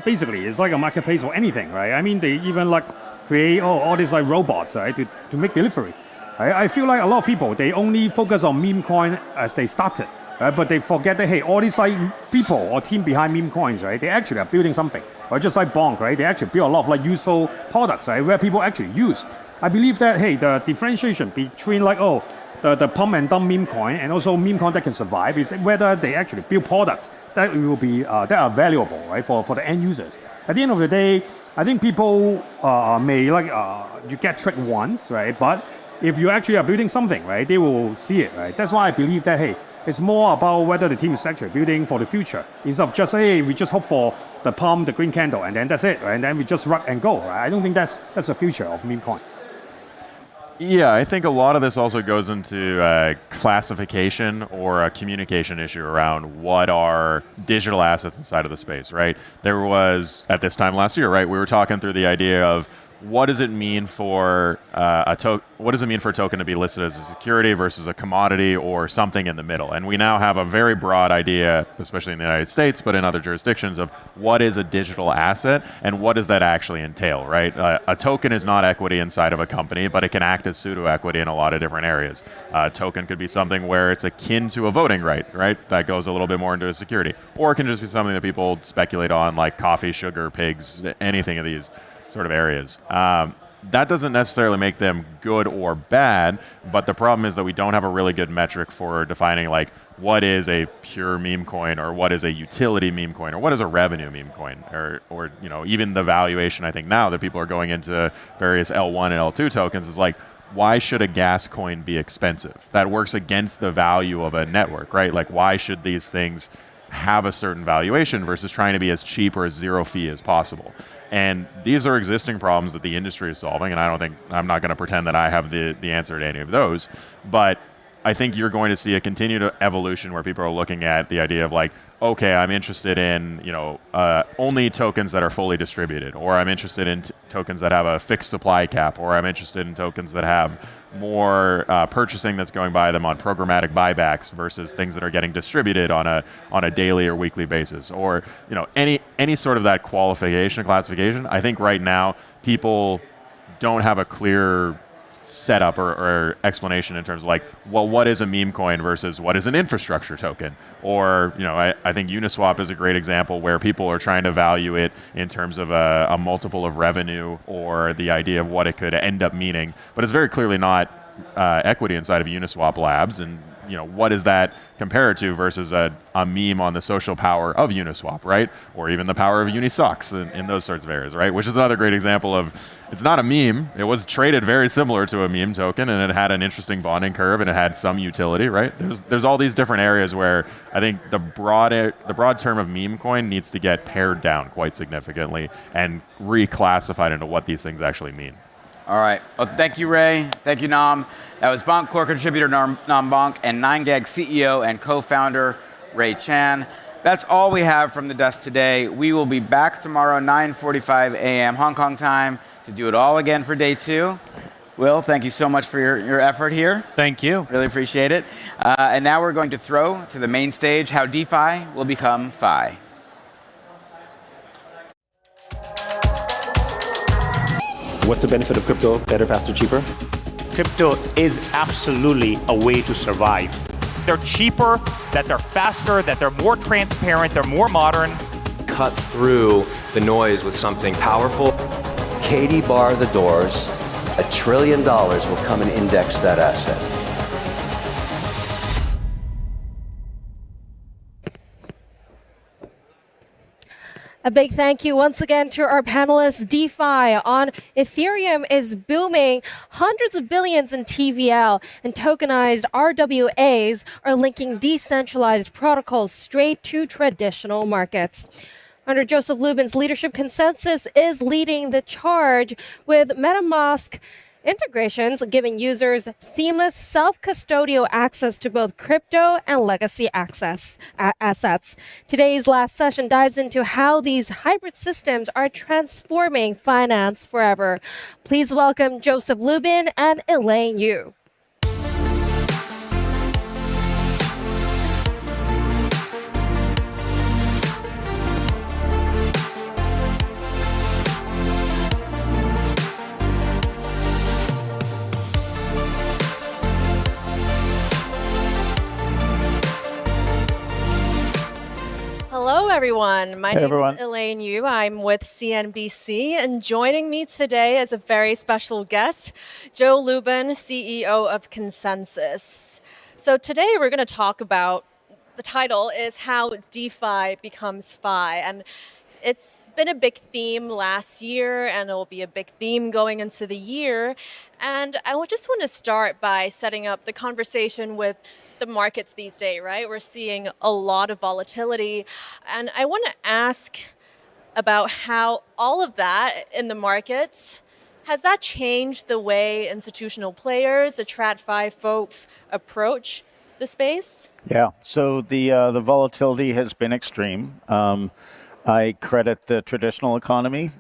basically is like a marketplace for anything, right? I mean, they even like create all these like robots, right, to make delivery. Right? I feel like a lot of people, they only focus on meme coin as they started, right? But they forget that, hey, all these like people or team behind meme coins, right? They actually are building something. Or just like Bonk, right? They actually build a lot of like useful products, right? Where people actually use. I believe that, hey, the differentiation between like, the pump and dump meme coin and also meme coin that can survive is whether they actually build products that will be that are valuable, right, for the end users. At the end of the day, I think people may like you get tricked once, right? But if you actually are building something, right, they will see it, right? That's why I believe that, hey, it's more about whether the team is actually building for the future instead of just, hey, we just hope for the pump, the green candle, and then that's it, right? And then we just rock and go, right? I don't think that's the future of meme coin. Yeah, I think a lot of this also goes into classification or a communication issue around what are digital assets inside of the space, right? There was, at this time last year, right, we were talking through the idea of what does it mean for a token to be listed as a security versus a commodity or something in the middle? And we now have a very broad idea, especially in the United States, but in other jurisdictions, of what is a digital asset and what does that actually entail, right? A token is not equity inside of a company, but it can act as pseudo-equity in a lot of different areas. A token could be something where it's akin to a voting right? That goes a little bit more into a security. Or it can just be something that people speculate on, like coffee, sugar, pigs, anything of these sort of areas. That doesn't necessarily make them good or bad, but the problem is that we don't have a really good metric for defining like what is a pure meme coin or what is a utility meme coin or what is a revenue meme coin or you know, even the valuation. I think now that people are going into various L1 and L2 tokens is like, why should a gas coin be expensive? That works against the value of a network, right? Like why should these things have a certain valuation versus trying to be as cheap or as zero fee as possible? And these are existing problems that the industry is solving, and I'm not going to pretend that I have the answer to any of those, but I think you're going to see a continued evolution where people are looking at the idea of like, okay, I'm interested in only tokens that are fully distributed, or I'm interested in tokens that have a fixed supply cap, or I'm interested in tokens that have more purchasing that's going by them on programmatic buybacks versus things that are getting distributed on a daily or weekly basis, or any sort of that classification. I think right now people don't have a clear setup or explanation in terms of like, well, what is a meme coin versus what is an infrastructure token? Or, I think Uniswap is a great example where people are trying to value it in terms of a multiple of revenue or the idea of what it could end up meaning. But it's very clearly not equity inside of Uniswap Labs. And, what does that compare to versus a meme on the social power of Uniswap, right? Or even the power of Unisocks in those sorts of areas, right? Which is another great example of, it's not a meme. It was traded very similar to a meme token, and it had an interesting bonding curve, and it had some utility, right? There's all these different areas where I think the broad term of meme coin needs to get pared down quite significantly and reclassified into what these things actually mean. All right. Well, thank you, Ray. Thank you, Nam. That was Bonk core contributor Nam Bonk and 9gag CEO and co-founder Ray Chan. That's all we have from the desk today. We will be back tomorrow, 9:45 a.m. Hong Kong time, to do it all again for day 2. Will, thank you so much for your effort here. Thank you. Really appreciate it. And now we're going to throw to the main stage how DeFi will become Fi. What's the benefit of crypto? Better, faster, cheaper? Crypto is absolutely a way to survive. They're cheaper, that they're faster, that they're more transparent, they're more modern. Cut through the noise with something powerful. Katie bar the doors. $1 trillion will come and index that asset. A big thank you once again to our panelists. DeFi on Ethereum is booming. Hundreds of billions in TVL and tokenized RWAs are linking decentralized protocols straight to traditional markets. Under Joseph Lubin's leadership, Consensus is leading the charge with MetaMask integrations giving users seamless self-custodial access to both crypto and legacy assets. Today's last session dives into how these hybrid systems are transforming finance forever. Please welcome Joseph Lubin and Elaine Yu. Hello, everyone. My name is Elaine Yu. I'm with CNBC, and joining me today is a very special guest, Joe Lubin, CEO of Consensus. So today we're going to talk about, the title is How DeFi Becomes Fi, and it's been a big theme last year, and it will be a big theme going into the year. And I just want to start by setting up the conversation with the markets these days, right? We're seeing a lot of volatility. And I want to ask about how all of that in the markets, has that changed the way institutional players, the TradFi folks, approach the space? Yeah, so the volatility has been extreme. I credit the traditional economy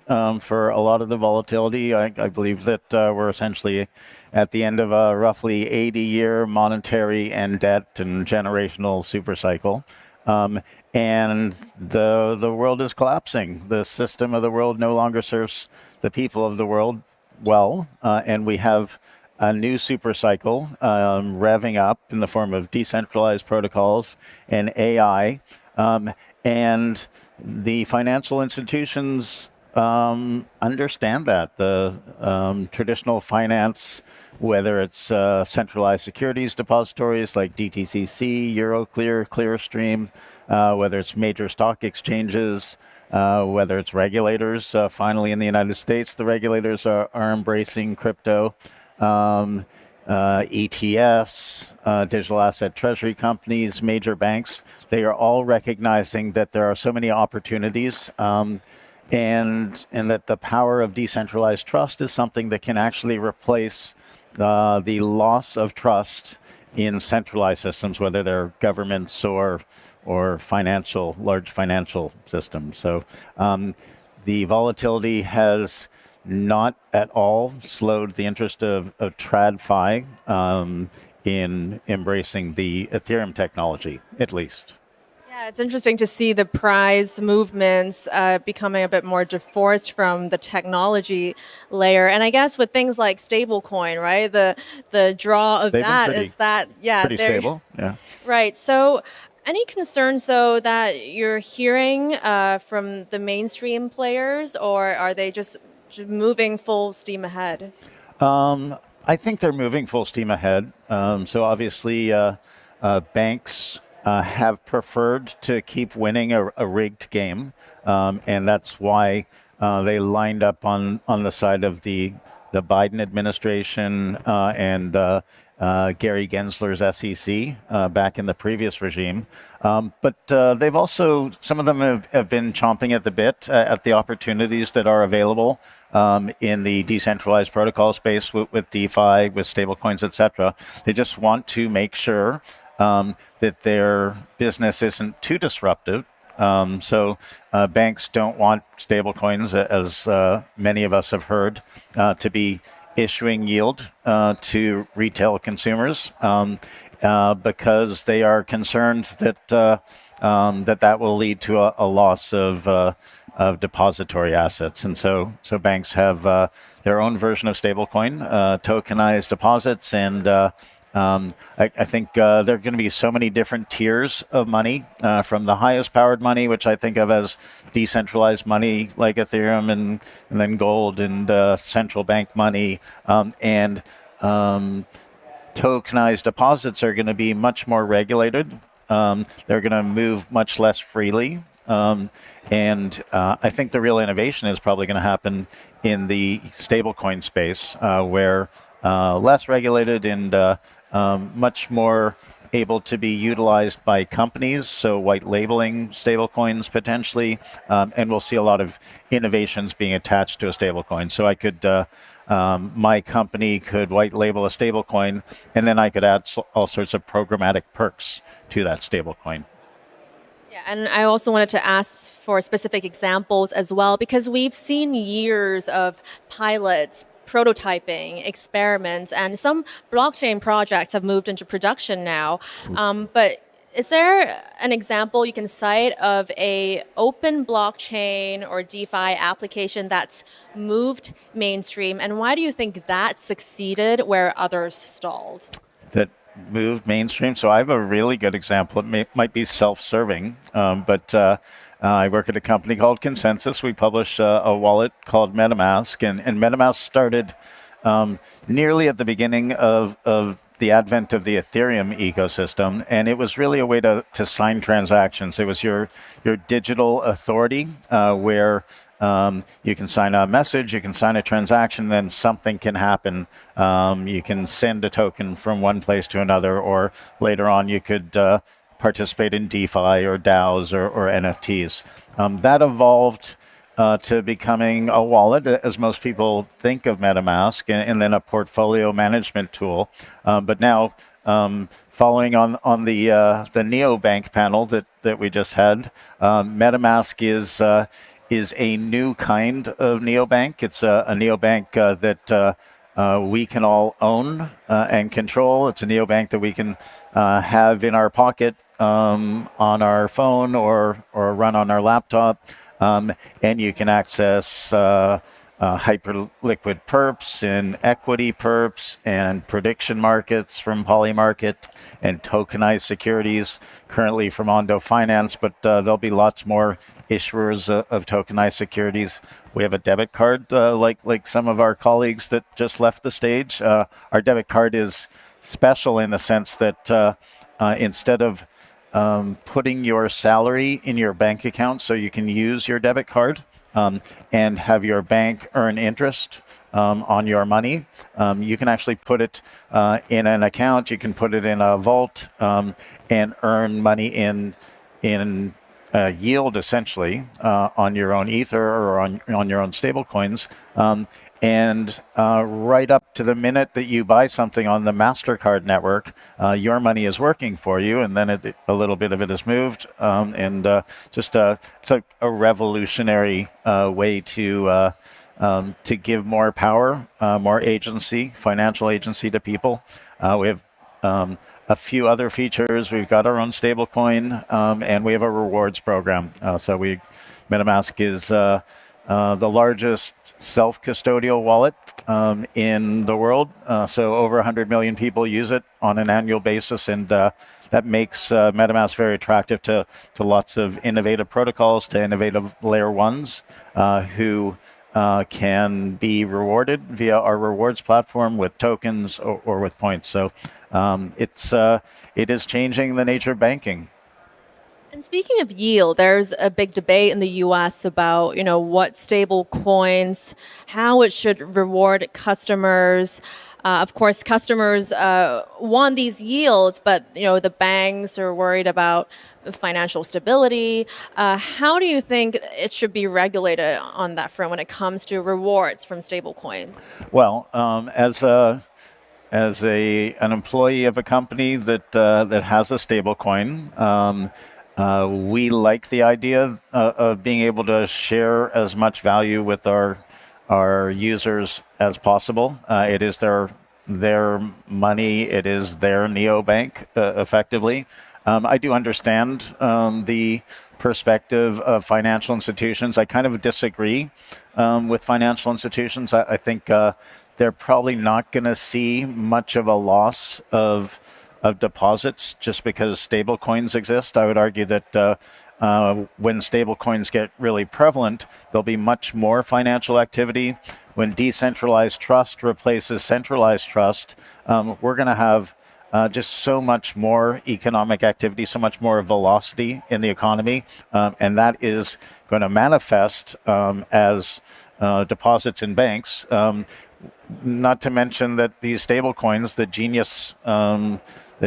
for a lot of the volatility. I believe that we're essentially at the end of a roughly 80-year monetary and debt and generational super cycle. And the world is collapsing. The system of the world no longer serves the people of the world well. And we have a new super cycle revving up in the form of decentralized protocols and AI. And the financial institutions understand that. The traditional finance, whether it's centralized securities depositories like DTCC, Euroclear, Clearstream, whether it's major stock exchanges, whether it's regulators. Finally, in the United States, the regulators are embracing crypto. ETFs, digital asset treasury companies, major banks, they are all recognizing that there are so many opportunities and that the power of decentralized trust is something that can actually replace the loss of trust in centralized systems, whether they're governments or large financial systems. So the volatility has not at all slowed the interest of TradFi in embracing the Ethereum technology, at least. Yeah, it's interesting to see the price movements becoming a bit more divorced from the technology layer. And I guess with things like stablecoin, right? The draw of pretty stable, yeah. Right. So any concerns, though, that you're hearing from the mainstream players, or are they just moving full steam ahead? I think they're moving full steam ahead. So obviously, banks have preferred to keep winning a rigged game, and that's why they lined up on the side of the Biden administration and Gary Gensler's SEC back in the previous regime. But they've also, some of them have been chomping at the bit at the opportunities that are available in the decentralized protocol space with DeFi, with stablecoins, etc. They just want to make sure that their business isn't too disruptive. So banks don't want stablecoins, as many of us have heard, to be issuing yield to retail consumers because they are concerned that that will lead to a loss of depository assets. And so banks have their own version of stablecoin, tokenized deposits, and I think there are going to be so many different tiers of money, from the highest powered money, which I think of as decentralized money like Ethereum, and then gold and central bank money, and tokenized deposits are going to be much more regulated. They're going to move much less freely. And I think the real innovation is probably going to happen in the stablecoin space, where less regulated and much more able to be utilized by companies, so white labeling stablecoins potentially, and we'll see a lot of innovations being attached to a stablecoin. So I could, my company could white label a stablecoin, and then I could add all sorts of programmatic perks to that stablecoin. Yeah, and I also wanted to ask for specific examples as well, because we've seen years of pilots, prototyping, experiments, and some blockchain projects have moved into production now. But is there an example you can cite of a open blockchain or DeFi application that's moved mainstream, and why do you think that succeeded where others stalled? That moved mainstream. So I have a really good example. It might be self-serving, but I work at a company called Consensus. We publish a wallet called MetaMask, and MetaMask started nearly at the beginning of the advent of the Ethereum ecosystem, and it was really a way to sign transactions. It was your digital authority where you can sign a message, you can sign a transaction, then something can happen. You can send a token from one place to another, or later on you could participate in DeFi or DAOs or NFTs. That evolved to becoming a wallet, as most people think of MetaMask, and then a portfolio management tool. But now, following on the neobank panel that we just had, MetaMask is a new kind of neobank. It's a neobank that we can all own and control. It's a neobank that we can have in our pocket, on our phone, or run on our laptop. And you can access hyperliquid perps and equity perps and prediction markets from Polymarket and tokenized securities currently from Ondo Finance, but there'll be lots more issuers of tokenized securities. We have a debit card like some of our colleagues that just left the stage. Our debit card is special in the sense that instead of putting your salary in your bank account so you can use your debit card and have your bank earn interest on your money, you can actually put it in an account. You can put it in a vault and earn money in yield, essentially, on your own Ether or on your own stable coins. And right up to the minute that you buy something on the MasterCard network, your money is working for you, and then a little bit of it is moved. It's a revolutionary way to give more power, more agency, financial agency to people. We have a few other features. We've got our own stablecoin, and we have a rewards program. MetaMask is the largest self-custodial wallet in the world. So over 100 million people use it on an annual basis, and that makes MetaMask very attractive to lots of innovative protocols, to innovative layer ones who can be rewarded via our rewards platform with tokens or with points. So it is changing the nature of banking. And speaking of yield, there's a big debate in the U.S. about, what stable coins, how it should reward customers. Of course, customers want these yields, but the banks are worried about financial stability. How do you think it should be regulated on that front when it comes to rewards from stable coins? Well, as an employee of a company that has a stable coin, we like the idea of being able to share as much value with our users as possible. It is their money. It is their neobank, effectively. I do understand the perspective of financial institutions. I kind of disagree with financial institutions. I think they're probably not going to see much of a loss of deposits just because stable coins exist. I would argue that when stable coins get really prevalent, there'll be much more financial activity. When decentralized trust replaces centralized trust, we're going to have just so much more economic activity, so much more velocity in the economy, and that is going to manifest as deposits in banks. not to mention that these stablecoins, the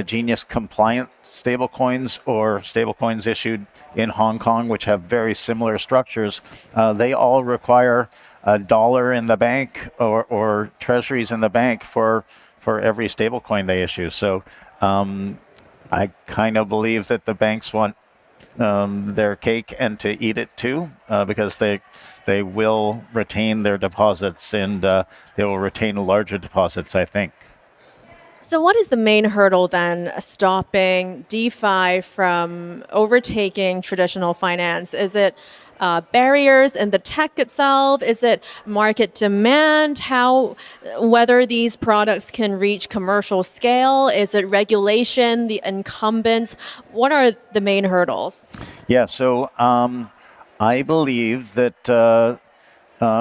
Genius compliant stablecoins or stablecoins issued in Hong Kong, which have very similar structures, they all require a dollar in the bank or treasuries in the bank for every stablecoin they issue. So I kind of believe that the banks want their cake and to eat it too, because they will retain their deposits and they will retain larger deposits, I think. So what is the main hurdle then stopping DeFi from overtaking traditional finance? Is it barriers in the tech itself? Is it market demand? Whether these products can reach commercial scale? Is it regulation, the incumbents? What are the main hurdles? Yeah, so I believe that,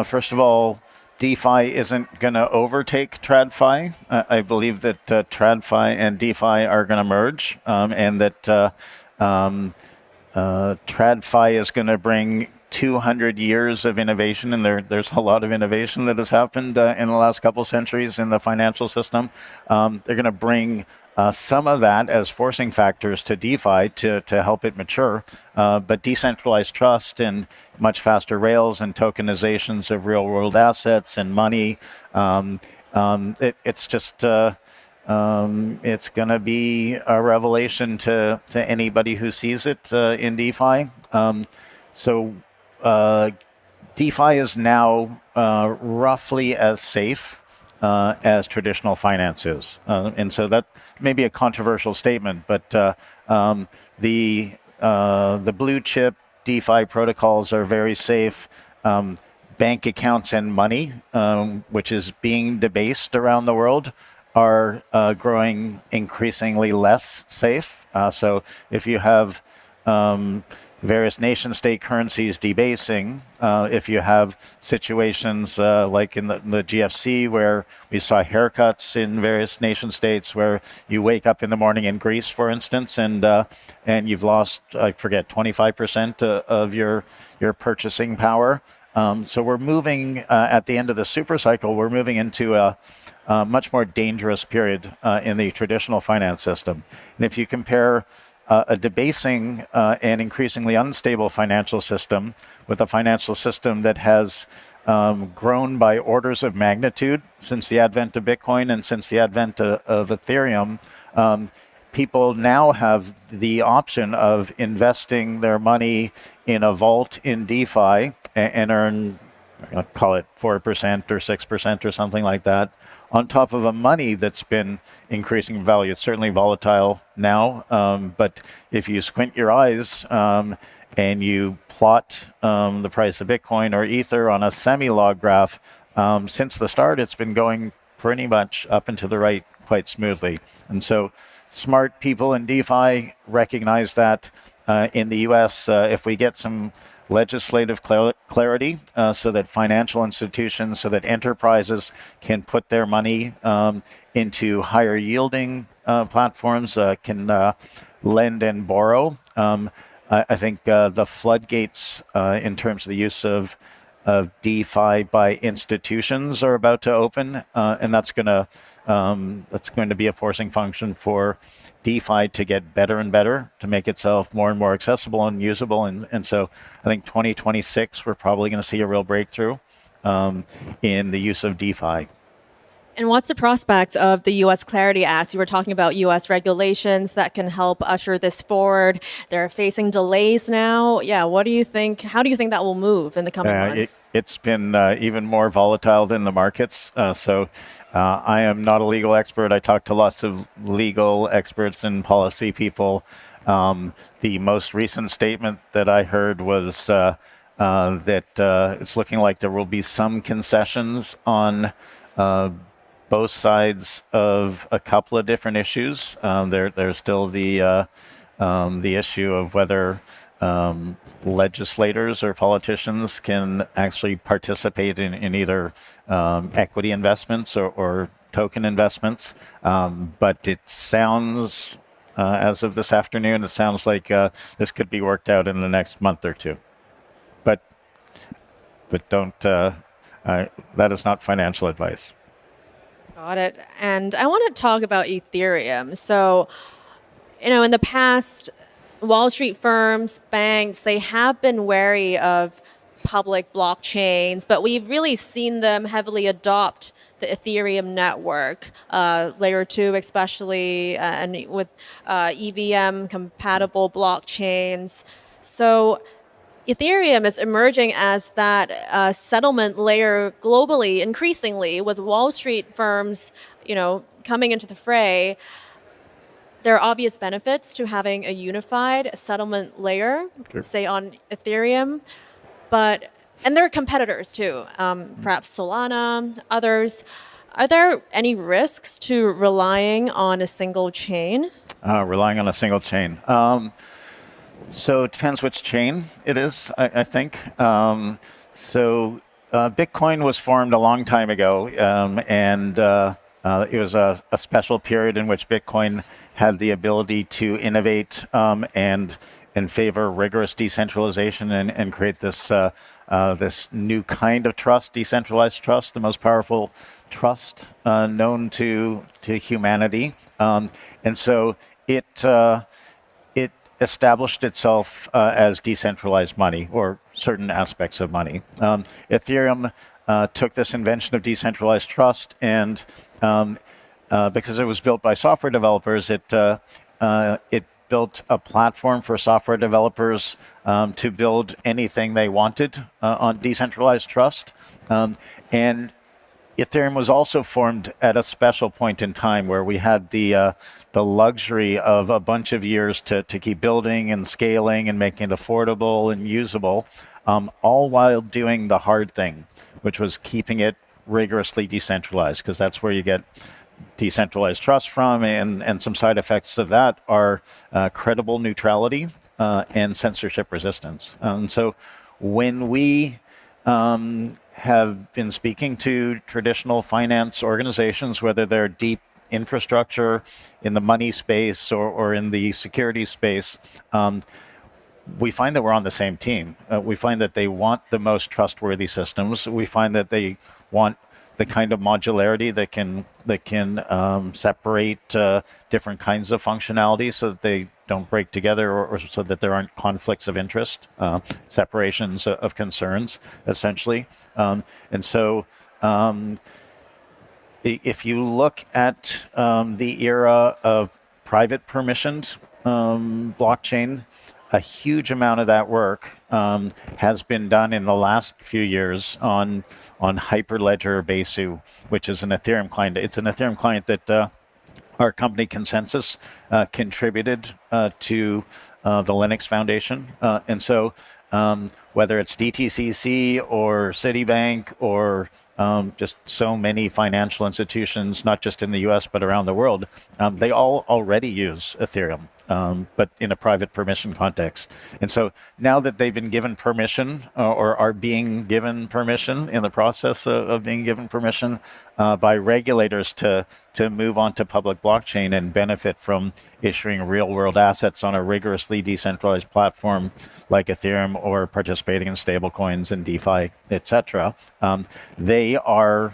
first of all, DeFi isn't going to overtake TradFi. I believe that TradFi and DeFi are going to merge, and that TradFi is going to bring 200 years of innovation, and there's a lot of innovation that has happened in the last couple centuries in the financial system. They're going to bring some of that as forcing factors to DeFi to help it mature. But decentralized trust and much faster rails and tokenizations of real world assets and money, it's just, it's going to be a revelation to anybody who sees it in DeFi. So DeFi is now roughly as safe as traditional finance is. And so that may be a controversial statement, but the blue chip DeFi protocols are very safe. Bank accounts and money, which is being debased around the world, are growing increasingly less safe. So if you have various nation-state currencies debasing, if you have situations like in the GFC where we saw haircuts in various nation-states where you wake up in the morning in Greece, for instance, and you've lost, I forget, 25% of your purchasing power. So we're moving, at the end of the super cycle, we're moving into a much more dangerous period in the traditional finance system. And if you compare a debasing and increasingly unstable financial system with a financial system that has grown by orders of magnitude since the advent of Bitcoin and since the advent of Ethereum, people now have the option of investing their money in a vault in DeFi and earn, call it 4% or 6% or something like that, on top of a money that's been increasing in value. It's certainly volatile now, but if you squint your eyes and you plot the price of Bitcoin or Ether on a semi-log graph, since the start, it's been going pretty much up and to the right quite smoothly. And so smart people in DeFi recognize that. In the US, if we get some legislative clarity so that financial institutions, so that enterprises can put their money into higher yielding platforms, can lend and borrow. I think the floodgates in terms of the use of DeFi by institutions are about to open, and that's going to be a forcing function for DeFi to get better and better, to make itself more and more accessible and usable. And so I think 2026, we're probably going to see a real breakthrough in the use of DeFi. And what's the prospect of the U.S. Clarity Act? You were talking about U.S. regulations that can help usher this forward. They're facing delays now. Yeah, what do you think? How do you think that will move in the coming months? It's been even more volatile than the markets. So I am not a legal expert. I talk to lots of legal experts and policy people. The most recent statement that I heard was that it's looking like there will be some concessions on both sides of a couple of different issues. There's still the issue of whether legislators or politicians can actually participate in either equity investments or token investments. But it sounds, as of this afternoon, it sounds like this could be worked out in the next month or two. But don't, that is not financial advice. Got it. And I want to talk about Ethereum. So, in the past, Wall Street firms, banks, they have been wary of public blockchains, but we've really seen them heavily adopt the Ethereum network, layer 2 especially, and with EVM compatible blockchains. So Ethereum is emerging as that settlement layer globally, increasingly, with Wall Street firms, coming into the fray. There are obvious benefits to having a unified settlement layer, say on Ethereum, and there are competitors too, perhaps Solana, others. Are there any risks to relying on a single chain? Relying on a single chain. So it depends which chain it is, I think. Bitcoin was formed a long time ago, and it was a special period in which Bitcoin had the ability to innovate and favor rigorous decentralization and create this this new kind of trust, decentralized trust, the most powerful trust known to humanity. And so it established itself as decentralized money, or certain aspects of money. Ethereum took this invention of decentralized trust, and because it was built by software developers, it built a platform for software developers to build anything they wanted on decentralized trust. And Ethereum was also formed at a special point in time where we had the luxury of a bunch of years to keep building and scaling and making it affordable and usable, all while doing the hard thing, which was keeping it rigorously decentralized, because that's where you get decentralized trust from, and some side effects of that are credible neutrality and censorship resistance. So when we have been speaking to traditional finance organizations, whether they're deep infrastructure in the money space or in the security space, we find that we're on the same team. We find that they want the most trustworthy systems. We find that they want the kind of modularity that can separate different kinds of functionality so that they don't break together, or so that there aren't conflicts of interest, separations of concerns, essentially. And so if you look at the era of private permissioned blockchain, a huge amount of that work has been done in the last few years on Hyperledger Besu, which is an Ethereum client. It's an Ethereum client that our company Consensus contributed to the Linux Foundation. And so whether it's DTCC or Citibank or just so many financial institutions, not just in the US, but around the world, they all already use Ethereum, but in a private permission context. And so now that they've been given permission, or are being given permission, in the process of being given permission by regulators to move on to public blockchain and benefit from issuing real world assets on a rigorously decentralized platform like Ethereum, or participating in stablecoins and DeFi, etc., they are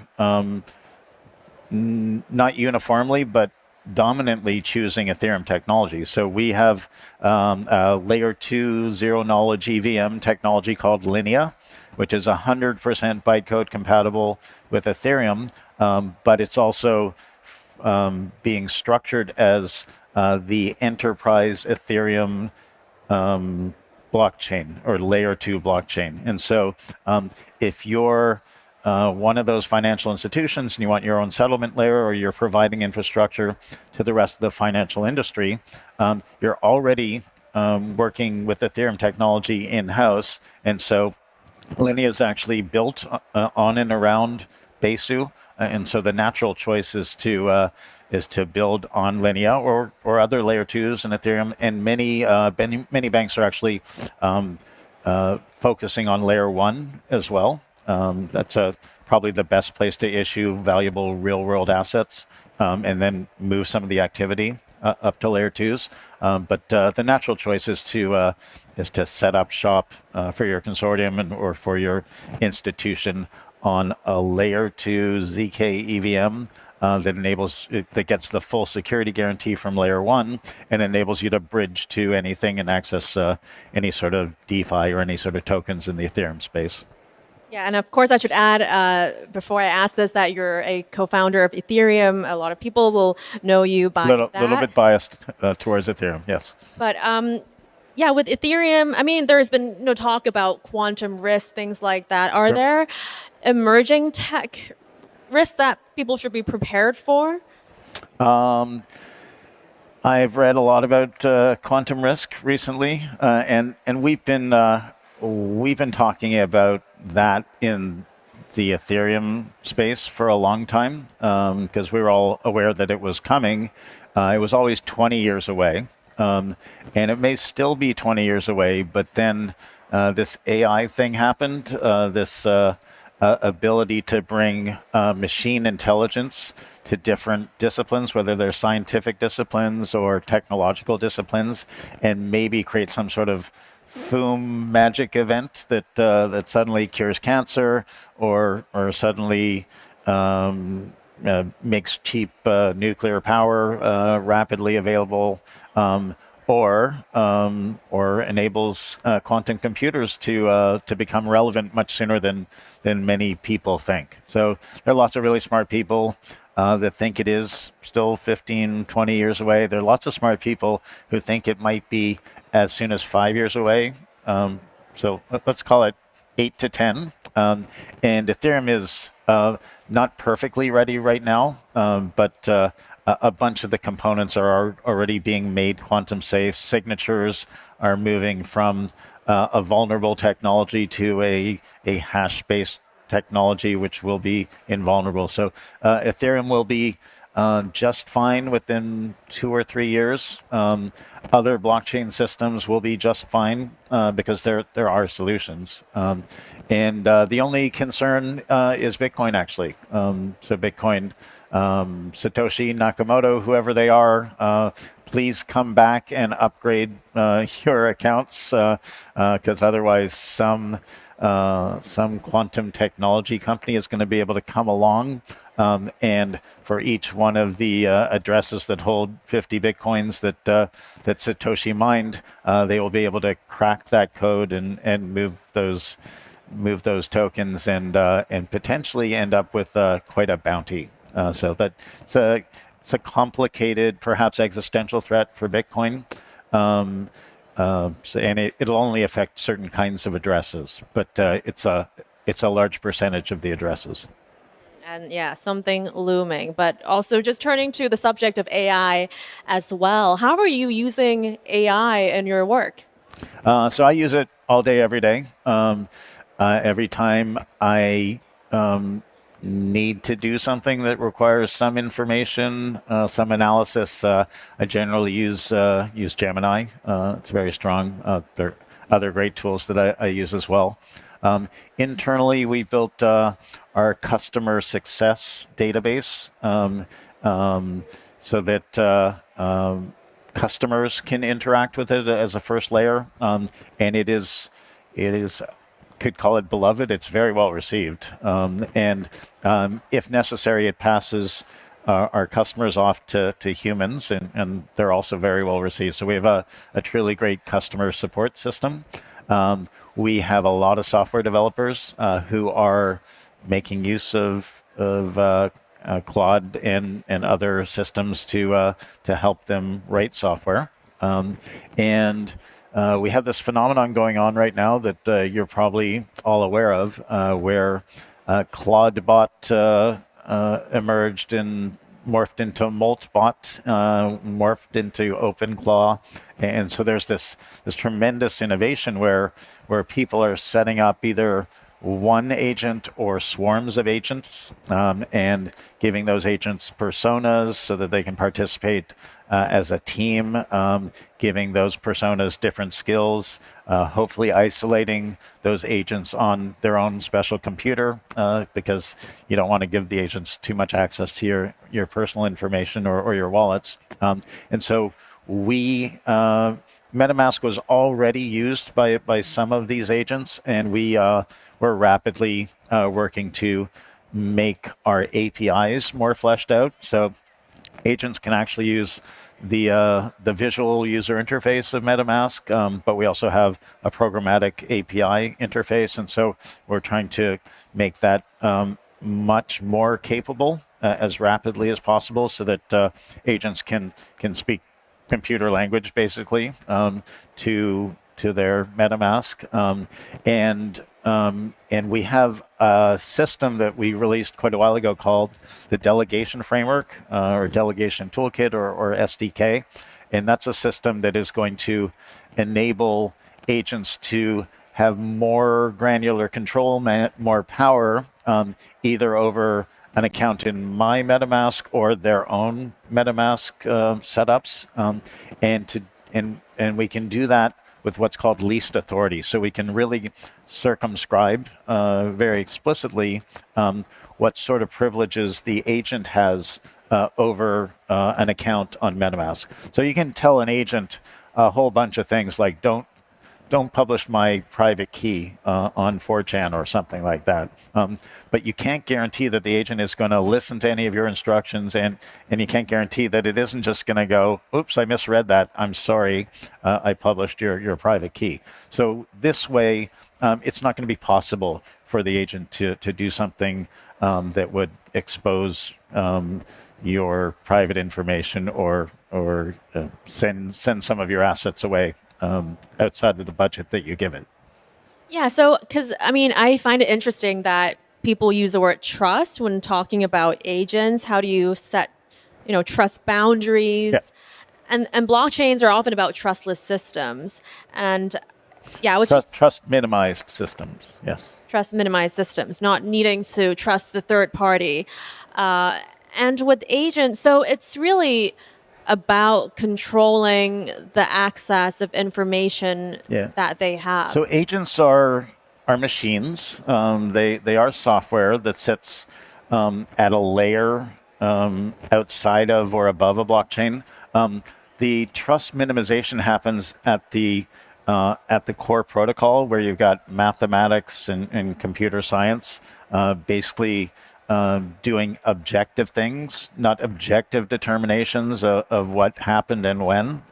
not uniformly, but dominantly choosing Ethereum technology. So we have a layer 2 zero knowledge EVM technology called Linea, which is 100% bytecode compatible with Ethereum, but it's also being structured as the enterprise Ethereum blockchain, or layer 2 blockchain. And so if you're one of those financial institutions and you want your own settlement layer, or you're providing infrastructure to the rest of the financial industry, you're already working with Ethereum technology in-house. And so Linea is actually built on and around Besu. And so the natural choice is to build on Linea or other layer 2s in Ethereum. And many banks are actually focusing on layer 1 as well. That's probably the best place to issue valuable real-world assets, and then move some of the activity up to layer 2s. But the natural choice is to set up shop for your consortium or for your institution on a layer 2 ZK EVM that gets the full security guarantee from layer 1 and enables you to bridge to anything and access any sort of DeFi or any sort of tokens in the Ethereum space. Yeah, and of course I should add, before I ask this, that you're a co-founder of Ethereum. A lot of people will know you by that. Little bit biased towards Ethereum, yes. But yeah, with Ethereum, I mean, there's been no talk about quantum risk, things like that. Are there emerging tech risks that people should be prepared for? I've read a lot about quantum risk recently, and we've been talking about that in the Ethereum space for a long time, because we were all aware that it was coming. It was always 20 years away, and it may still be 20 years away, but then this AI thing happened, this ability to bring machine intelligence to different disciplines, whether they're scientific disciplines or technological disciplines, and maybe create some sort of boom magic event that suddenly cures cancer or suddenly makes cheap nuclear power rapidly available, or enables quantum computers to become relevant much sooner than many people think. So there are lots of really smart people that think it is still 15, 20 years away. There are lots of smart people who think it might be as soon as 5 years away. So let's call it 8 to 10. And Ethereum is not perfectly ready right now, but a bunch of the components are already being made quantum safe. Signatures are moving from a vulnerable technology to a hash-based technology, which will be invulnerable. So Ethereum will be just fine within 2 or 3 years. Other blockchain systems will be just fine because there are solutions. And the only concern is Bitcoin, actually. So Bitcoin, Satoshi Nakamoto, whoever they are, please come back and upgrade your accounts, because otherwise some quantum technology company is going to be able to come along, and for each one of the addresses that hold 50 Bitcoins that Satoshi mined, they will be able to crack that code and move those tokens and potentially end up with quite a bounty. So it's a complicated, perhaps existential threat for Bitcoin. And it'll only affect certain kinds of addresses, but it's a large percentage of the addresses. And yeah, something looming. But also just turning to the subject of AI as well. How are you using AI in your work? So I use it all day, every day. Every time I need to do something that requires some information, some analysis, I generally use Gemini. It's very strong. There are other great tools that I use as well. Internally, we built our customer success database so that customers can interact with it as a first layer, and it is could call it beloved. It's very well received, and if necessary, it passes our customers off to humans, and they're also very well received. So we have a truly great customer support system. We have a lot of software developers who are making use of Claude and other systems to help them write software, and we have this phenomenon going on right now that you're probably all aware of, where ClaudeBot emerged and morphed into MoltBot, morphed into OpenClaw, and so there's this tremendous innovation where people are setting up either one agent or swarms of agents, and giving those agents personas so that they can participate as a team, giving those personas different skills, hopefully isolating those agents on their own special computer, because you don't want to give the agents too much access to your personal information or your wallets. And so MetaMask was already used by some of these agents, and we're rapidly working to make our APIs more fleshed out. So agents can actually use the visual user interface of MetaMask, but we also have a programmatic API interface, and so we're trying to make that much more capable as rapidly as possible, so that agents can speak computer language basically to their MetaMask, and we have a system that we released quite a while ago called the Delegation Framework or Delegation Toolkit or SDK. And that's a system that is going to enable agents to have more granular control, more power, either over an account in my MetaMask or their own MetaMask setups. And we can do that with what's called least authority. So we can really circumscribe very explicitly what sort of privileges the agent has over an account on MetaMask. So you can tell an agent a whole bunch of things like don't publish my private key on 4chan or something like that. But you can't guarantee that the agent is going to listen to any of your instructions, and you can't guarantee that it isn't just going to go, oops, I misread that. I'm sorry, I published your private key. So this way, it's not going to be possible for the agent to do something that would expose your private information or send some of your assets away outside of the budget that you give it. Yeah, so, because, I mean, I find it interesting that people use the word trust when talking about agents. How do you set, trust boundaries? Yeah. And blockchains are often about trustless systems. And yeah, I was trust minimized systems, yes. Trust minimized systems, not needing to trust the third party. And with agents, so it's really about controlling the access of information that they have. So agents are machines. They are software that sits at a layer outside of or above a blockchain. The trust minimization happens at the core protocol, where you've got mathematics and computer science basically doing objective things, not objective determinations of what happened and when,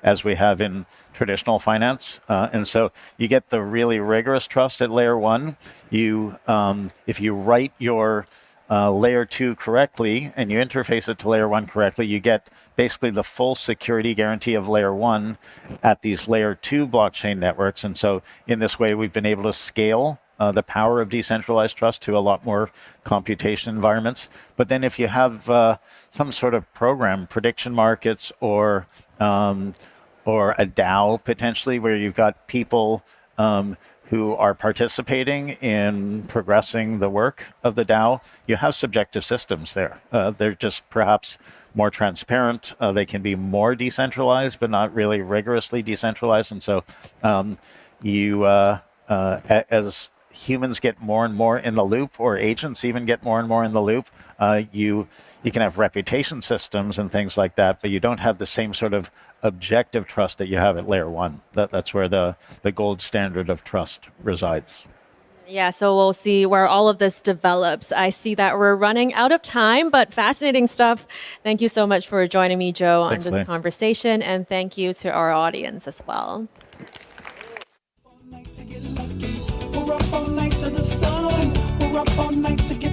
as we have in traditional finance. And so you get the really rigorous trust at layer one. If you write your layer 2 correctly and you interface it to layer 1 correctly, you get basically the full security guarantee of layer 1 at these layer 2 blockchain networks. And so in this way, we've been able to scale the power of decentralized trust to a lot more computation environments. But then if you have some sort of program, prediction markets, or a DAO potentially, where you've got people who are participating in progressing the work of the DAO, you have subjective systems there. They're just perhaps more transparent. They can be more decentralized, but not really rigorously decentralized. And so as humans get more and more in the loop, or agents even get more and more in the loop, you can have reputation systems and things like that, but you don't have the same sort of objective trust that you have at layer 1. That's where the gold standard of trust resides. Yeah, so we'll see where all of this develops. I see that we're running out of time, but fascinating stuff. Thank you so much for joining me, Joe, on this conversation, and thank you to our audience as well. We're up all night to the sun. We're up all night to get